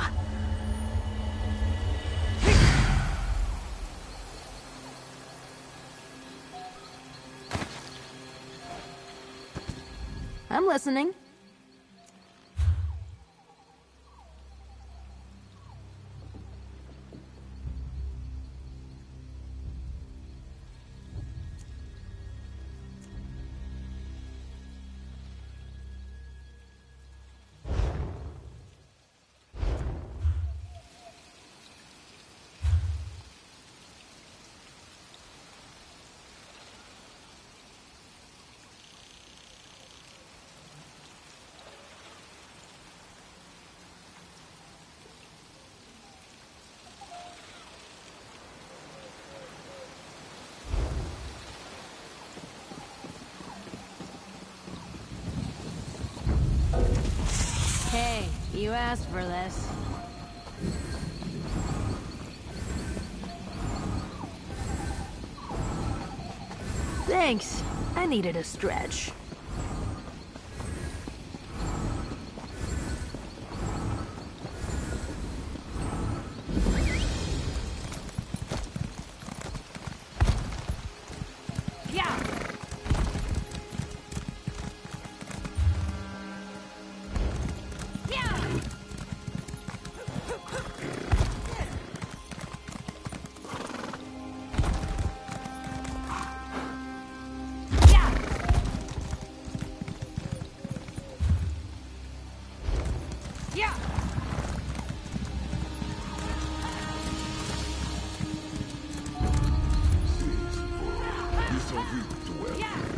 I'm listening. Hey, you asked for this. Thanks. I needed a stretch.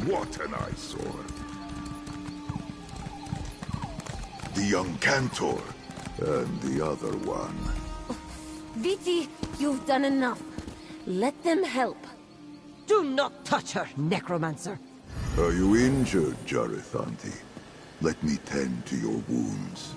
What an eyesore. The young Cantor, and the other one. Viti, you've done enough. Let them help. Do not touch her, necromancer. Are you injured, Jarithanti? Let me tend to your wounds.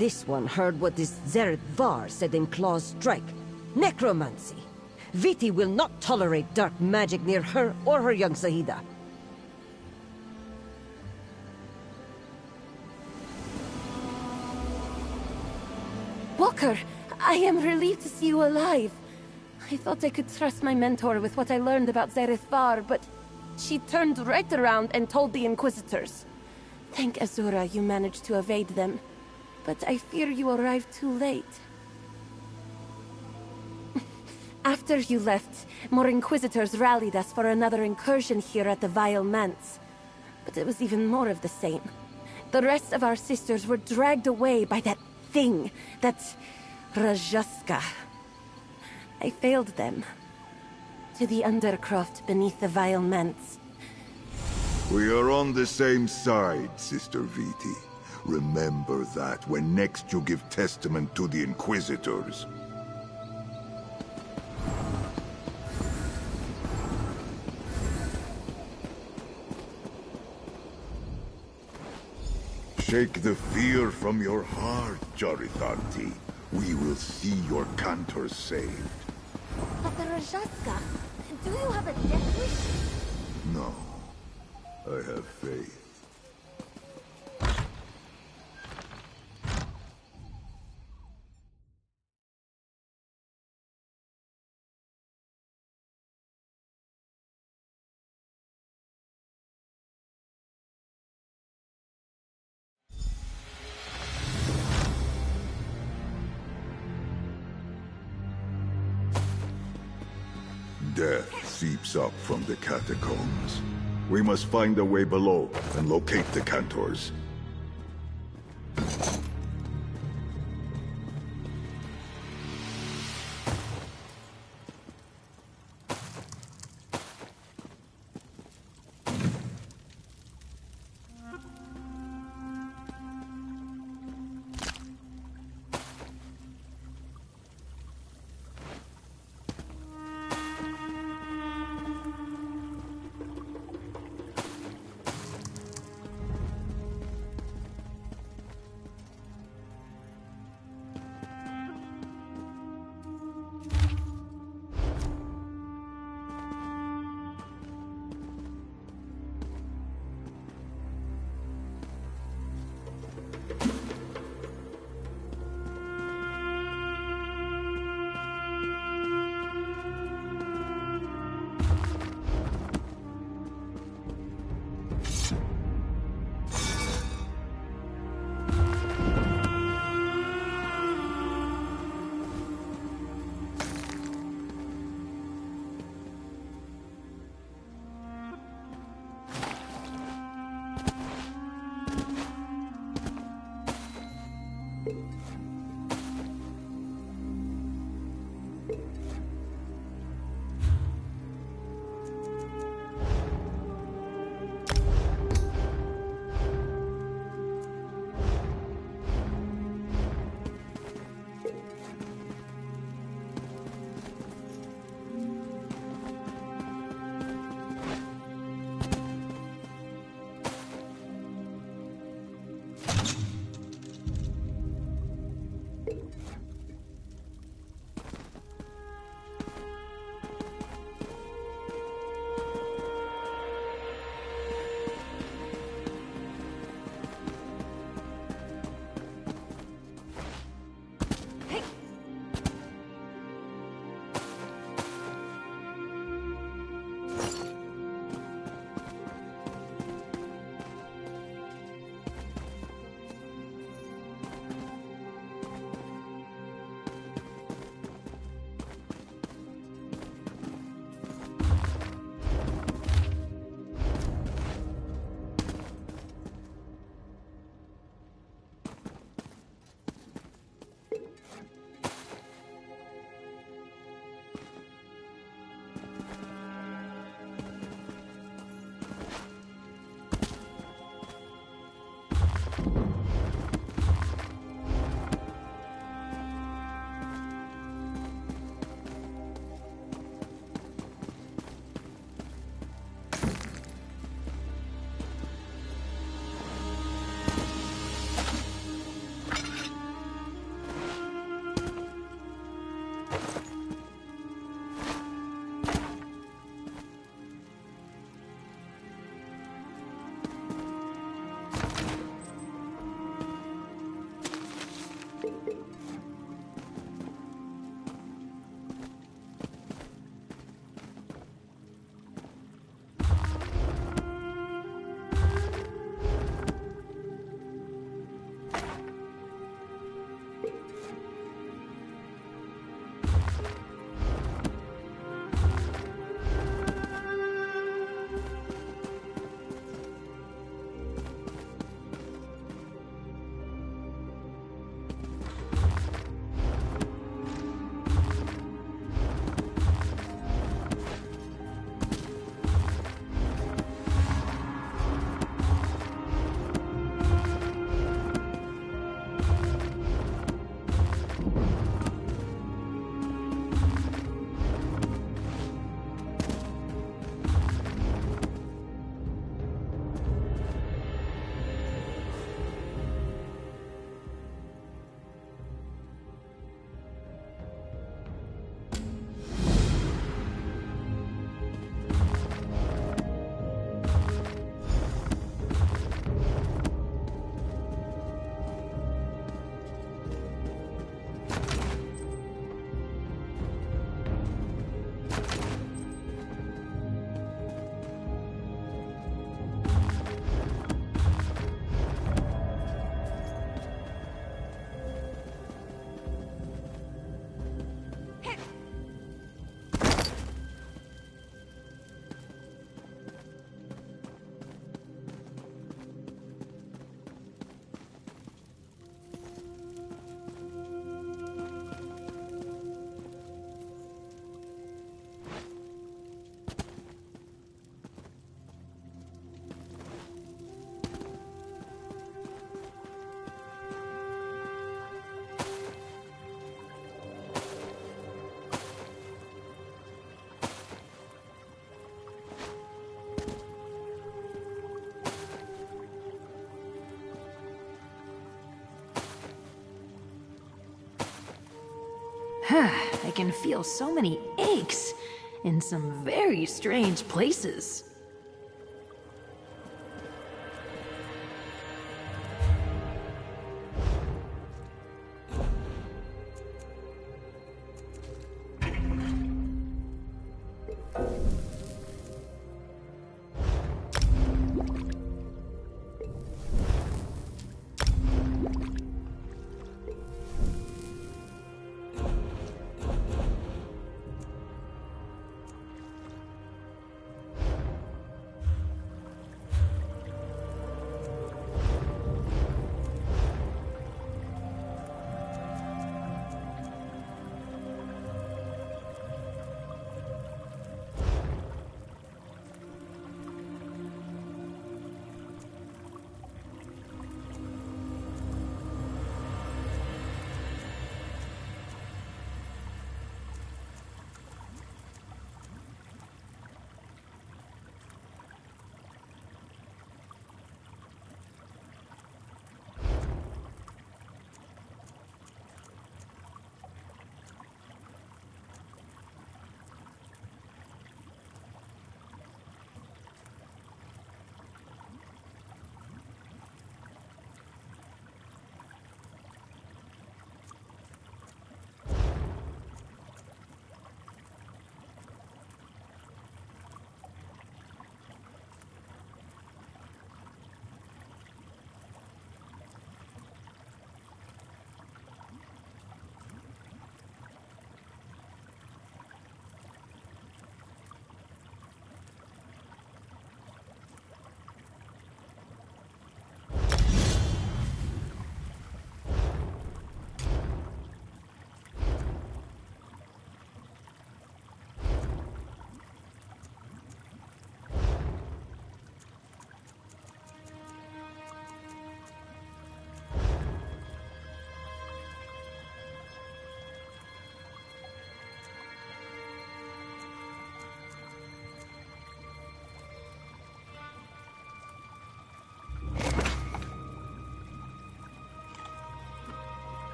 This one heard what this Zereth Var said in Claw's strike. Necromancy. Viti will not tolerate dark magic near her or her young Sahida. Walker, I am relieved to see you alive. I thought I could trust my mentor with what I learned about Zereth Var, but she turned right around and told the Inquisitors. Thank Azura you managed to evade them, but I fear you arrived too late. After you left, more Inquisitors rallied us for another incursion here at the Vile Manse. But it was even more of the same. The rest of our sisters were dragged away by that thing, that Rajaska. I failed them. To the Undercroft beneath the Vile Manse. We are on the same side, Sister Viti. Remember that when next you give testament to the Inquisitors. Shake the fear from your heart, Jarithanti. We will see your cantors saved. But the Rajaska, do you have a death wish? No. I have faith. Death seeps up from the catacombs. We must find a way below and locate the Cantors. can feel so many aches in some very strange places.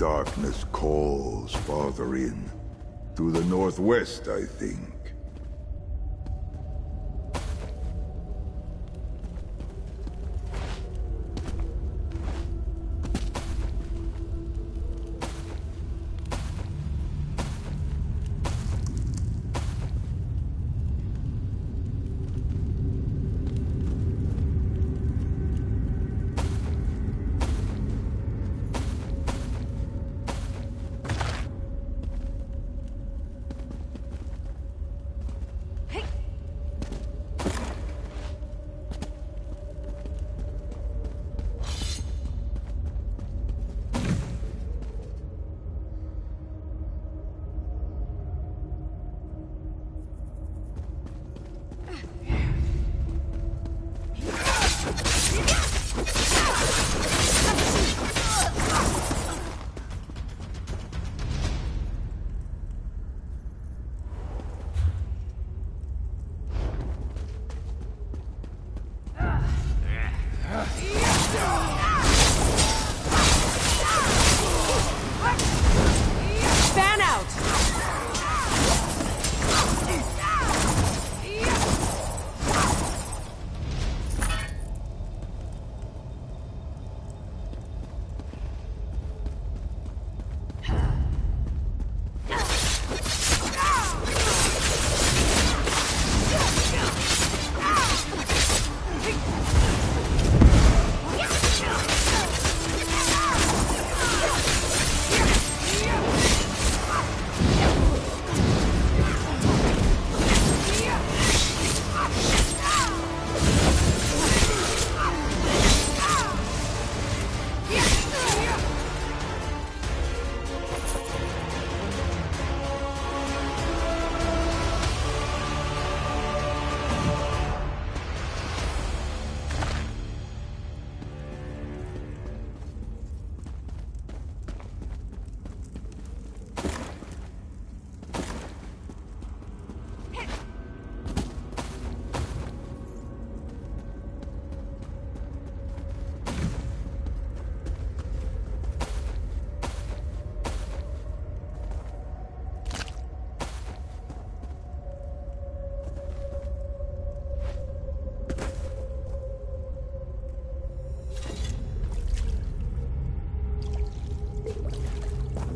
Darkness calls farther in. To the northwest, I think.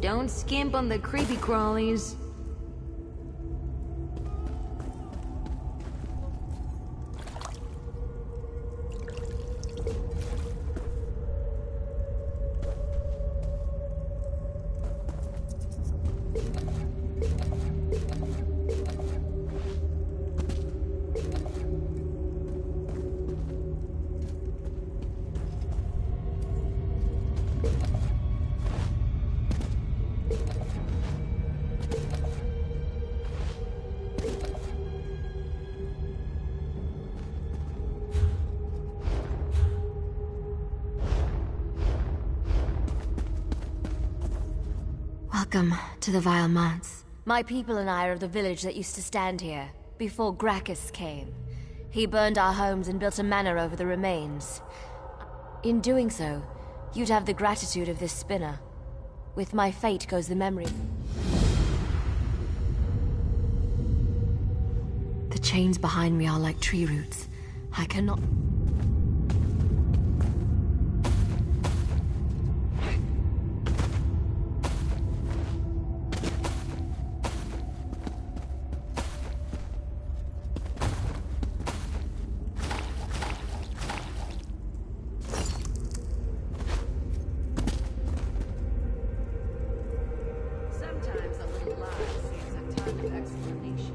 don't skimp on the creepy crawlies. Welcome to the Vile Months. My people and I are of the village that used to stand here, before Gracchus came. He burned our homes and built a manor over the remains. In doing so, you'd have the gratitude of this spinner. With my fate goes the memory. The chains behind me are like tree roots. I cannot... Sometimes a little lie saves a ton of explanation.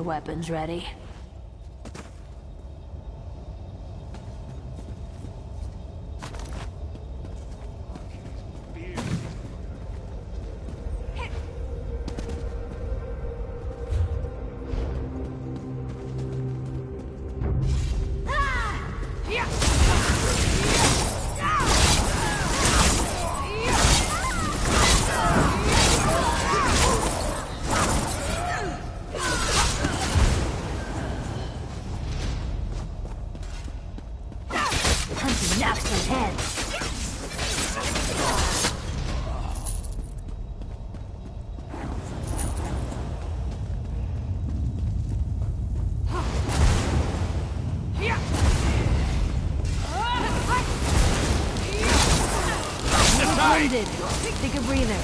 your weapons ready. Knock some heads. Wounded. Take a breather.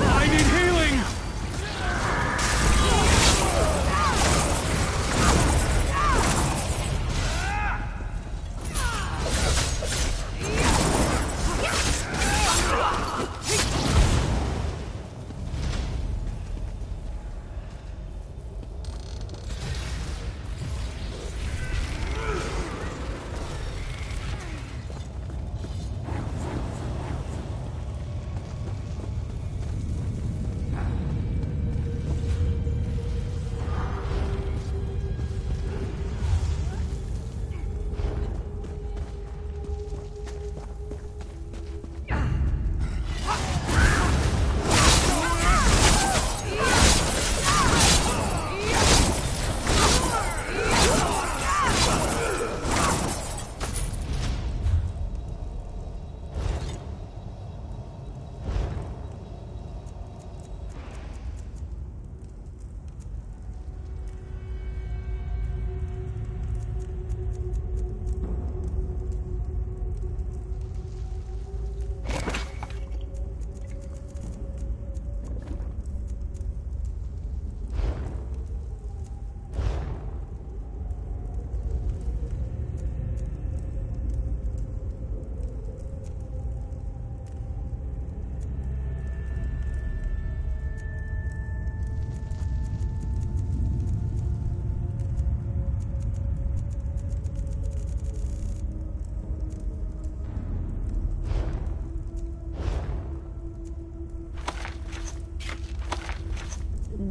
I need healing!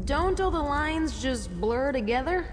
Don't all the lines just blur together?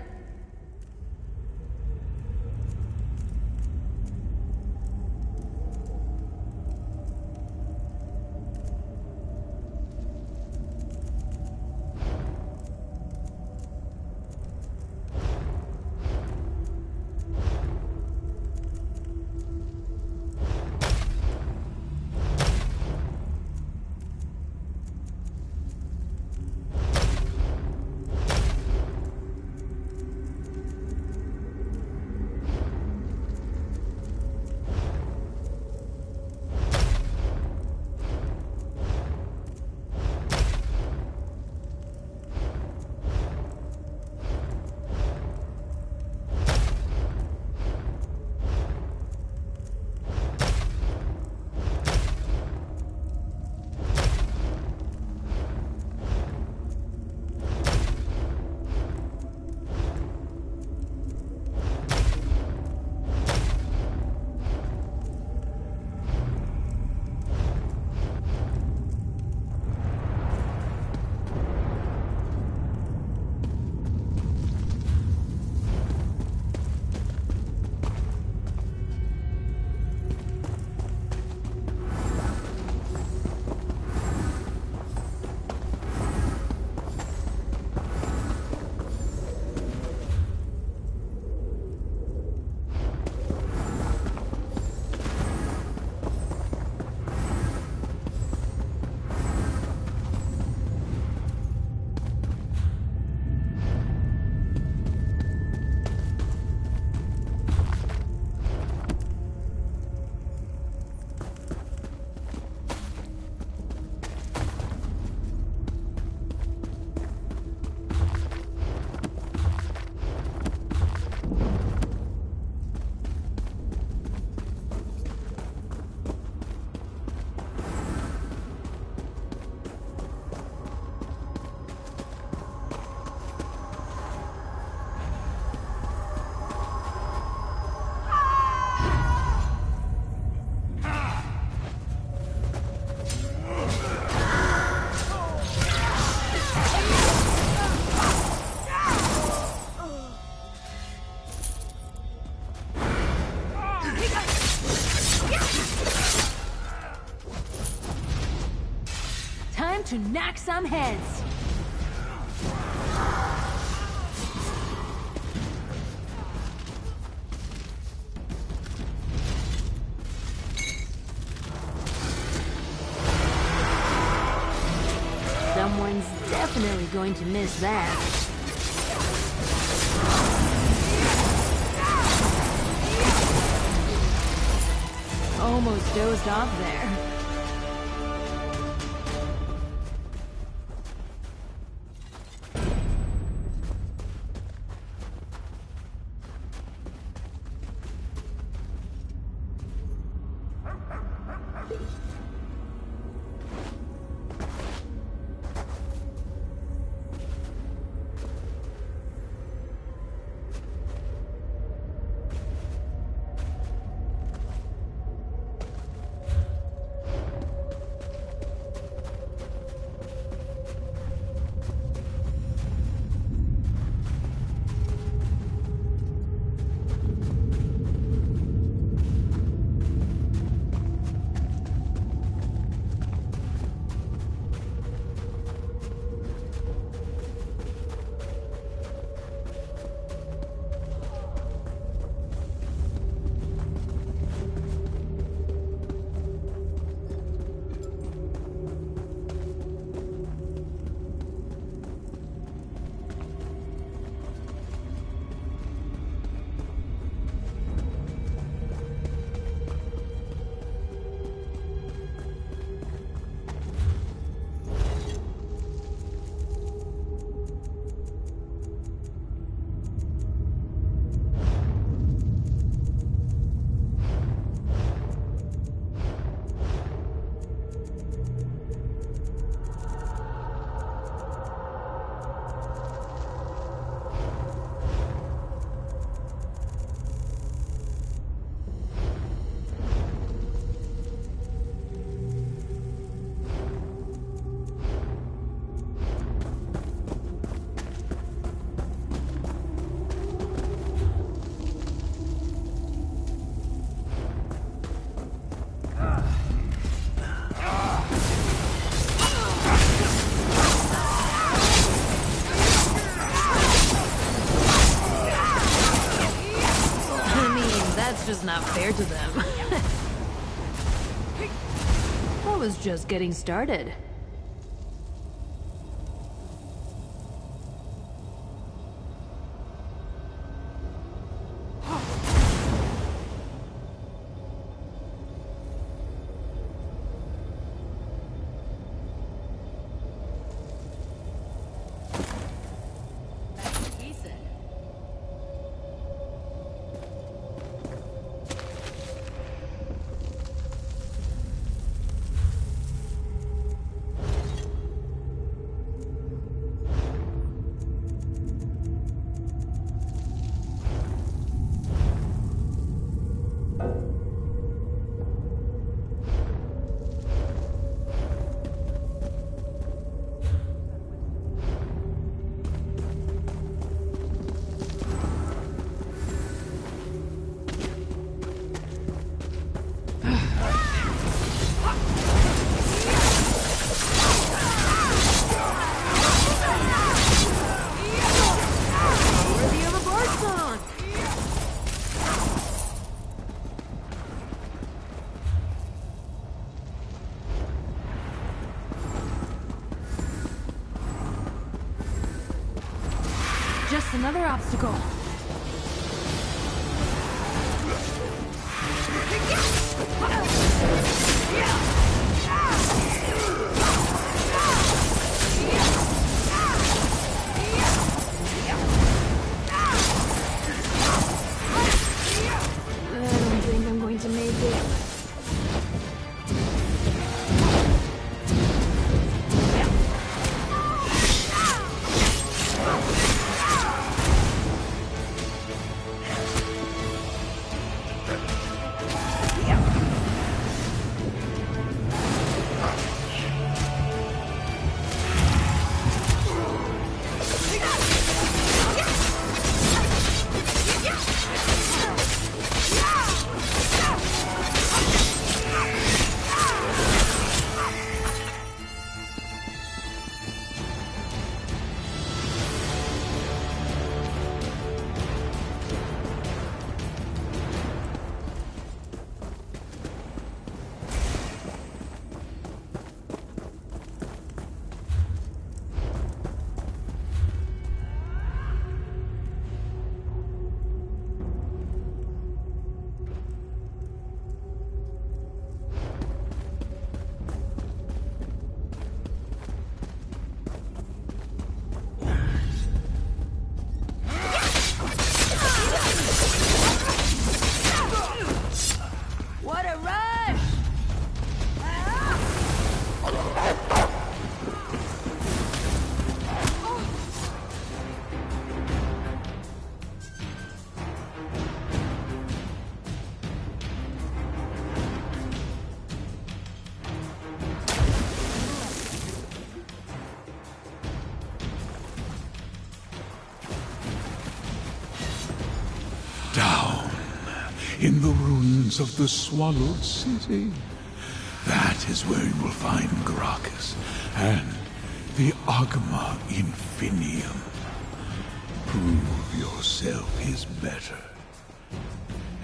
knock some heads. Someone's definitely going to miss that. Almost dozed off there. Just not fair to them. I was just getting started. Just another obstacle. I don't think I'm going to make it. in the ruins of the Swallowed City. That is where you will find Gracchus and the Agma Infinium. Prove yourself is better,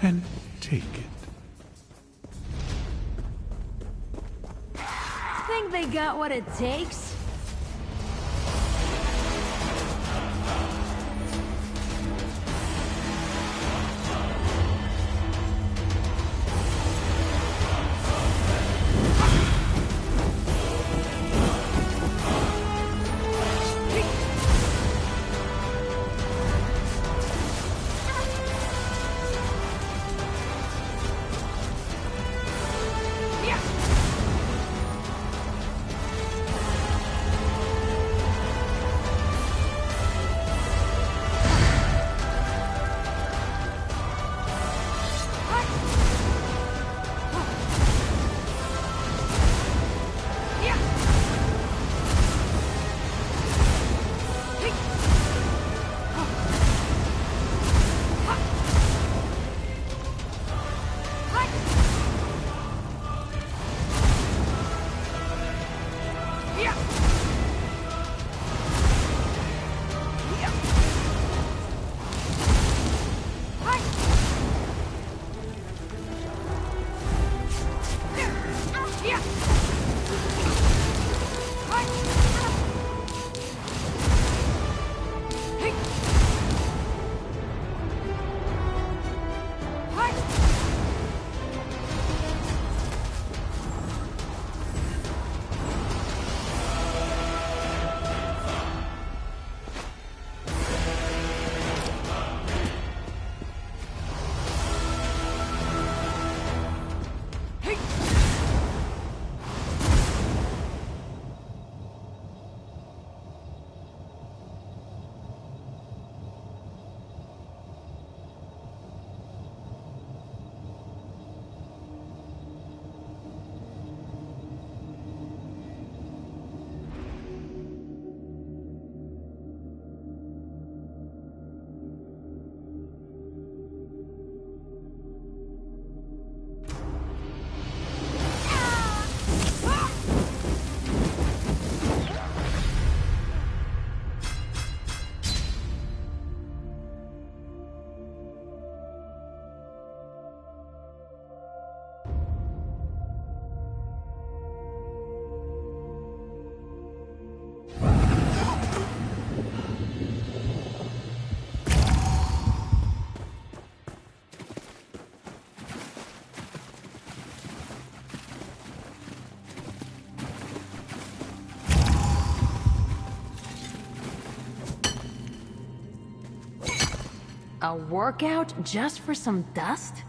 and take it. Think they got what it takes? A workout just for some dust?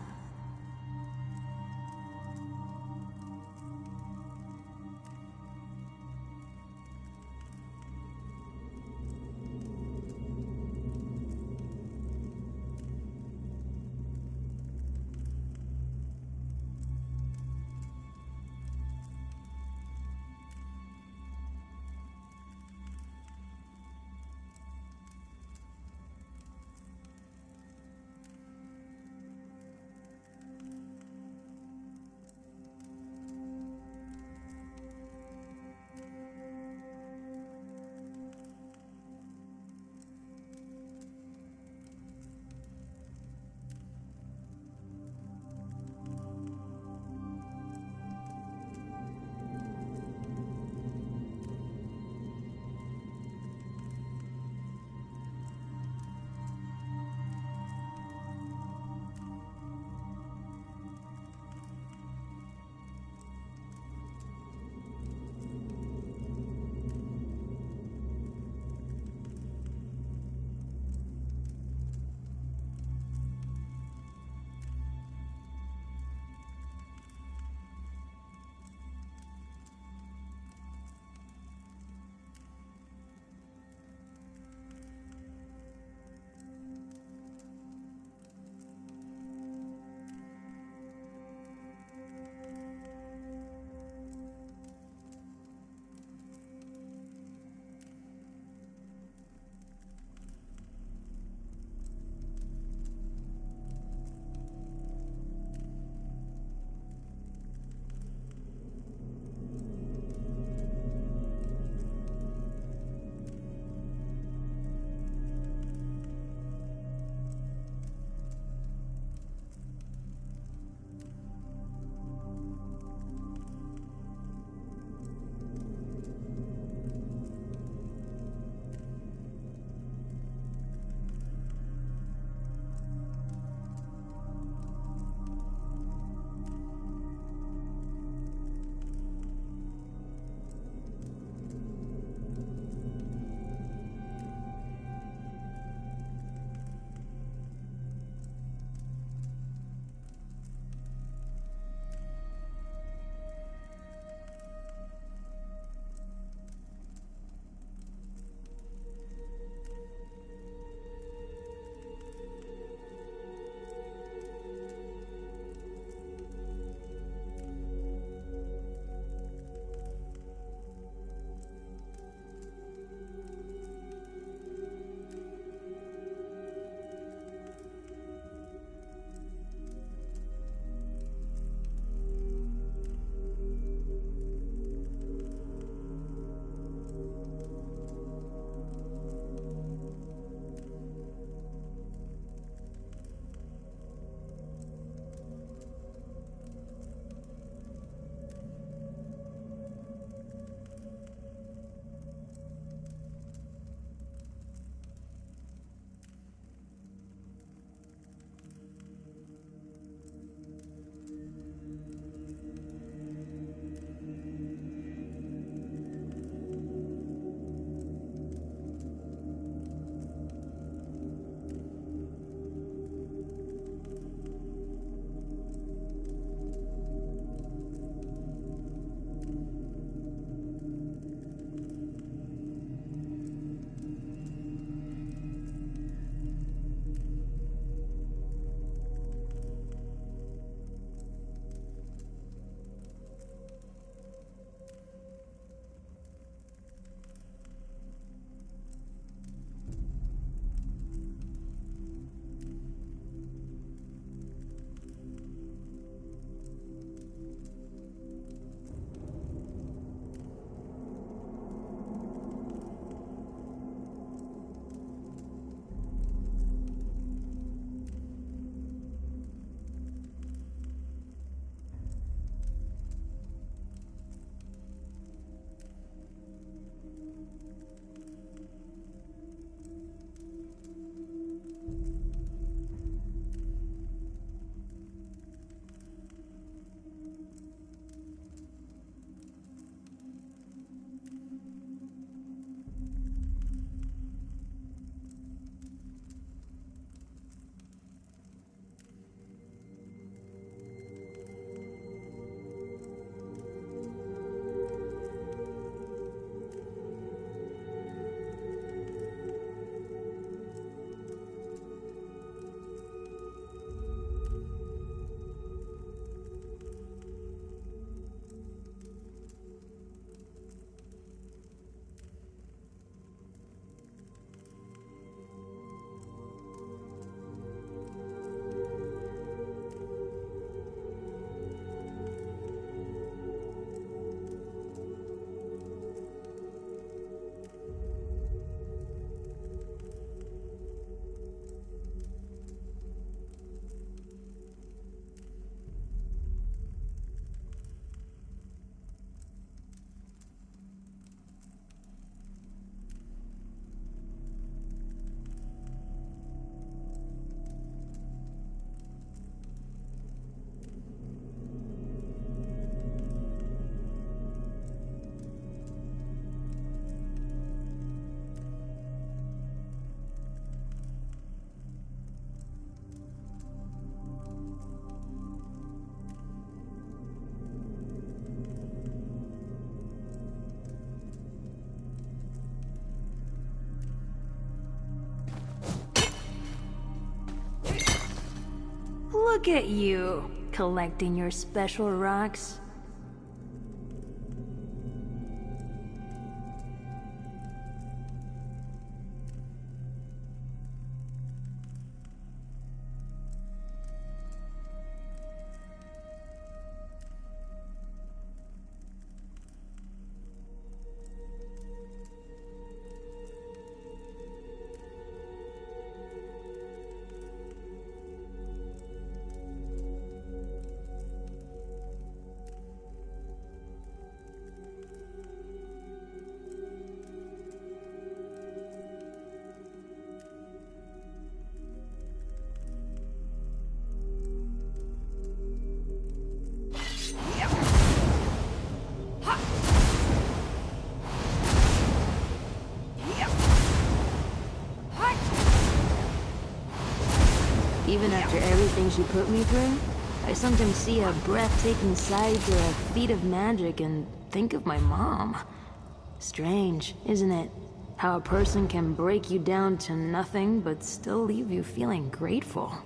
Look at you, collecting your special rocks. Even after everything she put me through, I sometimes see a breathtaking sight or a feat of magic and think of my mom. Strange, isn't it? How a person can break you down to nothing but still leave you feeling grateful.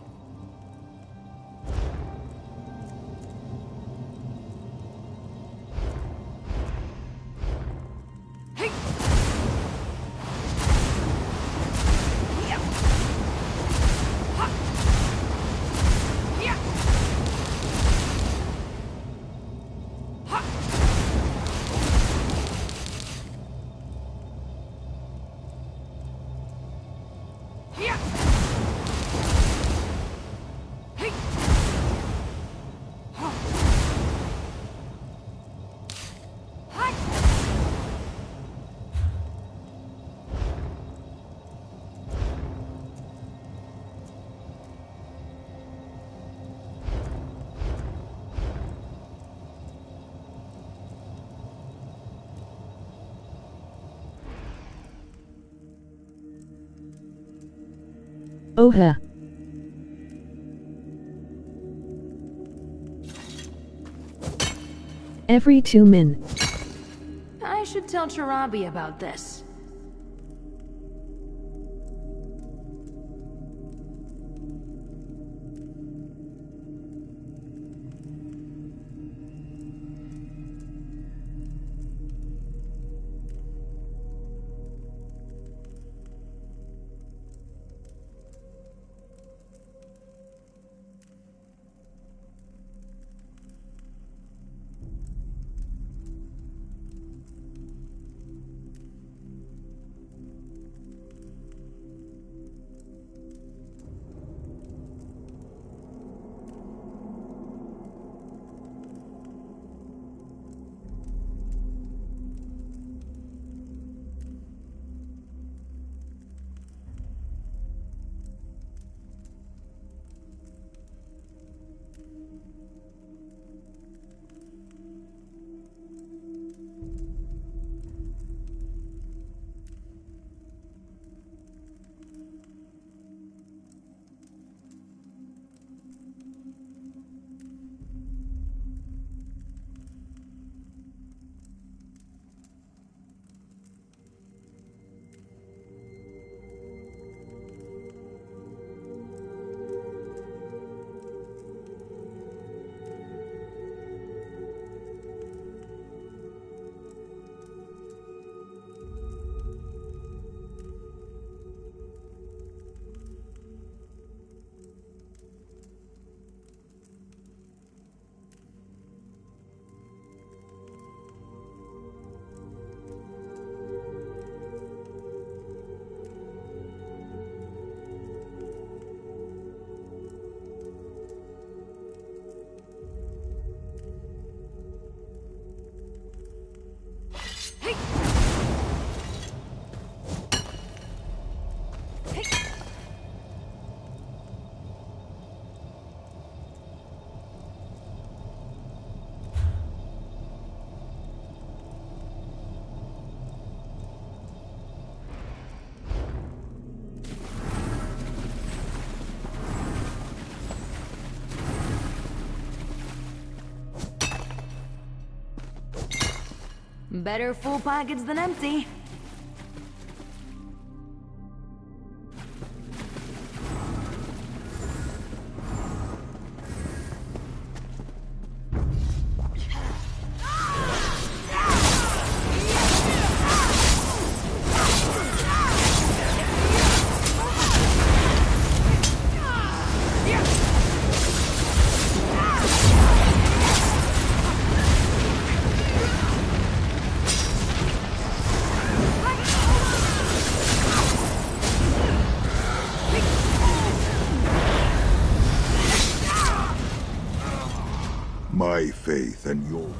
Oha. Every 2 min. I should tell Charabi about this. Better full pockets than empty. my faith and yours.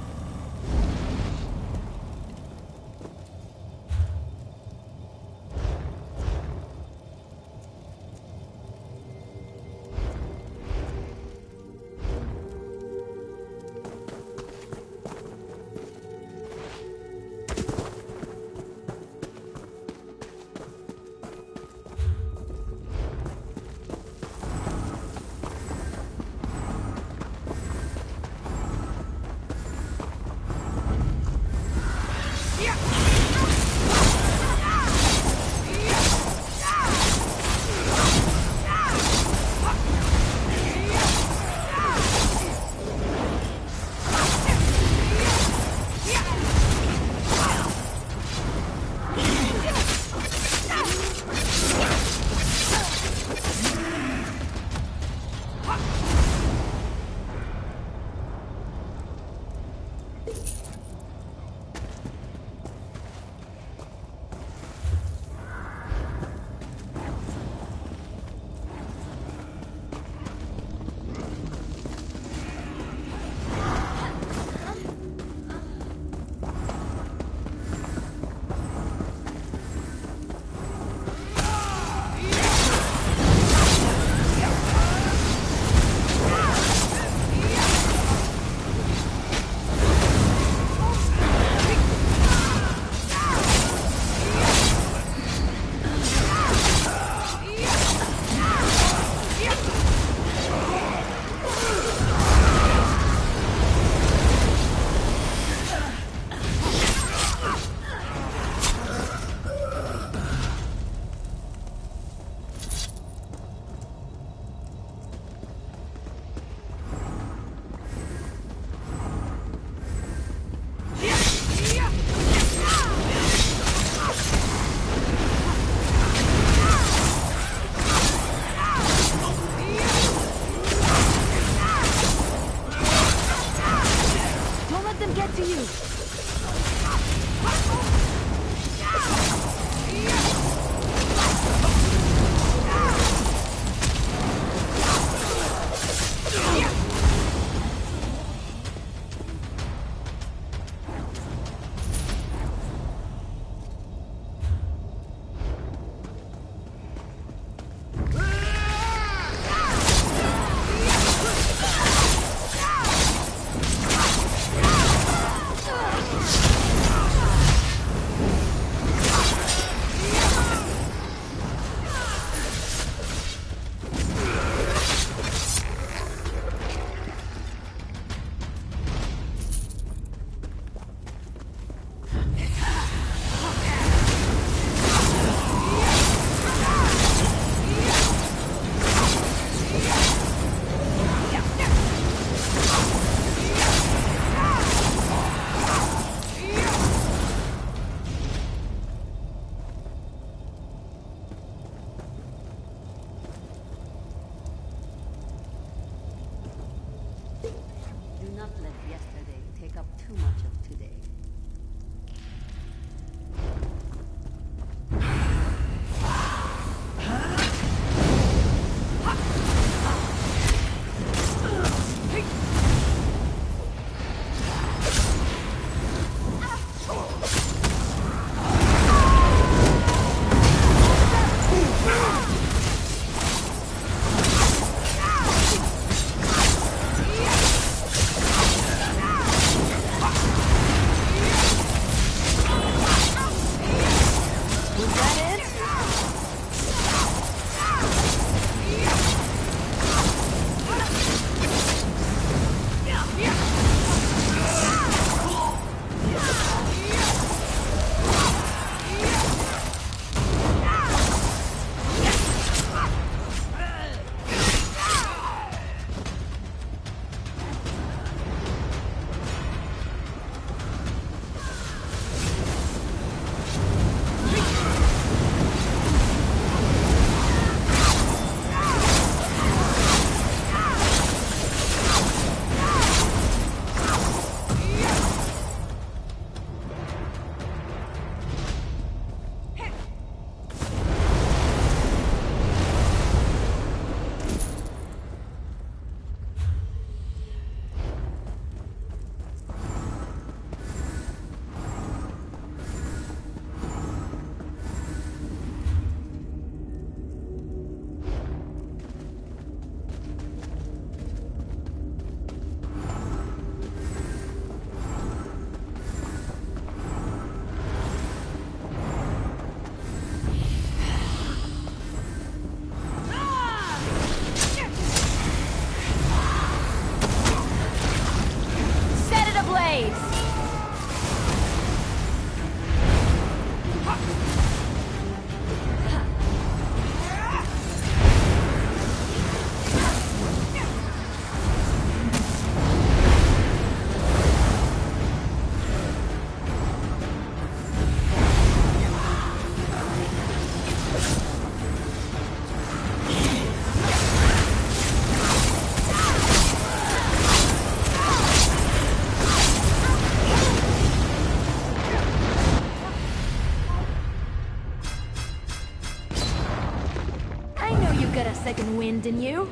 You got a second wind in you?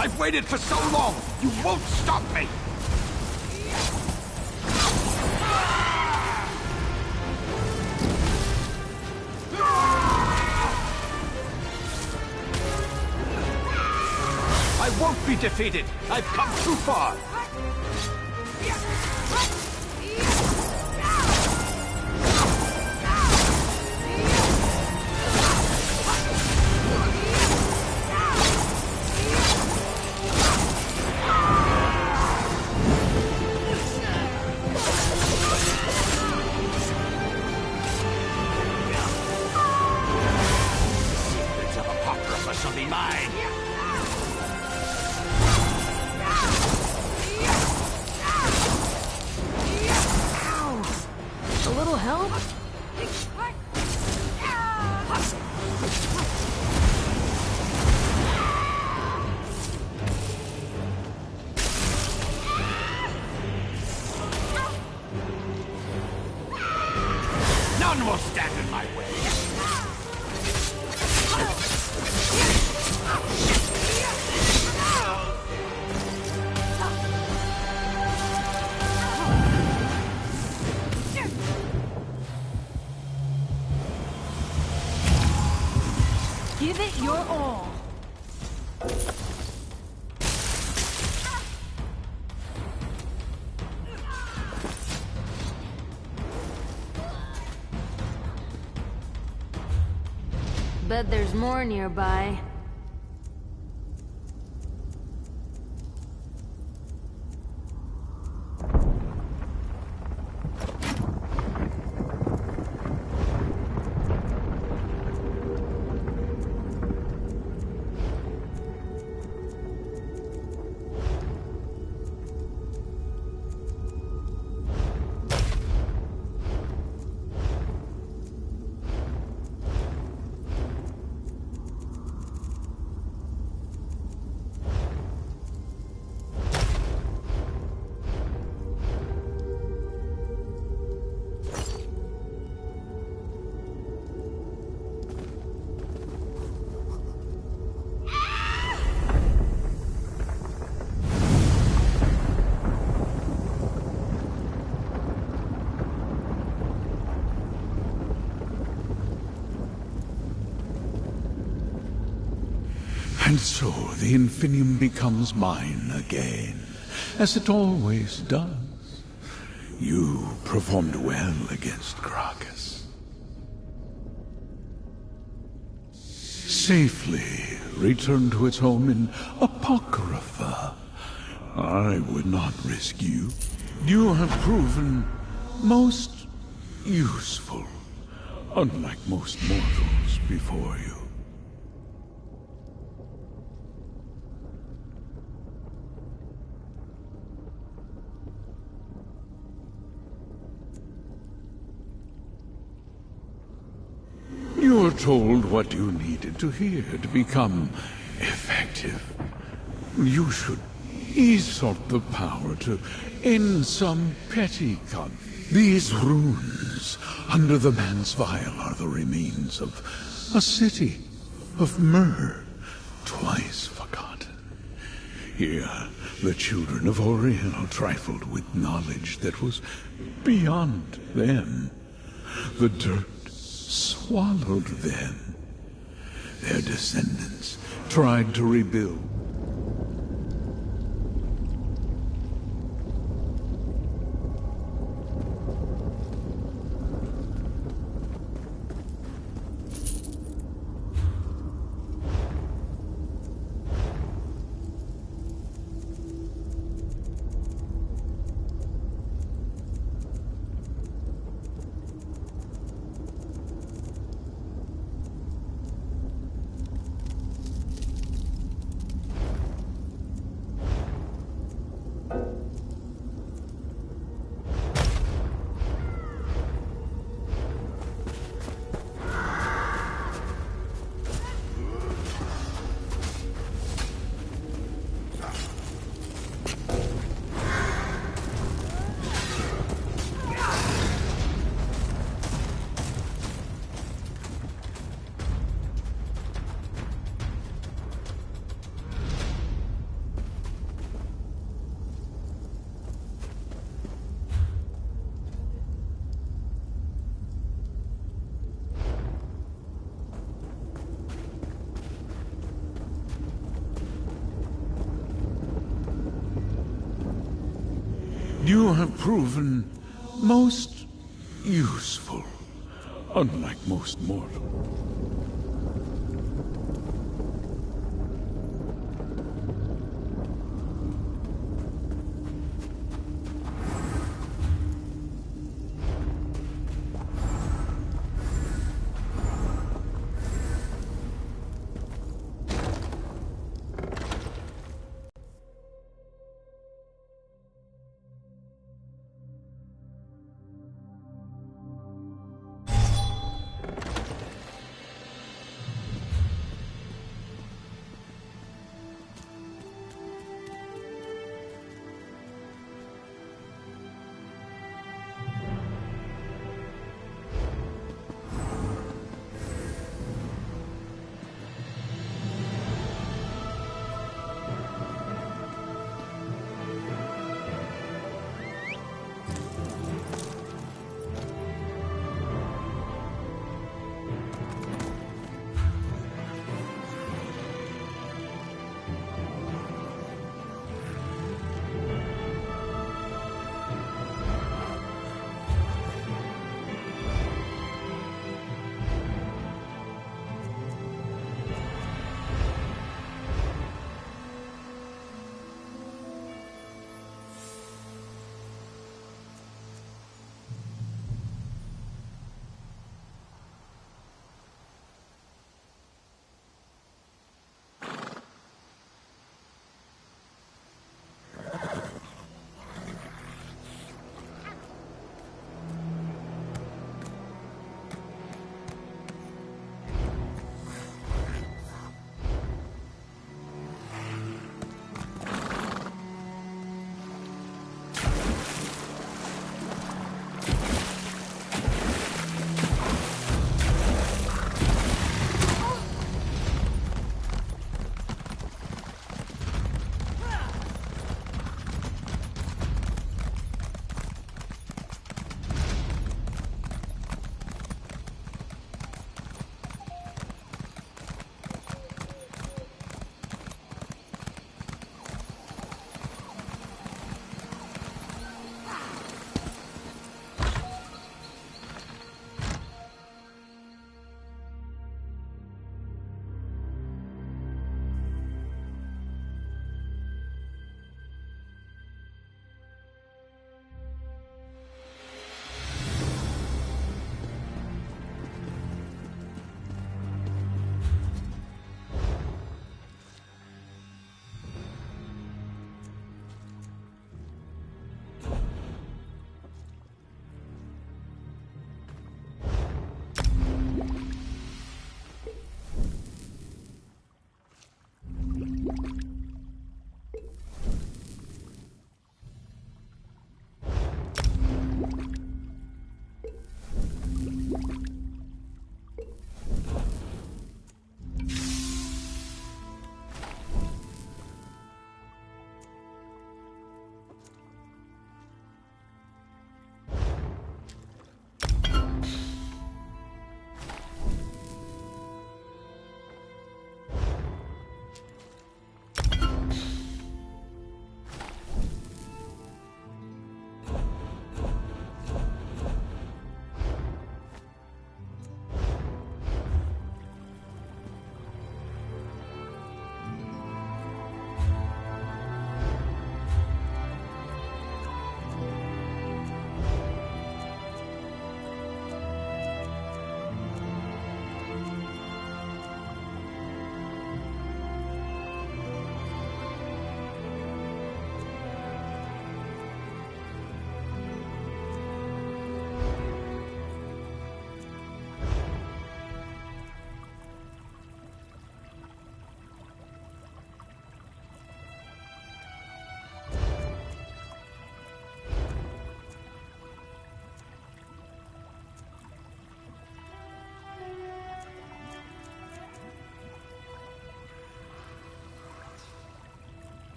I've waited for so long! You won't stop me! I won't be defeated! I've come too far! None will stand in my way. Give it your all. Bet there's more nearby. And so the Infinium becomes mine again, as it always does. You performed well against Gracchus. Safely returned to its home in Apocrypha. I would not risk you. You have proven most useful, unlike most mortals before you. You were told what you needed to hear to become effective. You should ease out the power to end some petty conflict. These runes under the man's vial are the remains of a city of Myr, twice forgotten. Here, the children of Auriel trifled with knowledge that was beyond them. The dirt swallowed them. Their descendants tried to rebuild. You have proven most useful, unlike most mortals.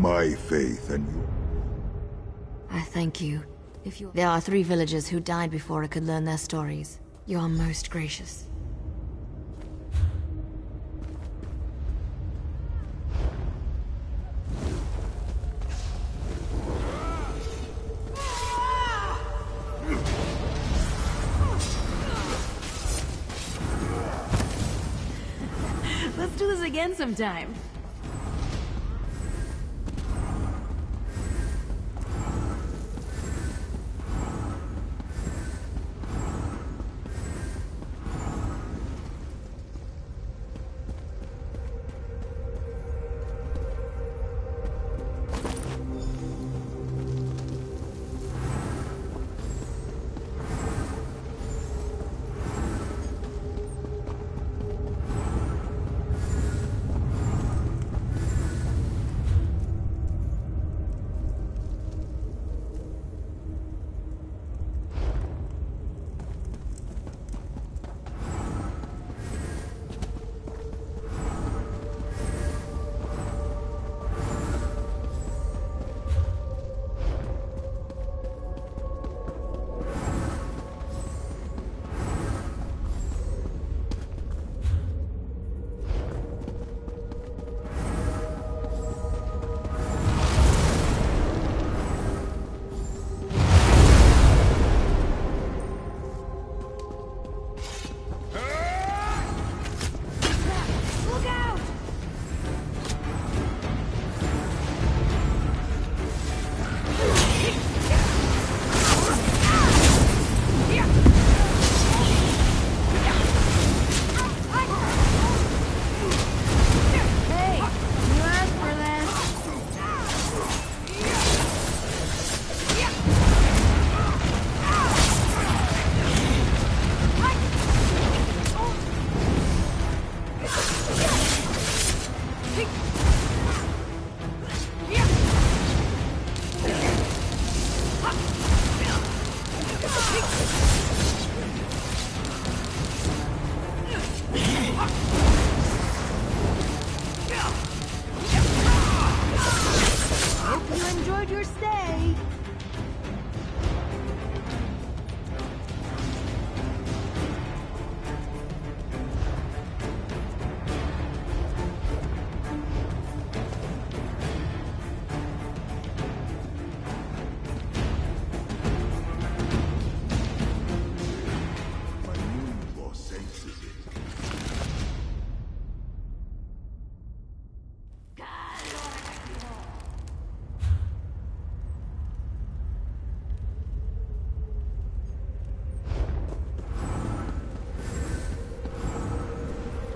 my faith and you. I thank you. There are 3 villagers who died before I could learn their stories. You are most gracious. Let's do this again sometime.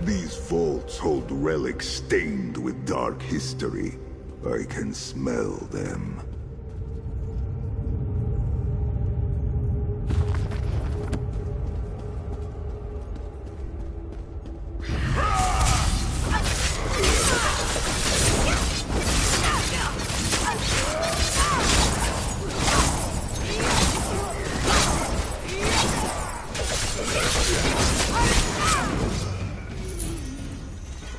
These vaults hold relics stained with dark history. I can smell them.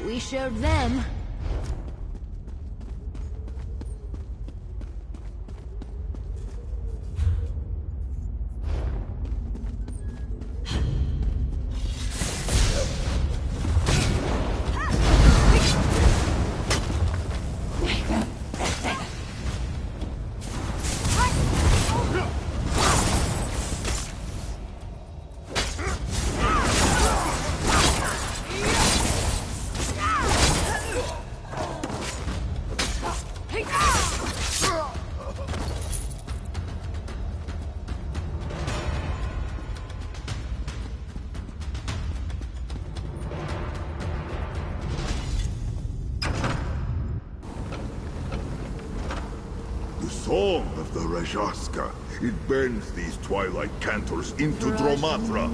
We showed them. Song of the Rajaska. It bends these twilight cantors into Dromatra.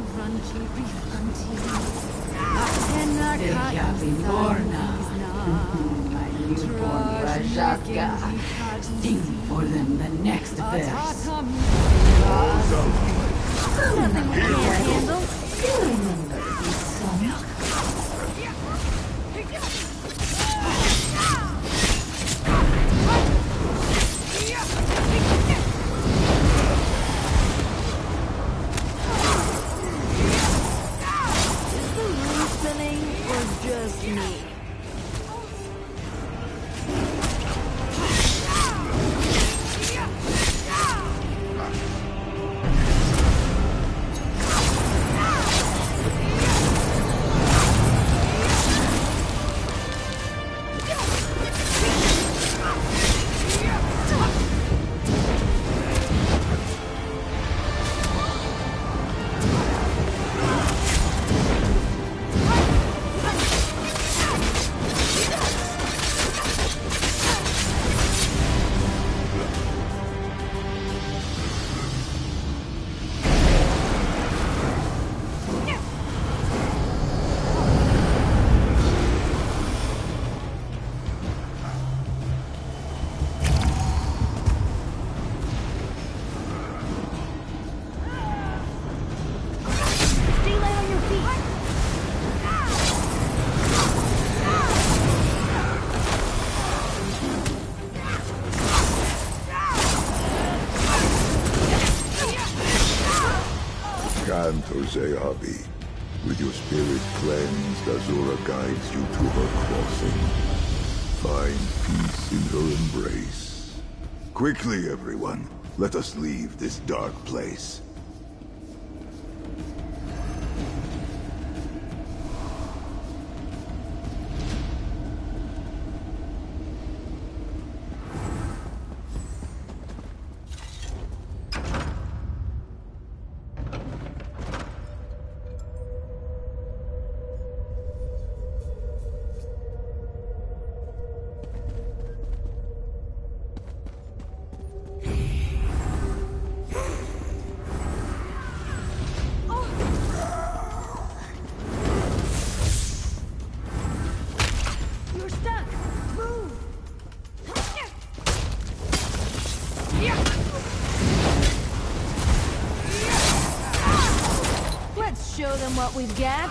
My newborn Rajaska. Sing for them the next verse. Nothing we can't handle. You remember this song? Cantor Zehabi. With your spirit cleansed, Azura guides you to her crossing. Find peace in her embrace. Quickly, everyone. Let us leave this dark place. Show them what we've got.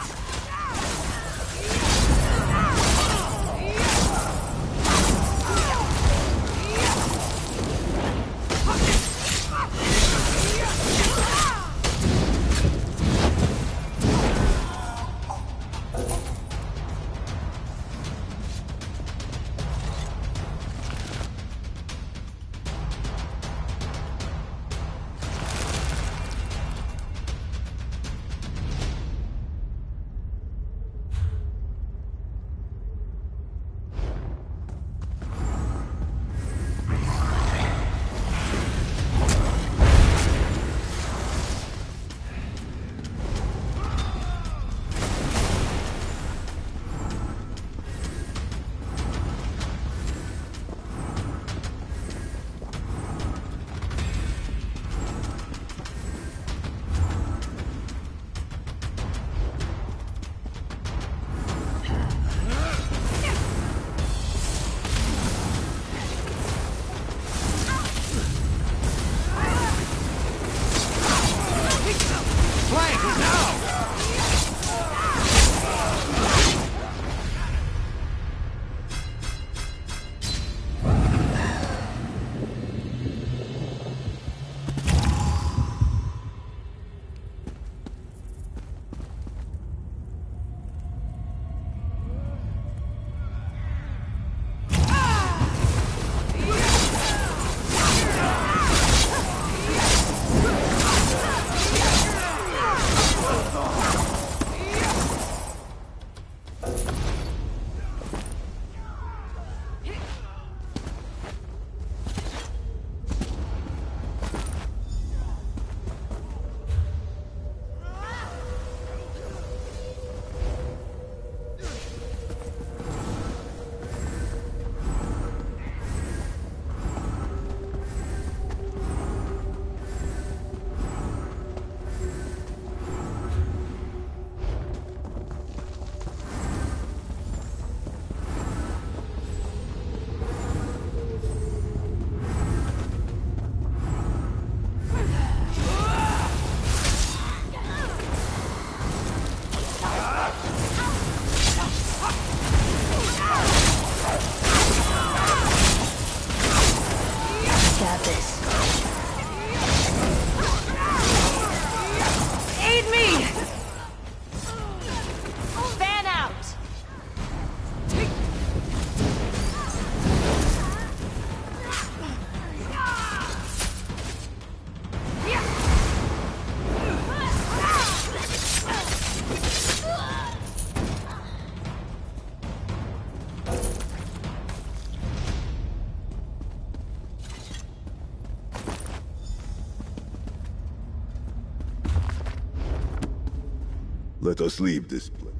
Let us leave this place.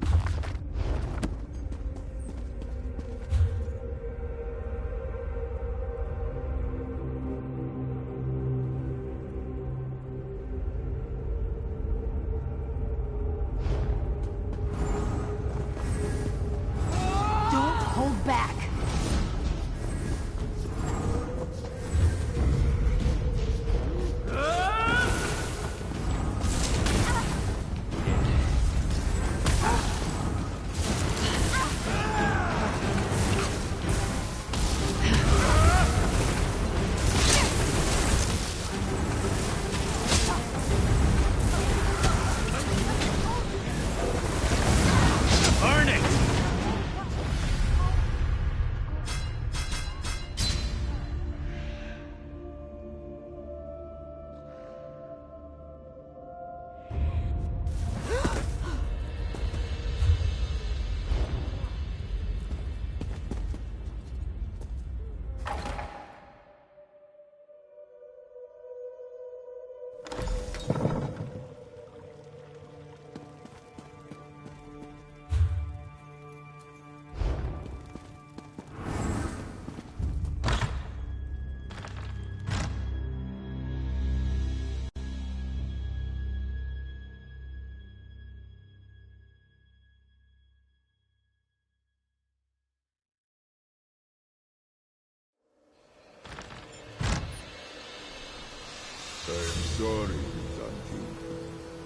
Don't hold back. I am sorry, Byzantine.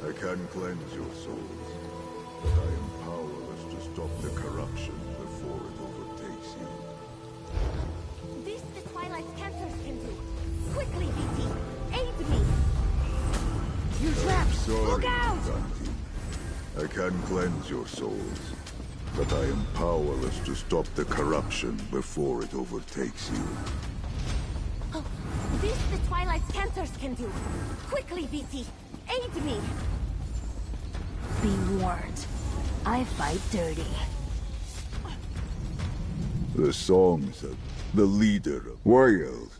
I can cleanse your souls, but I am powerless to stop the corruption before it overtakes you. This the Twilight Cantors can do. Quickly, BT! Aid me! You trapped! Sorry, Look out! Byzantine. I can cleanse your souls, but I am powerless to stop the corruption before it overtakes you. Oh, this the Twilight Cantors can do. Quickly, BT! Aid me! Be warned. I fight dirty. The songs of the leader of... Why else?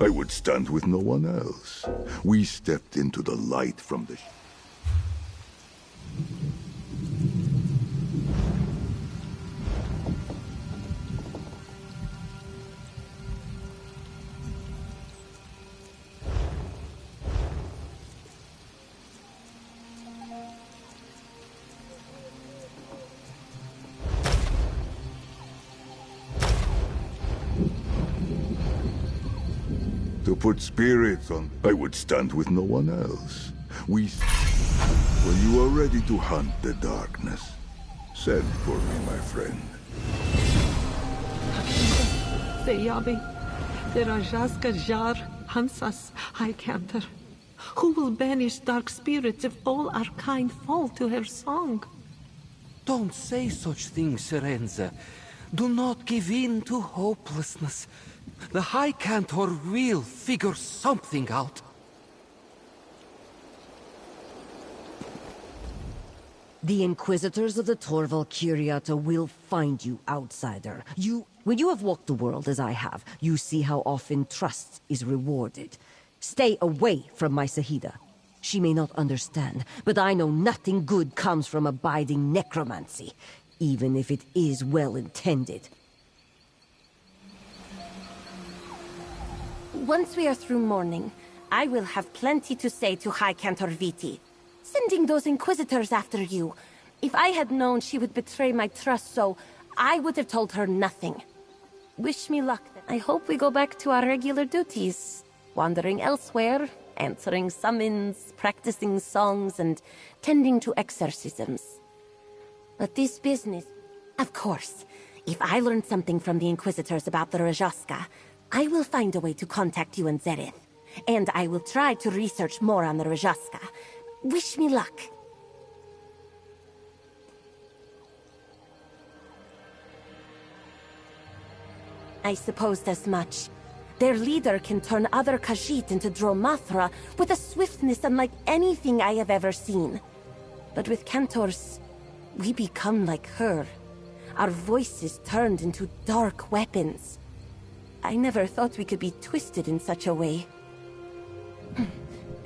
I would stand with no one else. We stepped into the light from the... To put spirits on, I would stand with no one else. When you are ready to hunt the darkness, send for me, my friend. Seyabi, the Rajaska Jar Hansas High Cantor. Who will banish dark spirits if all our kind fall to her song? Don't say such things, Serenza. Do not give in to hopelessness. The High Cantor will figure something out. The Inquisitors of the Torval Curiata will find you, outsider. When you have walked the world as I have, you see how often trust is rewarded. Stay away from my Sahida. She may not understand, but I know nothing good comes from abiding necromancy, even if it is well intended. Once we are through mourning, I will have plenty to say to High Cantor Viti. Sending those Inquisitors after you. If I had known she would betray my trust so, I would have told her nothing. Wish me luck. I hope we go back to our regular duties. Wandering elsewhere, answering summons, practicing songs, and tending to exorcisms. But this business... Of course, if I learn something from the Inquisitors about the Rajaska, I will find a way to contact you and Zereth. And I will try to research more on the Rajaska. Wish me luck. I supposed as much. Their leader can turn other Khajiit into Dromathra with a swiftness unlike anything I have ever seen. But with Cantors, we become like her. Our voices turned into dark weapons. I never thought we could be twisted in such a way.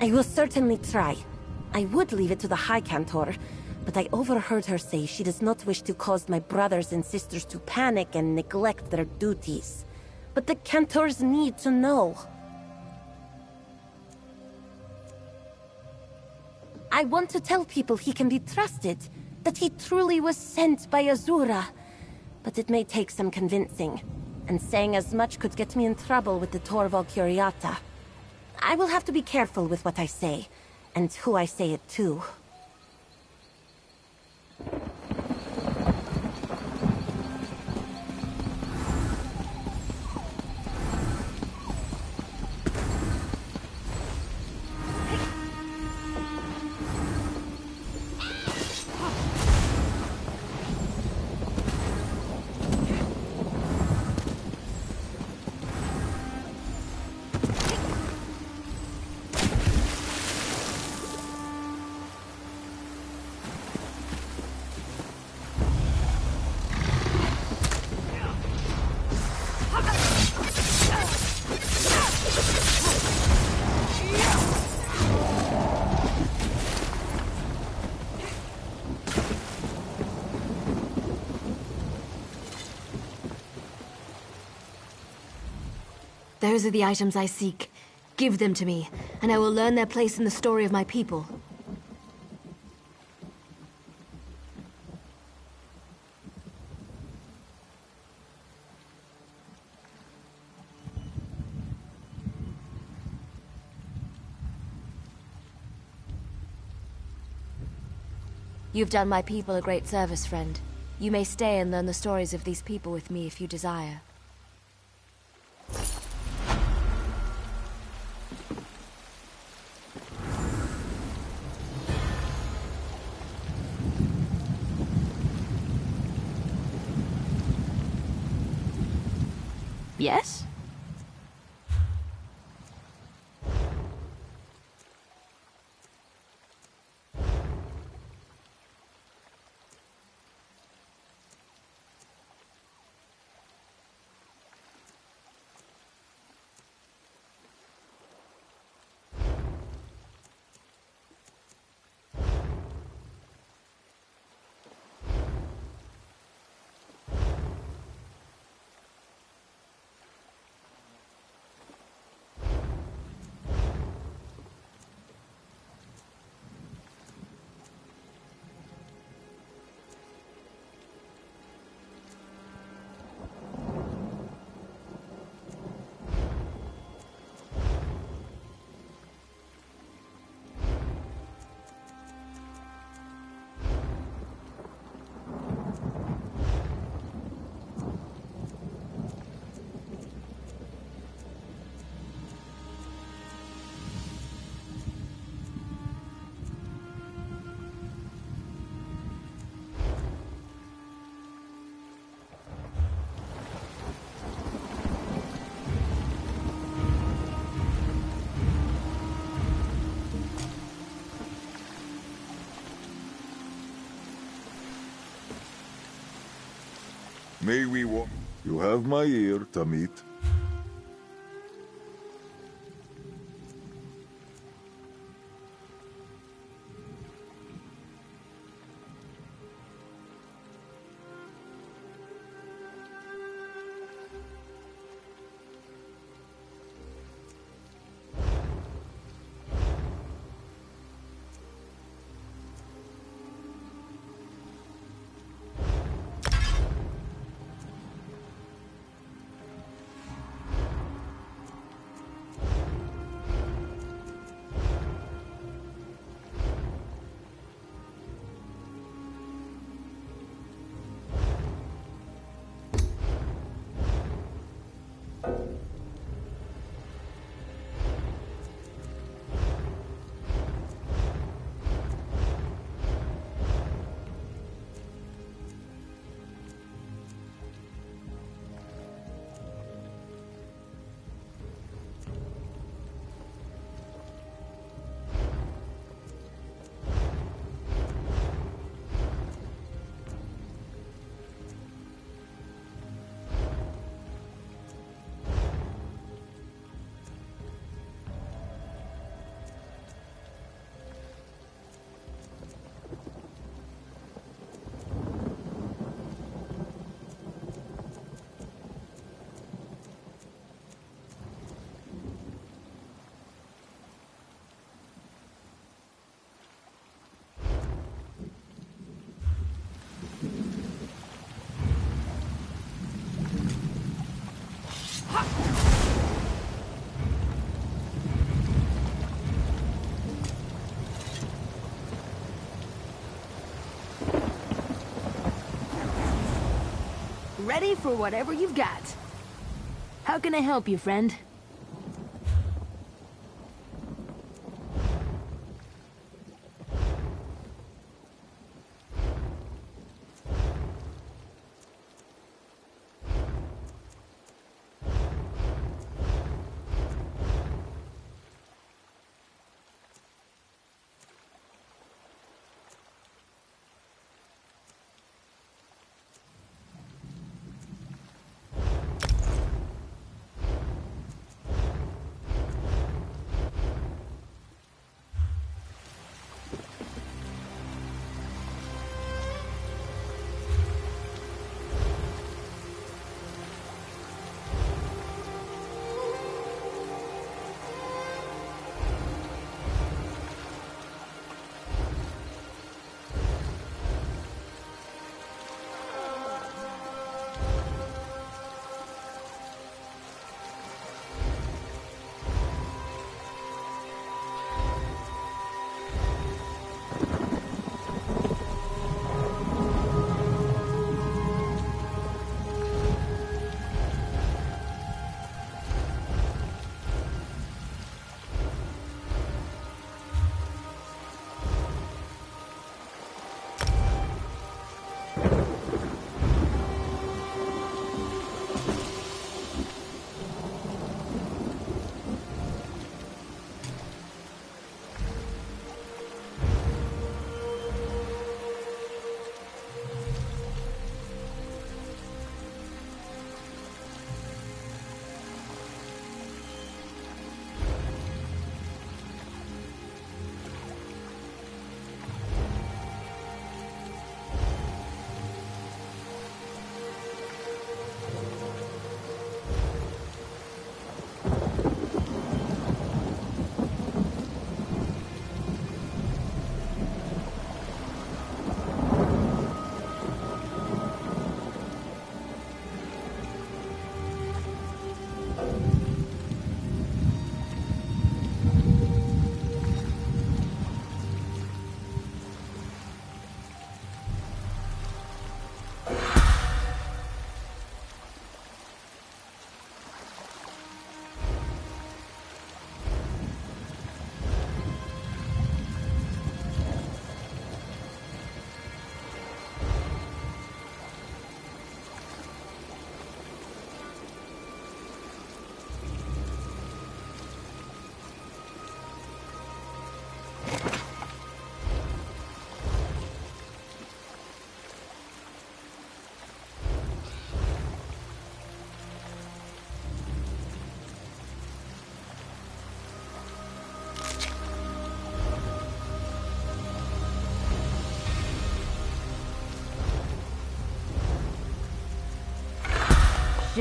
I will certainly try. I would leave it to the High Cantor, but I overheard her say she does not wish to cause my brothers and sisters to panic and neglect their duties. But the Cantors need to know. I want to tell people he can be trusted, that he truly was sent by Azura. But it may take some convincing, and saying as much could get me in trouble with the Torval Curiata. I will have to be careful with what I say, and who I say it to. Those are the items I seek. Give them to me, and I will learn their place in the story of my people. You've done my people a great service, friend. You may stay and learn the stories of these people with me if you desire. Yes? May we walk? You have my ear, Tamit. Ready for whatever you've got. How can I help you, friend?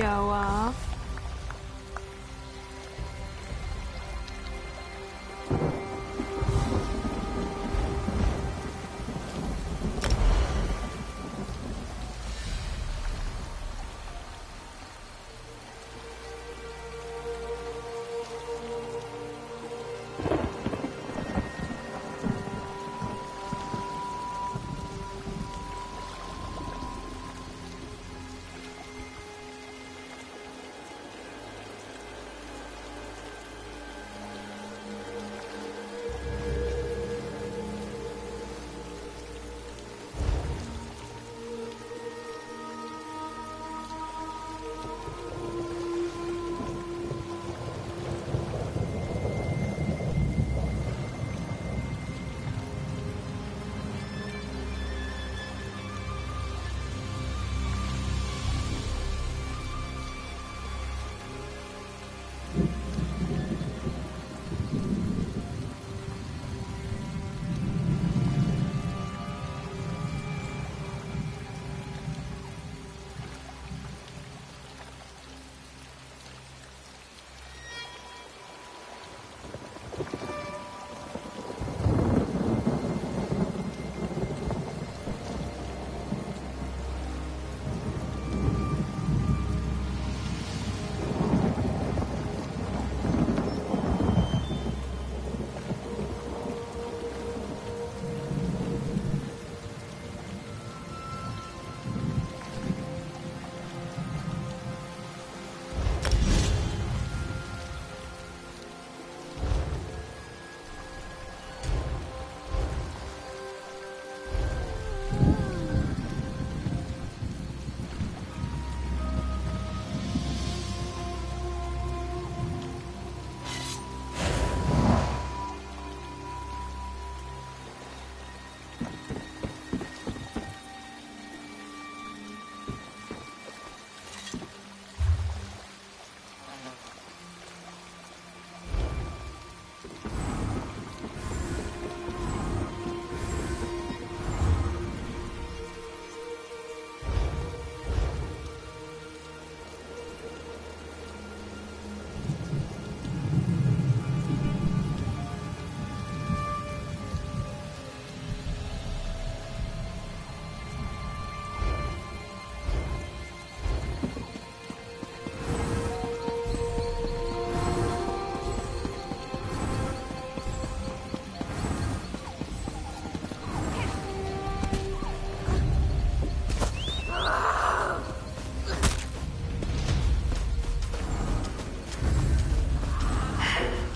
show off.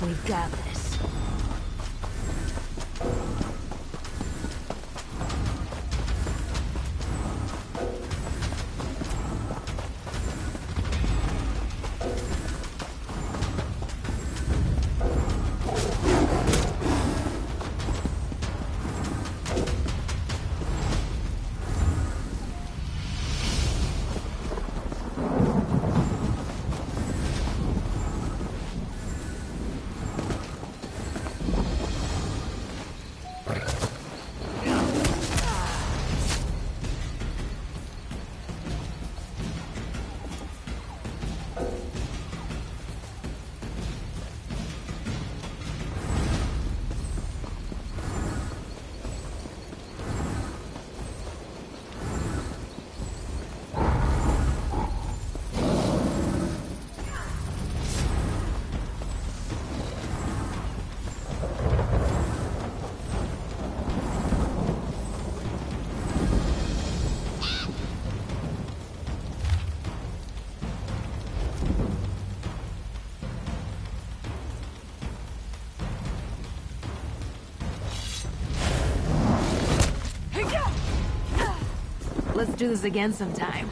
We got this. Let's do this again sometime.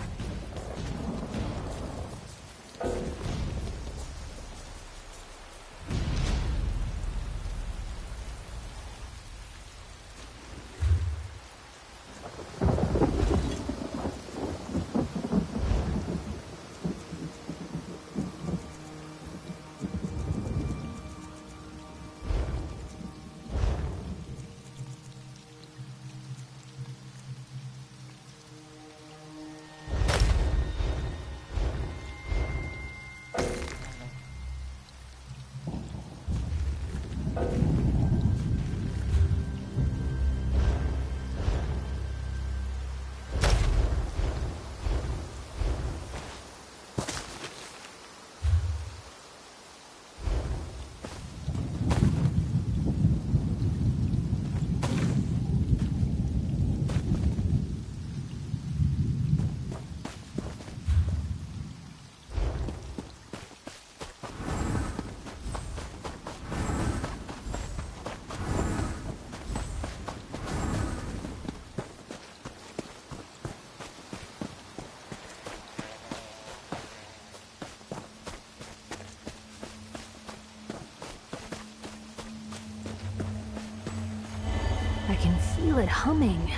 I can feel it humming.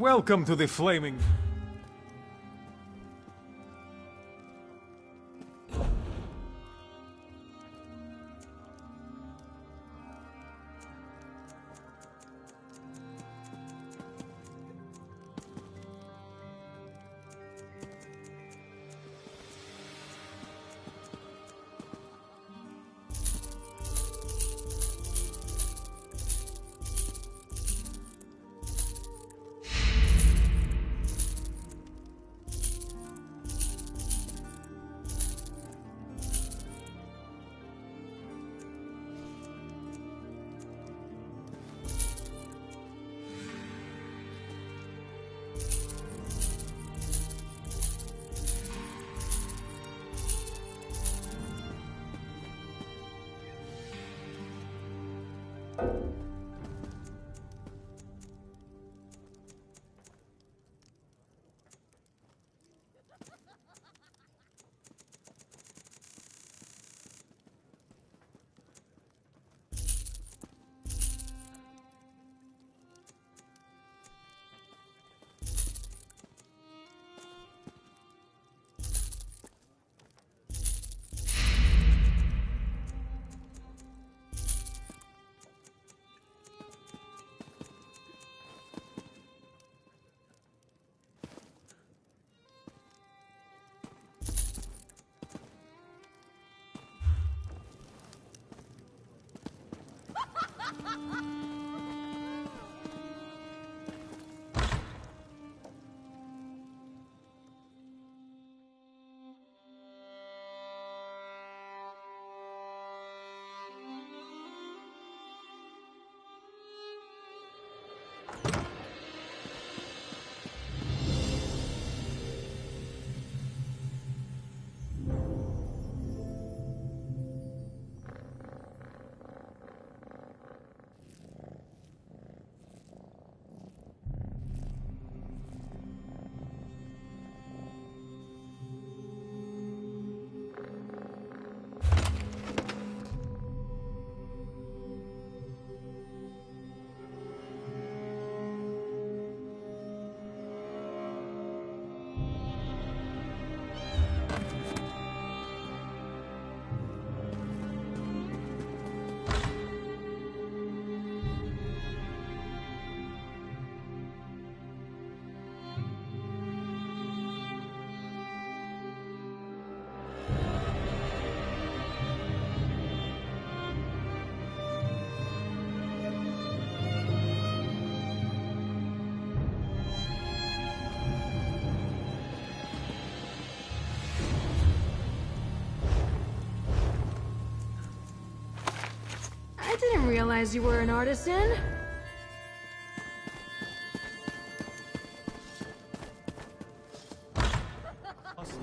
Welcome to the Flaming... I didn't realize you were an artisan.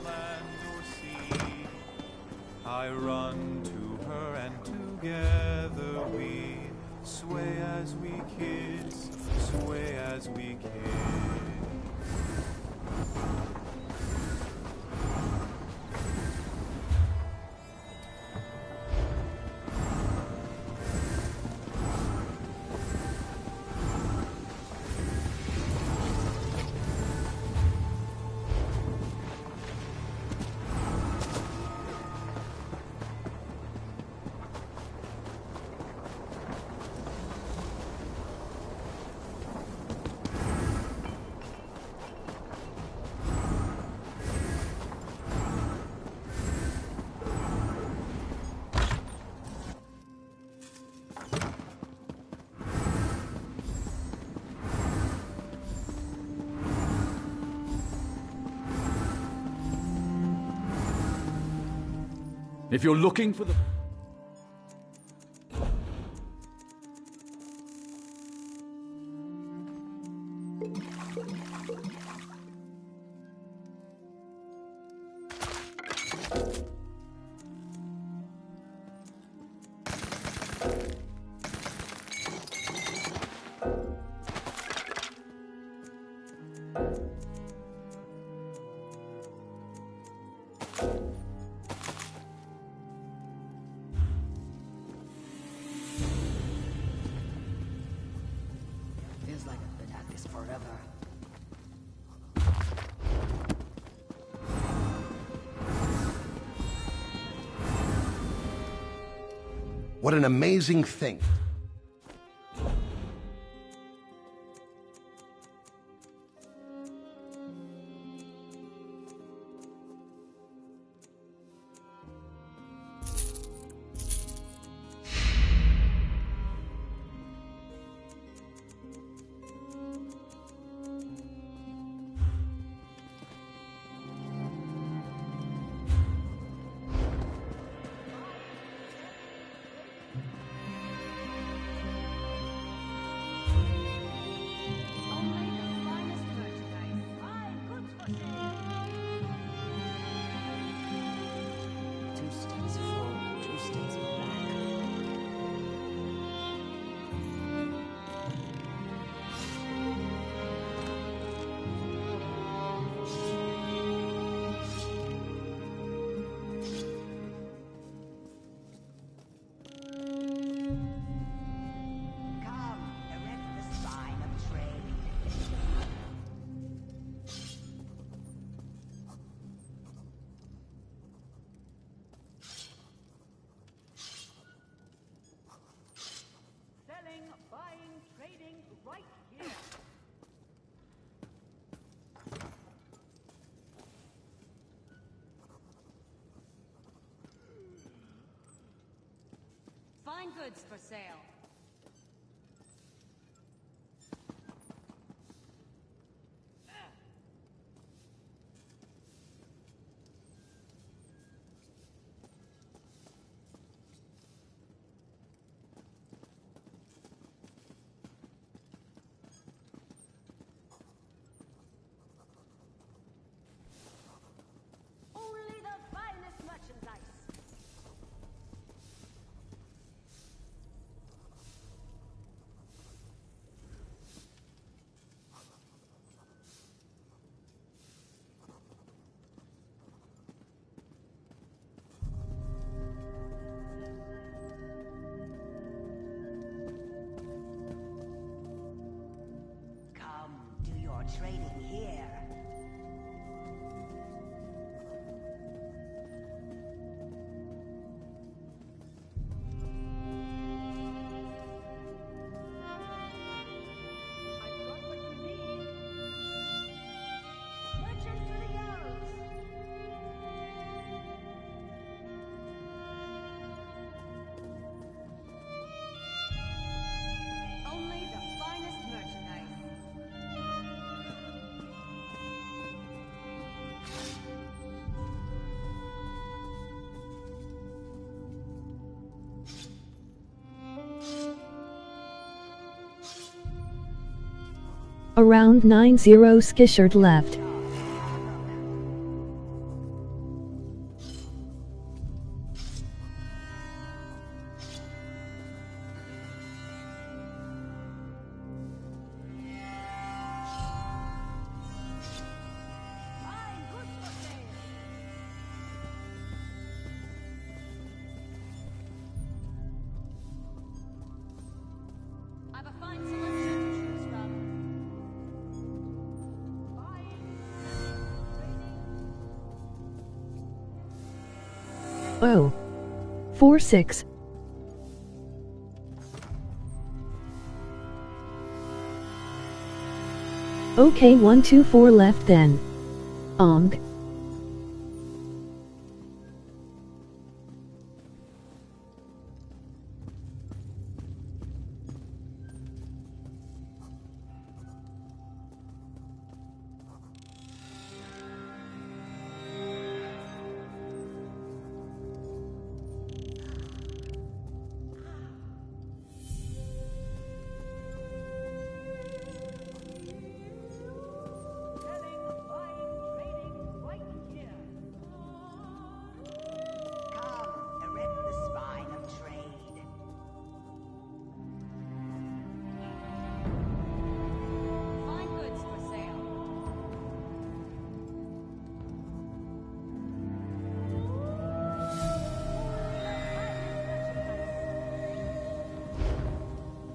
Land or sea, I run to her and together we sway as we kiss, sway as we kiss. If you're looking for the... Feels like I've been at this forever. What an amazing thing. Fine goods for sale. Around 90 Skishard left. Oh. 4-6. Okay, 1-2-4 left then. Ong.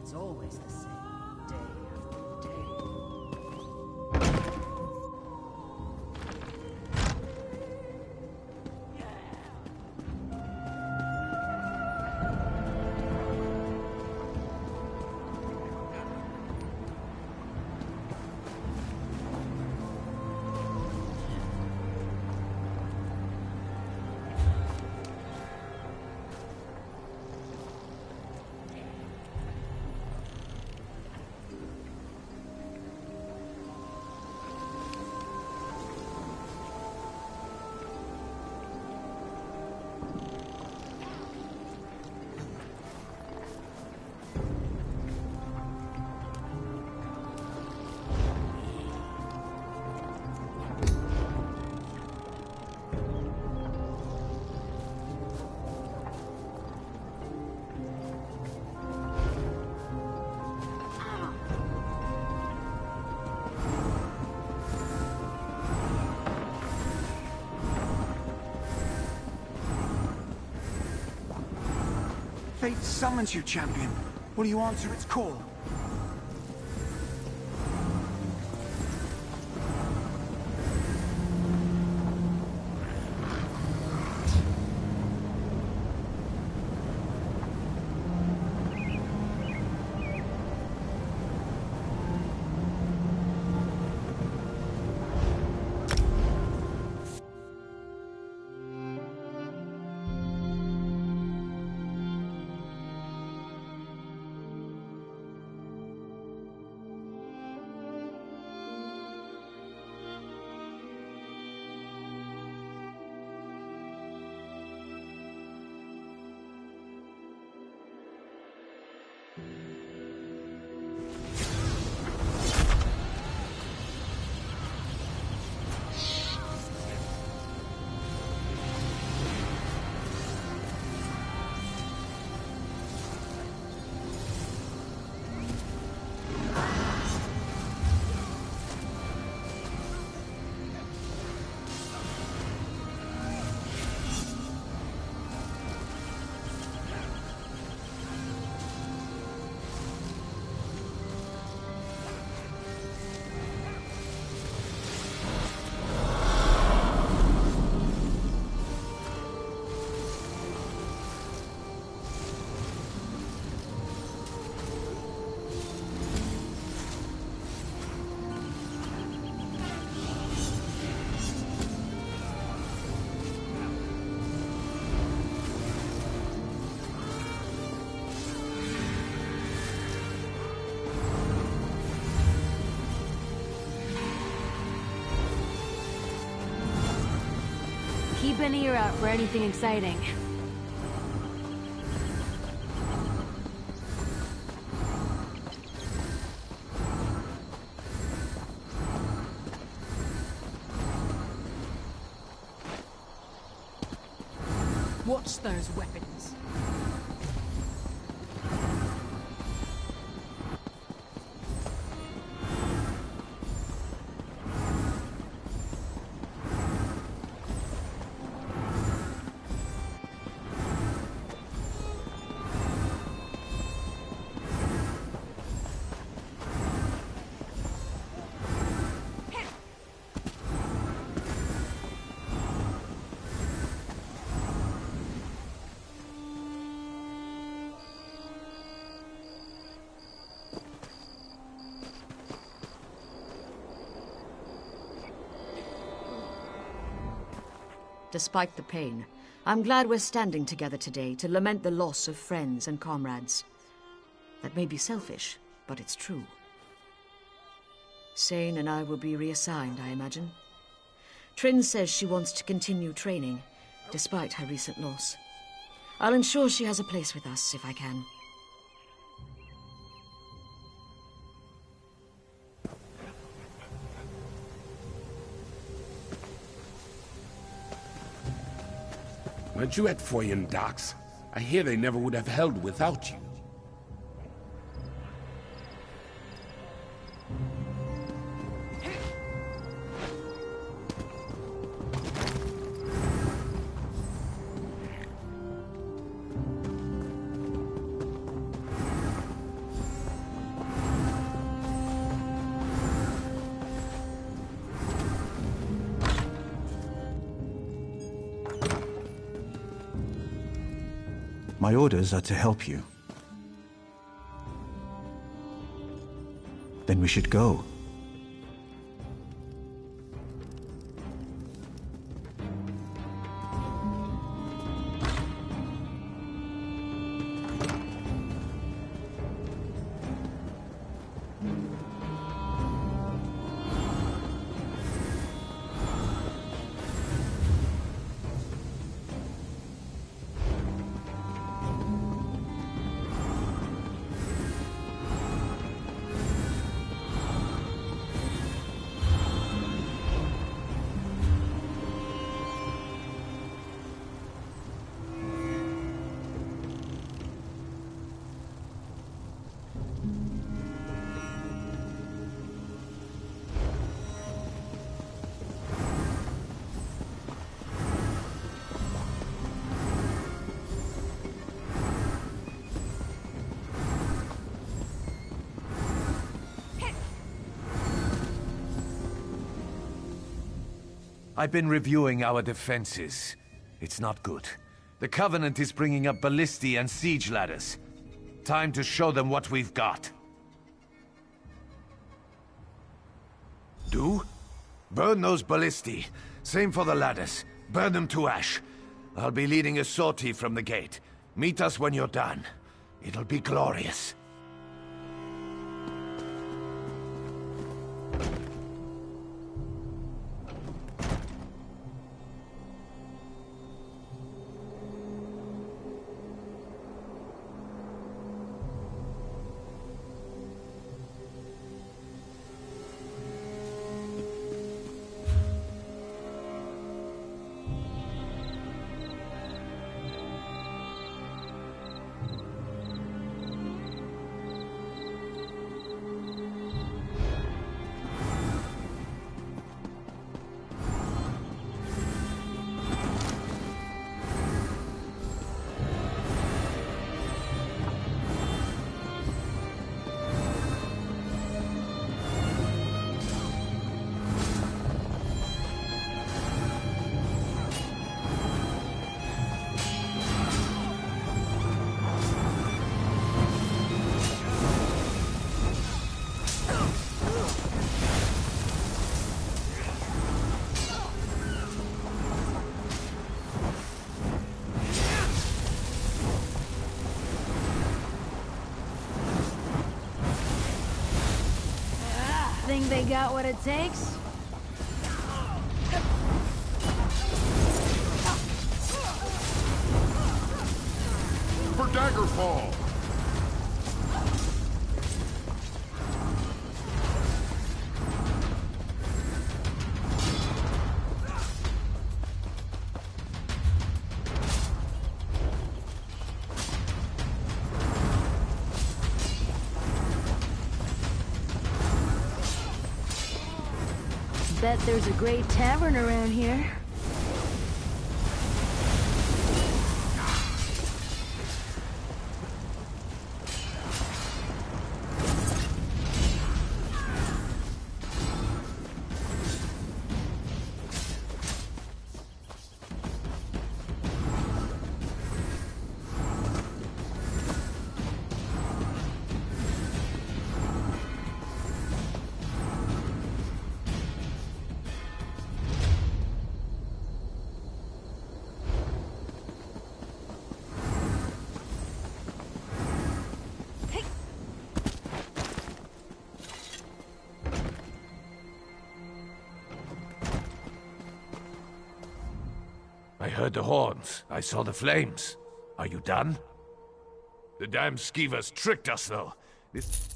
It's always the same, day after day. Fate summons you, champion. Will you answer its call? Keep an ear out for anything exciting. touch those weapons. Despite the pain, I'm glad we're standing together today to lament the loss of friends and comrades. That may be selfish, but it's true. Sane and I will be reassigned, I imagine. Trin says she wants to continue training, despite her recent loss. I'll ensure she has a place with us, if I can. Weren't you at Foyen docks? I hear they never would have held without you. My orders are to help you. Then we should go. I've been reviewing our defenses. It's not good. The Covenant is bringing up ballistae and siege ladders. Time to show them what we've got. Do? Burn those ballistae. Same for the ladders. Burn them to ash. I'll be leading a sortie from the gate. Meet us when you're done. It'll be glorious. Think they got what it takes? For Daggerfall! Bet there's a great tavern around here. I heard the horns. I saw the flames. Are you done? The damn skeevers tricked us, though.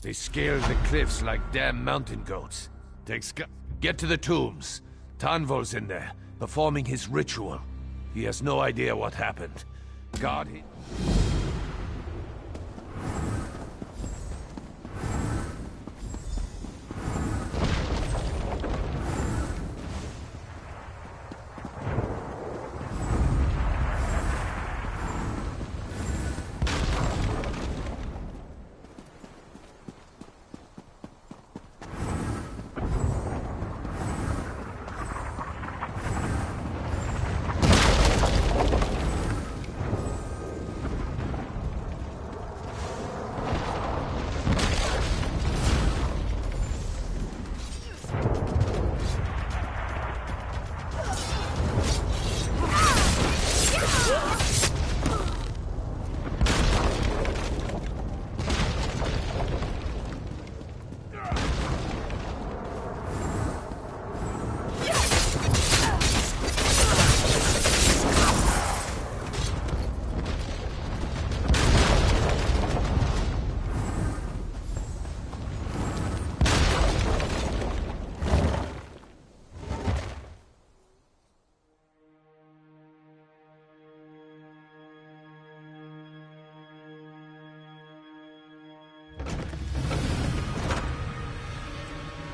They scaled the cliffs like damn mountain goats. Get to the tombs. Tanvol's in there, performing his ritual. He has no idea what happened. God, he...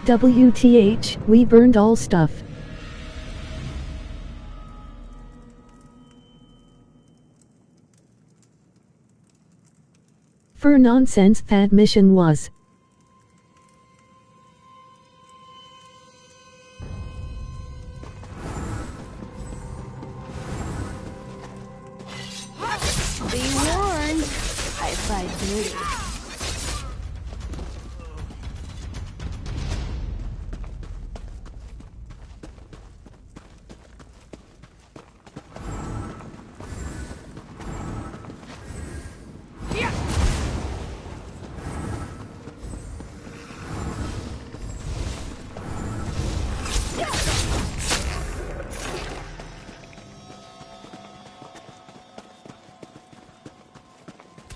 WTH, we burned all stuff. For nonsense that mission was. Be warned, I fight dirty.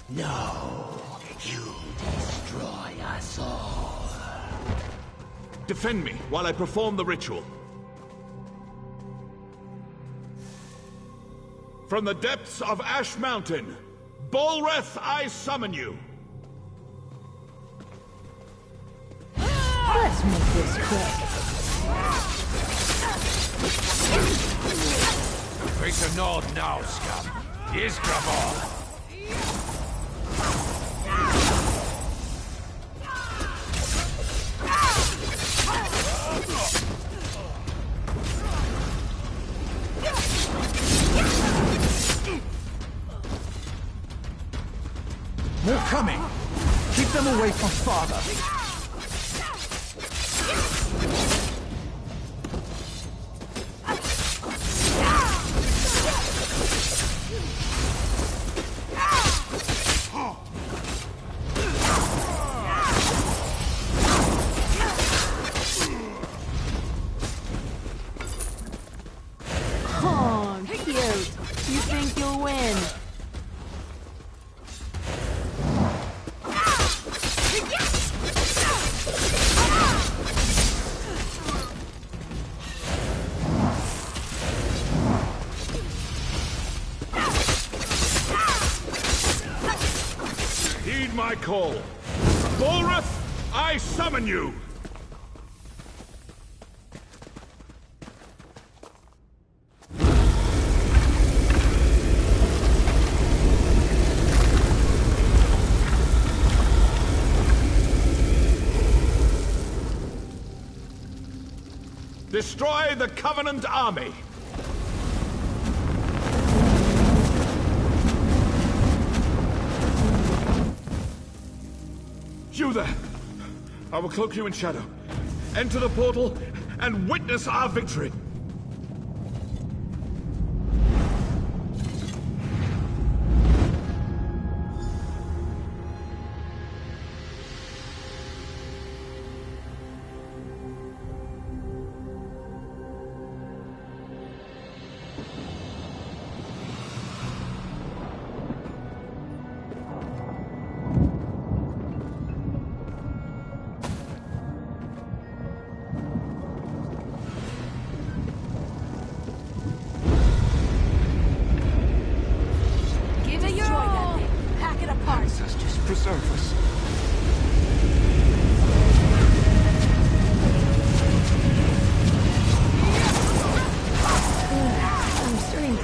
No, you destroy us all. Defend me while I perform the ritual. From the depths of Ash Mountain, Bolreth, I summon you. Let's make this quick. Face the north now, scum. Here's Graball. They're coming! Keep them away from Father! Oh, cute. You think you'll win? Heed my call. Bolreth, I summon you! Destroy the Covenant army! You there! I will cloak you in shadow. Enter the portal and witness our victory! Ancestors, preserve us. I'm starting.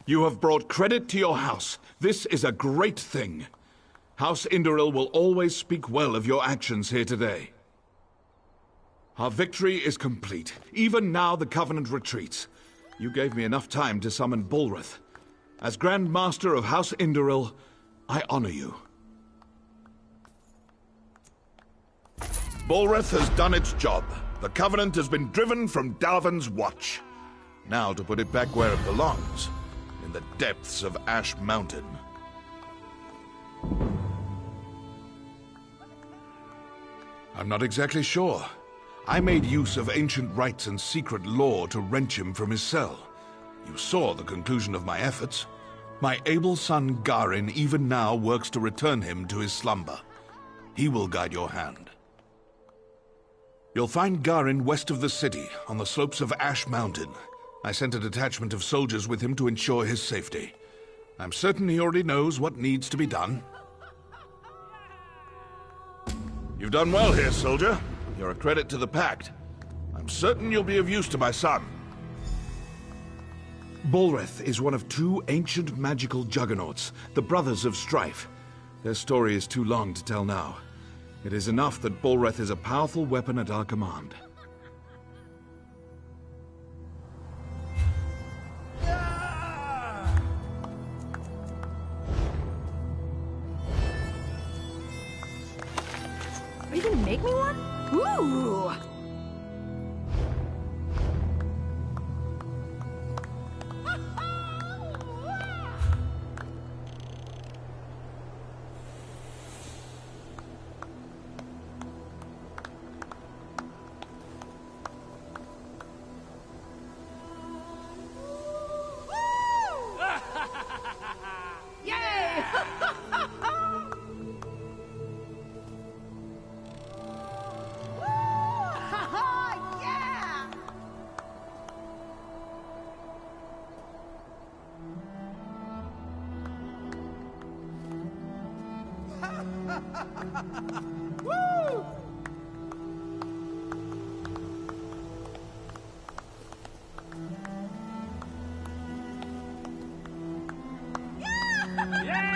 You have brought credit to your house. This is a great thing. House Indoril will always speak well of your actions here today. Our victory is complete. Even now the Covenant retreats. You gave me enough time to summon Bulrith. As Grand Master of House Indoril, I honor you. Bulrith has done its job. The Covenant has been driven from Dalvin's watch. Now to put it back where it belongs. In the depths of Ash Mountain. I'm not exactly sure. I made use of ancient rites and secret lore to wrench him from his cell. You saw the conclusion of my efforts. My able son Garin even now works to return him to his slumber. He will guide your hand. You'll find Garin west of the city, on the slopes of Ash Mountain. I sent a detachment of soldiers with him to ensure his safety. I'm certain he already knows what needs to be done. You've done well here, soldier. You're a credit to the Pact. I'm certain you'll be of use to my son. Bolreth is one of two ancient magical juggernauts, the Brothers of Strife. Their story is too long to tell now. It is enough that Bolreth is a powerful weapon at our command. Are you gonna make me one? Ooh! Woo! Yeah!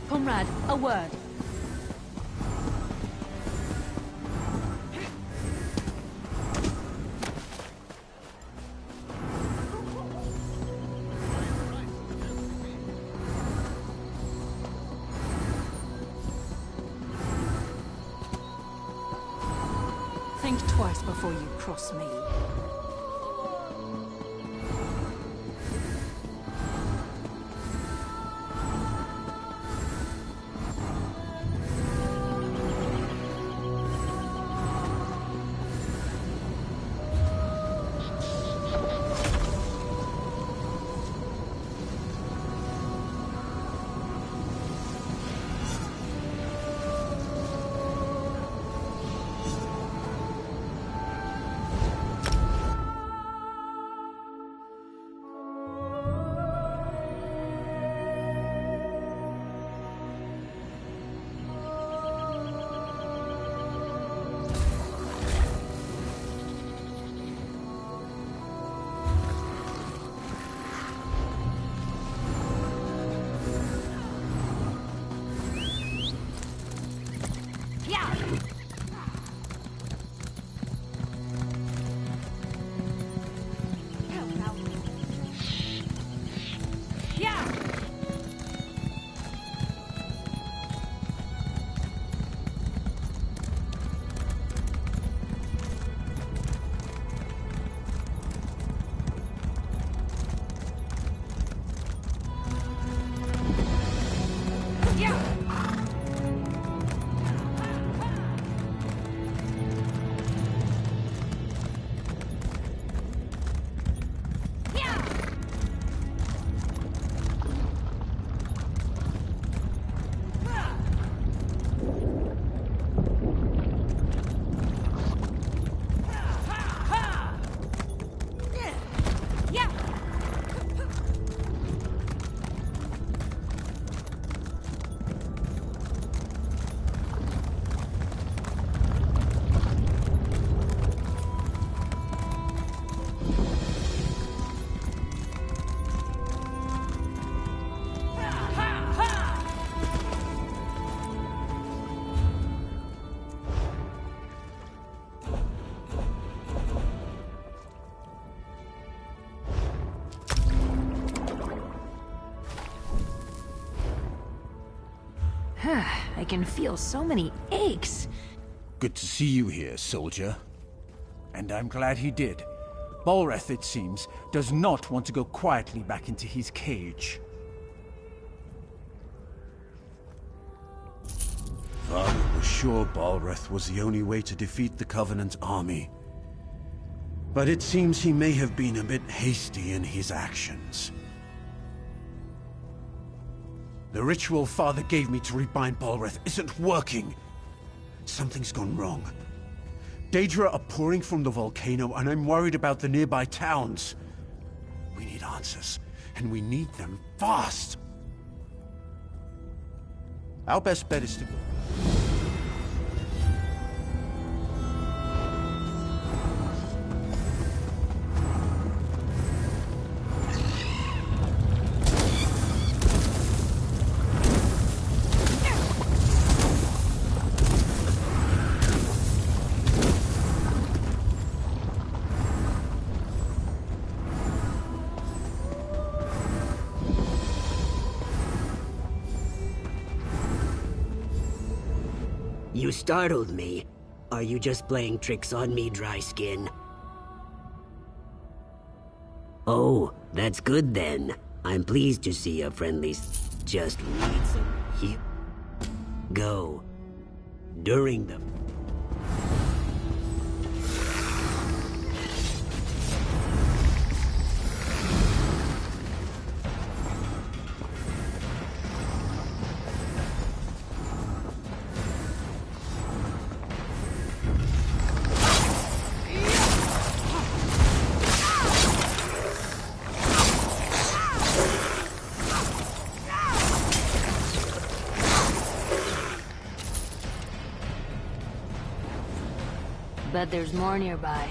Comrade, a word. Think twice before you cross me. I can feel so many aches. Good to see you here, soldier. And I'm glad he did. Balreth, it seems, does not want to go quietly back into his cage. Father was sure Balreth was the only way to defeat the Covenant army. But it seems he may have been a bit hasty in his actions. The ritual Father gave me to rebind Balreth isn't working. Something's gone wrong. Daedra are pouring from the volcano, and I'm worried about the nearby towns. We need answers, and we need them fast. Our best bet is to go. You startled me. Are you just playing tricks on me, Dry Skin? Oh, that's good then. I'm pleased to see a friendly... Just read some... Here. Go. During the... Bet there's more nearby.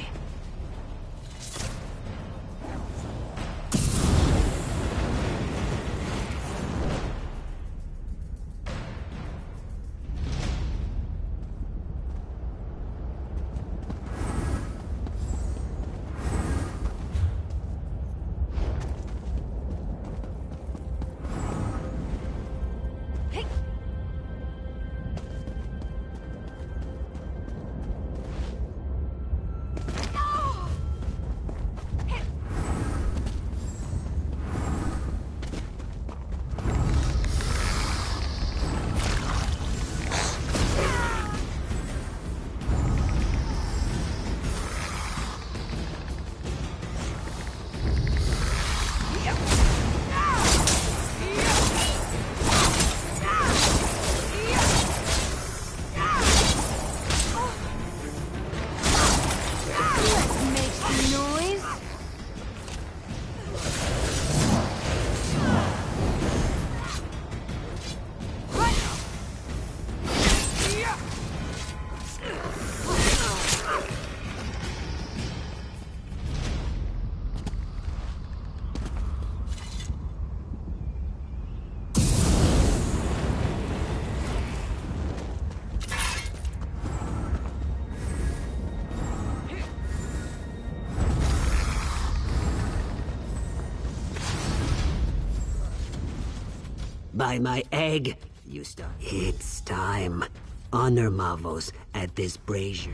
By my egg, you start. It's time. Honor Mavos at this brazier.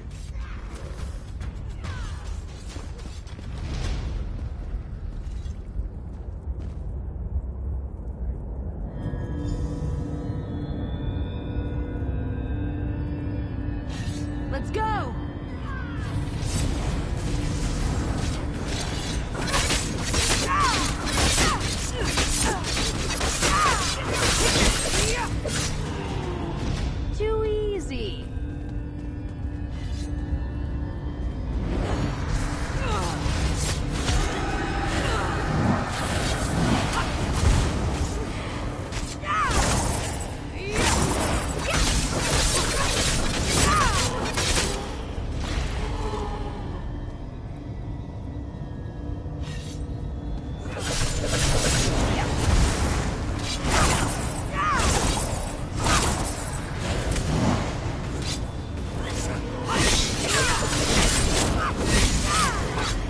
Let's go! Too easy.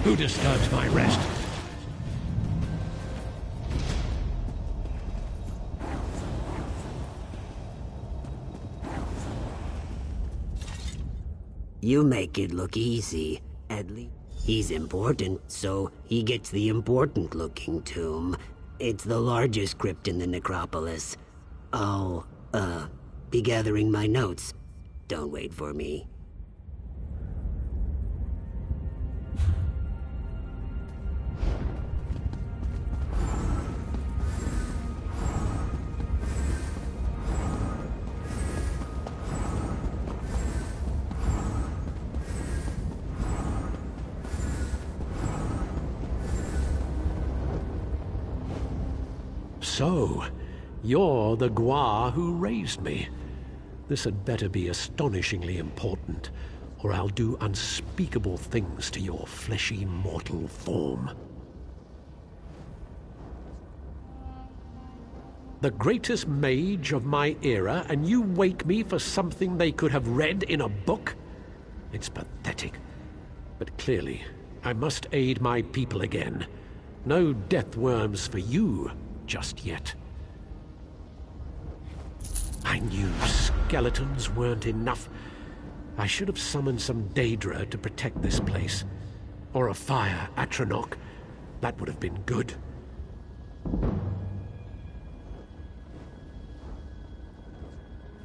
Who disturbs my rest? You make it look easy. At least he's important, so he gets the important-looking tomb. It's the largest crypt in the necropolis. I'll, be gathering my notes. Don't wait for me. So, you're the Gua who raised me. This had better be astonishingly important, or I'll do unspeakable things to your fleshy mortal form. The greatest mage of my era, and you wake me for something they could have read in a book? It's pathetic. But clearly, I must aid my people again. No death worms for you just yet. I knew skeletons weren't enough. I should have summoned some Daedra to protect this place. Or a fire Atronach. That would have been good.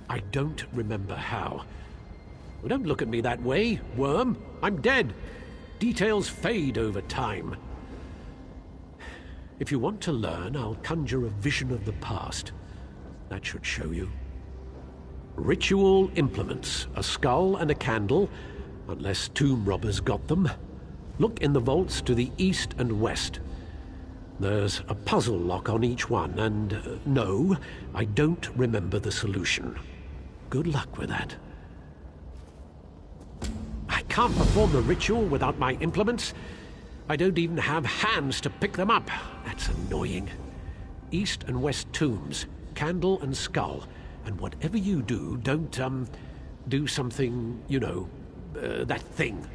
I don't remember how. Well, don't look at me that way, worm. I'm dead. Details fade over time. If you want to learn, I'll conjure a vision of the past. That should show you. Ritual implements, a skull and a candle, unless tomb robbers got them. Look in the vaults to the east and west. There's a puzzle lock on each one, and no, I don't remember the solution. Good luck with that. I can't perform the ritual without my implements. I don't even have hands to pick them up. That's annoying. East and west tombs, candle and skull. And whatever you do, don't, do something, you know, that thing.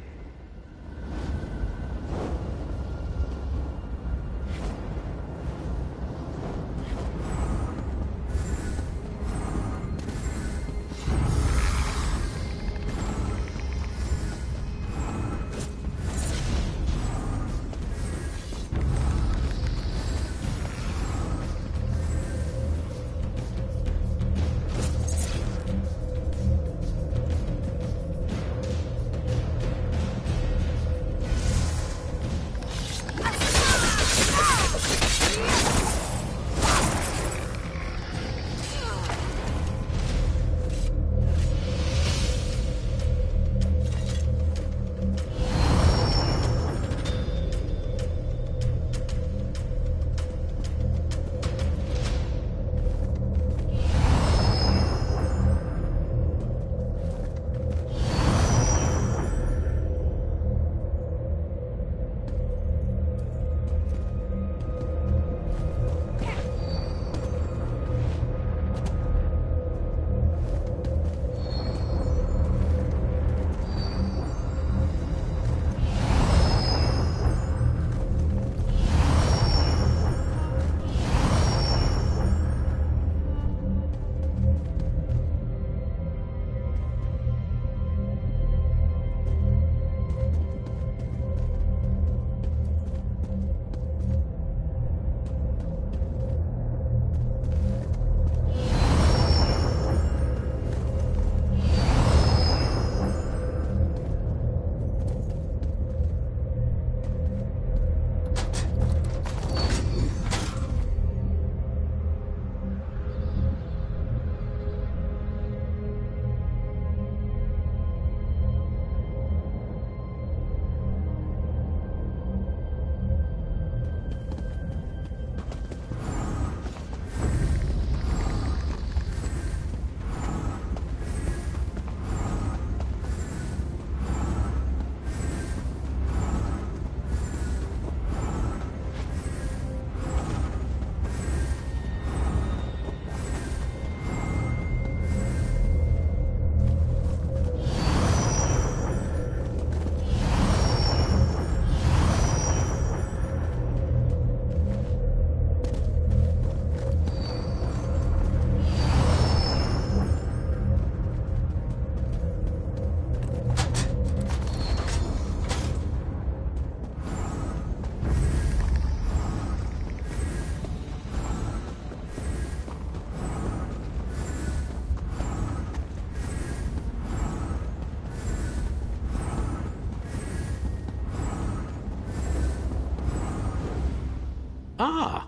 Ah,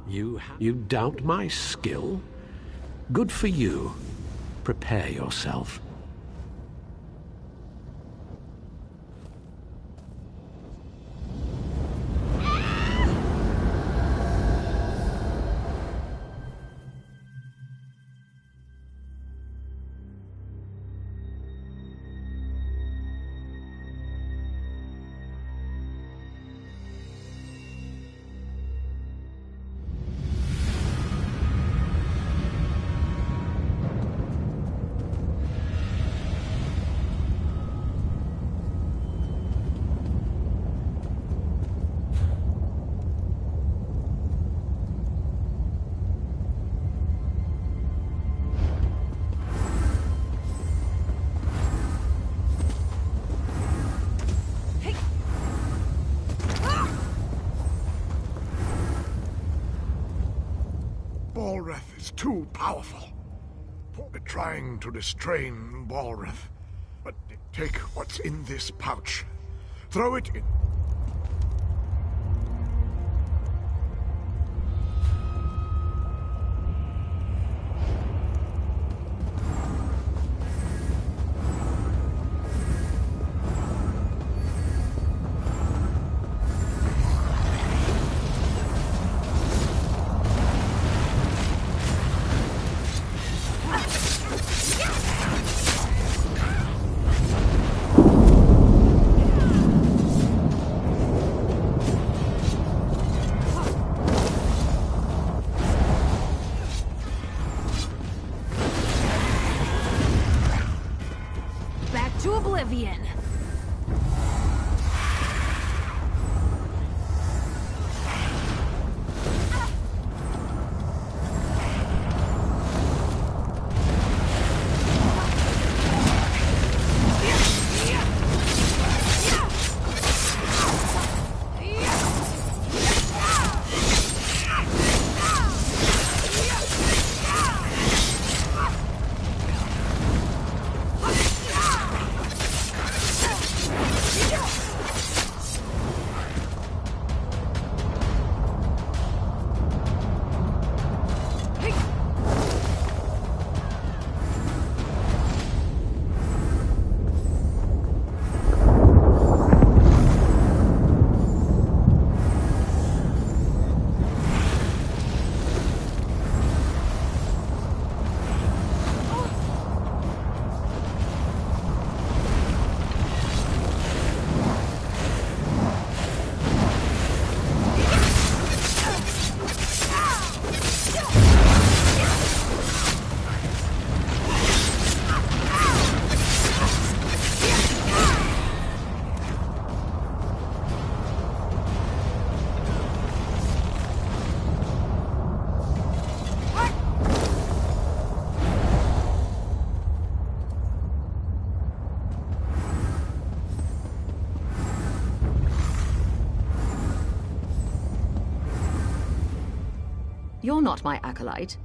you doubt my skill? Good for you. Prepare yourself. Balreth is too powerful. We're trying to restrain Balreth. But take what's in this pouch. Throw it in. To oblivion. You're not my acolyte.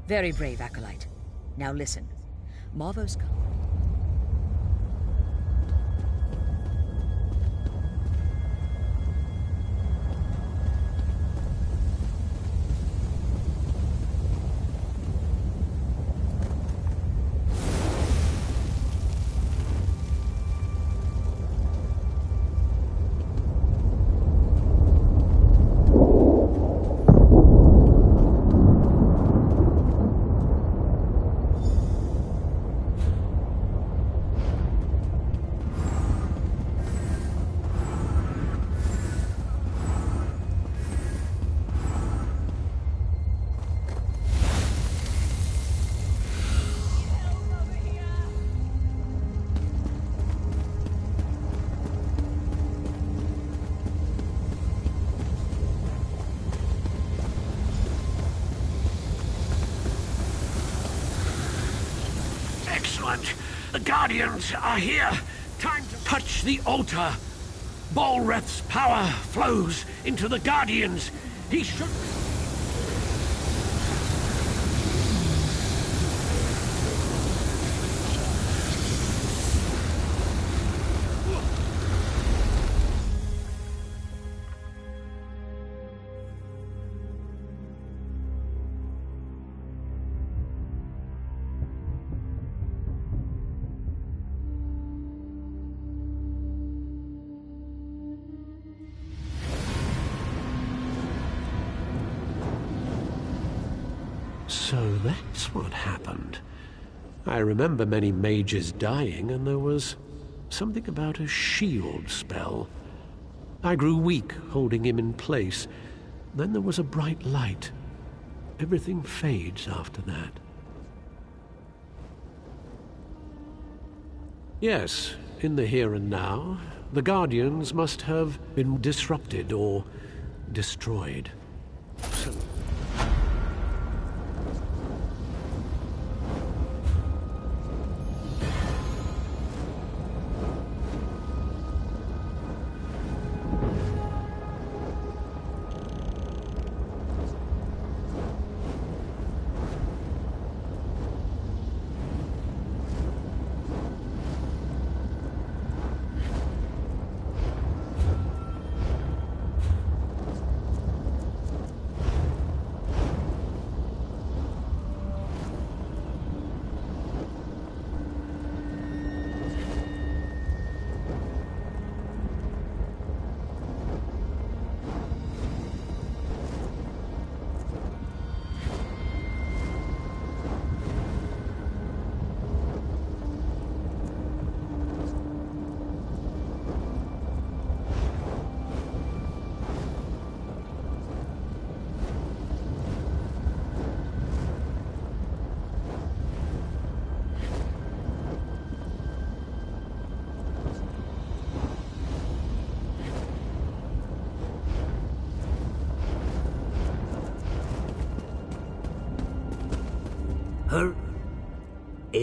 Very brave acolyte. Now listen. Marvo's come. Excellent. The Guardians are here. Time to touch the altar. Balreth's power flows into the Guardians. He should... So that's what happened. I remember many mages dying, and there was something about a shield spell. I grew weak, holding him in place. Then there was a bright light. Everything fades after that. Yes, in the here and now, the Guardians must have been disrupted or destroyed. So...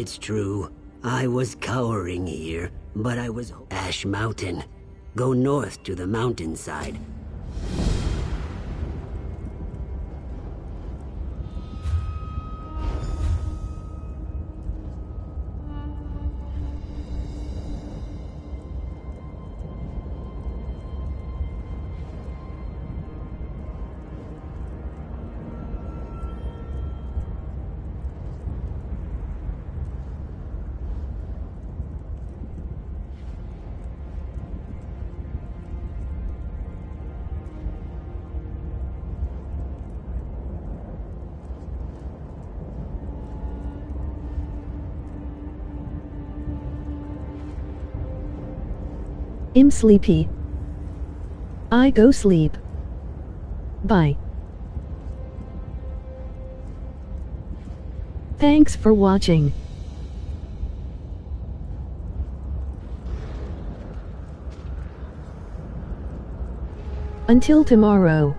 It's true. I was cowering here, but I was... Ash Mountain. Go north to the mountainside. I'm sleepy. I go sleep. Bye. Thanks for watching. Until tomorrow.